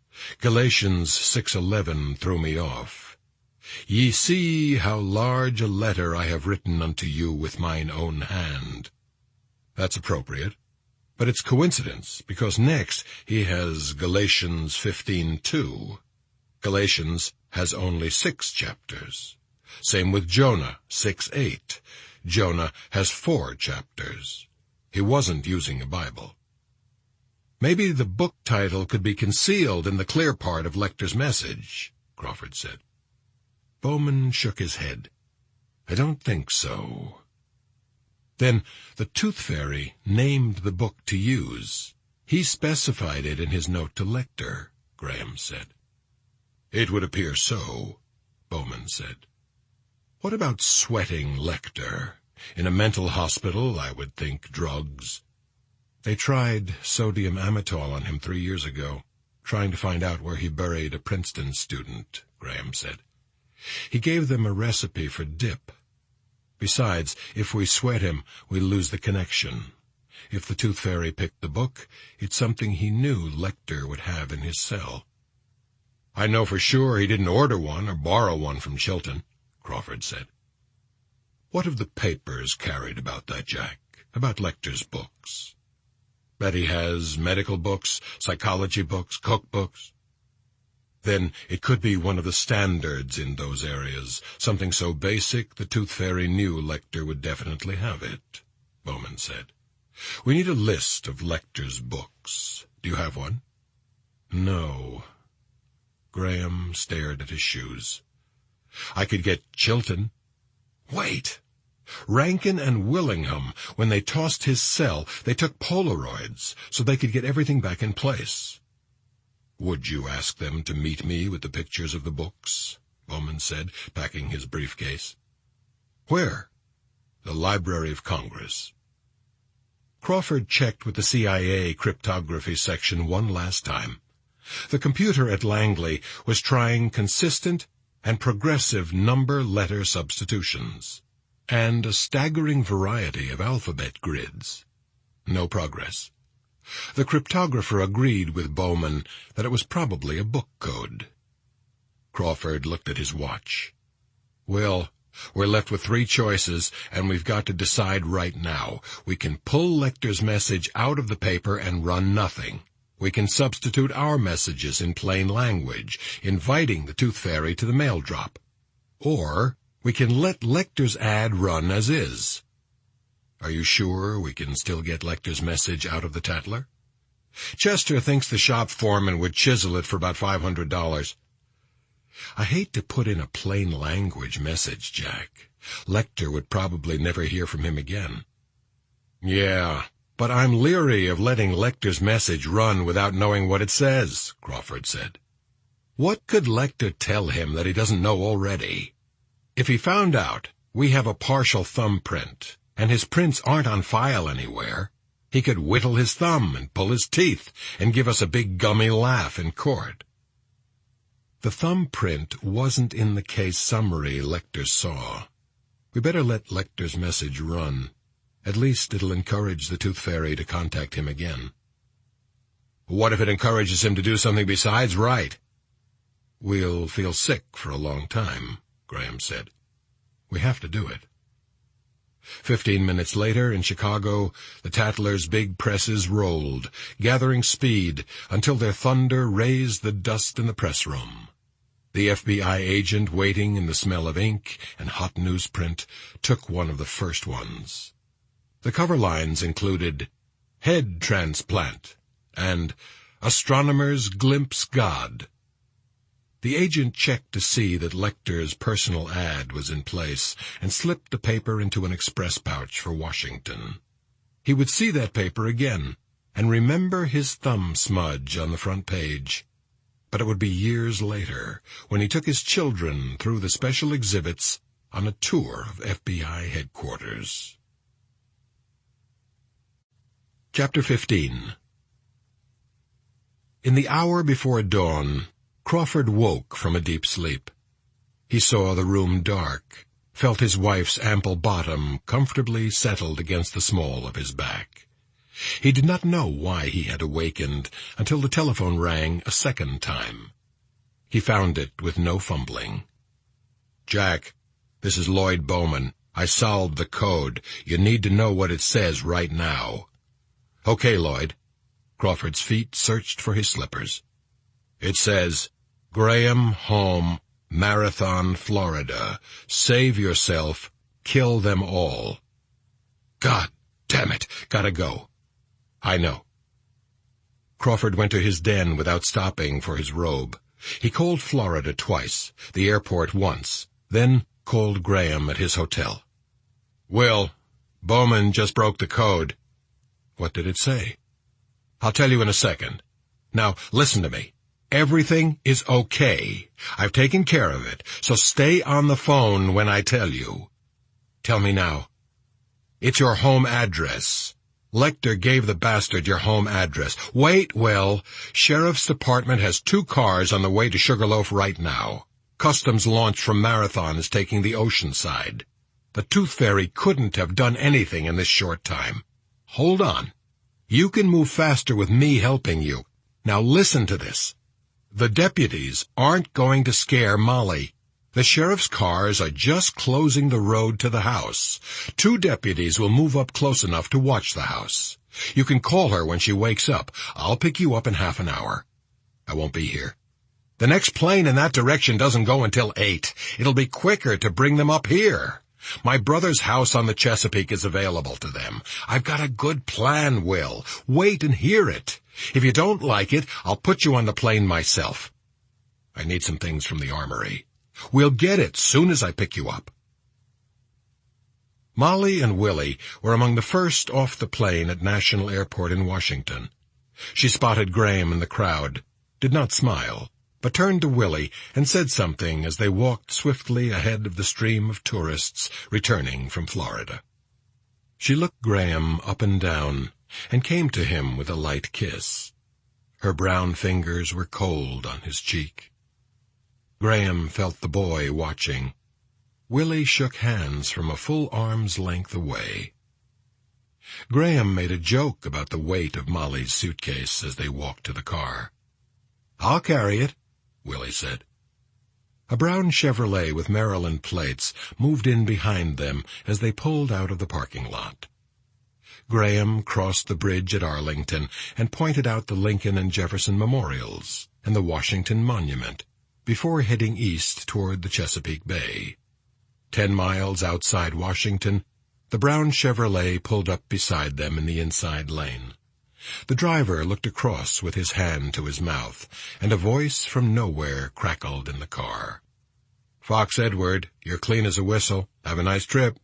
Galatians 6:11 threw me off. Ye see how large a letter I have written unto you with mine own hand. That's appropriate. But it's coincidence, because next he has Galatians 15:2. Galatians has only 6 chapters. Same with Jonah, 6:8. Jonah has 4 chapters. He wasn't using a Bible. "Maybe the book title could be concealed in the clear part of Lecter's message," Crawford said. Bowman shook his head. "I don't think so." "Then the Tooth Fairy named the book to use. He specified it in his note to Lecter," Graham said. "It would appear so," Bowman said. What about sweating Lecter? In a mental hospital, I would think drugs. They tried sodium amytal on him 3 years ago, trying to find out where he buried a Princeton student, Graham said. He gave them a recipe for dip. Besides, if we sweat him, we lose the connection. If the Tooth Fairy picked the book, it's something he knew Lecter would have in his cell. I know for sure he didn't order one or borrow one from Chilton, Crawford said. What have the papers carried about that, Jack? About Lecter's books? That he has medical books, psychology books, cookbooks? Then it could be one of the standards in those areas, something so basic the Tooth Fairy knew Lecter would definitely have it, Bowman said. We need a list of Lecter's books. Do you have one? No. Graham stared at his shoes. I could get Chilton. Wait! Rankin and Willingham, when they tossed his cell, they took Polaroids so they could get everything back in place. Would you ask them to meet me with the pictures of the books? Bowman said, packing his briefcase. Where? The Library of Congress. Crawford checked with the CIA cryptography section one last time. The computer at Langley was trying consistent and progressive number-letter substitutions, and a staggering variety of alphabet grids. No progress. The cryptographer agreed with Bowman that it was probably a book code. Crawford looked at his watch. Well, we're left with 3 choices, and we've got to decide right now. We can pull Lecter's message out of the paper and run nothing. We can substitute our messages in plain language, inviting the Tooth Fairy to the mail drop. Or we can let Lecter's ad run as is. Are you sure we can still get Lecter's message out of the Tatler? Chester thinks the shop foreman would chisel it for about $500. I hate to put in a plain language message, Jack. Lecter would probably never hear from him again. Yeah, but I'm leery of letting Lecter's message run without knowing what it says, Crawford said. What could Lecter tell him that he doesn't know already? If he found out we have a partial thumbprint, and his prints aren't on file anywhere, he could whittle his thumb and pull his teeth and give us a big gummy laugh in court. The thumbprint wasn't in the case summary Lecter saw. We better let Lecter's message run. At least it'll encourage the Tooth Fairy to contact him again. What if it encourages him to do something besides write? We'll feel sick for a long time, Graham said. We have to do it. 15 minutes later, in Chicago, the Tatler's big presses rolled, gathering speed until their thunder raised the dust in the press room. The FBI agent, waiting in the smell of ink and hot newsprint, took one of the first ones. The cover lines included, "Head Transplant," and "Astronomers Glimpse God." The agent checked to see that Lecter's personal ad was in place and slipped the paper into an express pouch for Washington. He would see that paper again and remember his thumb smudge on the front page. But it would be years later when he took his children through the special exhibits on a tour of FBI headquarters. Chapter 15. In the hour before dawn, Crawford woke from a deep sleep. He saw the room dark, felt his wife's ample bottom comfortably settled against the small of his back. He did not know why he had awakened until the telephone rang a second time. He found it with no fumbling. "Jack, this is Lloyd Bowman. I solved the code. You need to know what it says right now." "Okay, Lloyd." Crawford's feet searched for his slippers. "It says, Graham home, Marathon, Florida. Save yourself. Kill them all." "God damn it. Gotta go." "I know." Crawford went to his den without stopping for his robe. He called Florida twice, the airport once, then called Graham at his hotel. "Will, Bowman just broke the code." "What did it say?" "I'll tell you in a second. Now, listen to me. Everything is okay. I've taken care of it, so stay on the phone when I tell you. Tell me now. It's your home address. Lecter gave the bastard your home address. Wait, Will. Sheriff's Department has 2 cars on the way to Sugarloaf right now. Customs launch from Marathon is taking the ocean side. The Tooth Fairy couldn't have done anything in this short time. Hold on. You can move faster with me helping you. Now listen to this. The deputies aren't going to scare Molly. The sheriff's cars are just closing the road to the house. 2 deputies will move up close enough to watch the house. You can call her when she wakes up. I'll pick you up in half an hour. I won't be here. The next plane in that direction doesn't go until 8. It'll be quicker to bring them up here. My brother's house on the Chesapeake is available to them. I've got a good plan, Will. Wait and hear it. If you don't like it, I'll put you on the plane myself. I need some things from the armory. We'll get it soon as I pick you up. Molly and Willie were among the first off the plane at National Airport in Washington. She spotted Graham in the crowd, did not smile, but turned to Willie and said something as they walked swiftly ahead of the stream of tourists returning from Florida. She looked Graham up and down and came to him with a light kiss. Her brown fingers were cold on his cheek. Graham felt the boy watching. Willie shook hands from a full arm's length away. Graham made a joke about the weight of Molly's suitcase as they walked to the car. "I'll carry it," Willie said. A brown Chevrolet with Maryland plates moved in behind them as they pulled out of the parking lot. Graham crossed the bridge at Arlington and pointed out the Lincoln and Jefferson memorials and the Washington Monument before heading east toward the Chesapeake Bay. 10 miles outside Washington, the brown Chevrolet pulled up beside them in the inside lane. The driver looked across with his hand to his mouth, and a voice from nowhere crackled in the car. "Fox Edward, you're clean as a whistle. Have a nice trip."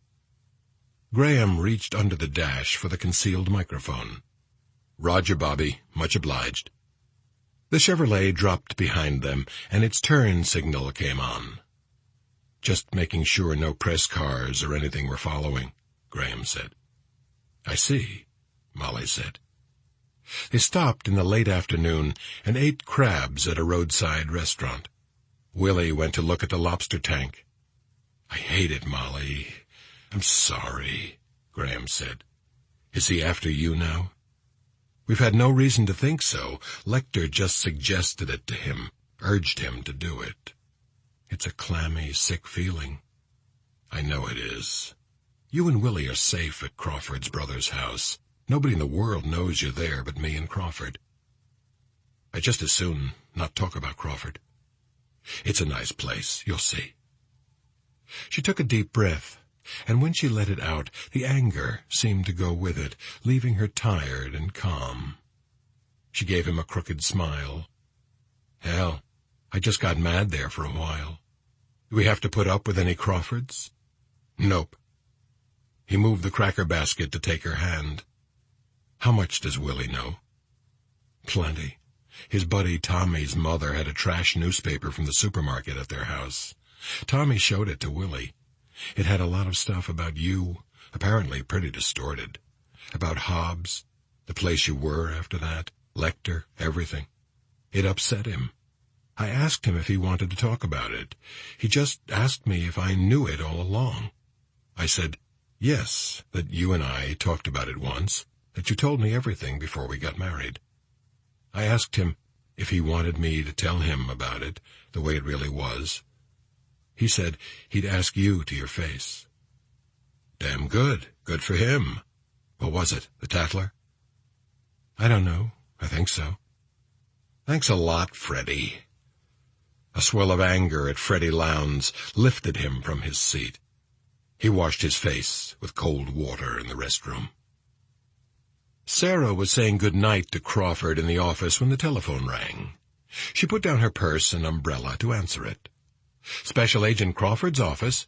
Graham reached under the dash for the concealed microphone. "Roger, Bobby. Much obliged." The Chevrolet dropped behind them, and its turn signal came on. "Just making sure no press cars or anything were following," Graham said. "I see," Molly said. They stopped in the late afternoon and ate crabs at a roadside restaurant. Willie went to look at the lobster tank. "I hate it, Molly. I'm sorry," Graham said. "Is he after you now?" "We've had no reason to think so. Lecter just suggested it to him, urged him to do it. It's a clammy, sick feeling." "I know it is. You and Willie are safe at Crawford's brother's house. Nobody in the world knows you're there but me and Crawford. I'd just as soon not talk about Crawford. It's a nice place, you'll see." She took a deep breath, and when she let it out, the anger seemed to go with it, leaving her tired and calm. She gave him a crooked smile. "Hell, I just got mad there for a while. Do we have to put up with any Crawfords?" "Nope." He moved the cracker basket to take her hand. "How much does Willie know?" "Plenty. His buddy Tommy's mother had a trash newspaper from the supermarket at their house. Tommy showed it to Willie. It had a lot of stuff about you, apparently pretty distorted. About Hobbs, the place you were after that, Lecter, everything. It upset him. I asked him if he wanted to talk about it. He just asked me if I knew it all along. I said, yes, that you and I talked about it once, that you told me everything before we got married. I asked him if he wanted me to tell him about it, the way it really was. He said he'd ask you to your face." "Damn good. Good for him. What was it, the Tattler?" "I don't know. I think so." "Thanks a lot, Freddie." A swell of anger at Freddie Lowndes lifted him from his seat. He washed his face with cold water in the restroom. Sarah was saying good night to Crawford in the office when the telephone rang. She put down her purse and umbrella to answer it. "Special Agent Crawford's office?"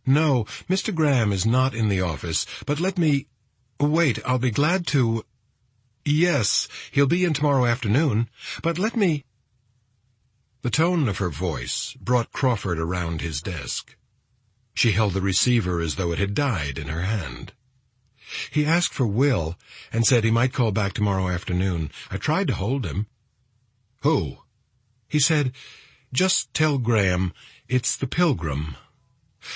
"No, Mr. Graham is not in the office, but let me— Wait, I'll be glad to— Yes, he'll be in tomorrow afternoon, but let me— The tone of her voice brought Crawford around his desk. She held the receiver as though it had died in her hand. He asked for Will and said he might call back tomorrow afternoon. I tried to hold him. Who? He said, just tell Graham it's the Pilgrim.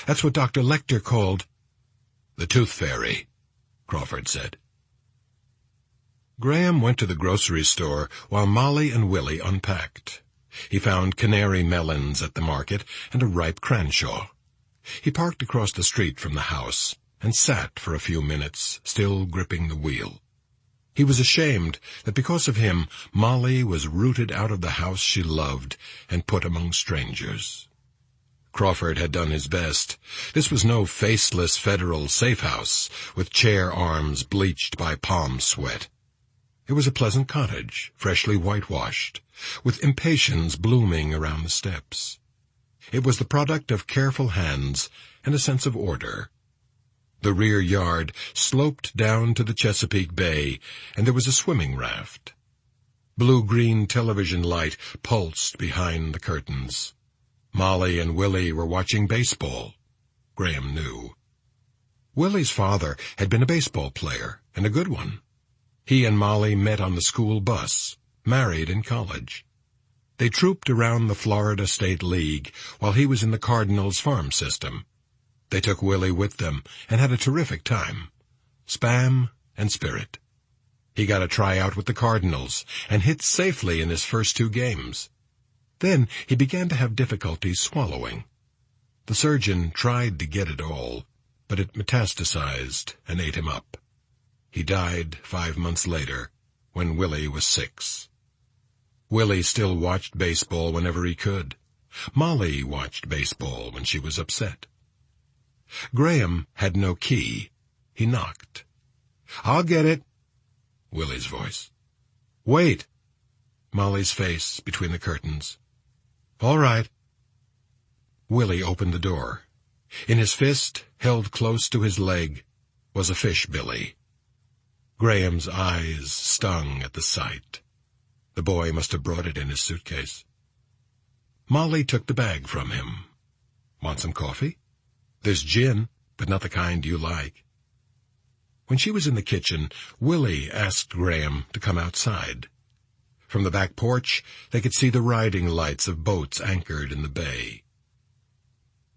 That's what Dr. Lecter called the Tooth Fairy, Crawford said. Graham went to the grocery store while Molly and Willie unpacked. He found canary melons at the market and a ripe cranshaw. He parked across the street from the house and sat for a few minutes, still gripping the wheel. He was ashamed that because of him, Molly was rooted out of the house she loved and put among strangers. Crawford had done his best. This was no faceless federal safe house with chair arms bleached by palm sweat. It was a pleasant cottage, freshly whitewashed, with impatiens blooming around the steps. It was the product of careful hands and a sense of order. The rear yard sloped down to the Chesapeake Bay, and there was a swimming raft. Blue-green television light pulsed behind the curtains. Molly and Willie were watching baseball. Graham knew. Willie's father had been a baseball player, and a good one. He and Molly met on the school bus, married in college. They trooped around the Florida State League while he was in the Cardinals farm system. They took Willie with them and had a terrific time. Spam and spirit. He got a tryout with the Cardinals and hit safely in his first 2 games. Then he began to have difficulty swallowing. The surgeon tried to get it all, but it metastasized and ate him up. He died 5 months later, when Willie was 6. Willie still watched baseball whenever he could. Molly watched baseball when she was upset. Graham had no key. He knocked. "I'll get it," Willie's voice. "Wait," Molly's face between the curtains. "All right." Willie opened the door. In his fist, held close to his leg, was a fish billy. Graham's eyes stung at the sight. The boy must have brought it in his suitcase. Molly took the bag from him. "Want some coffee? There's gin, but not the kind you like." When she was in the kitchen, Willie asked Graham to come outside. From the back porch, they could see the riding lights of boats anchored in the bay.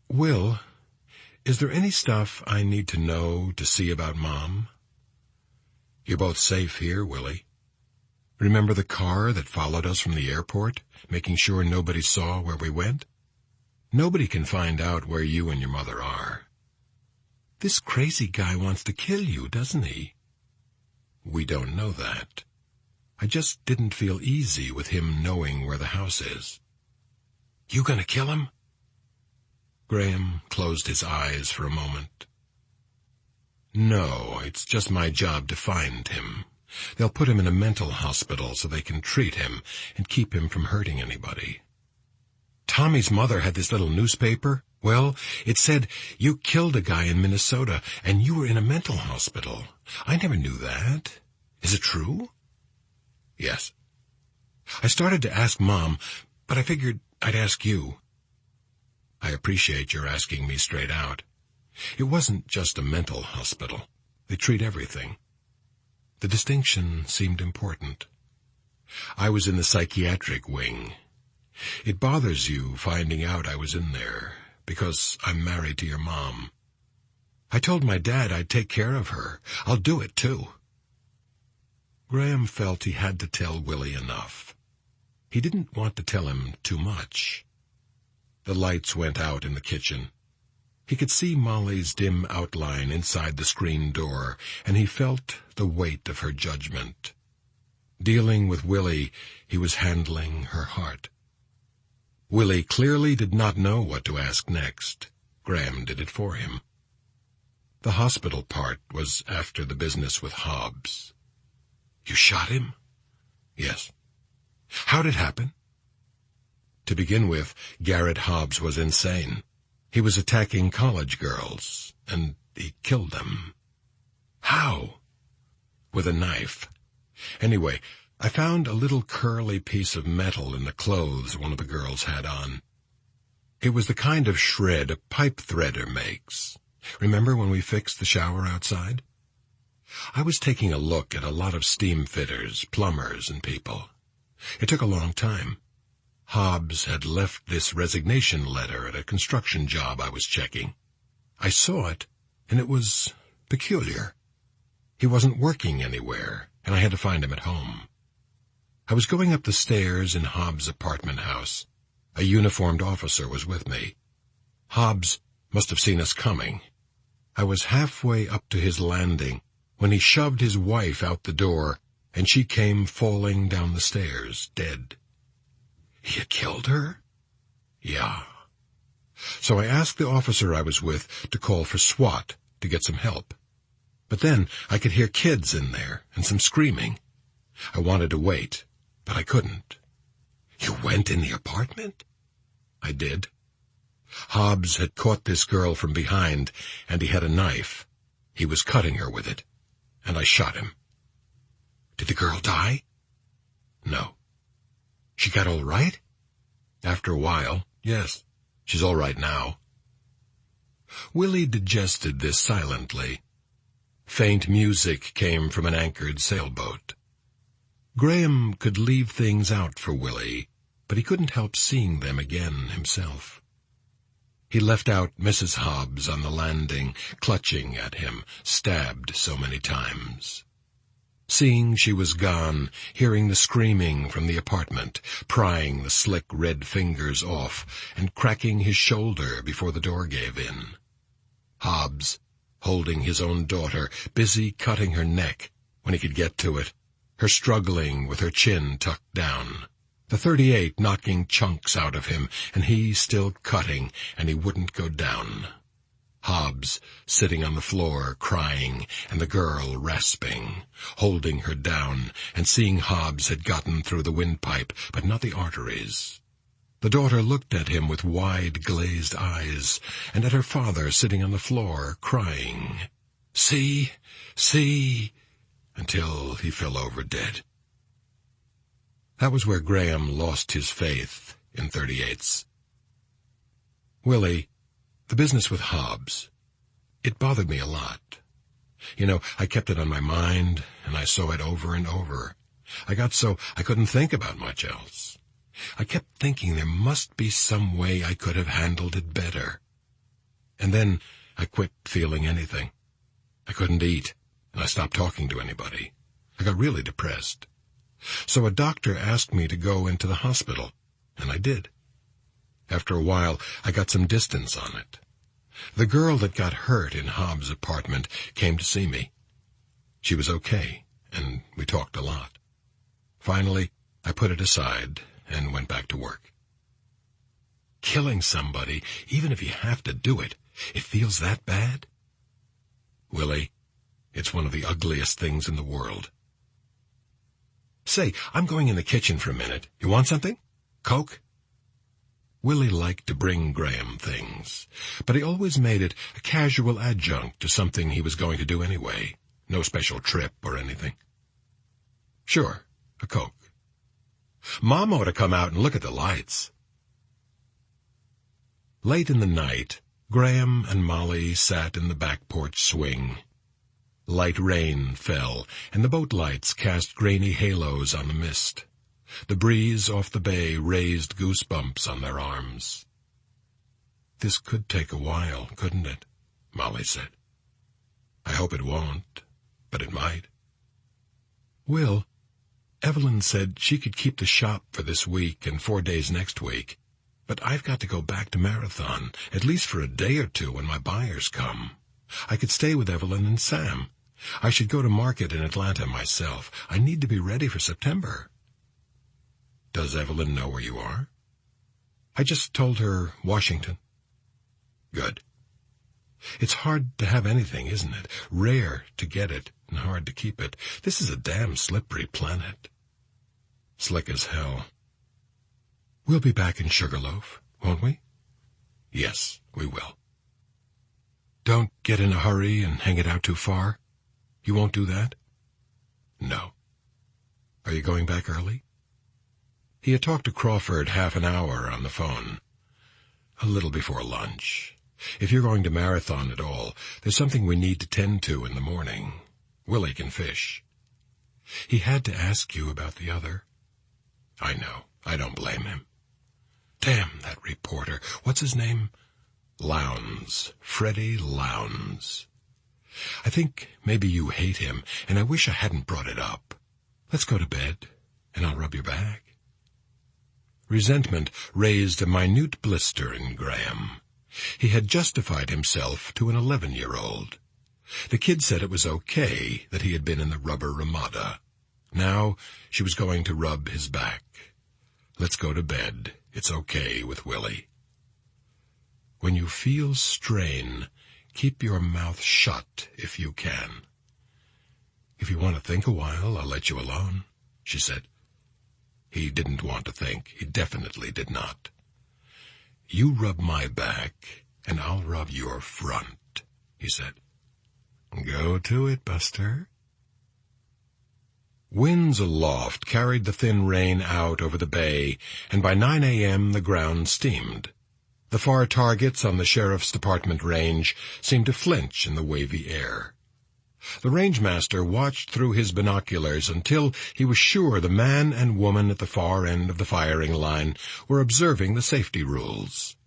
"Will, is there any stuff I need to know to see about Mom?" "You're both safe here, Willie. Remember the car that followed us from the airport, making sure nobody saw where we went? Nobody can find out where you and your mother are. This crazy guy wants to kill you, doesn't he?" "We don't know that. I just didn't feel easy with him knowing where the house is." "You gonna kill him?" Graham closed his eyes for a moment. "No, it's just my job to find him. They'll put him in a mental hospital so they can treat him and keep him from hurting anybody. Tommy's mother had this little newspaper. Well, it said you killed a guy in Minnesota and you were in a mental hospital. I never knew that. Is it true?" "Yes." "I started to ask Mom, but I figured I'd ask you." "I appreciate your asking me straight out. It wasn't just a mental hospital. They treat everything." The distinction seemed important. "I was in the psychiatric wing. It bothers you finding out I was in there, because I'm married to your mom. I told my dad I'd take care of her. I'll do it, too." Graham felt he had to tell Willie enough. He didn't want to tell him too much. The lights went out in the kitchen. He could see Molly's dim outline inside the screen door, and he felt the weight of her judgment. Dealing with Willie, he was handling her heart. Willie clearly did not know what to ask next. Graham did it for him. The hospital part was after the business with Hobbs. "You shot him?" "Yes." "How'd it happen?" To begin with, Garrett Hobbs was insane. He was attacking college girls, and he killed them. "How?" "With a knife. Anyway, I found a little curly piece of metal in the clothes one of the girls had on. It was the kind of shred a pipe threader makes. Remember when we fixed the shower outside? I was taking a look at a lot of steam fitters, plumbers, and people. It took a long time. Hobbs had left this resignation letter at a construction job I was checking. I saw it, and it was peculiar. He wasn't working anywhere, and I had to find him at home. I was going up the stairs in Hobbs' apartment house. A uniformed officer was with me. Hobbs must have seen us coming. I was halfway up to his landing when he shoved his wife out the door, and she came falling down the stairs, dead. He had killed her? Yeah. So I asked the officer I was with to call for SWAT to get some help. But then I could hear kids in there and some screaming. I wanted to wait, but I couldn't. You went in the apartment? I did. Hobbs had caught this girl from behind, and he had a knife. He was cutting her with it, and I shot him. Did the girl die? No. She got all right? After a while, yes. She's all right now. Willie digested this silently. Faint music came from an anchored sailboat. Graham could leave things out for Willie, but he couldn't help seeing them again himself. He left out Mrs. Hobbs on the landing, clutching at him, stabbed so many times. Seeing she was gone, hearing the screaming from the apartment, prying the slick red fingers off, and cracking his shoulder before the door gave in. Hobbs, holding his own daughter, busy cutting her neck when he could get to it, her struggling with her chin tucked down. The .38 knocking chunks out of him, and he still cutting, and he wouldn't go down. Hobbs sitting on the floor crying, and the girl rasping, holding her down, and seeing Hobbs had gotten through the windpipe, but not the arteries. The daughter looked at him with wide glazed eyes, and at her father sitting on the floor crying, "See, see," until he fell over dead. That was where Graham lost his faith in .38s. Willie, the business with Hobbs, it bothered me a lot. I kept it on my mind, and I saw it over and over. I got so I couldn't think about much else. I kept thinking there must be some way I could have handled it better. And then I quit feeling anything. I couldn't eat, and I stopped talking to anybody. I got really depressed. So a doctor asked me to go into the hospital, and I did. After a while, I got some distance on it. The girl that got hurt in Hobbs' apartment came to see me. She was okay, and we talked a lot. Finally, I put it aside and went back to work. Killing somebody, even if you have to do it, it feels that bad? Willie, it's one of the ugliest things in the world. Say, I'm going in the kitchen for a minute. You want something? Coke? Willie liked to bring Graham things, but he always made it a casual adjunct to something he was going to do anyway. No special trip or anything. Sure, a Coke. Mom ought to come out and look at the lights. Late in the night, Graham and Molly sat in the back porch swing. Light rain fell, and the boat lights cast grainy halos on the mist. The breeze off the bay raised goosebumps on their arms. "This could take a while, couldn't it?" Molly said. "I hope it won't, but it might." "Will, Evelyn said she could keep the shop for this week and 4 days next week, but I've got to go back to Marathon, at least for a day or two when my buyers come. I could stay with Evelyn and Sam. I should go to market in Atlanta myself. I need to be ready for September." "Does Evelyn know where you are?" "I just told her Washington." "Good. It's hard to have anything, isn't it? Rare to get it and hard to keep it. This is a damn slippery planet." "Slick as hell." "We'll be back in Sugarloaf, won't we?" "Yes, we will." "Don't get in a hurry and hang it out too far? You won't do that?" "No." Are you going back early?" He had talked to Crawford half an hour on the phone. "A little before lunch. If you're going to marathon at all, there's something we need to tend to in the morning. Willie can fish." "He had to ask you about the other." "I know. I don't blame him." "Damn that reporter. What's his name?" "Lowndes. Freddie Lowndes. I think maybe you hate him, and I wish I hadn't brought it up. Let's go to bed, and I'll rub your back." Resentment raised a minute blister in Graham. He had justified himself to an 11-year-old. The kid said it was okay that he had been in the rubber ramada. Now she was going to rub his back. "Let's go to bed. It's okay with Willie." "When you feel strain, keep your mouth shut if you can." "If you want to think a while, I'll let you alone," she said. He didn't want to think. He definitely did not. "You rub my back, and I'll rub your front," he said. "Go to it, Buster." Winds aloft carried the thin rain out over the bay, and by 9 a.m. the ground steamed. The far targets on the Sheriff's Department range seemed to flinch in the wavy air. The rangemaster watched through his binoculars until he was sure the man and woman at the far end of the firing line were observing the safety rules.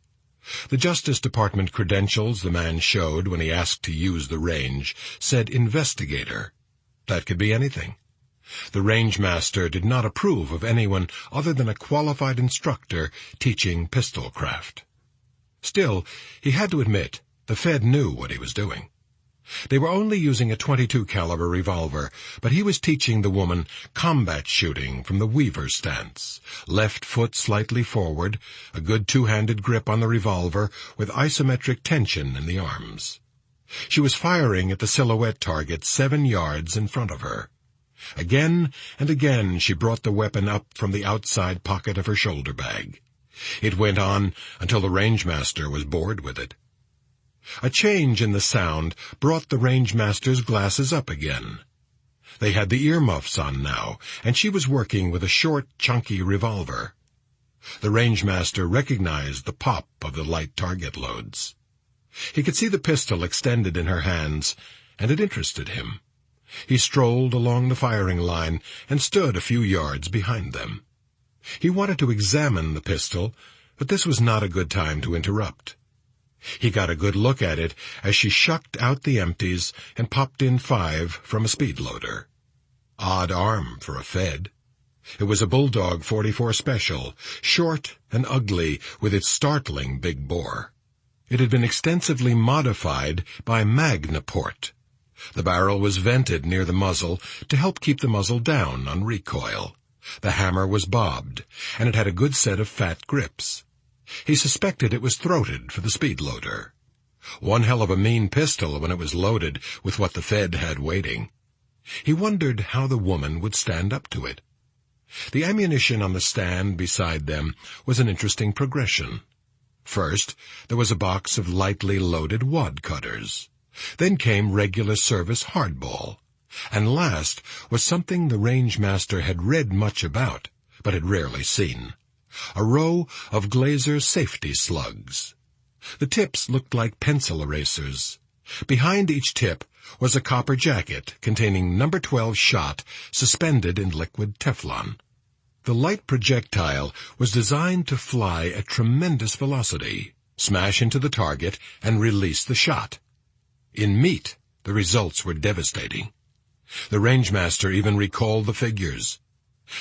The Justice Department credentials the man showed when he asked to use the range said investigator. That could be anything. The rangemaster did not approve of anyone other than a qualified instructor teaching pistol craft. Still, he had to admit, the Fed knew what he was doing. They were only using a .22 caliber revolver, but he was teaching the woman combat shooting from the Weaver stance, left foot slightly forward, a good two-handed grip on the revolver with isometric tension in the arms. She was firing at the silhouette target 7 yards in front of her. Again and again she brought the weapon up from the outside pocket of her shoulder bag. It went on until the rangemaster was bored with it. A change in the sound brought the rangemaster's glasses up again. They had the earmuffs on now, and she was working with a short, chunky revolver. The rangemaster recognized the pop of the light target loads. He could see the pistol extended in her hands, and it interested him. He strolled along the firing line and stood a few yards behind them. He wanted to examine the pistol, but this was not a good time to interrupt. He got a good look at it as she shucked out the empties and popped in 5 from a speed loader. Odd arm for a Fed. It was a Bulldog 44 Special, short and ugly with its startling big bore. It had been extensively modified by Magnaport. The barrel was vented near the muzzle to help keep the muzzle down on recoil. The hammer was bobbed, and it had a good set of fat grips. He suspected it was throated for the speed loader. One hell of a mean pistol when it was loaded with what the Fed had waiting. He wondered how the woman would stand up to it. The ammunition on the stand beside them was an interesting progression. First, there was a box of lightly loaded wad cutters. Then came regular service hardball. And last was something the rangemaster had read much about, but had rarely seen. A row of Glazer's safety slugs. The tips looked like pencil erasers. Behind each tip was a copper jacket containing number 12 shot suspended in liquid Teflon. The light projectile was designed to fly at tremendous velocity, smash into the target, and release the shot. In meat, the results were devastating. The rangemaster even recalled the figures.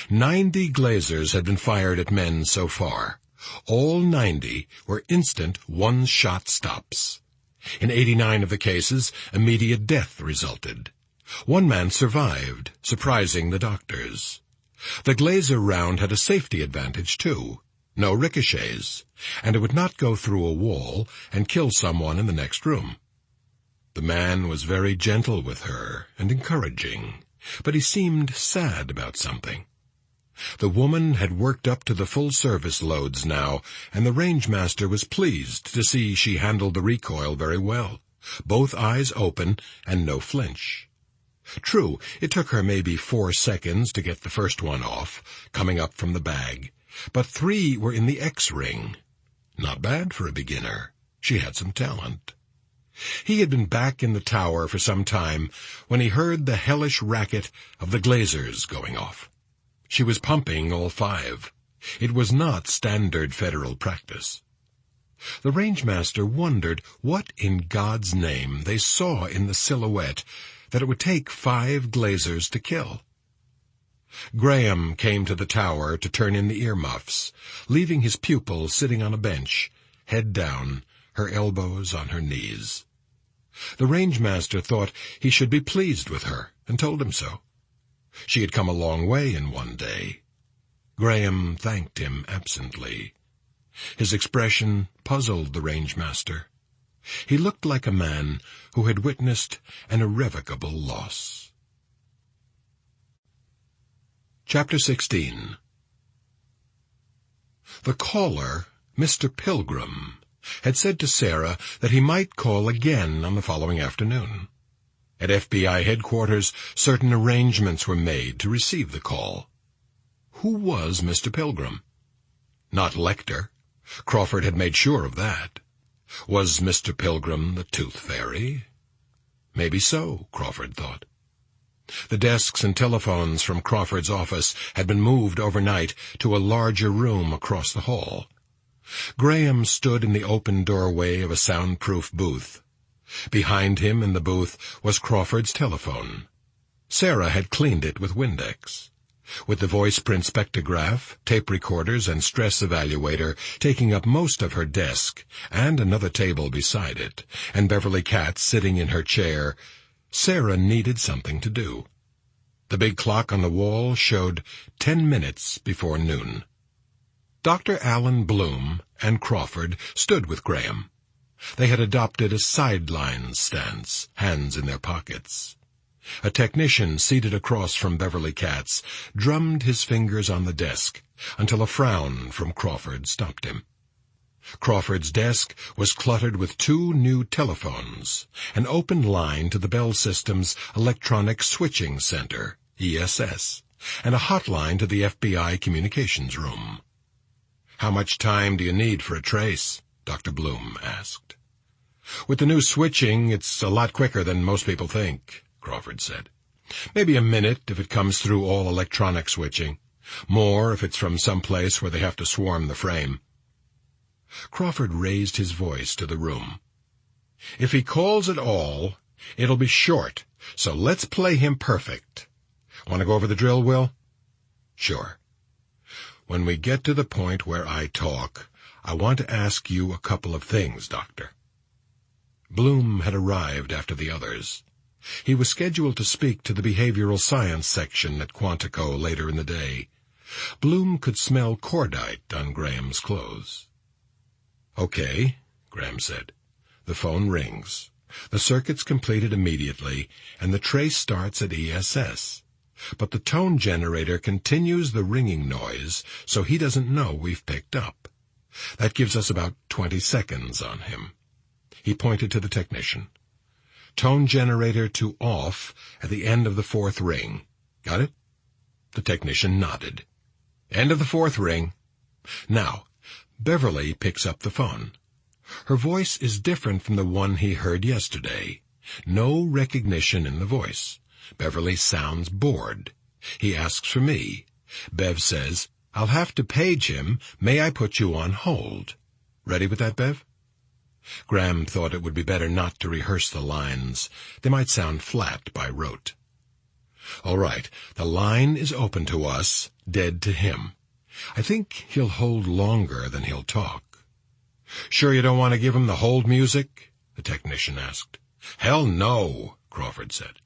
90 Glazers had been fired at men so far. All 90 were instant one-shot stops. In 89 of the cases, immediate death resulted. One man survived, surprising the doctors. The Glazer round had a safety advantage, too. No ricochets, and it would not go through a wall and kill someone in the next room. The man was very gentle with her and encouraging, but he seemed sad about something. The woman had worked up to the full-service loads now, and the rangemaster was pleased to see she handled the recoil very well, both eyes open and no flinch. True, it took her maybe 4 seconds to get the first one off, coming up from the bag, but 3 were in the X-ring. Not bad for a beginner. She had some talent. He had been back in the tower for some time when he heard the hellish racket of the Glazers going off. She was pumping all 5. It was not standard federal practice. The rangemaster wondered what in God's name they saw in the silhouette that it would take 5 Glazers to kill. Graham came to the tower to turn in the earmuffs, leaving his pupil sitting on a bench, head down, her elbows on her knees. The rangemaster thought he should be pleased with her, and told him so. She had come a long way in one day. Graham thanked him absently. His expression puzzled the rangemaster. He looked like a man who had witnessed an irrevocable loss. Chapter 16. The caller, Mr. Pilgrim, had said to Sarah that he might call again on the following afternoon. At FBI headquarters, certain arrangements were made to receive the call. Who was Mr. Pilgrim? Not Lecter. Crawford had made sure of that. Was Mr. Pilgrim the Tooth Fairy? Maybe so, Crawford thought. The desks and telephones from Crawford's office had been moved overnight to a larger room across the hall. Graham stood in the open doorway of a soundproof booth. Behind him in the booth was Crawford's telephone. Sarah had cleaned it with Windex. With the voice print spectrograph, tape recorders, and stress evaluator taking up most of her desk, and another table beside it, and Beverly Katz sitting in her chair, Sarah needed something to do. The big clock on the wall showed 10 minutes before noon. Dr. Allen Bloom and Crawford stood with Graham. They had adopted a sideline stance, hands in their pockets. A technician seated across from Beverly Katz drummed his fingers on the desk until a frown from Crawford stopped him. Crawford's desk was cluttered with 2 new telephones, an open line to the Bell System's Electronic Switching Center, ESS, and a hotline to the FBI communications room. "How much time do you need for a trace?" Dr. Bloom asked. "With the new switching, it's a lot quicker than most people think," Crawford said. "Maybe a minute if it comes through all electronic switching. More if it's from some place where they have to swarm the frame." Crawford raised his voice to the room. "If he calls at all, it'll be short, so let's play him perfect. Want to go over the drill, Will?" "Sure. When we get to the point where I talk, I want to ask you a couple of things, Doctor." Bloom had arrived after the others. He was scheduled to speak to the behavioral science section at Quantico later in the day. Bloom could smell cordite on Graham's clothes. "Okay," Graham said. The phone rings. The circuit's completed immediately, and the trace starts at ESS. But the tone generator continues the ringing noise, so he doesn't know we've picked up. That gives us about 20 seconds on him. He pointed to the technician. "Tone generator to off at the end of the 4th ring. Got it?" The technician nodded. "End of the 4th ring. Now, Beverly picks up the phone. Her voice is different from the one he heard yesterday. No recognition in the voice. Beverly sounds bored. He asks for me. Bev says, 'I'll have to page him. May I put you on hold?' Ready with that, Bev?" Graham thought it would be better not to rehearse the lines. They might sound flat by rote. "All right, the line is open to us, dead to him. I think he'll hold longer than he'll talk." "Sure you don't want to give him the hold music?" the technician asked. "Hell no," Crawford said.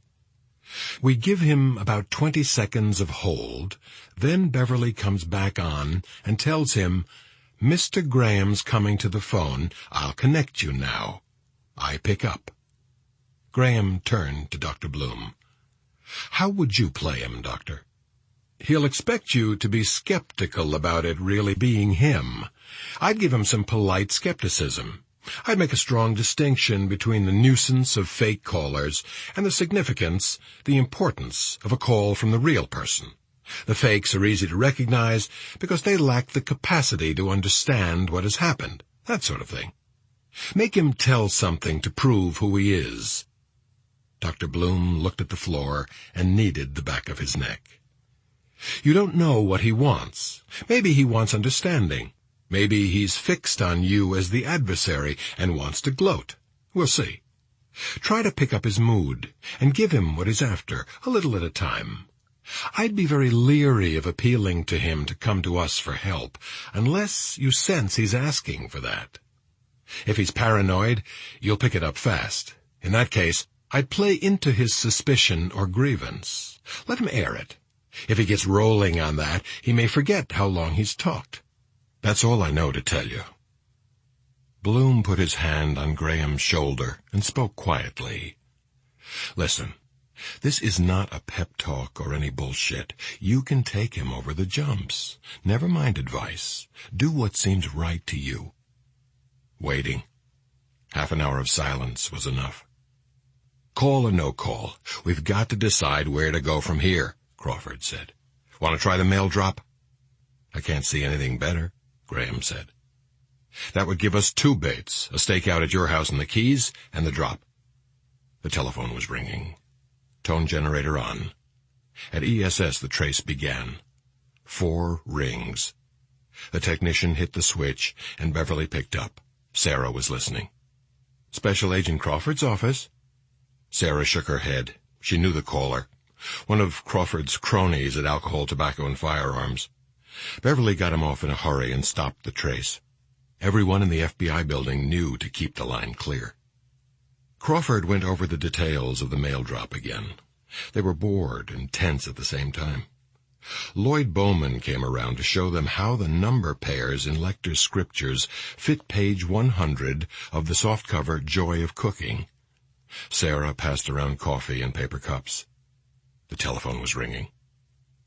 We give him about 20 seconds of hold, then Beverly comes back on and tells him, "Mr. Graham's coming to the phone. I'll connect you now." I pick up. Graham turned to Dr. Bloom. "How would you play him, Doctor?" "He'll expect you to be skeptical about it really being him. I'd give him some polite skepticism. I'd make a strong distinction between the nuisance of fake callers and the significance, the importance of a call from the real person. The fakes are easy to recognize because they lack the capacity to understand what has happened, that sort of thing. Make him tell something to prove who he is. Dr. Bloom looked at the floor and kneaded the back of his neck. You don't know what he wants. Maybe he wants understanding. Maybe he's fixed on you as the adversary and wants to gloat. We'll see. Try to pick up his mood and give him what he's after, a little at a time. I'd be very leery of appealing to him to come to us for help, unless you sense he's asking for that. If he's paranoid, you'll pick it up fast. In that case, I'd play into his suspicion or grievance. Let him air it. If he gets rolling on that, he may forget how long he's talked. That's all I know to tell you. Bloom put his hand on Graham's shoulder and spoke quietly. Listen, this is not a pep talk or any bullshit. You can take him over the jumps. Never mind advice. Do what seems right to you. Waiting. Half an hour of silence was enough. Call or no call, we've got to decide where to go from here, Crawford said. Want to try the mail drop? I can't see anything better, Graham said. That would give us two baits, a stakeout at your house in the Keys and the drop. The telephone was ringing. Tone generator on. At ESS the trace began. 4 rings. The technician hit the switch and Beverly picked up. Sarah was listening. Special Agent Crawford's office? Sarah shook her head. She knew the caller. One of Crawford's cronies at Alcohol, Tobacco, and Firearms. Beverly got him off in a hurry and stopped the trace. Everyone in the FBI building knew to keep the line clear. Crawford went over the details of the mail drop again. They were bored and tense at the same time. Lloyd Bowman came around to show them how the number pairs in Lecter's scriptures fit page 100 of the softcover Joy of Cooking. Sarah passed around coffee and paper cups. The telephone was ringing.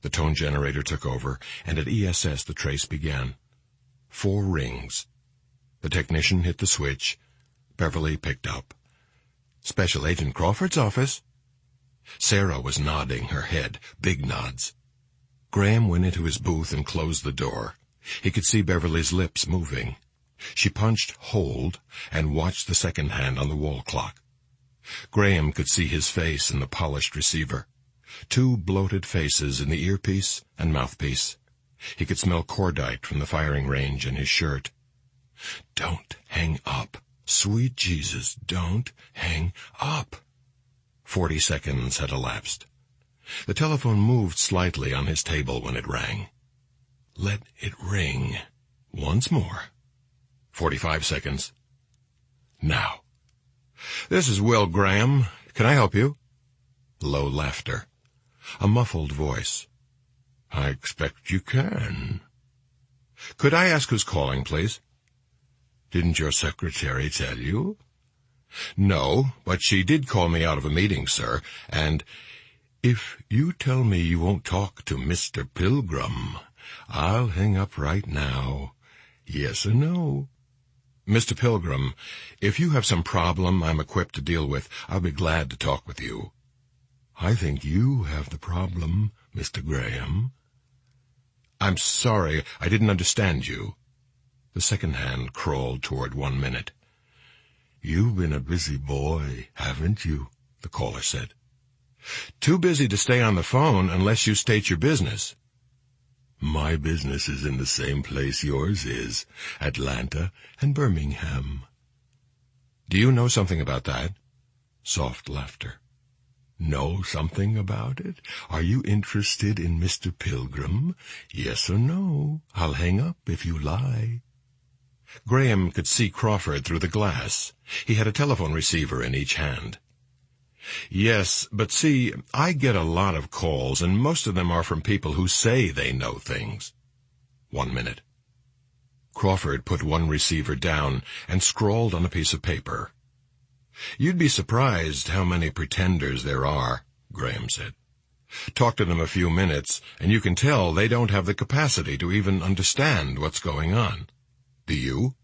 The tone generator took over, and at ESS the trace began. 4 rings. The technician hit the switch. Beverly picked up. Special Agent Crawford's office? Sarah was nodding her head, big nods. Graham went into his booth and closed the door. He could see Beverly's lips moving. She punched hold and watched the second hand on the wall clock. Graham could see his face in the polished receiver. 2 bloated faces in the earpiece and mouthpiece. He could smell cordite from the firing range in his shirt. Don't hang up. Sweet Jesus, don't hang up. 40 seconds had elapsed. The telephone moved slightly on his table when it rang. Let it ring. Once more. 45 seconds. Now. This is Will Graham. Can I help you? Low laughter. A muffled voice. I expect you can. Could I ask who's calling, please? Didn't your secretary tell you? No, but she did call me out of a meeting, sir, and if you tell me you won't talk to Mr. Pilgrim, I'll hang up right now. Yes or no? Mr. Pilgrim, if you have some problem I'm equipped to deal with, I'll be glad to talk with you. I think you have the problem, Mr. Graham. I'm sorry, I didn't understand you. The second hand crawled toward 1 minute. You've been a busy boy, haven't you? The caller said. Too busy to stay on the phone unless you state your business. My business is in the same place yours is, Atlanta and Birmingham. Do you know something about that? Soft laughter. Know something about it? Are you interested in Mr. Pilgrim? Yes or no? I'll hang up if you lie. Graham could see Crawford through the glass. He had a telephone receiver in each hand. Yes, but see, I get a lot of calls, and most of them are from people who say they know things. 1 minute. Crawford put one receiver down and scrawled on a piece of paper. You'd be surprised how many pretenders there are, Graham said. Talk to them a few minutes, and you can tell they don't have the capacity to even understand what's going on. Do you?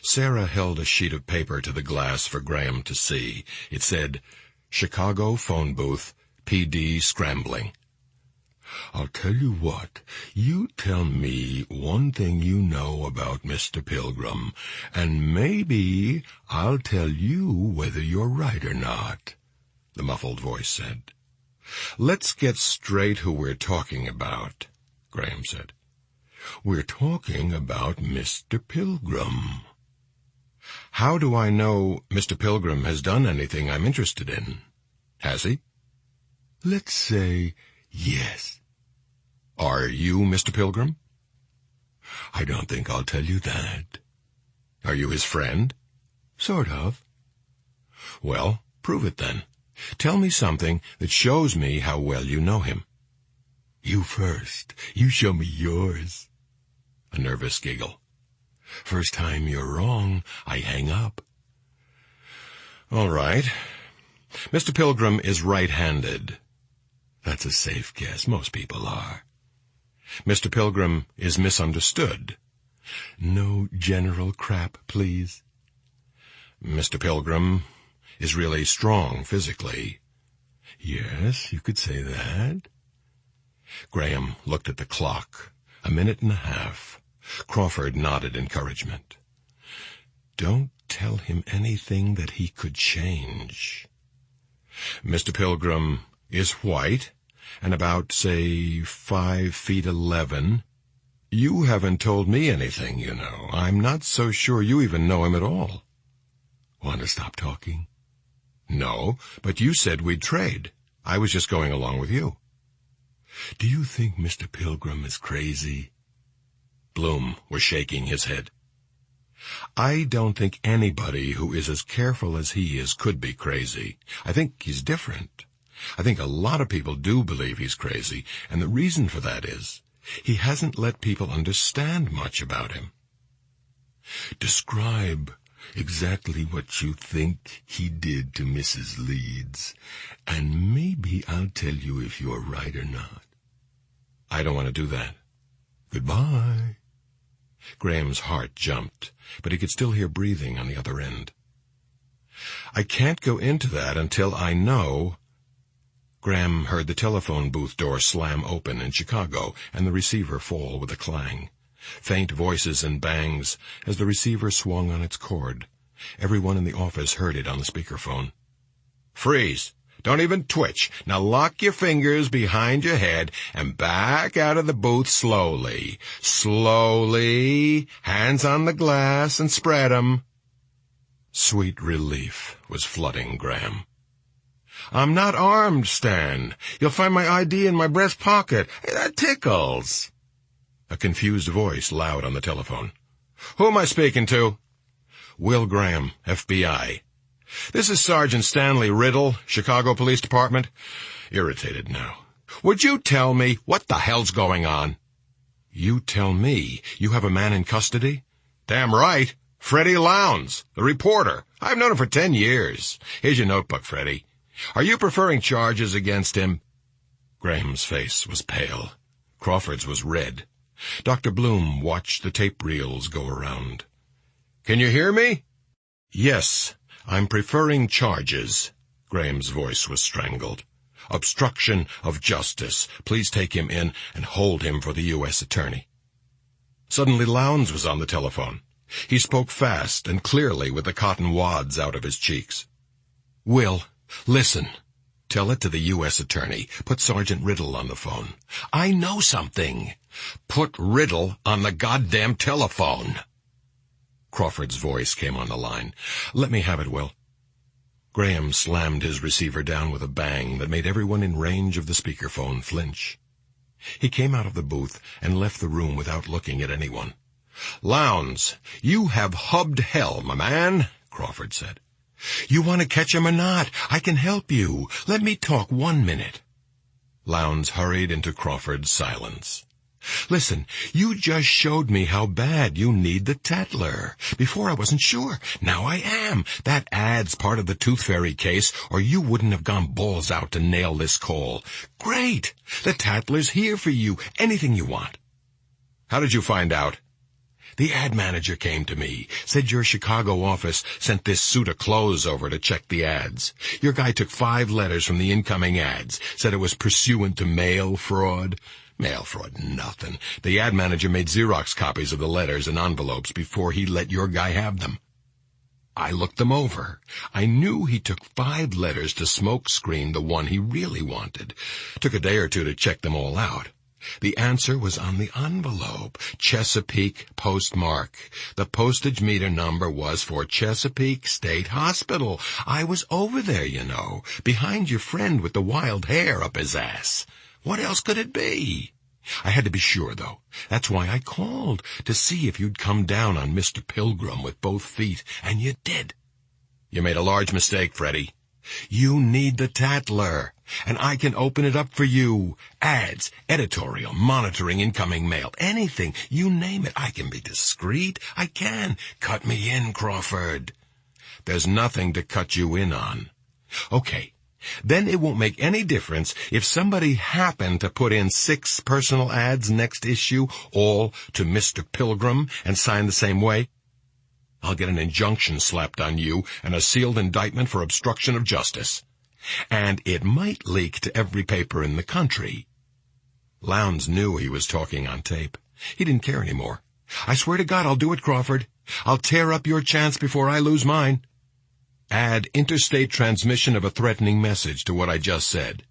Sarah held a sheet of paper to the glass for Graham to see. It said, Chicago phone booth, PD scrambling. I'll tell you what, you tell me one thing you know about Mr. Pilgrim, and maybe I'll tell you whether you're right or not, the muffled voice said. Let's get straight who we're talking about, Graham said. We're talking about Mr. Pilgrim. How do I know Mr. Pilgrim has done anything I'm interested in? Has he? Let's say yes. Are you Mr. Pilgrim? I don't think I'll tell you that. Are you his friend? Sort of. Well, prove it then. Tell me something that shows me how well you know him. You first. You show me yours. A nervous giggle. First time you're wrong, I hang up. All right. Mr. Pilgrim is right-handed. That's a safe guess. Most people are. Mr. Pilgrim is misunderstood. No general crap, please. Mr. Pilgrim is really strong physically. Yes, you could say that. Graham looked at the clock. 1.5 minutes. Crawford nodded encouragement. Don't tell him anything that he could change. Mr. Pilgrim is white and about, say, 5'11". You haven't told me anything, you know. I'm not so sure you even know him at all. Want to stop talking? No, but you said we'd trade. I was just going along with you. Do you think Mr. Pilgrim is crazy? Bloom was shaking his head. I don't think anybody who is as careful as he is could be crazy. I think he's different. I think a lot of people do believe he's crazy, and the reason for that is he hasn't let people understand much about him. Describe exactly what you think he did to Mrs. Leeds, and maybe I'll tell you if you're right or not. I don't want to do that. Goodbye. Graham's heart jumped, but he could still hear breathing on the other end. I can't go into that until I know. Graham heard the telephone booth door slam open in Chicago and the receiver fall with a clang. Faint voices and bangs as the receiver swung on its cord. Everyone in the office heard it on the speakerphone. Freeze! Don't even twitch. Now lock your fingers behind your head and back out of the booth slowly. Slowly. Hands on the glass and spread 'em. Sweet relief was flooding Graham. I'm not armed, Stan. You'll find my ID in my breast pocket. That tickles. A confused voice loud on the telephone. Who am I speaking to? Will Graham, FBI. This is Sergeant Stanley Riddle, Chicago Police Department. Irritated now. Would you tell me what the hell's going on? You tell me. You have a man in custody? Damn right. Freddie Lowndes, the reporter. I've known him for 10 years. Here's your notebook, Freddie. Are you preferring charges against him? Graham's face was pale. Crawford's was red. Dr. Bloom watched the tape reels go around. Can you hear me? Yes. I'm preferring charges. Graham's voice was strangled. Obstruction of justice. Please take him in and hold him for the U.S. attorney. Suddenly Lowndes was on the telephone. He spoke fast and clearly with the cotton wads out of his cheeks. Will, listen. Tell it to the U.S. attorney. Put Sergeant Riddle on the phone. I know something. Put Riddle on the goddamn telephone. Crawford's voice came on the line. Let me have it, Will. Graham slammed his receiver down with a bang that made everyone in range of the speakerphone flinch. He came out of the booth and left the room without looking at anyone. Lowndes, you have hubbed hell, my man, Crawford said. You want to catch him or not? I can help you. Let me talk 1 minute. Lowndes hurried into Crawford's silence. Listen, you just showed me how bad you need the Tattler. Before I wasn't sure. Now I am. That adds part of the Tooth Fairy case, or you wouldn't have gone balls out to nail this call. Great! The Tattler's here for you. Anything you want. How did you find out? The ad manager came to me, said your Chicago office sent this suit of clothes over to check the ads. Your guy took 5 letters from the incoming ads, said it was pursuant to mail fraud. Mail fraud, nothing. The ad manager made Xerox copies of the letters and envelopes before he let your guy have them. I looked them over. I knew he took 5 letters to smoke screen the one he really wanted. Took a day or 2 to check them all out. The answer was on the envelope. Chesapeake postmark. The postage meter number was for Chesapeake State Hospital. I was over there, you know, behind your friend with the wild hair up his ass. What else could it be? I had to be sure, though. That's why I called, to see if you'd come down on Mr. Pilgrim with both feet, and you did. You made a large mistake, Freddie. You need the Tatler, and I can open it up for you. Ads, editorial, monitoring incoming mail, anything, you name it. I can be discreet. I can. Cut me in, Crawford. There's nothing to cut you in on. Okay. Then it won't make any difference if somebody happened to put in 6 personal ads next issue, all to Mr. Pilgrim, and sign the same way. I'll get an injunction slapped on you and a sealed indictment for obstruction of justice. And it might leak to every paper in the country. Lowndes knew he was talking on tape. He didn't care anymore. I swear to God I'll do it, Crawford. I'll tear up your chance before I lose mine. Add interstate transmission of a threatening message to what I just said.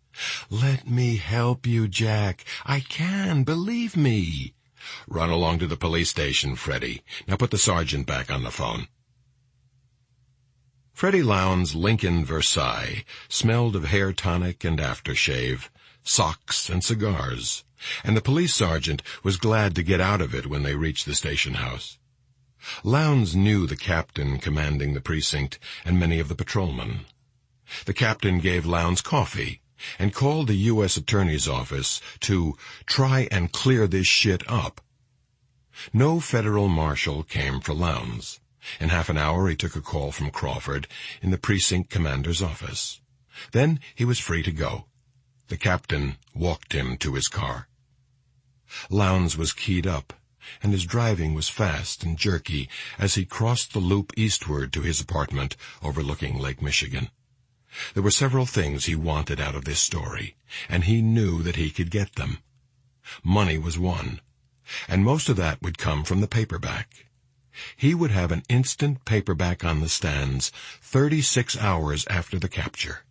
Let me help you, Jack. I can, believe me. Run along to the police station, Freddie. Now put the sergeant back on the phone. Freddie Lowndes' Lincoln Versailles smelled of hair tonic and aftershave, socks and cigars, and the police sergeant was glad to get out of it when they reached the station house. Lowndes knew the captain commanding the precinct and many of the patrolmen. The captain gave Lowndes coffee and called the U.S. Attorney's office to try and clear this shit up. No federal marshal came for Lowndes. In half an hour he took a call from Crawford in the precinct commander's office. Then he was free to go. The captain walked him to his car. Lowndes was keyed up, and his driving was fast and jerky as he crossed the loop eastward to his apartment overlooking Lake Michigan. There were several things he wanted out of this story, and he knew that he could get them. Money was one, and most of that would come from the paperback. He would have an instant paperback on the stands 36 hours after the capture.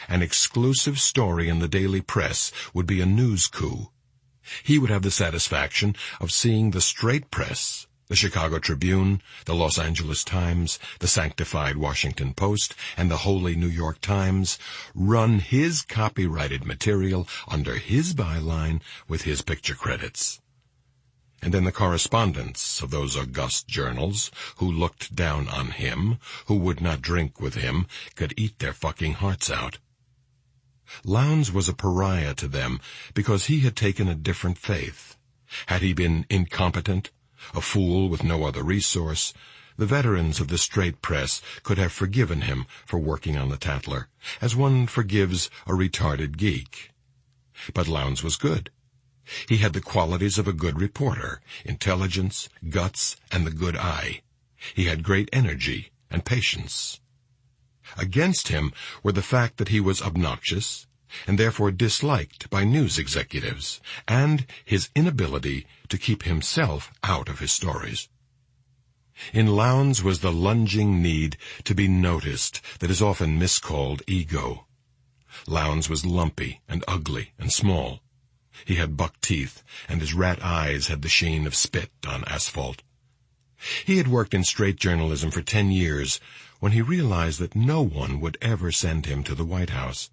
An exclusive story in the daily press would be a news coup. He would have the satisfaction of seeing the straight press, the Chicago Tribune, the Los Angeles Times, the sanctified Washington Post, and the holy New York Times, run his copyrighted material under his byline with his picture credits. And then the correspondents of those august journals, who looked down on him, who would not drink with him, could eat their fucking hearts out. Lowndes was a pariah to them because he had taken a different faith. Had he been incompetent, a fool with no other resource, the veterans of the straight press could have forgiven him for working on the Tatler, as one forgives a retarded geek. But Lowndes was good. He had the qualities of a good reporter, intelligence, guts, and the good eye. He had great energy and patience. Against him were the fact that he was obnoxious, and therefore disliked by news executives, and his inability to keep himself out of his stories. In Lowndes was the lunging need to be noticed that is often miscalled ego. Lowndes was lumpy and ugly and small. He had buck teeth, and his rat eyes had the sheen of spit on asphalt. He had worked in straight journalism for 10 years when he realized that no one would ever send him to the White House.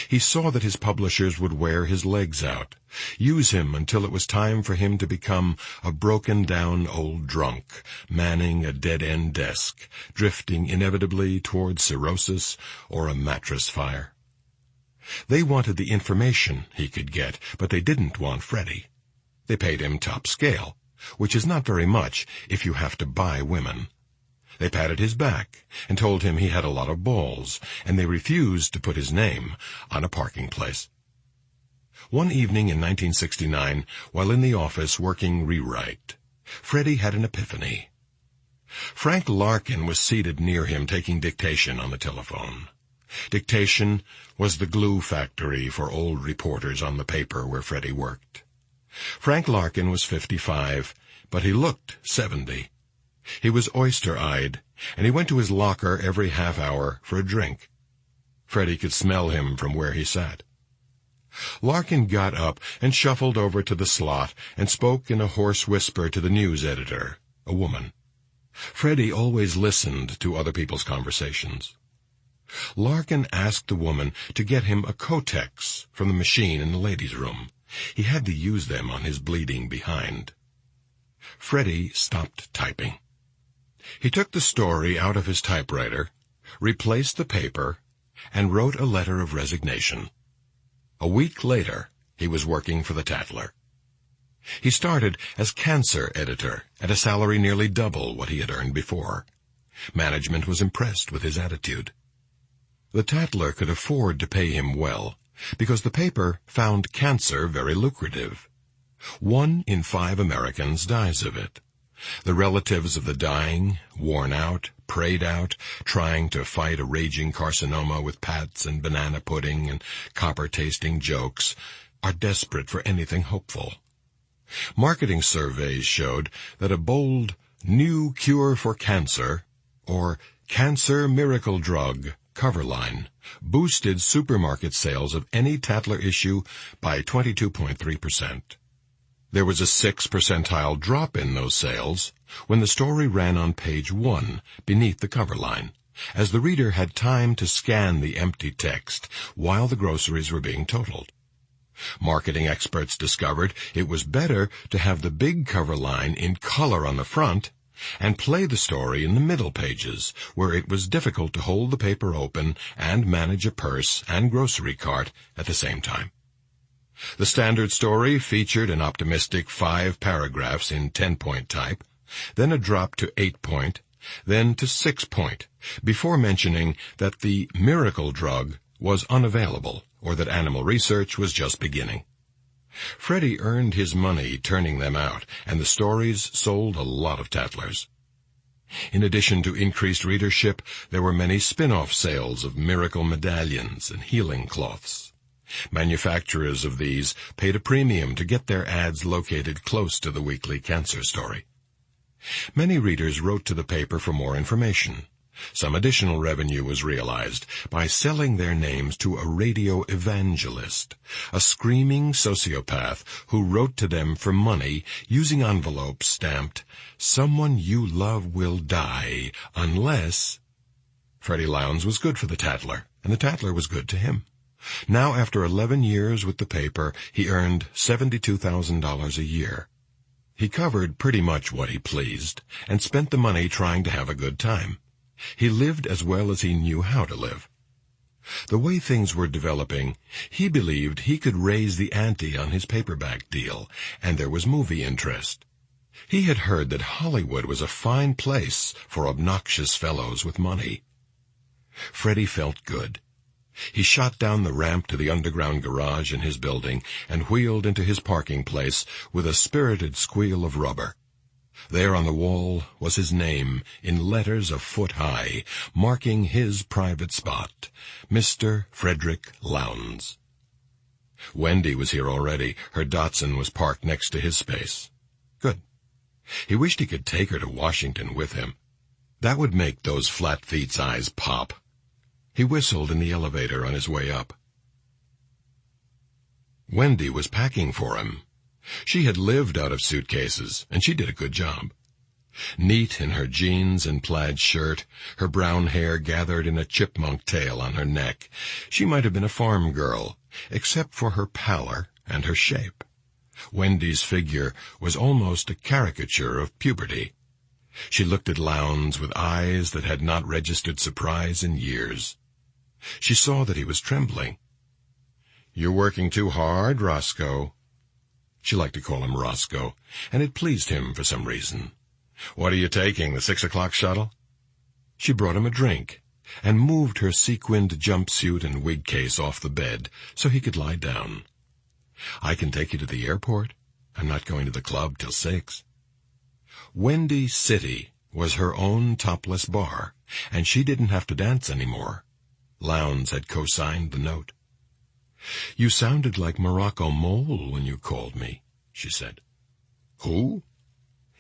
He saw that his publishers would wear his legs out, use him until it was time for him to become a broken-down old drunk, manning a dead-end desk, drifting inevitably toward cirrhosis or a mattress fire. They wanted the information he could get, but they didn't want Freddie. They paid him top scale, which is not very much if you have to buy women. They patted his back and told him he had a lot of balls, and they refused to put his name on a parking place. One evening in 1969, while in the office working rewrite, Freddie had an epiphany. Frank Larkin was seated near him taking dictation on the telephone. Dictation was the glue factory for old reporters on the paper where Freddie worked. Frank Larkin was 55, but he looked 70. He was oyster-eyed, and he went to his locker every half hour for a drink. Freddie could smell him from where he sat. Larkin got up and shuffled over to the slot and spoke in a hoarse whisper to the news editor, a woman. Freddie always listened to other people's conversations. Larkin asked the woman to get him a Kotex from the machine in the ladies' room. He had to use them on his bleeding behind. Freddie stopped typing. He took the story out of his typewriter, replaced the paper, and wrote a letter of resignation. A week later, he was working for the Tatler. He started as cancer editor at a salary nearly double what he had earned before. Management was impressed with his attitude. The Tatler could afford to pay him well, because the paper found cancer very lucrative. 1 in 5 Americans dies of it. The relatives of the dying, worn out, prayed out, trying to fight a raging carcinoma with pats and banana pudding and copper-tasting jokes, are desperate for anything hopeful. Marketing surveys showed that a bold new cure for cancer, or cancer miracle drug, cover line, boosted supermarket sales of any Tatler issue by 22.3%. There was a 6th percentile drop in those sales when the story ran on page 1 beneath the cover line, as the reader had time to scan the empty text while the groceries were being totaled. Marketing experts discovered it was better to have the big cover line in color on the front and play the story in the middle pages, where it was difficult to hold the paper open and manage a purse and grocery cart at the same time. The standard story featured an optimistic 5 paragraphs in 10-point type, then a drop to 8-point, then to 6-point, before mentioning that the miracle drug was unavailable or that animal research was just beginning. Freddie earned his money turning them out, and the stories sold a lot of Tatlers. In addition to increased readership, there were many spin-off sales of miracle medallions and healing cloths. Manufacturers of these paid a premium to get their ads located close to the weekly cancer story. Many readers wrote to the paper for more information. Some additional revenue was realized by selling their names to a radio evangelist, a screaming sociopath who wrote to them for money using envelopes stamped, "Someone you love will die unless—" Freddie Lowndes was good for the Tatler, and the Tatler was good to him. Now, after 11 years with the paper, he earned $72,000 a year. He covered pretty much what he pleased, and spent the money trying to have a good time. He lived as well as he knew how to live. The way things were developing, he believed he could raise the ante on his paperback deal, and there was movie interest. He had heard that Hollywood was a fine place for obnoxious fellows with money. Freddie felt good. He shot down the ramp to the underground garage in his building and wheeled into his parking place with a spirited squeal of rubber. There on the wall was his name, in letters a foot high, marking his private spot, Mr. Frederick Lowndes. Wendy was here already. Her Datsun was parked next to his space. Good. He wished he could take her to Washington with him. That would make those flat feet's eyes pop. He whistled in the elevator on his way up. Wendy was packing for him. She had lived out of suitcases, and she did a good job. Neat in her jeans and plaid shirt, her brown hair gathered in a chipmunk tail on her neck, she might have been a farm girl, except for her pallor and her shape. Wendy's figure was almost a caricature of puberty. She looked at Lowndes with eyes that had not registered surprise in years. She saw that he was trembling. "You're working too hard, Roscoe." She liked to call him Roscoe, and it pleased him for some reason. "What are you taking, the 6 o'clock shuttle?" She brought him a drink, and moved her sequined jumpsuit and wig case off the bed so he could lie down. "I can take you to the airport. I'm not going to the club till 6. Windy City was her own topless bar, and she didn't have to dance anymore. Lowndes had co-signed the note. "You sounded like Morocco Mole when you called me," she said. "Who?"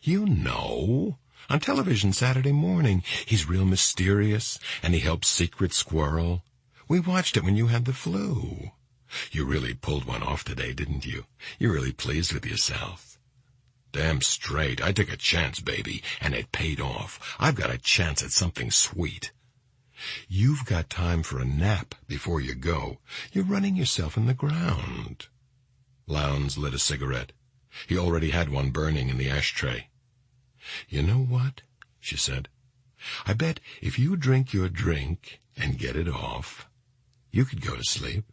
"You know. On television Saturday morning. He's real mysterious, and he helps Secret Squirrel. We watched it when you had the flu. You really pulled one off today, didn't you? You're really pleased with yourself." "Damn straight. I took a chance, baby, and it paid off. I've got a chance at something sweet." "You've got time for a nap before you go. You're running yourself in the ground." Lowndes lit a cigarette. He already had one burning in the ashtray. "You know what?" she said. "I bet if you drink your drink and get it off, you could go to sleep."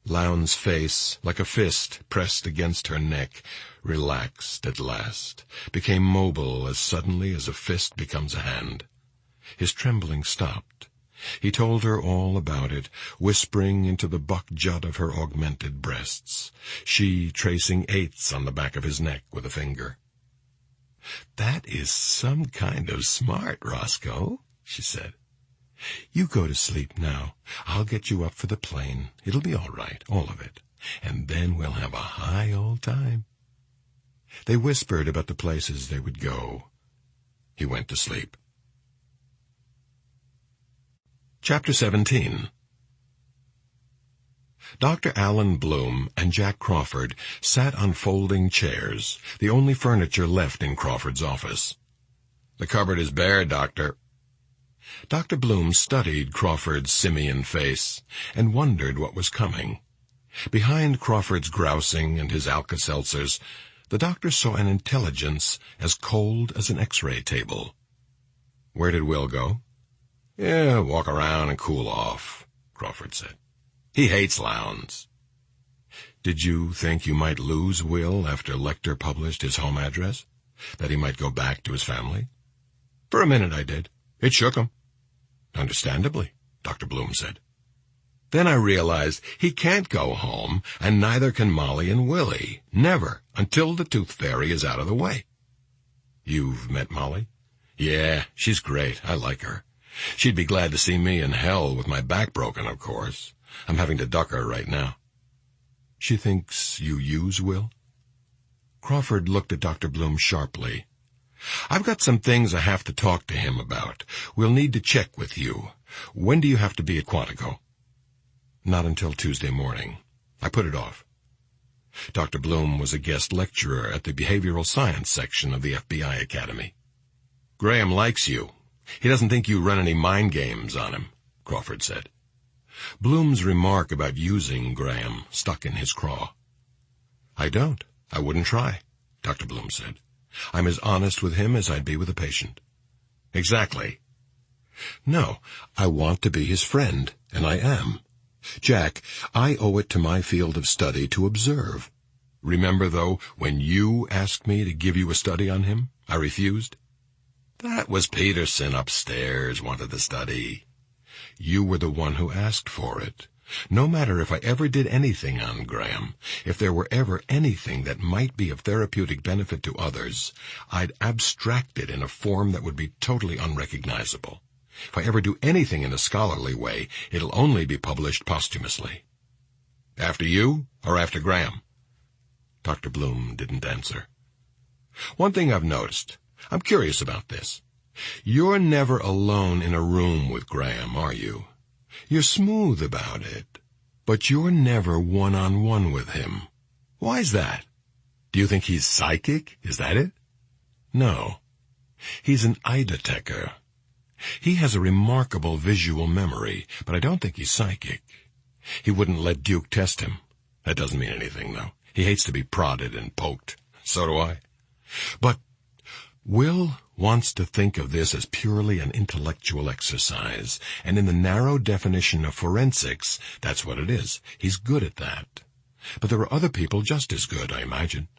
Lowndes' face, like a fist pressed against her neck, relaxed at last, became mobile as suddenly as a fist becomes a hand. His trembling stopped. He told her all about it, whispering into the buck jut of her augmented breasts, she tracing eighths on the back of his neck with a finger. "That is some kind of smart, Roscoe," she said. "You go to sleep now. I'll get you up for the plane. It'll be all right, all of it. And then we'll have a high old time." They whispered about the places they would go. He went to sleep. Chapter 17. Dr. Allen Bloom and Jack Crawford sat on folding chairs, the only furniture left in Crawford's office. "The cupboard is bare, Doctor." Dr. Bloom studied Crawford's simian face and wondered what was coming. Behind Crawford's grousing and his Alka-Seltzers, the doctor saw an intelligence as cold as an X-ray table. "Where did Will go?" "Yeah, walk around and cool off," Crawford said. "He hates Lowndes." "Did you think you might lose Will after Lecter published his home address? That he might go back to his family?" "For a minute I did. It shook him." "Understandably," Dr. Bloom said. "Then I realized he can't go home, and neither can Molly and Willie. Never, until the tooth fairy is out of the way." "You've met Molly?" "Yeah, she's great. I like her. She'd be glad to see me in hell with my back broken, of course. I'm having to duck her right now." "She thinks you use Will?" Crawford looked at Dr. Bloom sharply. "I've got some things I have to talk to him about. We'll need to check with you. When do you have to be at Quantico?" "Not until Tuesday morning. I put it off." Dr. Bloom was a guest lecturer at the behavioral science section of the FBI Academy. "Graham likes you. He doesn't think you run any mind games on him," Crawford said. Bloom's remark about using Graham stuck in his craw. "I don't. I wouldn't try," Dr. Bloom said. "I'm as honest with him as I'd be with a patient." "Exactly." "No, I want to be his friend, and I am. Jack, I owe it to my field of study to observe. Remember, though, when you asked me to give you a study on him, I refused?" "That was Peterson upstairs wanted the study." "You were the one who asked for it. No matter if I ever did anything on Graham, if there were ever anything that might be of therapeutic benefit to others, I'd abstract it in a form that would be totally unrecognizable. If I ever do anything in a scholarly way, it'll only be published posthumously." "After you or after Graham?" Dr. Bloom didn't answer. "One thing I've noticed. I'm curious about this. You're never alone in a room with Graham, are you? You're smooth about it, but you're never one-on-one with him. Why's that? Do you think he's psychic? Is that it?" "No. He's an eye-detector. He has a remarkable visual memory, but I don't think he's psychic. He wouldn't let Duke test him. That doesn't mean anything, though. He hates to be prodded and poked. So do I. But Will wants to think of this as purely an intellectual exercise, and in the narrow definition of forensics, that's what it is. He's good at that. But there are other people just as good, I imagine."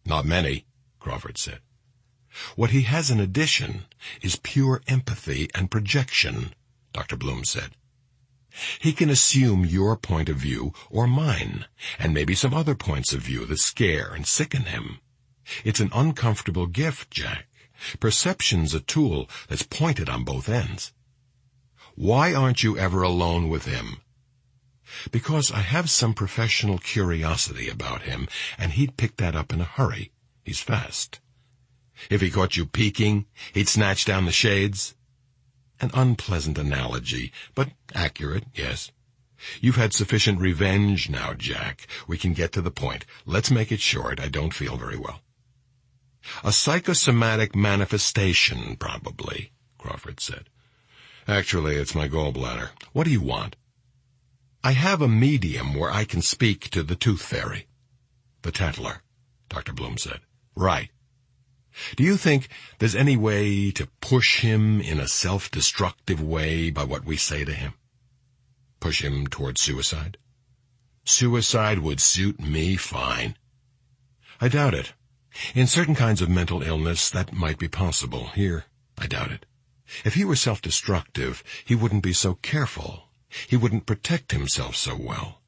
"Not many," Crawford said. "What he has in addition is pure empathy and projection," Dr. Bloom said. "He can assume your point of view or mine, and maybe some other points of view that scare and sicken him. It's an uncomfortable gift, Jack. Perception's a tool that's pointed on both ends. Why aren't you ever alone with him? Because I have some professional curiosity about him, and he'd pick that up in a hurry. He's fast. If he caught you peeking, he'd snatch down the shades. An unpleasant analogy, but accurate, yes. You've had sufficient revenge now, Jack. We can get to the point. Let's make it short. I don't feel very well. A psychosomatic manifestation, probably, Crawford said. Actually, it's my gallbladder. What do you want? I have a medium where I can speak to the tooth fairy. The tattler, Dr. Bloom said. Right. Do you think there's any way to push him in a self-destructive way by what we say to him? Push him toward suicide? Suicide would suit me fine. I doubt it. In certain kinds of mental illness, that might be possible. Here, I doubt it. If he were self-destructive, he wouldn't be so careful. He wouldn't protect himself so well.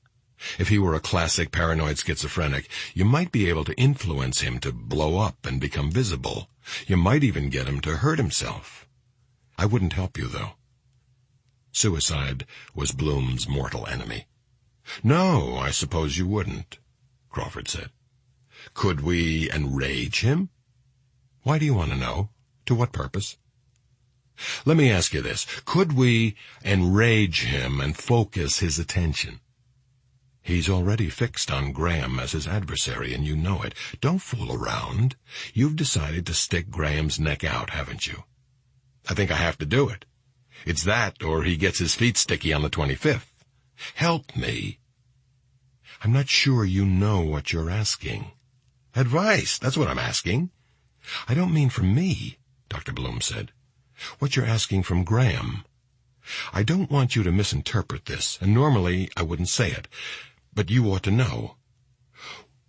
If he were a classic paranoid schizophrenic, you might be able to influence him to blow up and become visible. You might even get him to hurt himself. I wouldn't help you, though. Suicide was Bloom's mortal enemy. No, I suppose you wouldn't, Crawford said. Could we enrage him? Why do you want to know? To what purpose? Let me ask you this. Could we enrage him and focus his attention? He's already fixed on Graham as his adversary, and you know it. Don't fool around. You've decided to stick Graham's neck out, haven't you? I think I have to do it. It's that, or he gets his feet sticky on the 25th. Help me. I'm not sure you know what you're asking. Advice, that's what I'm asking. I don't mean from me, Dr. Bloom said. What you're asking from Graham. I don't want you to misinterpret this, and normally I wouldn't say it, but you ought to know.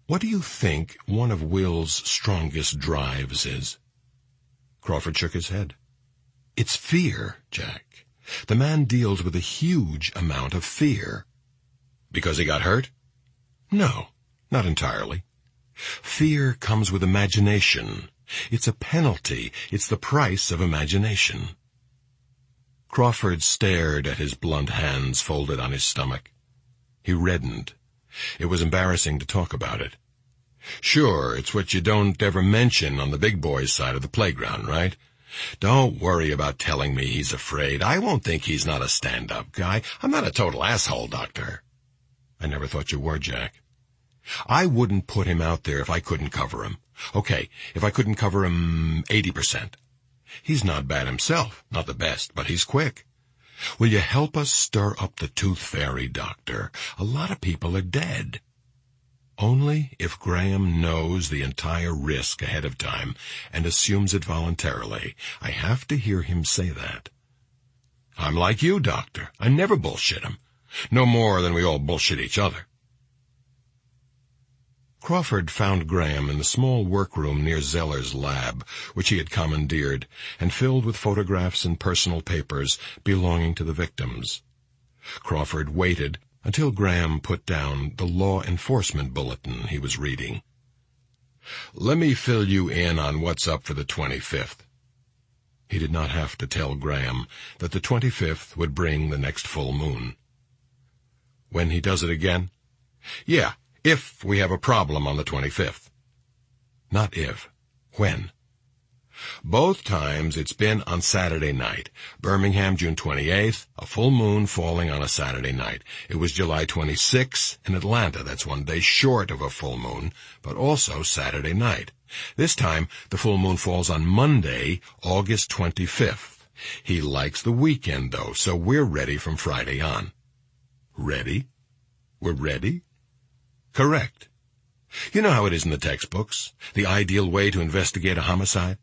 What do you think one of Will's strongest drives is? Crawford shook his head. It's fear, Jack. The man deals with a huge amount of fear. Because he got hurt? No, not entirely. Fear comes with imagination. It's a penalty. It's the price of imagination. Crawford stared at his blunt hands folded on his stomach. He reddened. It was embarrassing to talk about it. Sure, it's what you don't ever mention on the big boys' side of the playground, right? Don't worry about telling me he's afraid. I won't think he's not a stand-up guy. I'm not a total asshole, Doctor. I never thought you were, Jack. I wouldn't put him out there if I couldn't cover him. Okay, if I couldn't cover him 80%. He's not bad himself, not the best, but he's quick. Will you help us stir up the tooth fairy, Doctor? A lot of people are dead. Only if Graham knows the entire risk ahead of time and assumes it voluntarily. I have to hear him say that. I'm like you, Doctor. I never bullshit him. No more than we all bullshit each other. Crawford found Graham in the small workroom near Zeller's lab, which he had commandeered, and filled with photographs and personal papers belonging to the victims. Crawford waited until Graham put down the law enforcement bulletin he was reading. Let me fill you in on what's up for the 25th. He did not have to tell Graham that the 25th would bring the next full moon. When he does it again? Yeah, if we have a problem on the 25th. Not if. When? Both times it's been on Saturday night. Birmingham, June 28th, a full moon falling on a Saturday night. It was July 26th in Atlanta. That's one day short of a full moon, but also Saturday night. This time, the full moon falls on Monday, August 25th. He likes the weekend, though, so we're ready from Friday on. Ready? We're ready? Correct. You know how it is in the textbooks, the ideal way to investigate a homicide?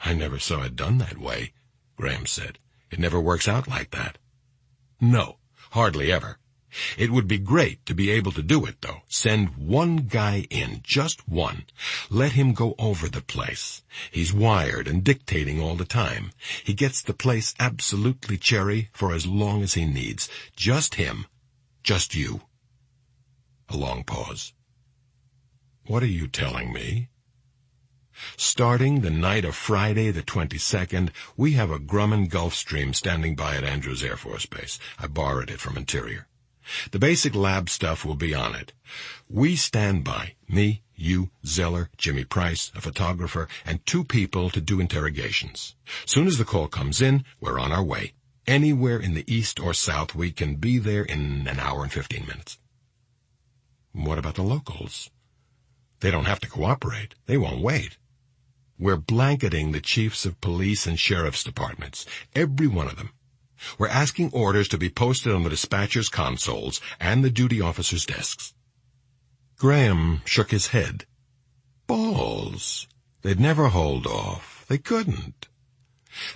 I never saw it done that way, Graham said. It never works out like that. No, hardly ever. It would be great to be able to do it, though. Send one guy in, just one. Let him go over the place. He's wired and dictating all the time. He gets the place absolutely cherry for as long as he needs. Just him. Just you. A long pause. What are you telling me? Starting the night of Friday the 22nd, we have a Grumman Gulfstream standing by at Andrews Air Force Base. I borrowed it from Interior. The basic lab stuff will be on it. We stand by, me, you, Zeller, Jimmy Price, a photographer, and 2 people to do interrogations. Soon as the call comes in, we're on our way. Anywhere in the east or south, we can be there in an hour and 15 minutes. What about the locals? They don't have to cooperate. They won't wait. We're blanketing the chiefs of police and sheriff's departments, every one of them. We're asking orders to be posted on the dispatcher's consoles and the duty officers' desks. Graham shook his head. Balls. They'd never hold off. They couldn't.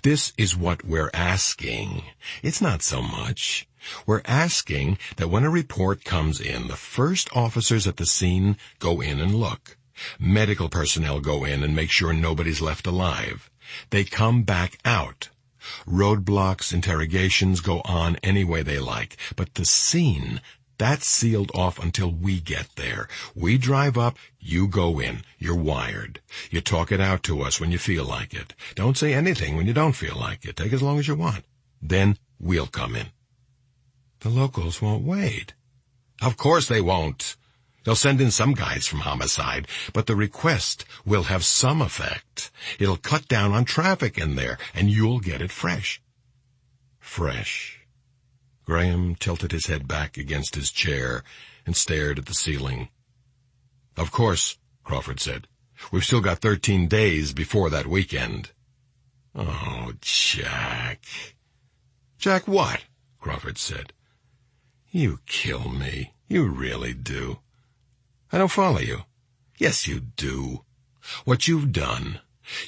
This is what we're asking. It's not so much. We're asking that when a report comes in, the first officers at the scene go in and look. Medical personnel go in and make sure nobody's left alive. They come back out. Roadblocks, interrogations go on any way they like. But the scene, that's sealed off until we get there. We drive up, you go in. You're wired. You talk it out to us when you feel like it. Don't say anything when you don't feel like it. Take as long as you want. Then we'll come in. The locals won't wait. Of course they won't. They'll send in some guys from homicide, but the request will have some effect. It'll cut down on traffic in there, and you'll get it fresh. Fresh. Graham tilted his head back against his chair and stared at the ceiling. Of course, Crawford said. We've still got 13 days before that weekend. Oh, Jack. Jack what? Crawford said. You kill me. You really do. I don't follow you. Yes, you do. What you've done,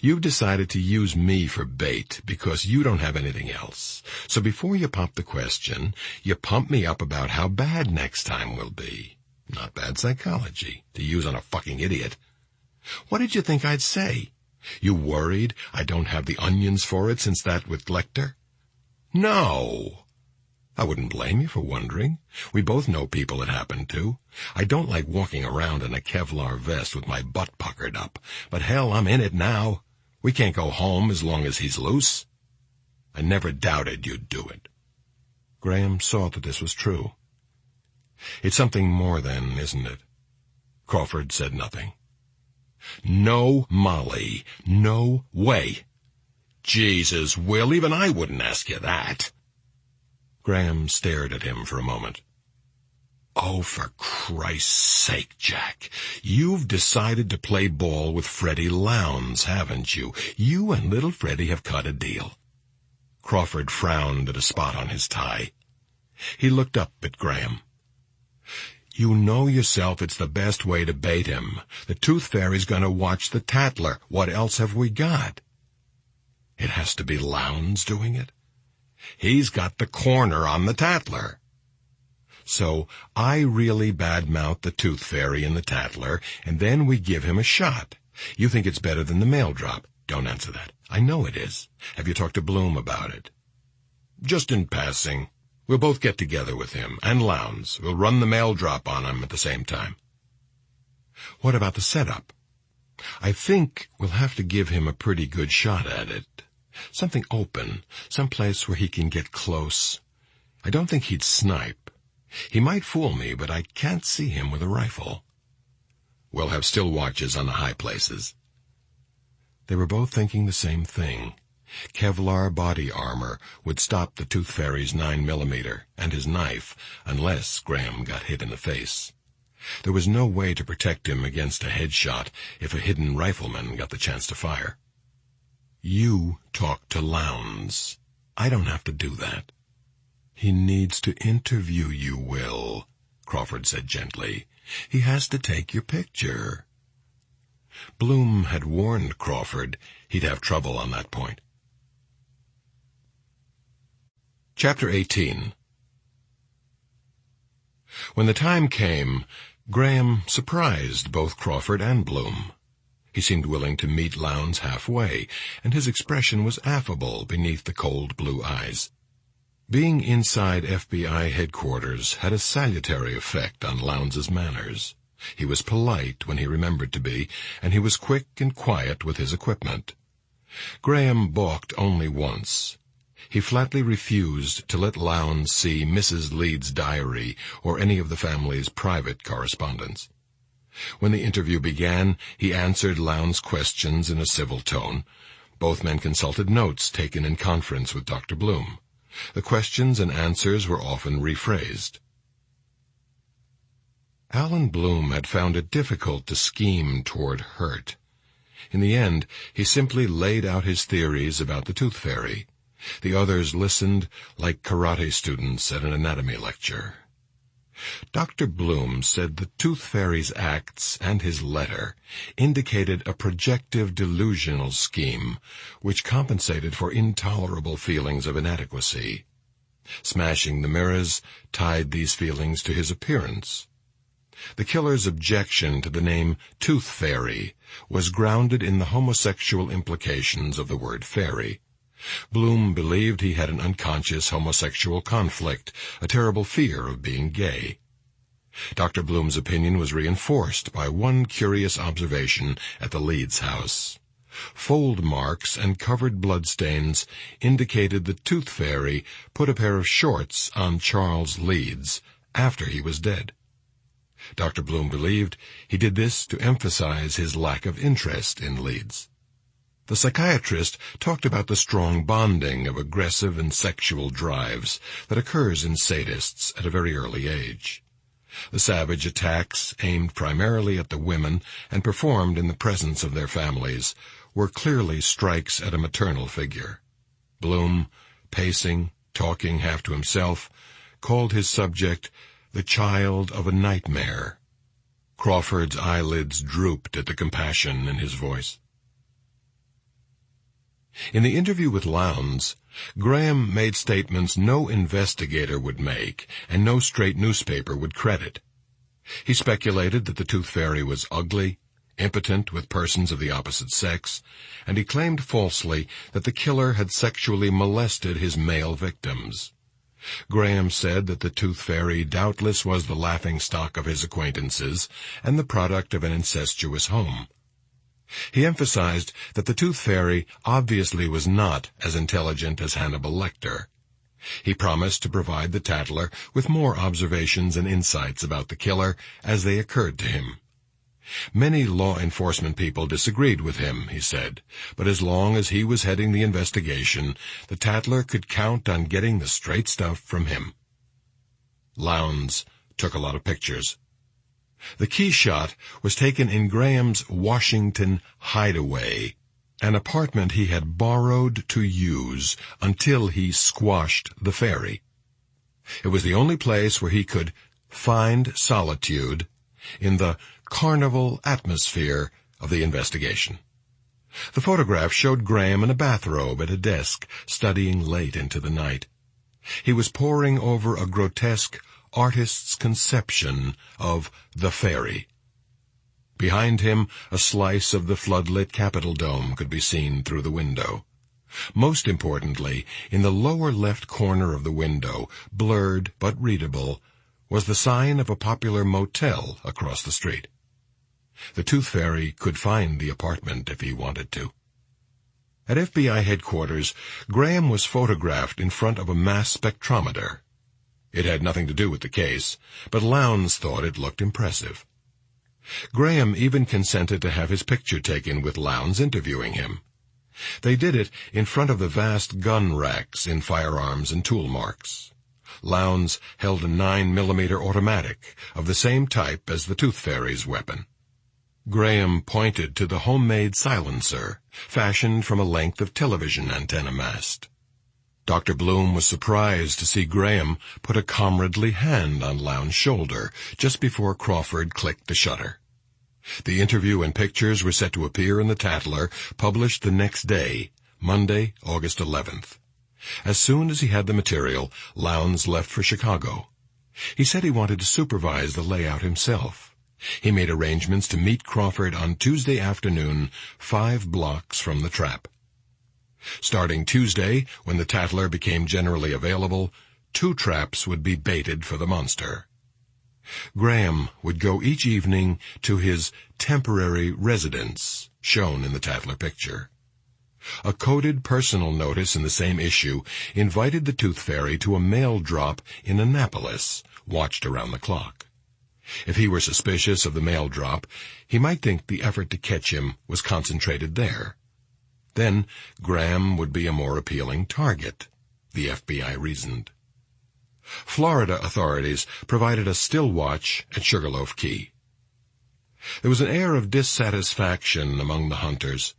you've decided to use me for bait because you don't have anything else. So before you pump the question, you pump me up about how bad next time will be. Not bad psychology to use on a fucking idiot. What did you think I'd say? You worried I don't have the onions for it since that with Lecter? No. I wouldn't blame you for wondering. We both know people it happened to. I don't like walking around in a Kevlar vest with my butt puckered up. But hell, I'm in it now. We can't go home as long as he's loose. I never doubted you'd do it. Graham saw that this was true. It's something more then, isn't it? Crawford said nothing. No, Molly. No way. Jesus, Will, even I wouldn't ask you that. Graham stared at him for a moment. Oh, for Christ's sake, Jack. You've decided to play ball with Freddie Lowndes, haven't you? You and little Freddie have cut a deal. Crawford frowned at a spot on his tie. He looked up at Graham. You know yourself it's the best way to bait him. The Tooth Fairy's going to watch the Tattler. What else have we got? It has to be Lowndes doing it. He's got the corner on the Tattler. So I really badmouth the Tooth Fairy and the Tattler, and then we give him a shot. You think it's better than the mail drop. Don't answer that. I know it is. Have you talked to Bloom about it? Just in passing. We'll both get together with him, and Lowndes. We'll run the mail drop on him at the same time. What about the setup? I think we'll have to give him a pretty good shot at it. Something open, some place where he can get close. I don't think he'd snipe. He might fool me, but I can't see him with a rifle. We'll have still watches on the high places. They were both thinking the same thing. Kevlar body armor would stop the Tooth Fairy's 9mm and his knife, unless Graham got hit in the face. There was no way to protect him against a headshot if a hidden rifleman got the chance to fire. You talk to Lowndes. I don't have to do that. He needs to interview you, Will, Crawford said gently. He has to take your picture. Bloom had warned Crawford he'd have trouble on that point. Chapter 18. When the time came, Graham surprised both Crawford and Bloom. He seemed willing to meet Lowndes halfway, and his expression was affable beneath the cold blue eyes. Being inside FBI headquarters had a salutary effect on Lowndes' manners. He was polite when he remembered to be, and he was quick and quiet with his equipment. Graham balked only once. He flatly refused to let Lowndes see Mrs. Leeds' diary or any of the family's private correspondence. When the interview began, he answered Lowndes' questions in a civil tone. Both men consulted notes taken in conference with Dr. Bloom. The questions and answers were often rephrased. Alan Bloom had found it difficult to scheme toward hurt. In the end, he simply laid out his theories about the tooth fairy. The others listened like karate students at an anatomy lecture. Dr. Bloom said the tooth fairy's acts and his letter indicated a projective delusional scheme which compensated for intolerable feelings of inadequacy. Smashing the mirrors tied these feelings to his appearance. The killer's objection to the name Tooth Fairy was grounded in the homosexual implications of the word fairy. Bloom believed he had an unconscious homosexual conflict, a terrible fear of being gay. Dr. Bloom's opinion was reinforced by one curious observation at the Leeds house. Fold marks and covered bloodstains indicated the Tooth Fairy put a pair of shorts on Charles Leeds after he was dead. Dr. Bloom believed he did this to emphasize his lack of interest in Leeds. The psychiatrist talked about the strong bonding of aggressive and sexual drives that occurs in sadists at a very early age. The savage attacks, aimed primarily at the women and performed in the presence of their families, were clearly strikes at a maternal figure. Bloom, pacing, talking half to himself, called his subject the child of a nightmare. Crawford's eyelids drooped at the compassion in his voice. In the interview with Lowndes, Graham made statements no investigator would make and no straight newspaper would credit. He speculated that the Tooth Fairy was ugly, impotent with persons of the opposite sex, and he claimed falsely that the killer had sexually molested his male victims. Graham said that the Tooth Fairy doubtless was the laughingstock of his acquaintances and the product of an incestuous home. He emphasized that the Tooth Fairy obviously was not as intelligent as Hannibal Lecter. He promised to provide the tattler with more observations and insights about the killer as they occurred to him. Many law enforcement people disagreed with him, he said, but as long as he was heading the investigation, the tattler could count on getting the straight stuff from him. Lowndes took a lot of pictures. The key shot was taken in Graham's Washington hideaway, an apartment he had borrowed to use until he squashed the fairy. It was the only place where he could find solitude in the carnival atmosphere of the investigation. The photograph showed Graham in a bathrobe at a desk, studying late into the night. He was poring over a grotesque artist's conception of the fairy. Behind him, a slice of the floodlit Capitol dome could be seen through the window. Most importantly, in the lower left corner of the window, blurred but readable, was the sign of a popular motel across the street. The Tooth Fairy could find the apartment if he wanted to. At FBI headquarters, Graham was photographed in front of a mass spectrometer. It had nothing to do with the case, but Lowndes thought it looked impressive. Graham even consented to have his picture taken with Lowndes interviewing him. They did it in front of the vast gun racks in Firearms and Tool Marks. Lowndes held a 9mm automatic of the same type as the Tooth Fairy's weapon. Graham pointed to the homemade silencer, fashioned from a length of television antenna mast. Dr. Bloom was surprised to see Graham put a comradely hand on Lowndes' shoulder just before Crawford clicked the shutter. The interview and pictures were set to appear in the Tattler, published the next day, Monday, August 11th. As soon as he had the material, Lowndes left for Chicago. He said he wanted to supervise the layout himself. He made arrangements to meet Crawford on Tuesday afternoon, 5 blocks from the trap. Starting Tuesday, when the Tattler became generally available, 2 traps would be baited for the monster. Graham would go each evening to his temporary residence, shown in the Tatler picture. A coded personal notice in the same issue invited the Tooth Fairy to a mail drop in Annapolis, watched around the clock. If he were suspicious of the mail drop, he might think the effort to catch him was concentrated there. Then Graham would be a more appealing target, the FBI reasoned. Florida authorities provided a still watch at Sugarloaf Key. There was an air of dissatisfaction among the hunters.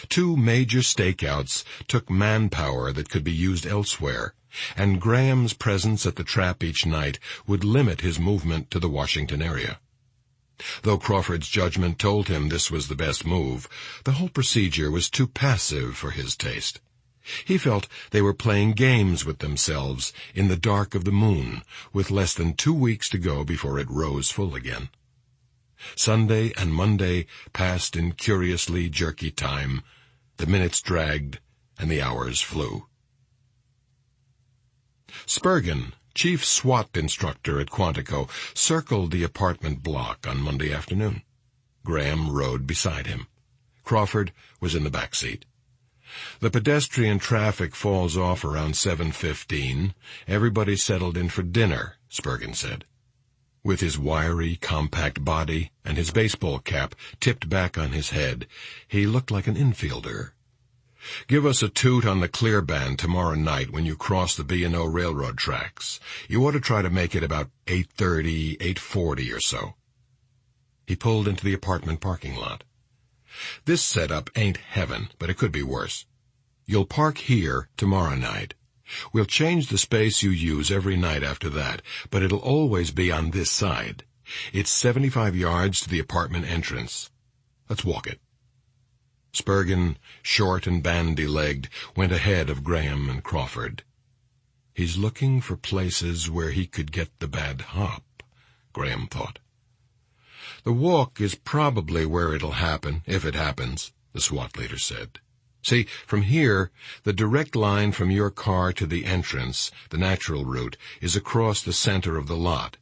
2 major stakeouts took manpower that could be used elsewhere, and Graham's presence at the trap each night would limit his movement to the Washington area. Though Crawford's judgment told him this was the best move, the whole procedure was too passive for his taste. He felt they were playing games with themselves in the dark of the moon, with less than 2 weeks to go before it rose full again. Sunday and Monday passed in curiously jerky time. The minutes dragged, and the hours flew. Spurgeon, chief SWAT instructor at Quantico, circled the apartment block on Monday afternoon. Graham rode beside him. Crawford was in the back seat. The pedestrian traffic falls off around 7:15. Everybody settled in for dinner, Spurgeon said. With his wiry, compact body and his baseball cap tipped back on his head, he looked like an infielder. Give us a toot on the clear band tomorrow night when you cross the B&O railroad tracks. You ought to try to make it about 8:30, 8:40 or so. He pulled into the apartment parking lot. This setup ain't heaven, but it could be worse. You'll park here tomorrow night. We'll change the space you use every night after that, but it'll always be on this side. It's 75 yards to the apartment entrance. Let's walk it. Spurgeon, short and bandy-legged, went ahead of Graham and Crawford. He's looking for places where he could get the bad hop, Graham thought. The walk is probably where it'll happen, if it happens, the SWAT leader said. See, from here, the direct line from your car to the entrance, the natural route, is across the center of the lot.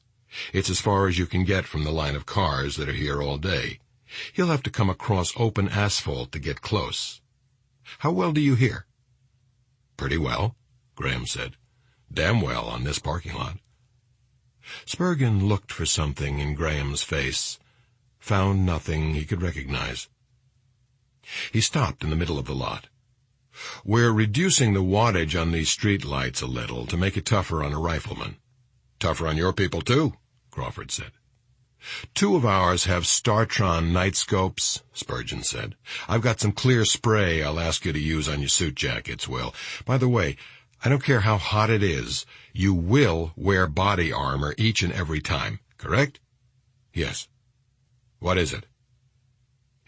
It's as far as you can get from the line of cars that are here all day. He'll have to come across open asphalt to get close. How well do you hear? Pretty well, Graham said. Damn well on this parking lot. Spurgeon looked for something in Graham's face, found nothing he could recognize. He stopped in the middle of the lot. We're reducing the wattage on these street lights a little to make it tougher on a rifleman. Tougher on your people, too, Crawford said. 2 of ours have Startron night scopes, Spurgeon said. I've got some clear spray I'll ask you to use on your suit jackets, Will. By the way, I don't care how hot it is, you will wear body armor each and every time, correct? Yes. What is it?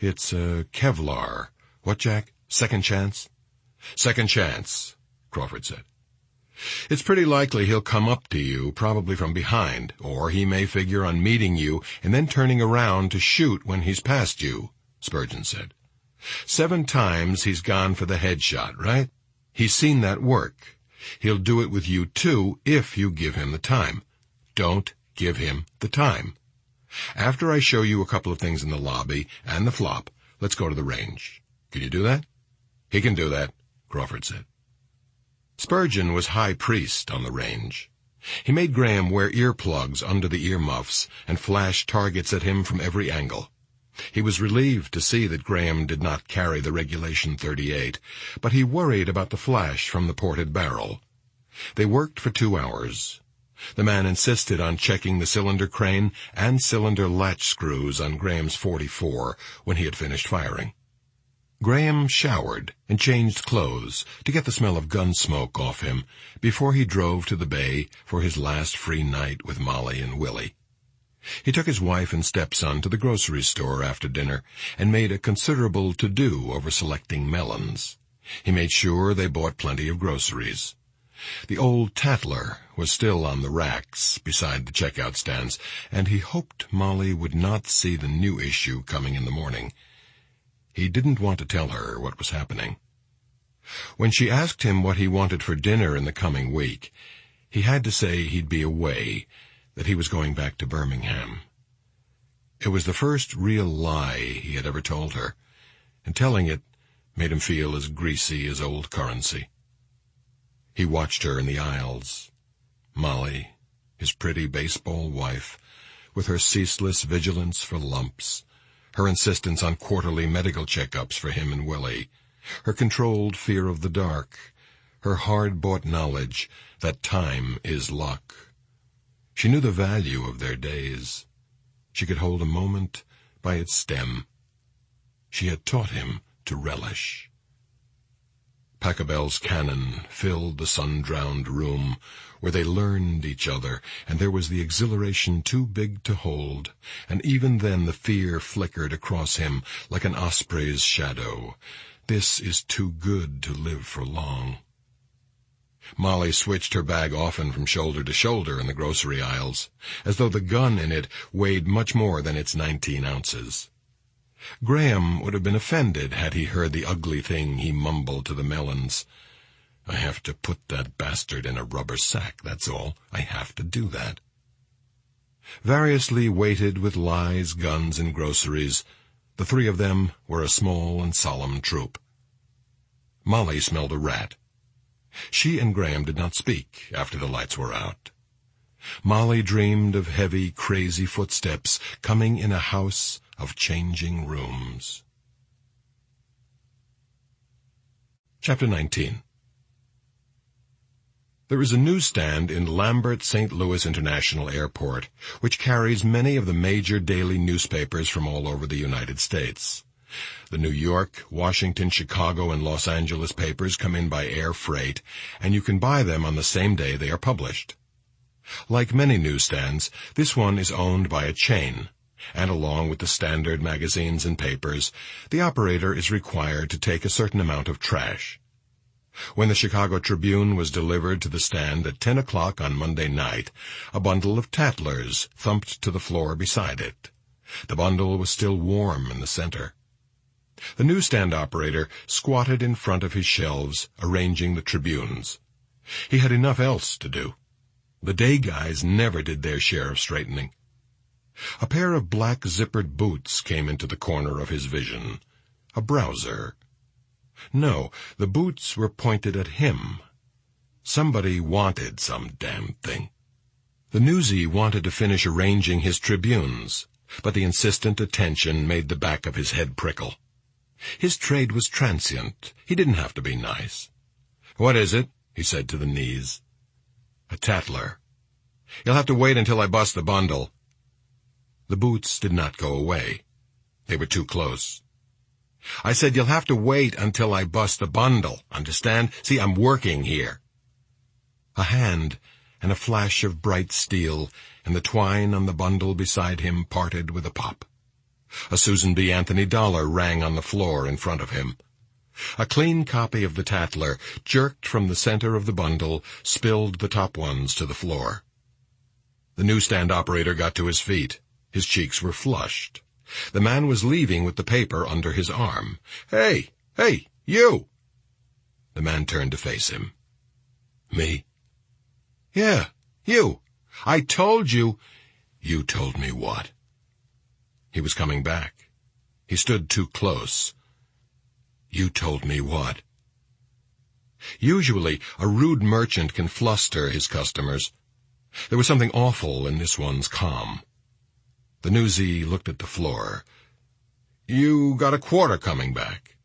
It's Kevlar. What, Jack? Second chance? Second chance, Crawford said. It's pretty likely he'll come up to you, probably from behind, or he may figure on meeting you and then turning around to shoot when he's past you, Spurgeon said. 7 times he's gone for the headshot, right? He's seen that work. He'll do it with you, too, if you give him the time. Don't give him the time. After I show you a couple of things in the lobby and the flop, let's go to the range. Can you do that? He can do that, Crawford said. Spurgeon was high priest on the range. He made Graham wear earplugs under the earmuffs and flash targets at him from every angle. He was relieved to see that Graham did not carry the regulation .38, but he worried about the flash from the ported barrel. They worked for 2 hours. The man insisted on checking the cylinder crane and cylinder latch screws on Graham's .44 when he had finished firing. Graham showered and changed clothes to get the smell of gun smoke off him before he drove to the bay for his last free night with Molly and Willie. He took his wife and stepson to the grocery store after dinner and made a considerable to-do over selecting melons. He made sure they bought plenty of groceries. The old Tatler was still on the racks beside the checkout stands, and he hoped Molly would not see the new issue coming in the morning. He didn't want to tell her what was happening. When she asked him what he wanted for dinner in the coming week, he had to say he'd be away, that he was going back to Birmingham. It was the first real lie he had ever told her, and telling it made him feel as greasy as old currency. He watched her in the aisles. Molly, his pretty baseball wife, with her ceaseless vigilance for lumps, her insistence on quarterly medical checkups for him and Willie, her controlled fear of the dark, her hard-bought knowledge that time is luck. She knew the value of their days. She could hold a moment by its stem. She had taught him to relish. Pachelbel's cannon filled the sun-drowned room where they learned each other, and there was the exhilaration too big to hold, and even then the fear flickered across him like an osprey's shadow. This is too good to live for long. Molly switched her bag often from shoulder to shoulder in the grocery aisles, as though the gun in it weighed much more than its 19 ounces. Graham would have been offended had he heard the ugly thing he mumbled to the melons. I have to put that bastard in a rubber sack, that's all. I have to do that. Variously weighted with lies, guns, and groceries, the three of them were a small and solemn troop. Molly smelled a rat. She and Graham did not speak after the lights were out. Molly dreamed of heavy, crazy footsteps coming in a house of changing rooms. Chapter 19. There is a newsstand in Lambert St. Louis International Airport which carries many of the major daily newspapers from all over the United States. The New York, Washington, Chicago, and Los Angeles papers come in by air freight, and you can buy them on the same day they are published. Like many newsstands, this one is owned by a chain, and along with the standard magazines and papers, the operator is required to take a certain amount of trash. When the Chicago Tribune was delivered to the stand at 10 o'clock on Monday night, a bundle of tattlers thumped to the floor beside it. The bundle was still warm in the center. The newsstand operator squatted in front of his shelves, arranging the Tribunes. He had enough else to do. The day guys never did their share of straightening. A pair of black zippered boots came into the corner of his vision. A browser. No, the boots were pointed at him. Somebody wanted some damn thing. The newsie wanted to finish arranging his Tribunes, but the insistent attention made the back of his head prickle. His trade was transient. He didn't have to be nice. "What is it?" he said to the knees. "A tattler. You'll have to wait until I bust the bundle." The boots did not go away. They were too close. "I said you'll have to wait until I bust the bundle, understand? See, I'm working here." A hand and a flash of bright steel, and the twine on the bundle beside him parted with a pop. A Susan B. Anthony dollar rang on the floor in front of him. A clean copy of the tattler, jerked from the center of the bundle, spilled the top ones to the floor. The newsstand operator got to his feet. His cheeks were flushed. The man was leaving with the paper under his arm. Hey, you!" The man turned to face him. "Me?" "Yeah, you. I told you—" "You told me what?" He was coming back. He stood too close. "You told me what?" Usually, a rude merchant can fluster his customers. There was something awful in this one's calm. The newsie looked at the floor. "You got a quarter coming back."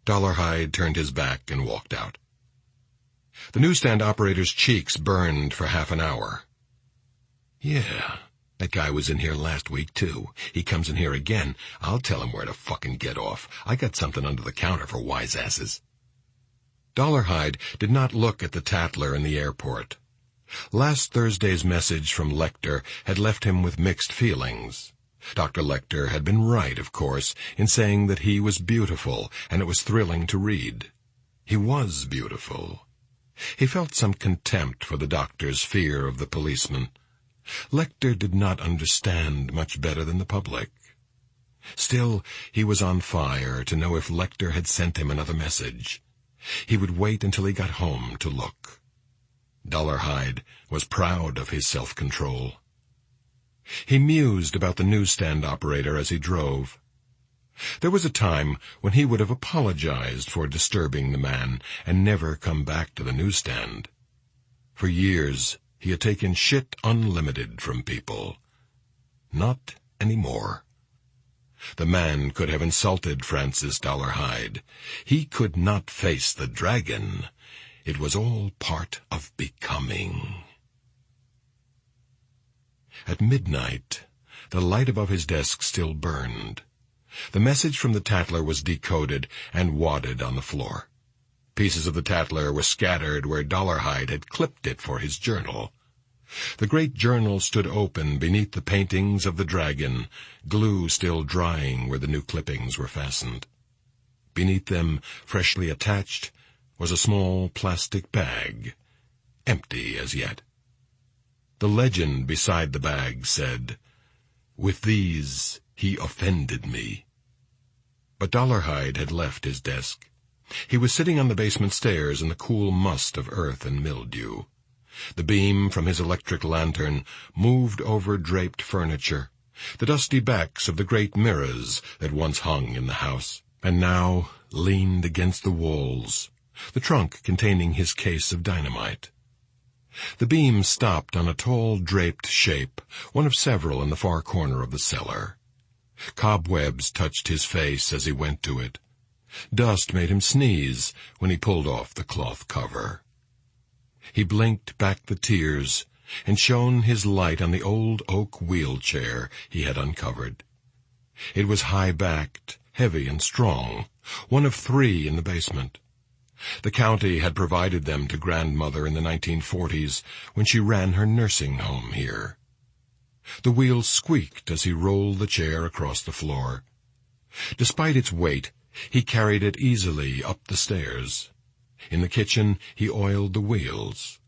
Dollarhide turned his back and walked out. The newsstand operator's cheeks burned for half an hour. "Yeah, that guy was in here last week, too. He comes in here again. I'll tell him where to fucking get off. I got something under the counter for wise asses." Dollarhide did not look at the tattler in the airport. Last Thursday's message from Lecter had left him with mixed feelings. Dr. Lecter had been right, of course, in saying that he was beautiful, and it was thrilling to read. He was beautiful. He felt some contempt for the doctor's fear of the policeman. Lecter did not understand much better than the public. Still, he was on fire to know if Lecter had sent him another message. He would wait until he got home to look. Dollarhide was proud of his self-control. He mused about the newsstand operator as he drove. There was a time when he would have apologized for disturbing the man and never come back to the newsstand. For years, he had taken shit unlimited from people. Not anymore. The man could have insulted Francis Dollarhide. He could not face the dragon. It was all part of becoming. At midnight, the light above his desk still burned. The message from the Tatler was decoded and wadded on the floor. Pieces of the Tatler were scattered where Dollarhide had clipped it for his journal. The great journal stood open beneath the paintings of the dragon, glue still drying where the new clippings were fastened. Beneath them, freshly attached, was a small plastic bag, empty as yet. The legend beside the bag said, "With these he offended me." But Dollarhide had left his desk. He was sitting on the basement stairs in the cool must of earth and mildew. The beam from his electric lantern moved over draped furniture, the dusty backs of the great mirrors that once hung in the house, and now leaned against the walls, the trunk containing his case of dynamite. The beam stopped on a tall draped shape, one of several in the far corner of the cellar. Cobwebs touched his face as he went to it. Dust made him sneeze when he pulled off the cloth cover. He blinked back the tears and shone his light on the old oak wheelchair he had uncovered. It was high-backed, heavy and strong, one of 3 in the basement. The county had provided them to Grandmother in the 1940s when she ran her nursing home here. The wheels squeaked as he rolled the chair across the floor. Despite its weight, he carried it easily up the stairs. In the kitchen, he oiled the wheels.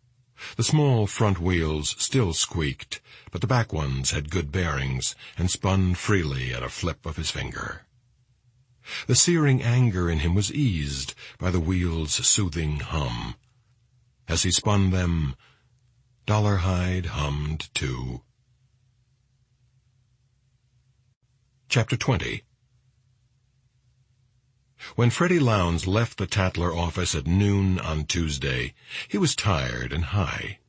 The small front wheels still squeaked, but the back ones had good bearings and spun freely at a flip of his finger. The searing anger in him was eased by the wheels' soothing hum. As he spun them, Dollarhide hummed too. Chapter 20. When Freddie Lowndes left the Tatler office at noon on Tuesday, he was tired and high.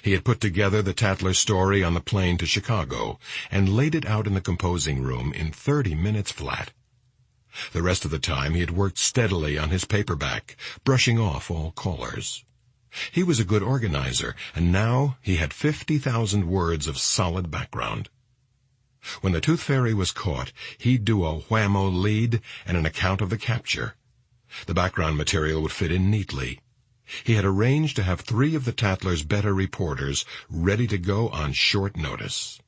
He had put together the Tatler story on the plane to Chicago and laid it out in the composing room in 30 minutes flat. The rest of the time he had worked steadily on his paperback, brushing off all callers. He was a good organizer, and now he had 50,000 words of solid background. When the Tooth Fairy was caught, he'd do a whammo lead and an account of the capture. The background material would fit in neatly. He had arranged to have 3 of the Tatler's better reporters ready to go on short notice.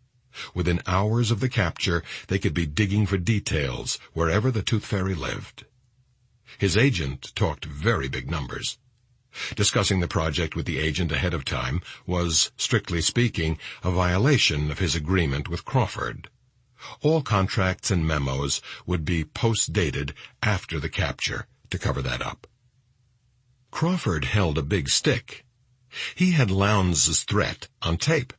Within hours of the capture, they could be digging for details wherever the Tooth Fairy lived. His agent talked very big numbers. Discussing the project with the agent ahead of time was, strictly speaking, a violation of his agreement with Crawford. All contracts and memos would be post-dated after the capture to cover that up. Crawford held a big stick. He had Lowndes' threat on tape.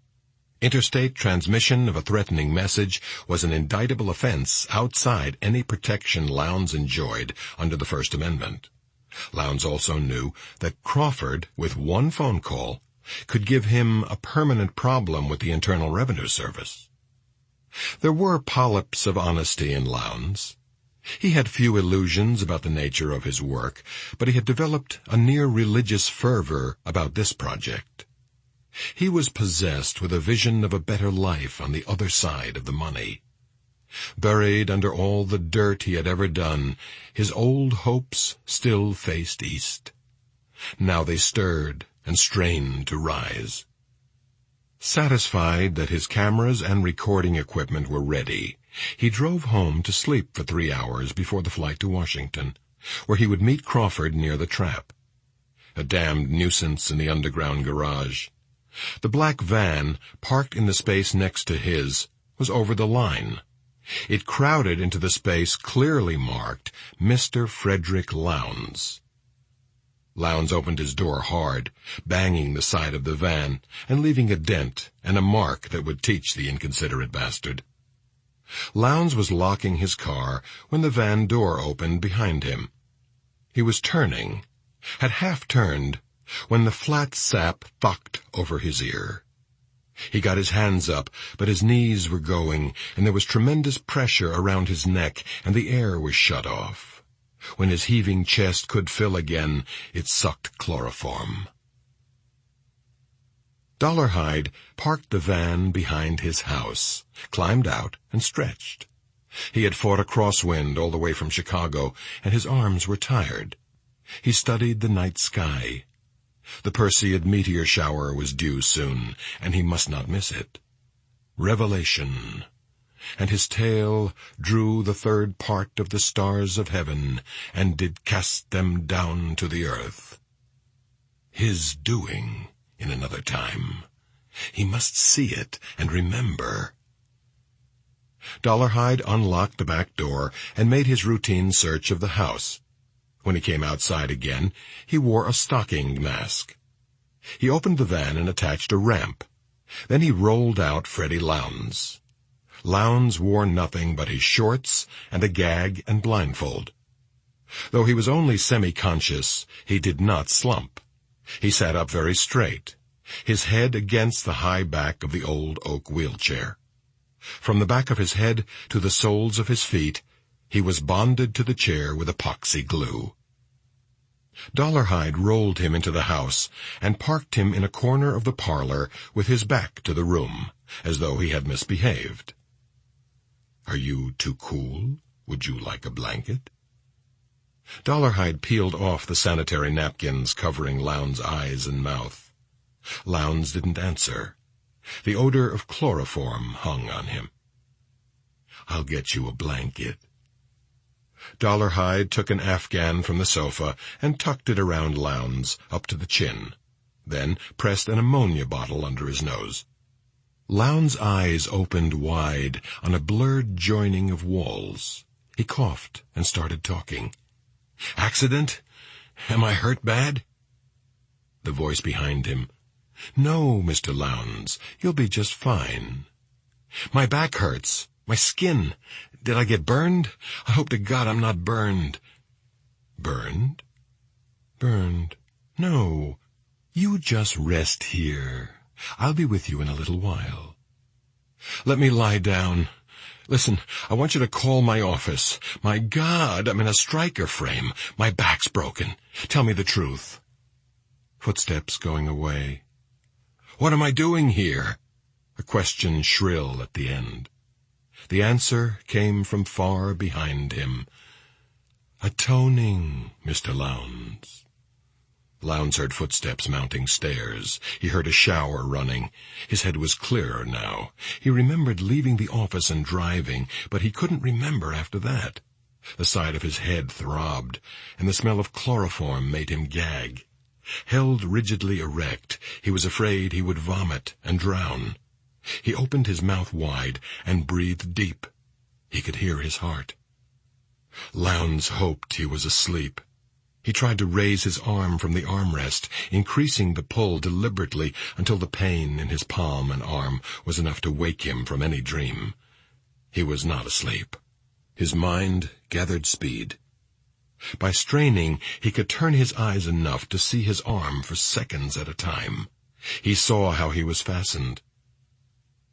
Interstate transmission of a threatening message was an indictable offense outside any protection Lowndes enjoyed under the First Amendment. Lowndes also knew that Crawford, with one phone call, could give him a permanent problem with the Internal Revenue Service. There were polyps of honesty in Lowndes. He had few illusions about the nature of his work, but he had developed a near-religious fervor about this project. He was possessed with a vision of a better life on the other side of the money. Buried under all the dirt he had ever done, his old hopes still faced east. Now they stirred and strained to rise. Satisfied that his cameras and recording equipment were ready, he drove home to sleep for 3 hours before the flight to Washington, where he would meet Crawford near the trap. A damned nuisance in the underground garage. The black van, parked in the space next to his, was over the line. It crowded into the space clearly marked Mr. Frederick Lowndes. Lowndes opened his door hard, banging the side of the van and leaving a dent and a mark that would teach the inconsiderate bastard. Lowndes was locking his car when the van door opened behind him. He was turning, had half turned, when the flat sap thucked over his ear. He got his hands up, but his knees were going, and there was tremendous pressure around his neck, and the air was shut off. When his heaving chest could fill again, it sucked chloroform. Dollarhide parked the van behind his house, climbed out, and stretched. He had fought a crosswind all the way from Chicago, and his arms were tired. He studied the night sky. The Perseid meteor shower was due soon, and he must not miss it. Revelation. And his tail drew the third part of the stars of heaven, and did cast them down to the earth. His doing in another time. He must see it and remember. Dollarhide unlocked the back door and made his routine search of the house. When he came outside again, he wore a stocking mask. He opened the van and attached a ramp. Then he rolled out Freddie Lowndes. Lowndes wore nothing but his shorts and a gag and blindfold. Though he was only semi-conscious, he did not slump. He sat up very straight, his head against the high back of the old oak wheelchair. From the back of his head to the soles of his feet, he was bonded to the chair with epoxy glue. Dollarhide rolled him into the house and parked him in a corner of the parlor with his back to the room, as though he had misbehaved. "Are you too cool? Would you like a blanket?" Dollarhide peeled off the sanitary napkins covering Lowndes' eyes and mouth. Lowndes didn't answer. The odor of chloroform hung on him. "I'll get you a blanket." Dollarhide took an afghan from the sofa and tucked it around Lowndes up to the chin, then pressed an ammonia bottle under his nose. Lowndes' eyes opened wide on a blurred joining of walls. He coughed and started talking. "Accident? Am I hurt bad?" The voice behind him. "No, Mr. Lowndes, you'll be just fine." "My back hurts. My skin. Did I get burned? I hope to God I'm not burned." "Burned? Burned? No. You just rest here. I'll be with you in a little while." "Let me lie down. Listen, I want you to call my office. My God, I'm in a striker frame. My back's broken. Tell me the truth." Footsteps going away. "What am I doing here?" A question shrill at the end. The answer came from far behind him. "Atoning, Mr. Lowndes." Lowndes heard footsteps mounting stairs. He heard a shower running. His head was clearer now. He remembered leaving the office and driving, but he couldn't remember after that. The side of his head throbbed, and the smell of chloroform made him gag. Held rigidly erect, he was afraid he would vomit and drown. He opened his mouth wide and breathed deep. He could hear his heart. Lowndes hoped he was asleep. He tried to raise his arm from the armrest, increasing the pull deliberately until the pain in his palm and arm was enough to wake him from any dream. He was not asleep. His mind gathered speed. By straining, he could turn his eyes enough to see his arm for seconds at a time. He saw how he was fastened.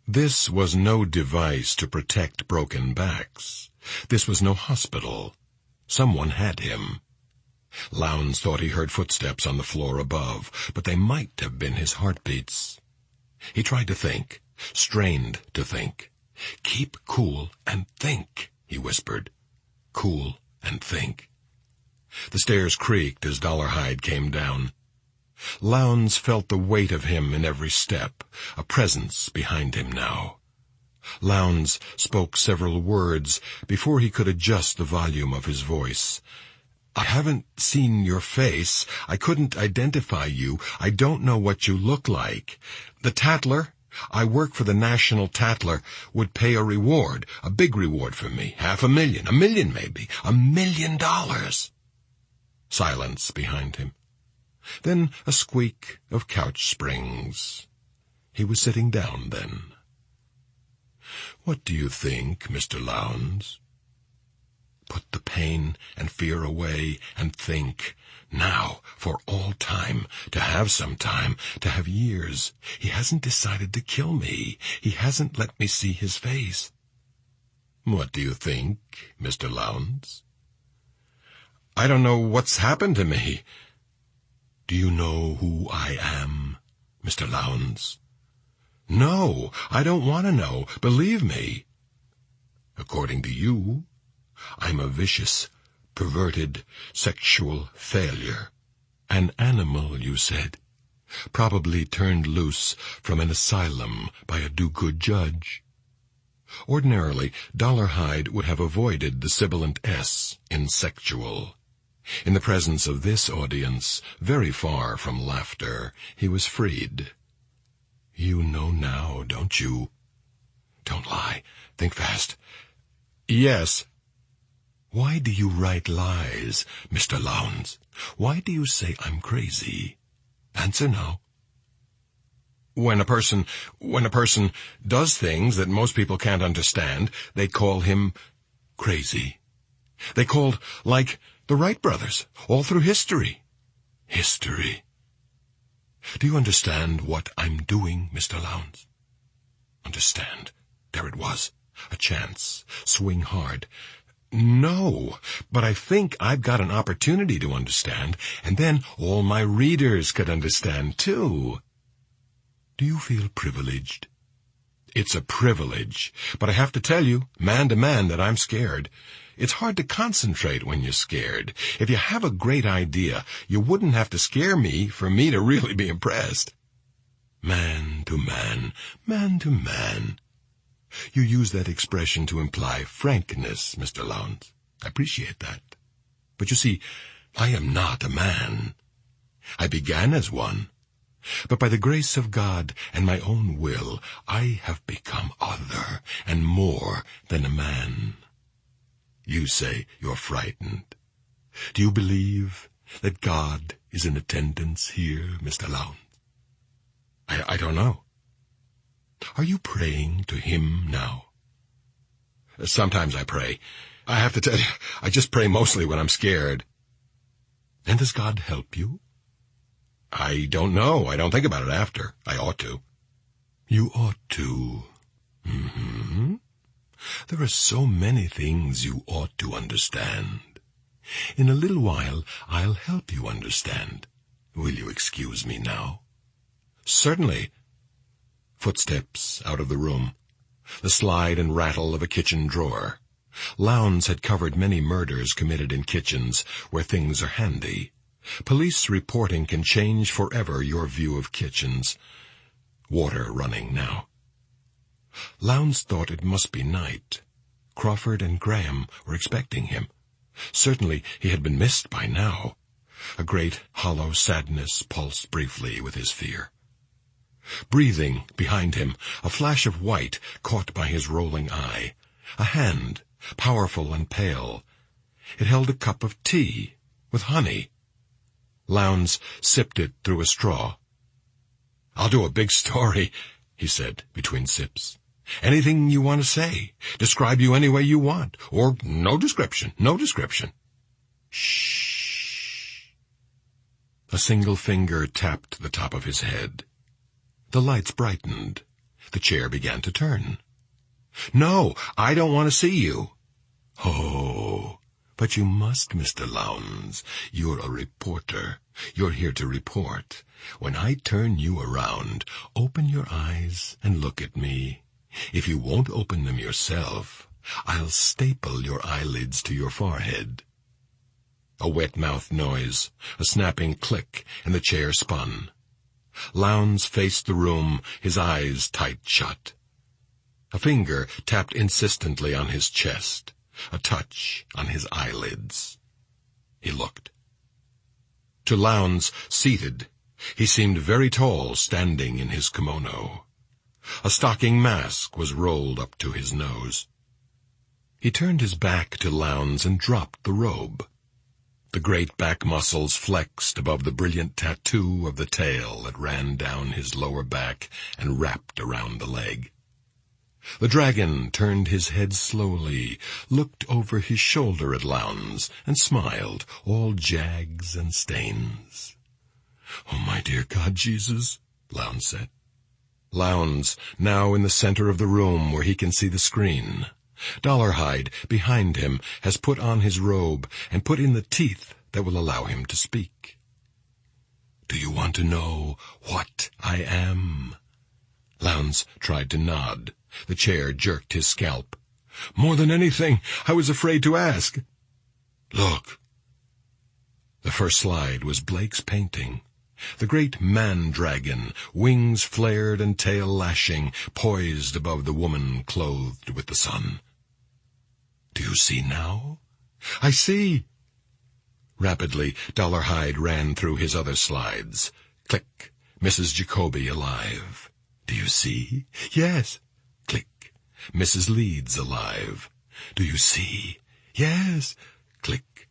This was no device to protect broken backs. This was no hospital. Someone had him. Lowndes thought he heard footsteps on the floor above, but they might have been his heartbeats. He tried to think, strained to think. "Keep cool and think," he whispered. "Cool and think." The stairs creaked as Dollarhide came down. Lowndes felt the weight of him in every step, a presence behind him now. Lowndes spoke several words before he could adjust the volume of his voice. "I haven't seen your face. I couldn't identify you. I don't know what you look like. The Tatler, I work for the National Tatler, would pay a reward, a big reward for me, $500,000, $1 million maybe, $1 million. Silence behind him. then a squeak of couch springs. He was sitting down then. "What do you think, Mr. Lowndes?" "Put the pain and fear away and think. Now, for all time, to have some time, to have years. He hasn't decided to kill me. He hasn't let me see his face." "What do you think, Mr. Lowndes?" "I don't know what's happened to me." "Do you know who I am, Mr. Lowndes?" "No, I don't want to know, believe me." "According to you, I'm a vicious, perverted, sexual failure. An animal, you said, probably turned loose from an asylum by a do-good judge." Ordinarily, Dollarhide would have avoided the sibilant S in sexual. In the presence of this audience, very far from laughter, he was freed. "You know now, don't you?" "Don't lie. Think fast." "Yes." "Why do you write lies, Mr. Lowndes? Why do you say I'm crazy? Answer now." When a person does things that most people can't understand, they call him crazy. They called, like, the Wright brothers, all through history. History. Do you understand what I'm doing, Mr. Lowndes? Understand. There it was. A chance. Swing hard. No, but I think I've got an opportunity to understand, and then all my readers could understand, too. Do you feel privileged? It's a privilege, but I have to tell you, man to man, that I'm scared. It's hard to concentrate when you're scared. If you have a great idea, you wouldn't have to scare me for me to really be impressed. Man to man, man to man. You use that expression to imply frankness, Mr. Lowndes. I appreciate that. But you see, I am not a man. I began as one. But by the grace of God and my own will, I have become other and more than a man. You say you're frightened. Do you believe that God is in attendance here, Mr. Lowndes? I don't know. Are you praying to him now? Sometimes I pray. I have to tell you, I just pray mostly when I'm scared. And does God help you? I don't know. I don't think about it after. I ought to. You ought to. Mm-hmm. There are so many things you ought to understand. In a little while, I'll help you understand. Will you excuse me now? Certainly. Footsteps out of the room. The slide and rattle of a kitchen drawer. Lowndes had covered many murders committed in kitchens where things are handy. Police reporting can change forever your view of kitchens. Water running now. Lowndes thought it must be night. Crawford and Graham were expecting him. Certainly he had been missed by now. A great hollow sadness pulsed briefly with his fear. Breathing behind him, a flash of white caught by his rolling eye. A hand, powerful and pale. It held a cup of tea with honey. Lowndes sipped it through a straw. "I'll do a big story," he said between sips. "Anything you want to say. Describe you any way you want. Or no description, no description." Shh. A single finger tapped the top of his head. The lights brightened. The chair began to turn. "No, I don't want to see you." "Oh, but you must, Mr. Lowndes. You're a reporter. You're here to report. When I turn you around, open your eyes and look at me. If you won't open them yourself, I'll staple your eyelids to your forehead." A wet-mouthed noise, a snapping click, and the chair spun. Lowndes faced the room, his eyes tight shut. A finger tapped insistently on his chest, a touch on his eyelids. He looked. To Lowndes, seated, he seemed very tall, standing in his kimono. A stocking mask was rolled up to his nose. He turned his back to Lowndes and dropped the robe. The great back muscles flexed above the brilliant tattoo of the tail that ran down his lower back and wrapped around the leg. The dragon turned his head slowly, looked over his shoulder at Lowndes, and smiled, all jags and stains. "Oh, my dear God, Jesus," Lowndes said. Lowndes, now in the center of the room where he can see the screen. Dollarhide, behind him, has put on his robe and put in the teeth that will allow him to speak. "Do you want to know what I am?" Lowndes tried to nod. The chair jerked his scalp. "More than anything, I was afraid to ask." "Look." The first slide was Blake's painting. The great man-dragon, wings flared and tail lashing, poised above the woman clothed with the sun. "Do you see now?" "I see." Rapidly, Dollarhide ran through his other slides. Click. Mrs. Jacoby alive. "Do you see?" "Yes." Click. Mrs. Leeds alive. "Do you see?" "Yes." Click.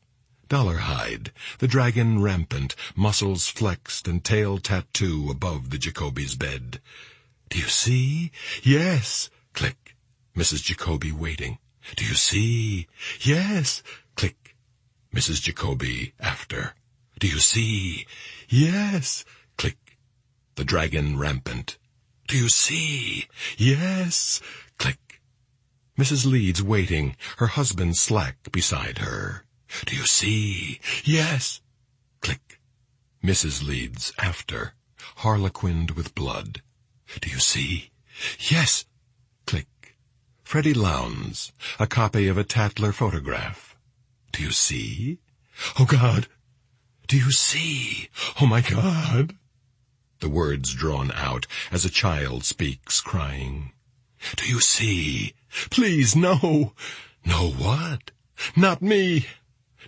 Dollarhide, the dragon rampant, muscles flexed and tail tattoo above the Jacoby's bed. "Do you see?" "Yes." Click. Mrs. Jacoby waiting. "Do you see?" "Yes." Click. Mrs. Jacoby after. "Do you see?" "Yes." Click. The dragon rampant. "Do you see?" "Yes." Click. Mrs. Leeds waiting, her husband slack beside her. "Do you see?" "Yes." Click. Mrs. Leeds after, harlequined with blood. "Do you see?" "Yes." Click. Freddie Lowndes, a copy of a Tatler photograph. "Do you see?" "Oh, God." "Do you see?" "Oh, my God." The words drawn out as a child speaks, crying. "Do you see?" "Please, no." "No what?" "Not me."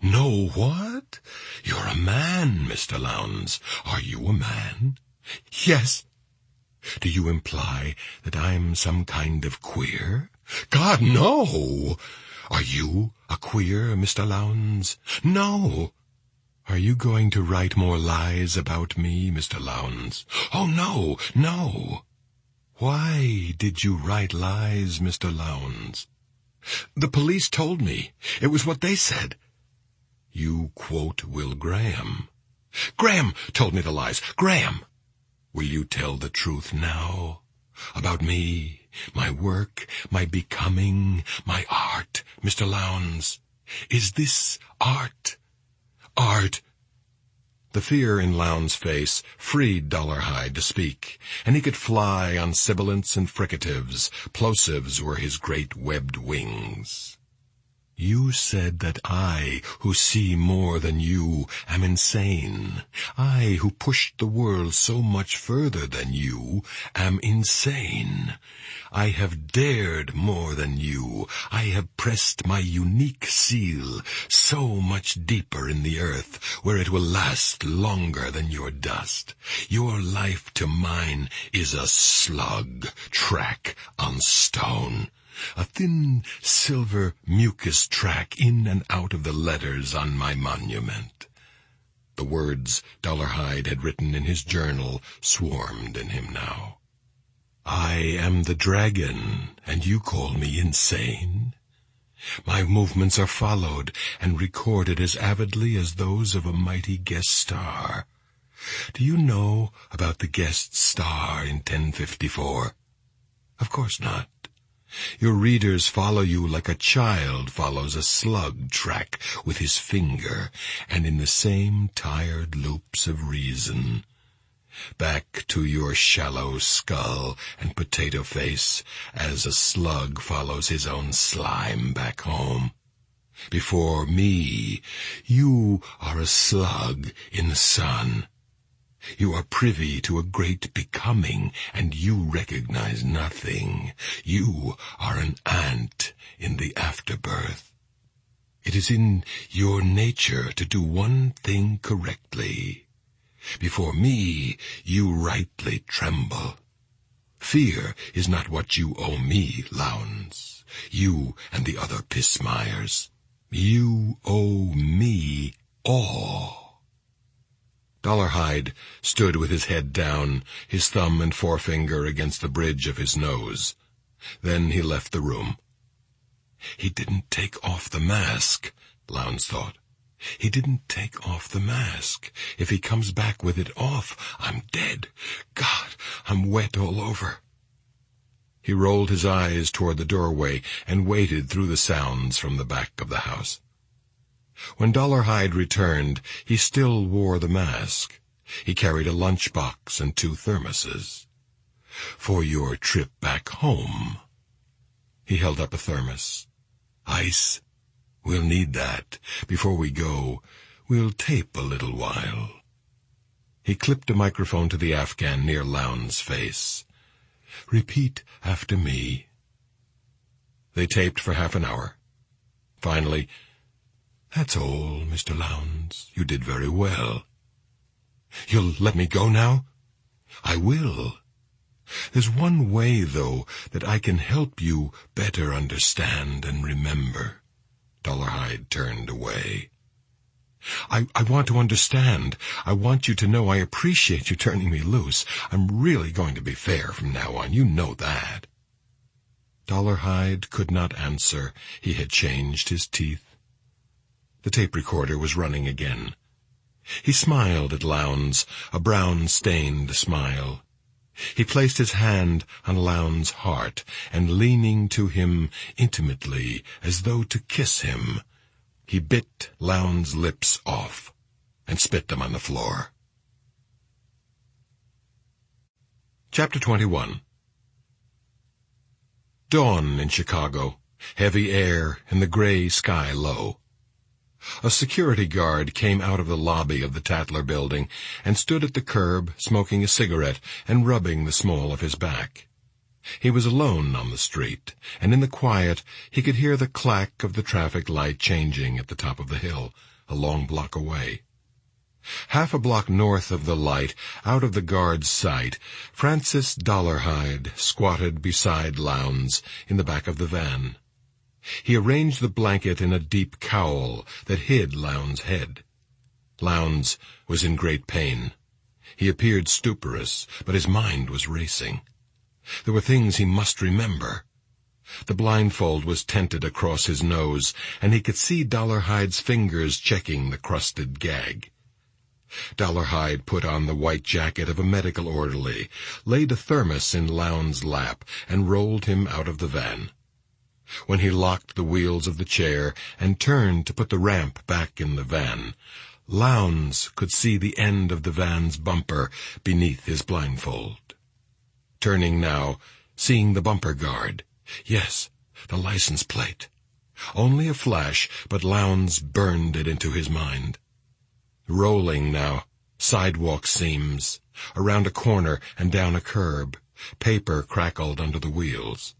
"No what? You're a man, Mr. Lowndes. Are you a man?" "Yes." "Do you imply that I'm some kind of queer?" "God, no." "Are you a queer, Mr. Lowndes?" "No." "Are you going to write more lies about me, Mr. Lowndes?" "Oh, no, no." "Why did you write lies, Mr. Lowndes?" "The police told me. It was what they said." "You quote Will Graham." "Graham told me the lies. Graham." "Will you tell the truth now? About me, my work, my becoming, my art, Mr. Lowndes? Is this art? Art." The fear in Lowndes' face freed Dollarhide to speak, and he could fly on sibilants and fricatives. Plosives were his great webbed wings. "You said that I, who see more than you, am insane. I, who pushed the world so much further than you, am insane. I have dared more than you. I have pressed my unique seal so much deeper in the earth, where it will last longer than your dust. Your life to mine is a slug track on stone. A thin silver mucus track in and out of the letters on my monument." The words Dollarhide had written in his journal swarmed in him now. "I am the dragon, and you call me insane? My movements are followed and recorded as avidly as those of a mighty guest star. Do you know about the guest star in 1054? Of course not. Your readers follow you like a child follows a slug track with his finger, and in the same tired loops of reason. Back to your shallow skull and potato face, as a slug follows his own slime back home. Before me, you are a slug in the sun. You are privy to a great becoming, and you recognize nothing. You are an ant in the afterbirth. It is in your nature to do one thing correctly. Before me, you rightly tremble. Fear is not what you owe me, Lowndes, you and the other Pissmires. You owe me awe. Dollarhide stood with his head down, his thumb and forefinger against the bridge of his nose. Then he left the room. He didn't take off the mask, Lowndes thought. He didn't take off the mask. If he comes back with it off, I'm dead. God, I'm wet all over. He rolled his eyes toward the doorway and waited through the sounds from the back of the house. When Dollarhide returned, he still wore the mask. He carried a lunchbox and 2 thermoses. For your trip back home. He held up a thermos. Ice. We'll need that. Before we go, we'll tape a little while. He clipped a microphone to the Afghan near Lowndes' face. Repeat after me. They taped for half an hour. Finally, That's all, Mr. Lowndes. You did very well. You'll let me go now? I will. There's one way, though, that I can help you better understand and remember. Dollarhide turned away. I want to understand. I want you to know I appreciate you turning me loose. I'm really going to be fair from now on. You know that. Dollarhide could not answer. He had changed his teeth. The tape recorder was running again. He smiled at Lowndes, a brown-stained smile. He placed his hand on Lowndes' heart, and leaning to him intimately, as though to kiss him, he bit Lowndes' lips off and spit them on the floor. Chapter 21. Dawn in Chicago, heavy air and the gray sky low. A security guard came out of the lobby of the Tatler building and stood at the curb, smoking a cigarette and rubbing the small of his back. He was alone on the street, and in the quiet he could hear the clack of the traffic light changing at the top of the hill, a long block away. Half a block north of the light, out of the guard's sight, Francis Dollarhide squatted beside Lowndes in the back of the van. He arranged the blanket in a deep cowl that hid Lowndes' head. Lowndes was in great pain. He appeared stuporous, but his mind was racing. There were things he must remember. The blindfold was tented across his nose, and he could see Dollarhide's fingers checking the crusted gag. Dollarhide put on the white jacket of a medical orderly, laid a thermos in Lowndes' lap, and rolled him out of the van. When he locked the wheels of the chair and turned to put the ramp back in the van, Lowndes could see the end of the van's bumper beneath his blindfold. Turning now, seeing the bumper guard. Yes, the license plate. Only a flash, but Lowndes burned it into his mind. Rolling now, sidewalk seams, around a corner and down a curb. Paper crackled under the wheels.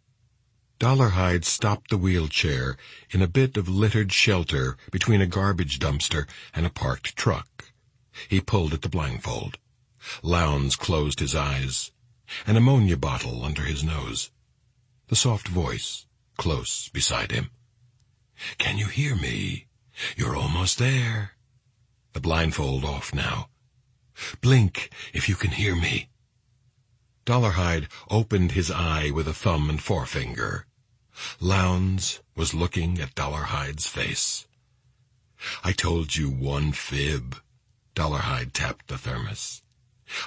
Dollarhide stopped the wheelchair in a bit of littered shelter between a garbage dumpster and a parked truck. He pulled at the blindfold. Lowndes closed his eyes. An ammonia bottle under his nose. The soft voice, close beside him. Can you hear me? You're almost there. The blindfold off now. Blink if you can hear me. Dollarhide opened his eye with a thumb and forefinger. Lowndes was looking at Dollarhide's face. I told you one fib. Dollarhide tapped the thermos.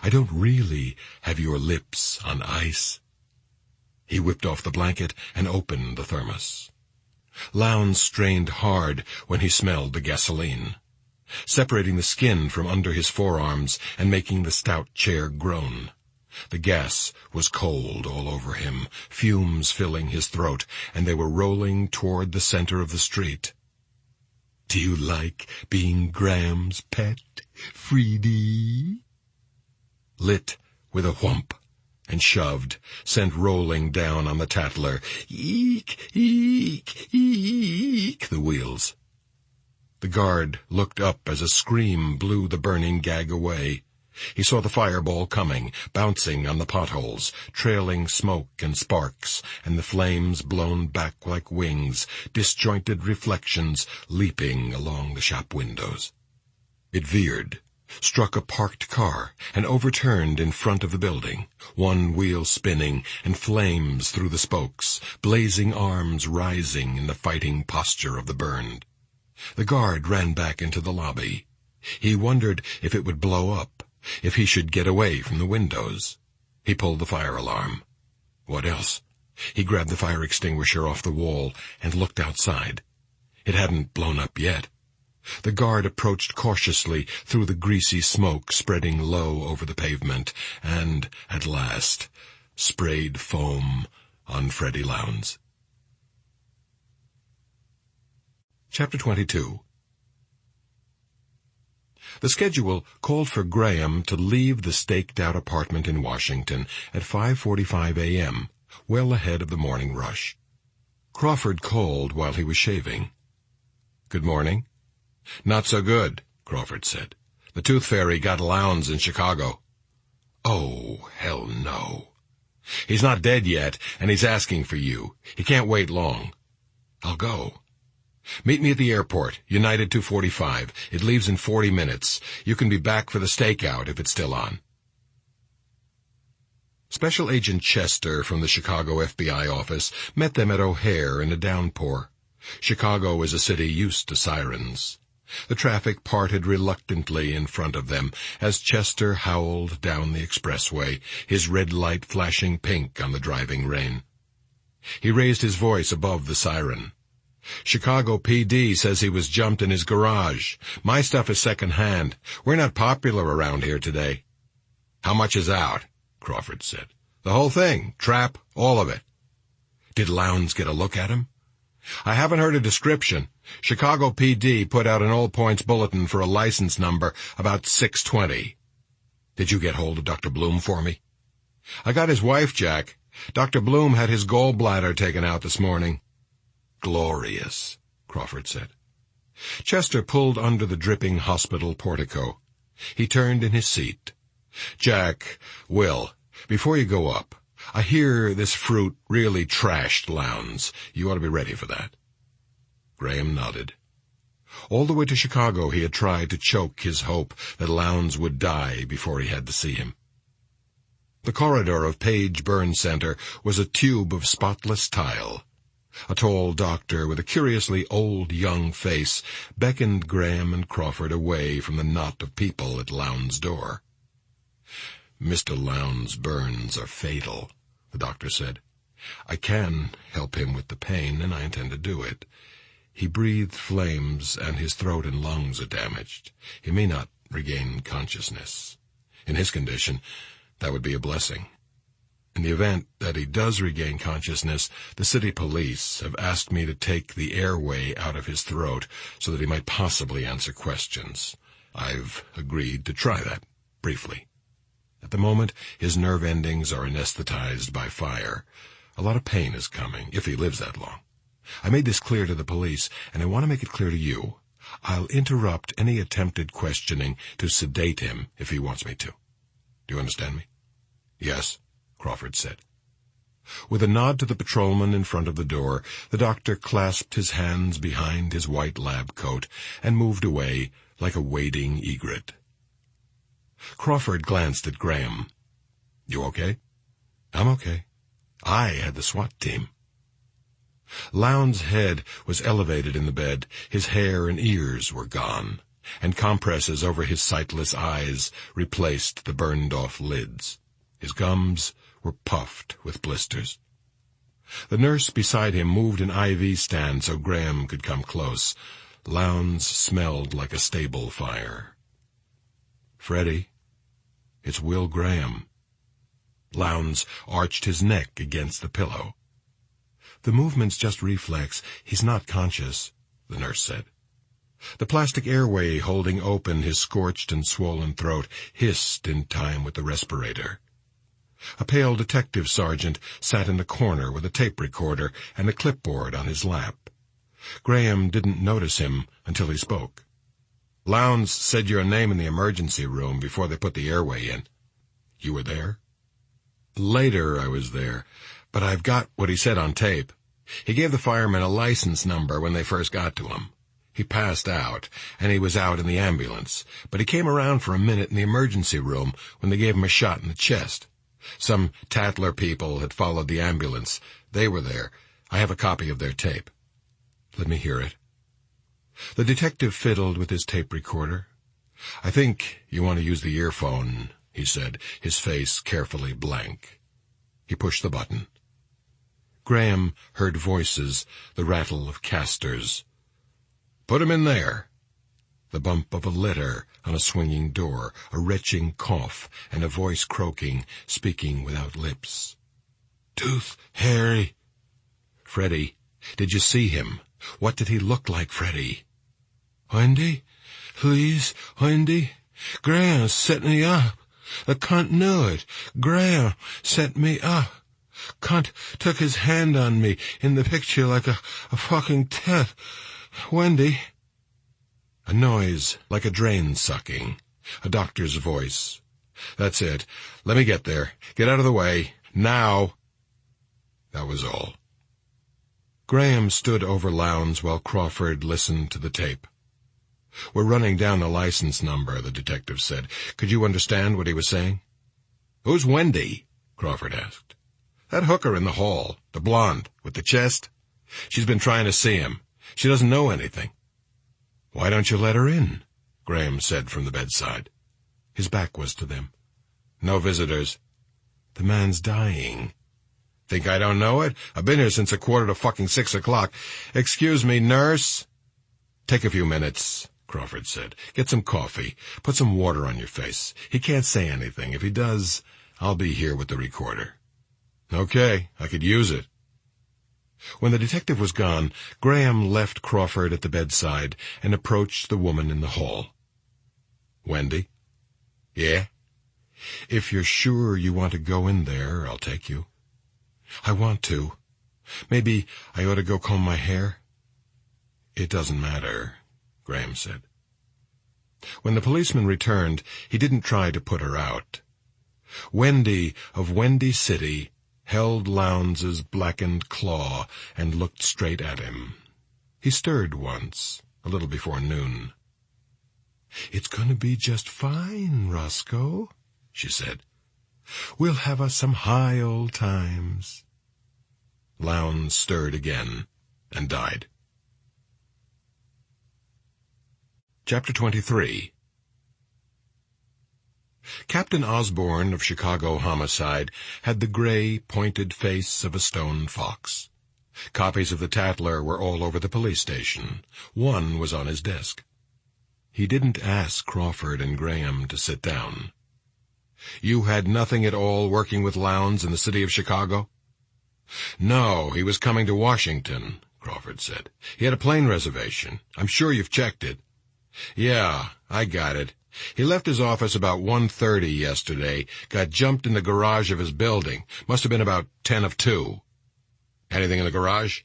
I don't really have your lips on ice. He whipped off the blanket and opened the thermos. Lowndes strained hard when he smelled the gasoline, separating the skin from under his forearms and making the stout chair groan. The gas was cold all over him, fumes filling his throat, and they were rolling toward the center of the street. Do you like being Graham's pet, Freedy? Lit with a whump, and shoved, sent rolling down on the Tatler. Eek, eek, eek, the wheels. The guard looked up as a scream blew the burning gag away. He saw the fireball coming, bouncing on the potholes, trailing smoke and sparks, and the flames blown back like wings, disjointed reflections leaping along the shop windows. It veered, struck a parked car, and overturned in front of the building, one wheel spinning and flames through the spokes, blazing arms rising in the fighting posture of the burned. The guard ran back into the lobby. He wondered if it would blow up, if he should get away from the windows. He pulled the fire alarm. What else? He grabbed the fire extinguisher off the wall and looked outside. It hadn't blown up yet. The guard approached cautiously through the greasy smoke spreading low over the pavement and, at last, sprayed foam on Freddie Lowndes. Chapter 22. The schedule called for Graham to leave the staked-out apartment in Washington at 5:45 a.m., well ahead of the morning rush. Crawford called while he was shaving. "Good morning." "Not so good," Crawford said. "The Tooth Fairy got Lowndes in Chicago." "Oh, hell no." "He's not dead yet, and he's asking for you. He can't wait long." "I'll go." "Meet me at the airport, United 245. It leaves in 40 minutes. You can be back for the stakeout if it's still on." Special Agent Chester from the Chicago FBI office met them at O'Hare in a downpour. Chicago is a city used to sirens. The traffic parted reluctantly in front of them as Chester howled down the expressway, his red light flashing pink on the driving rain. He raised his voice above the siren. "Chicago PD says he was jumped in his garage. My stuff is second-hand. We're not popular around here today." "How much is out?" Crawford said. "The whole thing. Trap, all of it." "Did Lowndes get a look at him?" "I haven't heard a description. Chicago PD put out an all-points bulletin for a license number about 6:20. "Did you get hold of Dr. Bloom for me?" "I got his wife, Jack. Dr. Bloom had his gallbladder taken out this morning." "Glorious," Crawford said. Chester pulled under the dripping hospital portico. He turned in his seat. "Jack, Will, before you go up, I hear this fruit really trashed Lowndes. You ought to be ready for that." Graham nodded. All the way to Chicago he had tried to choke his hope that Lowndes would die before he had to see him. The corridor of Page Burn Center was a tube of spotless tile. A tall doctor with a curiously old-young face beckoned Graham and Crawford away from the knot of people at Lowndes' door. "Mr. Lowndes' burns are fatal," the doctor said. "I can help him with the pain, and I intend to do it. He breathed flames, and his throat and lungs are damaged. He may not regain consciousness. In his condition, that would be a blessing. In the event that he does regain consciousness, the city police have asked me to take the airway out of his throat so that he might possibly answer questions. I've agreed to try that, briefly. At the moment, his nerve endings are anesthetized by fire. A lot of pain is coming, if he lives that long. I made this clear to the police, and I want to make it clear to you. I'll interrupt any attempted questioning to sedate him if he wants me to. Do you understand me?" "Yes," Crawford said. With a nod to the patrolman in front of the door, the doctor clasped his hands behind his white lab coat and moved away like a wading egret. Crawford glanced at Graham. "You okay?" "I'm okay. I had the SWAT team." Lowndes' head was elevated in the bed, his hair and ears were gone, and compresses over his sightless eyes replaced the burned-off lids. His gums were puffed with blisters. The nurse beside him moved an IV stand so Graham could come close. Lowndes smelled like a stable fire. "Freddie, it's Will Graham." Lowndes arched his neck against the pillow. "The movement's just reflex. He's not conscious," the nurse said. The plastic airway holding open his scorched and swollen throat hissed in time with the respirator. A pale detective sergeant sat in the corner with a tape recorder and a clipboard on his lap. Graham didn't notice him until he spoke. "Lowndes said your name in the emergency room before they put the airway in. You were there?" "Later I was there, but I've got what he said on tape. He gave the firemen a license number when they first got to him. He passed out, and he was out in the ambulance, but he came around for a minute in the emergency room when they gave him a shot in the chest. Some Tatler people had followed the ambulance. They were there. I have a copy of their tape. Let me hear it. The detective fiddled with his tape recorder. I think you want to use the earphone, he said, his face carefully blank. He pushed the button. Graham heard voices, the rattle of casters. Put him in there. The bump of a litter on a swinging door, a retching cough, and a voice croaking, speaking without lips. Tooth, Harry. Freddie, did you see him? What did he look like, Freddie? Wendy, please, Wendy. Graham set me up. The cunt knew it. Graham set me up. Cunt took his hand on me in the picture like a fucking tit. Wendy. A noise like a drain sucking. A doctor's voice. That's it. Let me get there. Get out of the way. Now. That was all. Graham stood over Lowndes while Crawford listened to the tape. We're running down the license number, the detective said. Could you understand what he was saying? Who's Wendy? Crawford asked. That hooker in the hall, the blonde, with the chest. She's been trying to see him. She doesn't know anything. Why don't you let her in? Graham said from the bedside. His back was to them. No visitors. The man's dying. Think I don't know it? I've been here since 6:15. Excuse me, nurse. Take a few minutes, Crawford said. Get some coffee. Put some water on your face. He can't say anything. If he does, I'll be here with the recorder. Okay, I could use it. When the detective was gone, Graham left Crawford at the bedside and approached the woman in the hall. Wendy? Yeah? If you're sure you want to go in there, I'll take you. I want to. Maybe I ought to go comb my hair? It doesn't matter, Graham said. When the policeman returned, he didn't try to put her out. Wendy of Wendy City held Lowndes' blackened claw and looked straight at him. He stirred once, a little before noon. It's going to be just fine, Roscoe, she said. We'll have us some high old times. Lowndes stirred again and died. Chapter 23. Captain Osborne of Chicago Homicide had the gray, pointed face of a stone fox. Copies of the Tatler were all over the police station. One was on his desk. He didn't ask Crawford and Graham to sit down. You had nothing at all working with Lowndes in the city of Chicago? No, he was coming to Washington, Crawford said. He had a plane reservation. I'm sure you've checked it. Yeah, I got it. He left his office about 1:30 yesterday, got jumped in the garage of his building. Must have been about 2:10. Anything in the garage?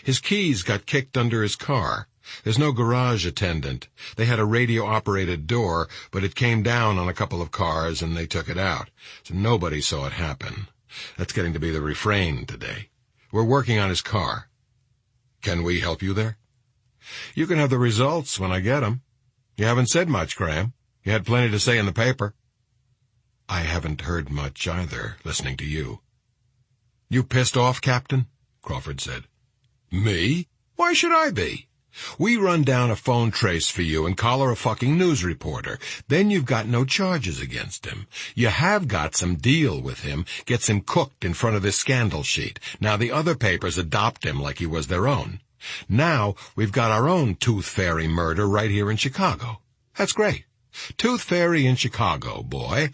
His keys got kicked under his car. There's no garage attendant. They had a radio-operated door, but it came down on a couple of cars and they took it out. So nobody saw it happen. That's getting to be the refrain today. We're working on his car. Can we help you there? You can have the results when I get 'em. You haven't said much, Graham. You had plenty to say in the paper. I haven't heard much either, listening to you. You pissed off, Captain? Crawford said. Me? Why should I be? We run down a phone trace for you and collar a fucking news reporter. Then you've got no charges against him. You have got some deal with him, gets him cooked in front of this scandal sheet. Now the other papers adopt him like he was their own. Now we've got our own Tooth Fairy murder right here in Chicago. That's great. Tooth Fairy in Chicago, boy.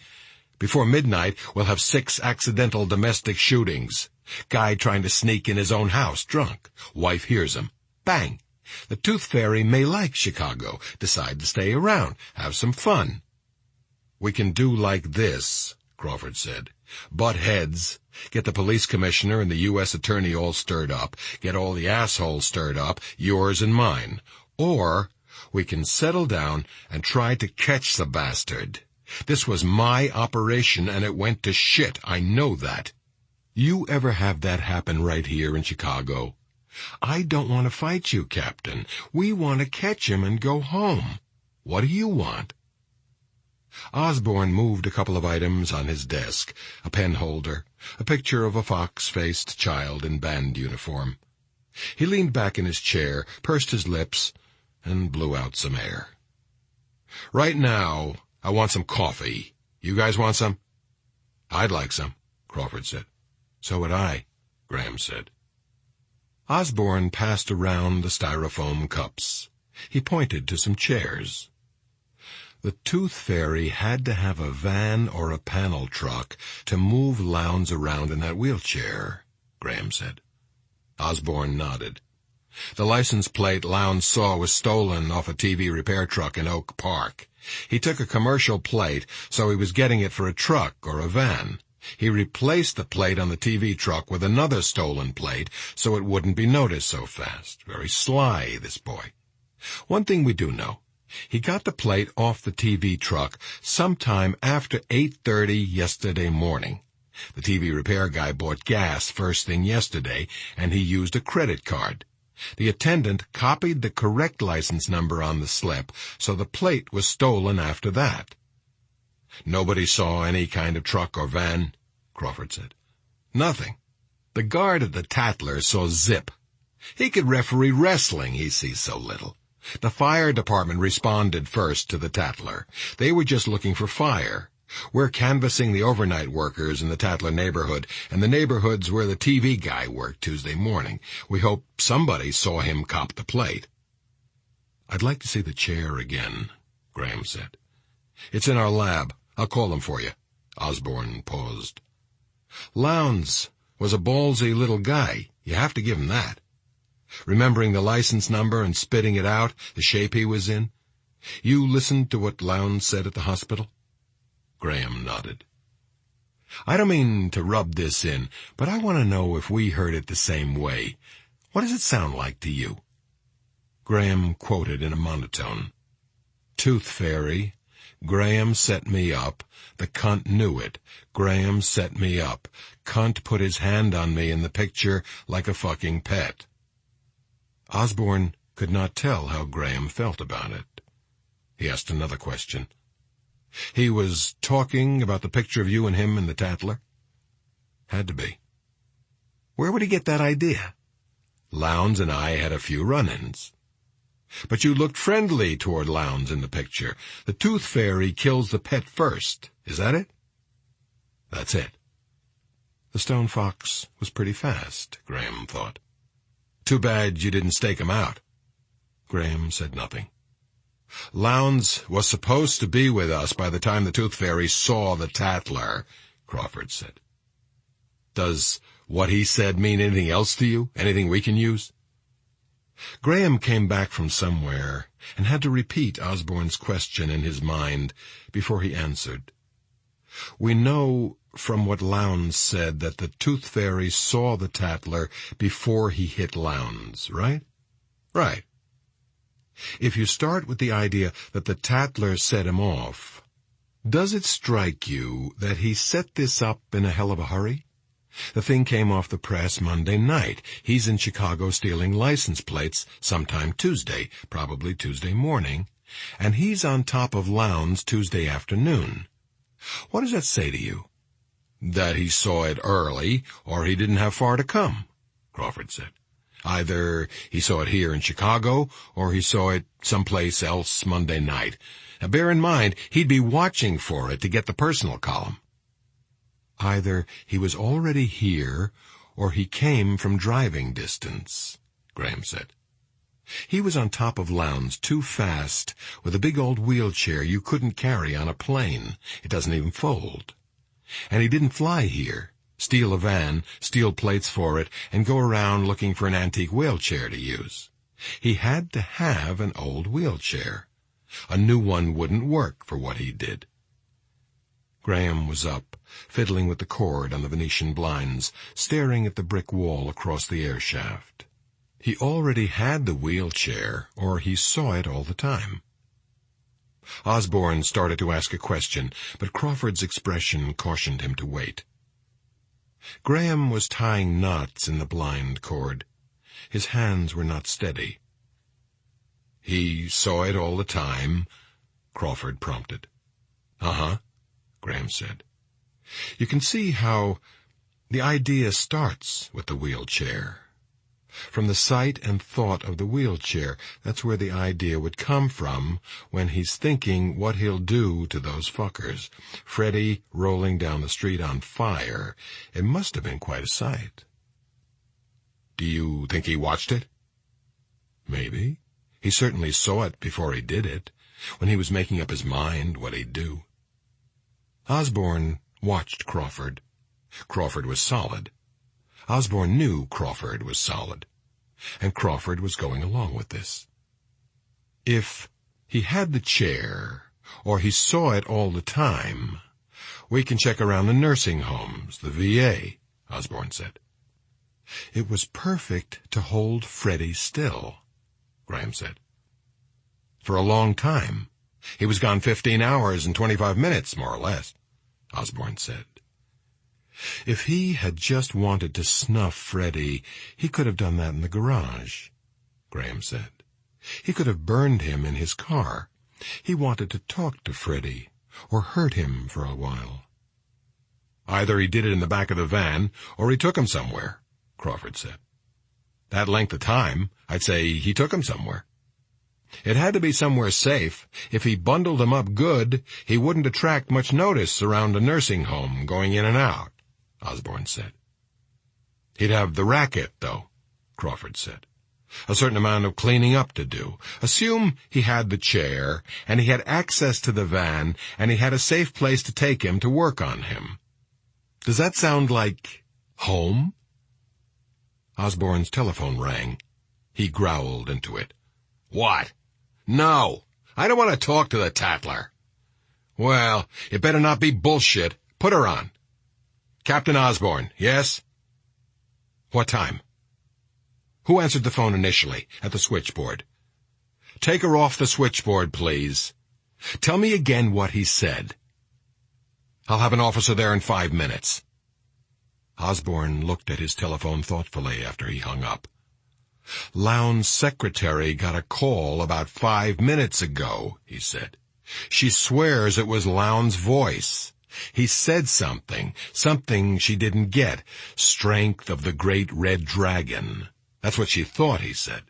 Before midnight, we'll have 6 accidental domestic shootings. Guy trying to sneak in his own house, drunk. Wife hears him. Bang. The Tooth Fairy may like Chicago, decide to stay around, have some fun. We can do like this, Crawford said. Butt heads. Get the police commissioner and the U.S. attorney all stirred up. Get all the assholes stirred up, yours and mine. Or we can settle down and try to catch the bastard. This was my operation and it went to shit. I know that. You ever have that happen right here in Chicago? I don't want to fight you, Captain. We want to catch him and go home. What do you want? Osborne moved a couple of items on his desk, a pen holder, a picture of a fox-faced child in band uniform. He leaned back in his chair, pursed his lips, and blew out some air. Right now, I want some coffee. You guys want some? I'd like some, Crawford said. So would I, Graham said. Osborne passed around the styrofoam cups. He pointed to some chairs. The Tooth Fairy had to have a van or a panel truck to move Lowndes around in that wheelchair, Graham said. Osborne nodded. The license plate Lowndes saw was stolen off a TV repair truck in Oak Park. He took a commercial plate, so he was getting it for a truck or a van. He replaced the plate on the TV truck with another stolen plate so it wouldn't be noticed so fast. Very sly, this boy. One thing we do know. He got the plate off the TV truck sometime after 8:30 yesterday morning. The TV repair guy bought gas first thing yesterday, and he used a credit card. The attendant copied the correct license number on the slip, so the plate was stolen after that. Nobody saw any kind of truck or van, Crawford said. Nothing. The guard at the Tatler saw Zip. He could referee wrestling, he sees so little. The fire department responded first to the Tatler. They were just looking for fire. We're canvassing the overnight workers in the Tatler neighborhood, and the neighborhood's where the TV guy worked Tuesday morning. We hope somebody saw him cop the plate. I'd like to see the chair again, Graham said. It's in our lab. I'll call them for you. Osborne paused. Lowndes was a ballsy little guy. You have to give him that. Remembering the license number and spitting it out, the shape he was in. You listened to what Lowndes said at the hospital? Graham nodded. I don't mean to rub this in, but I want to know if we heard it the same way. What does it sound like to you? Graham quoted in a monotone. Tooth Fairy. Graham set me up. The cunt knew it. Graham set me up. Cunt put his hand on me in the picture like a fucking pet. Osborne could not tell how Graham felt about it. He asked another question. He was talking about the picture of you and him in the Tatler? Had to be. Where would he get that idea? Lowndes and I had a few run-ins. But you looked friendly toward Lowndes in the picture. The Tooth Fairy kills the pet first. Is that it? That's it. The stone fox was pretty fast, Graham thought. Too bad you didn't stake him out. Graham said nothing. Lowndes was supposed to be with us by the time the Tooth Fairy saw the Tatler, Crawford said. Does what he said mean anything else to you? Anything we can use? Graham came back from somewhere and had to repeat Osborne's question in his mind before he answered. We know from what Lowndes said that the Tooth Fairy saw the Tatler before he hit Lowndes, right? Right. If you start with the idea that the Tatler set him off, does it strike you that he set this up in a hell of a hurry? The thing came off the press Monday night. He's in Chicago stealing license plates sometime Tuesday, probably Tuesday morning, and he's on top of Lowndes Tuesday afternoon. What does that say to you? That he saw it early, or he didn't have far to come, Crawford said. Either he saw it here in Chicago, or he saw it someplace else Monday night. Now bear in mind, he'd be watching for it to get the personal column. Either he was already here, or he came from driving distance, Graham said. He was on top of Lowndes too fast, with a big old wheelchair you couldn't carry on a plane. It doesn't even fold. And he didn't fly here, steal a van, steal plates for it, and go around looking for an antique wheelchair to use. He had to have an old wheelchair. A new one wouldn't work for what he did. Graham was up, fiddling with the cord on the Venetian blinds, staring at the brick wall across the air shaft. He already had the wheelchair, or he saw it all the time. Osborne started to ask a question, but Crawford's expression cautioned him to wait. Graham was tying knots in the blind cord. His hands were not steady. "He saw it all the time," Crawford prompted. "Uh-huh," Graham said. "You can see how the idea starts with the wheelchair. From the sight and thought of the wheelchair, that's where the idea would come from when he's thinking what he'll do to those fuckers. Freddie rolling down the street on fire. It must have been quite a sight." "Do you think he watched it?" "Maybe. He certainly saw it before he did it, when he was making up his mind what he'd do." Osborne watched Crawford. Crawford was solid. Osborne knew Crawford was solid, and Crawford was going along with this. "If he had the chair, or he saw it all the time, we can check around the nursing homes, the VA, Osborne said. "It was perfect to hold Freddie still," Graham said. "For a long time. He was gone 15 hours and 25 minutes, more or less," Osborne said. "If he had just wanted to snuff Freddie, he could have done that in the garage," Graham said. "He could have burned him in his car. He wanted to talk to Freddie, or hurt him for a while." "Either he did it in the back of the van, or he took him somewhere," Crawford said. "That length of time, I'd say he took him somewhere. It had to be somewhere safe. If he bundled him up good, he wouldn't attract much notice around a nursing home going in and out," Osborne said. "He'd have the racket, though," Crawford said. "A certain amount of cleaning up to do. Assume he had the chair, and he had access to the van, and he had a safe place to take him to work on him. Does that sound like home?" Osborne's telephone rang. He growled into it. "What? No, I don't want to talk to the tattler." "Well, it better not be bullshit. Put her on." "Captain Osborne, yes?" "What time?" "Who answered the phone initially, at the switchboard?" "Take her off the switchboard, please. Tell me again what he said." "I'll have an officer there in 5 minutes." Osborne looked at his telephone thoughtfully after he hung up. "Lowndes' secretary got a call about 5 minutes ago," he said. "She swears it was Lowndes' voice. He said something she didn't get. Strength of the great red dragon. That's what she thought he said.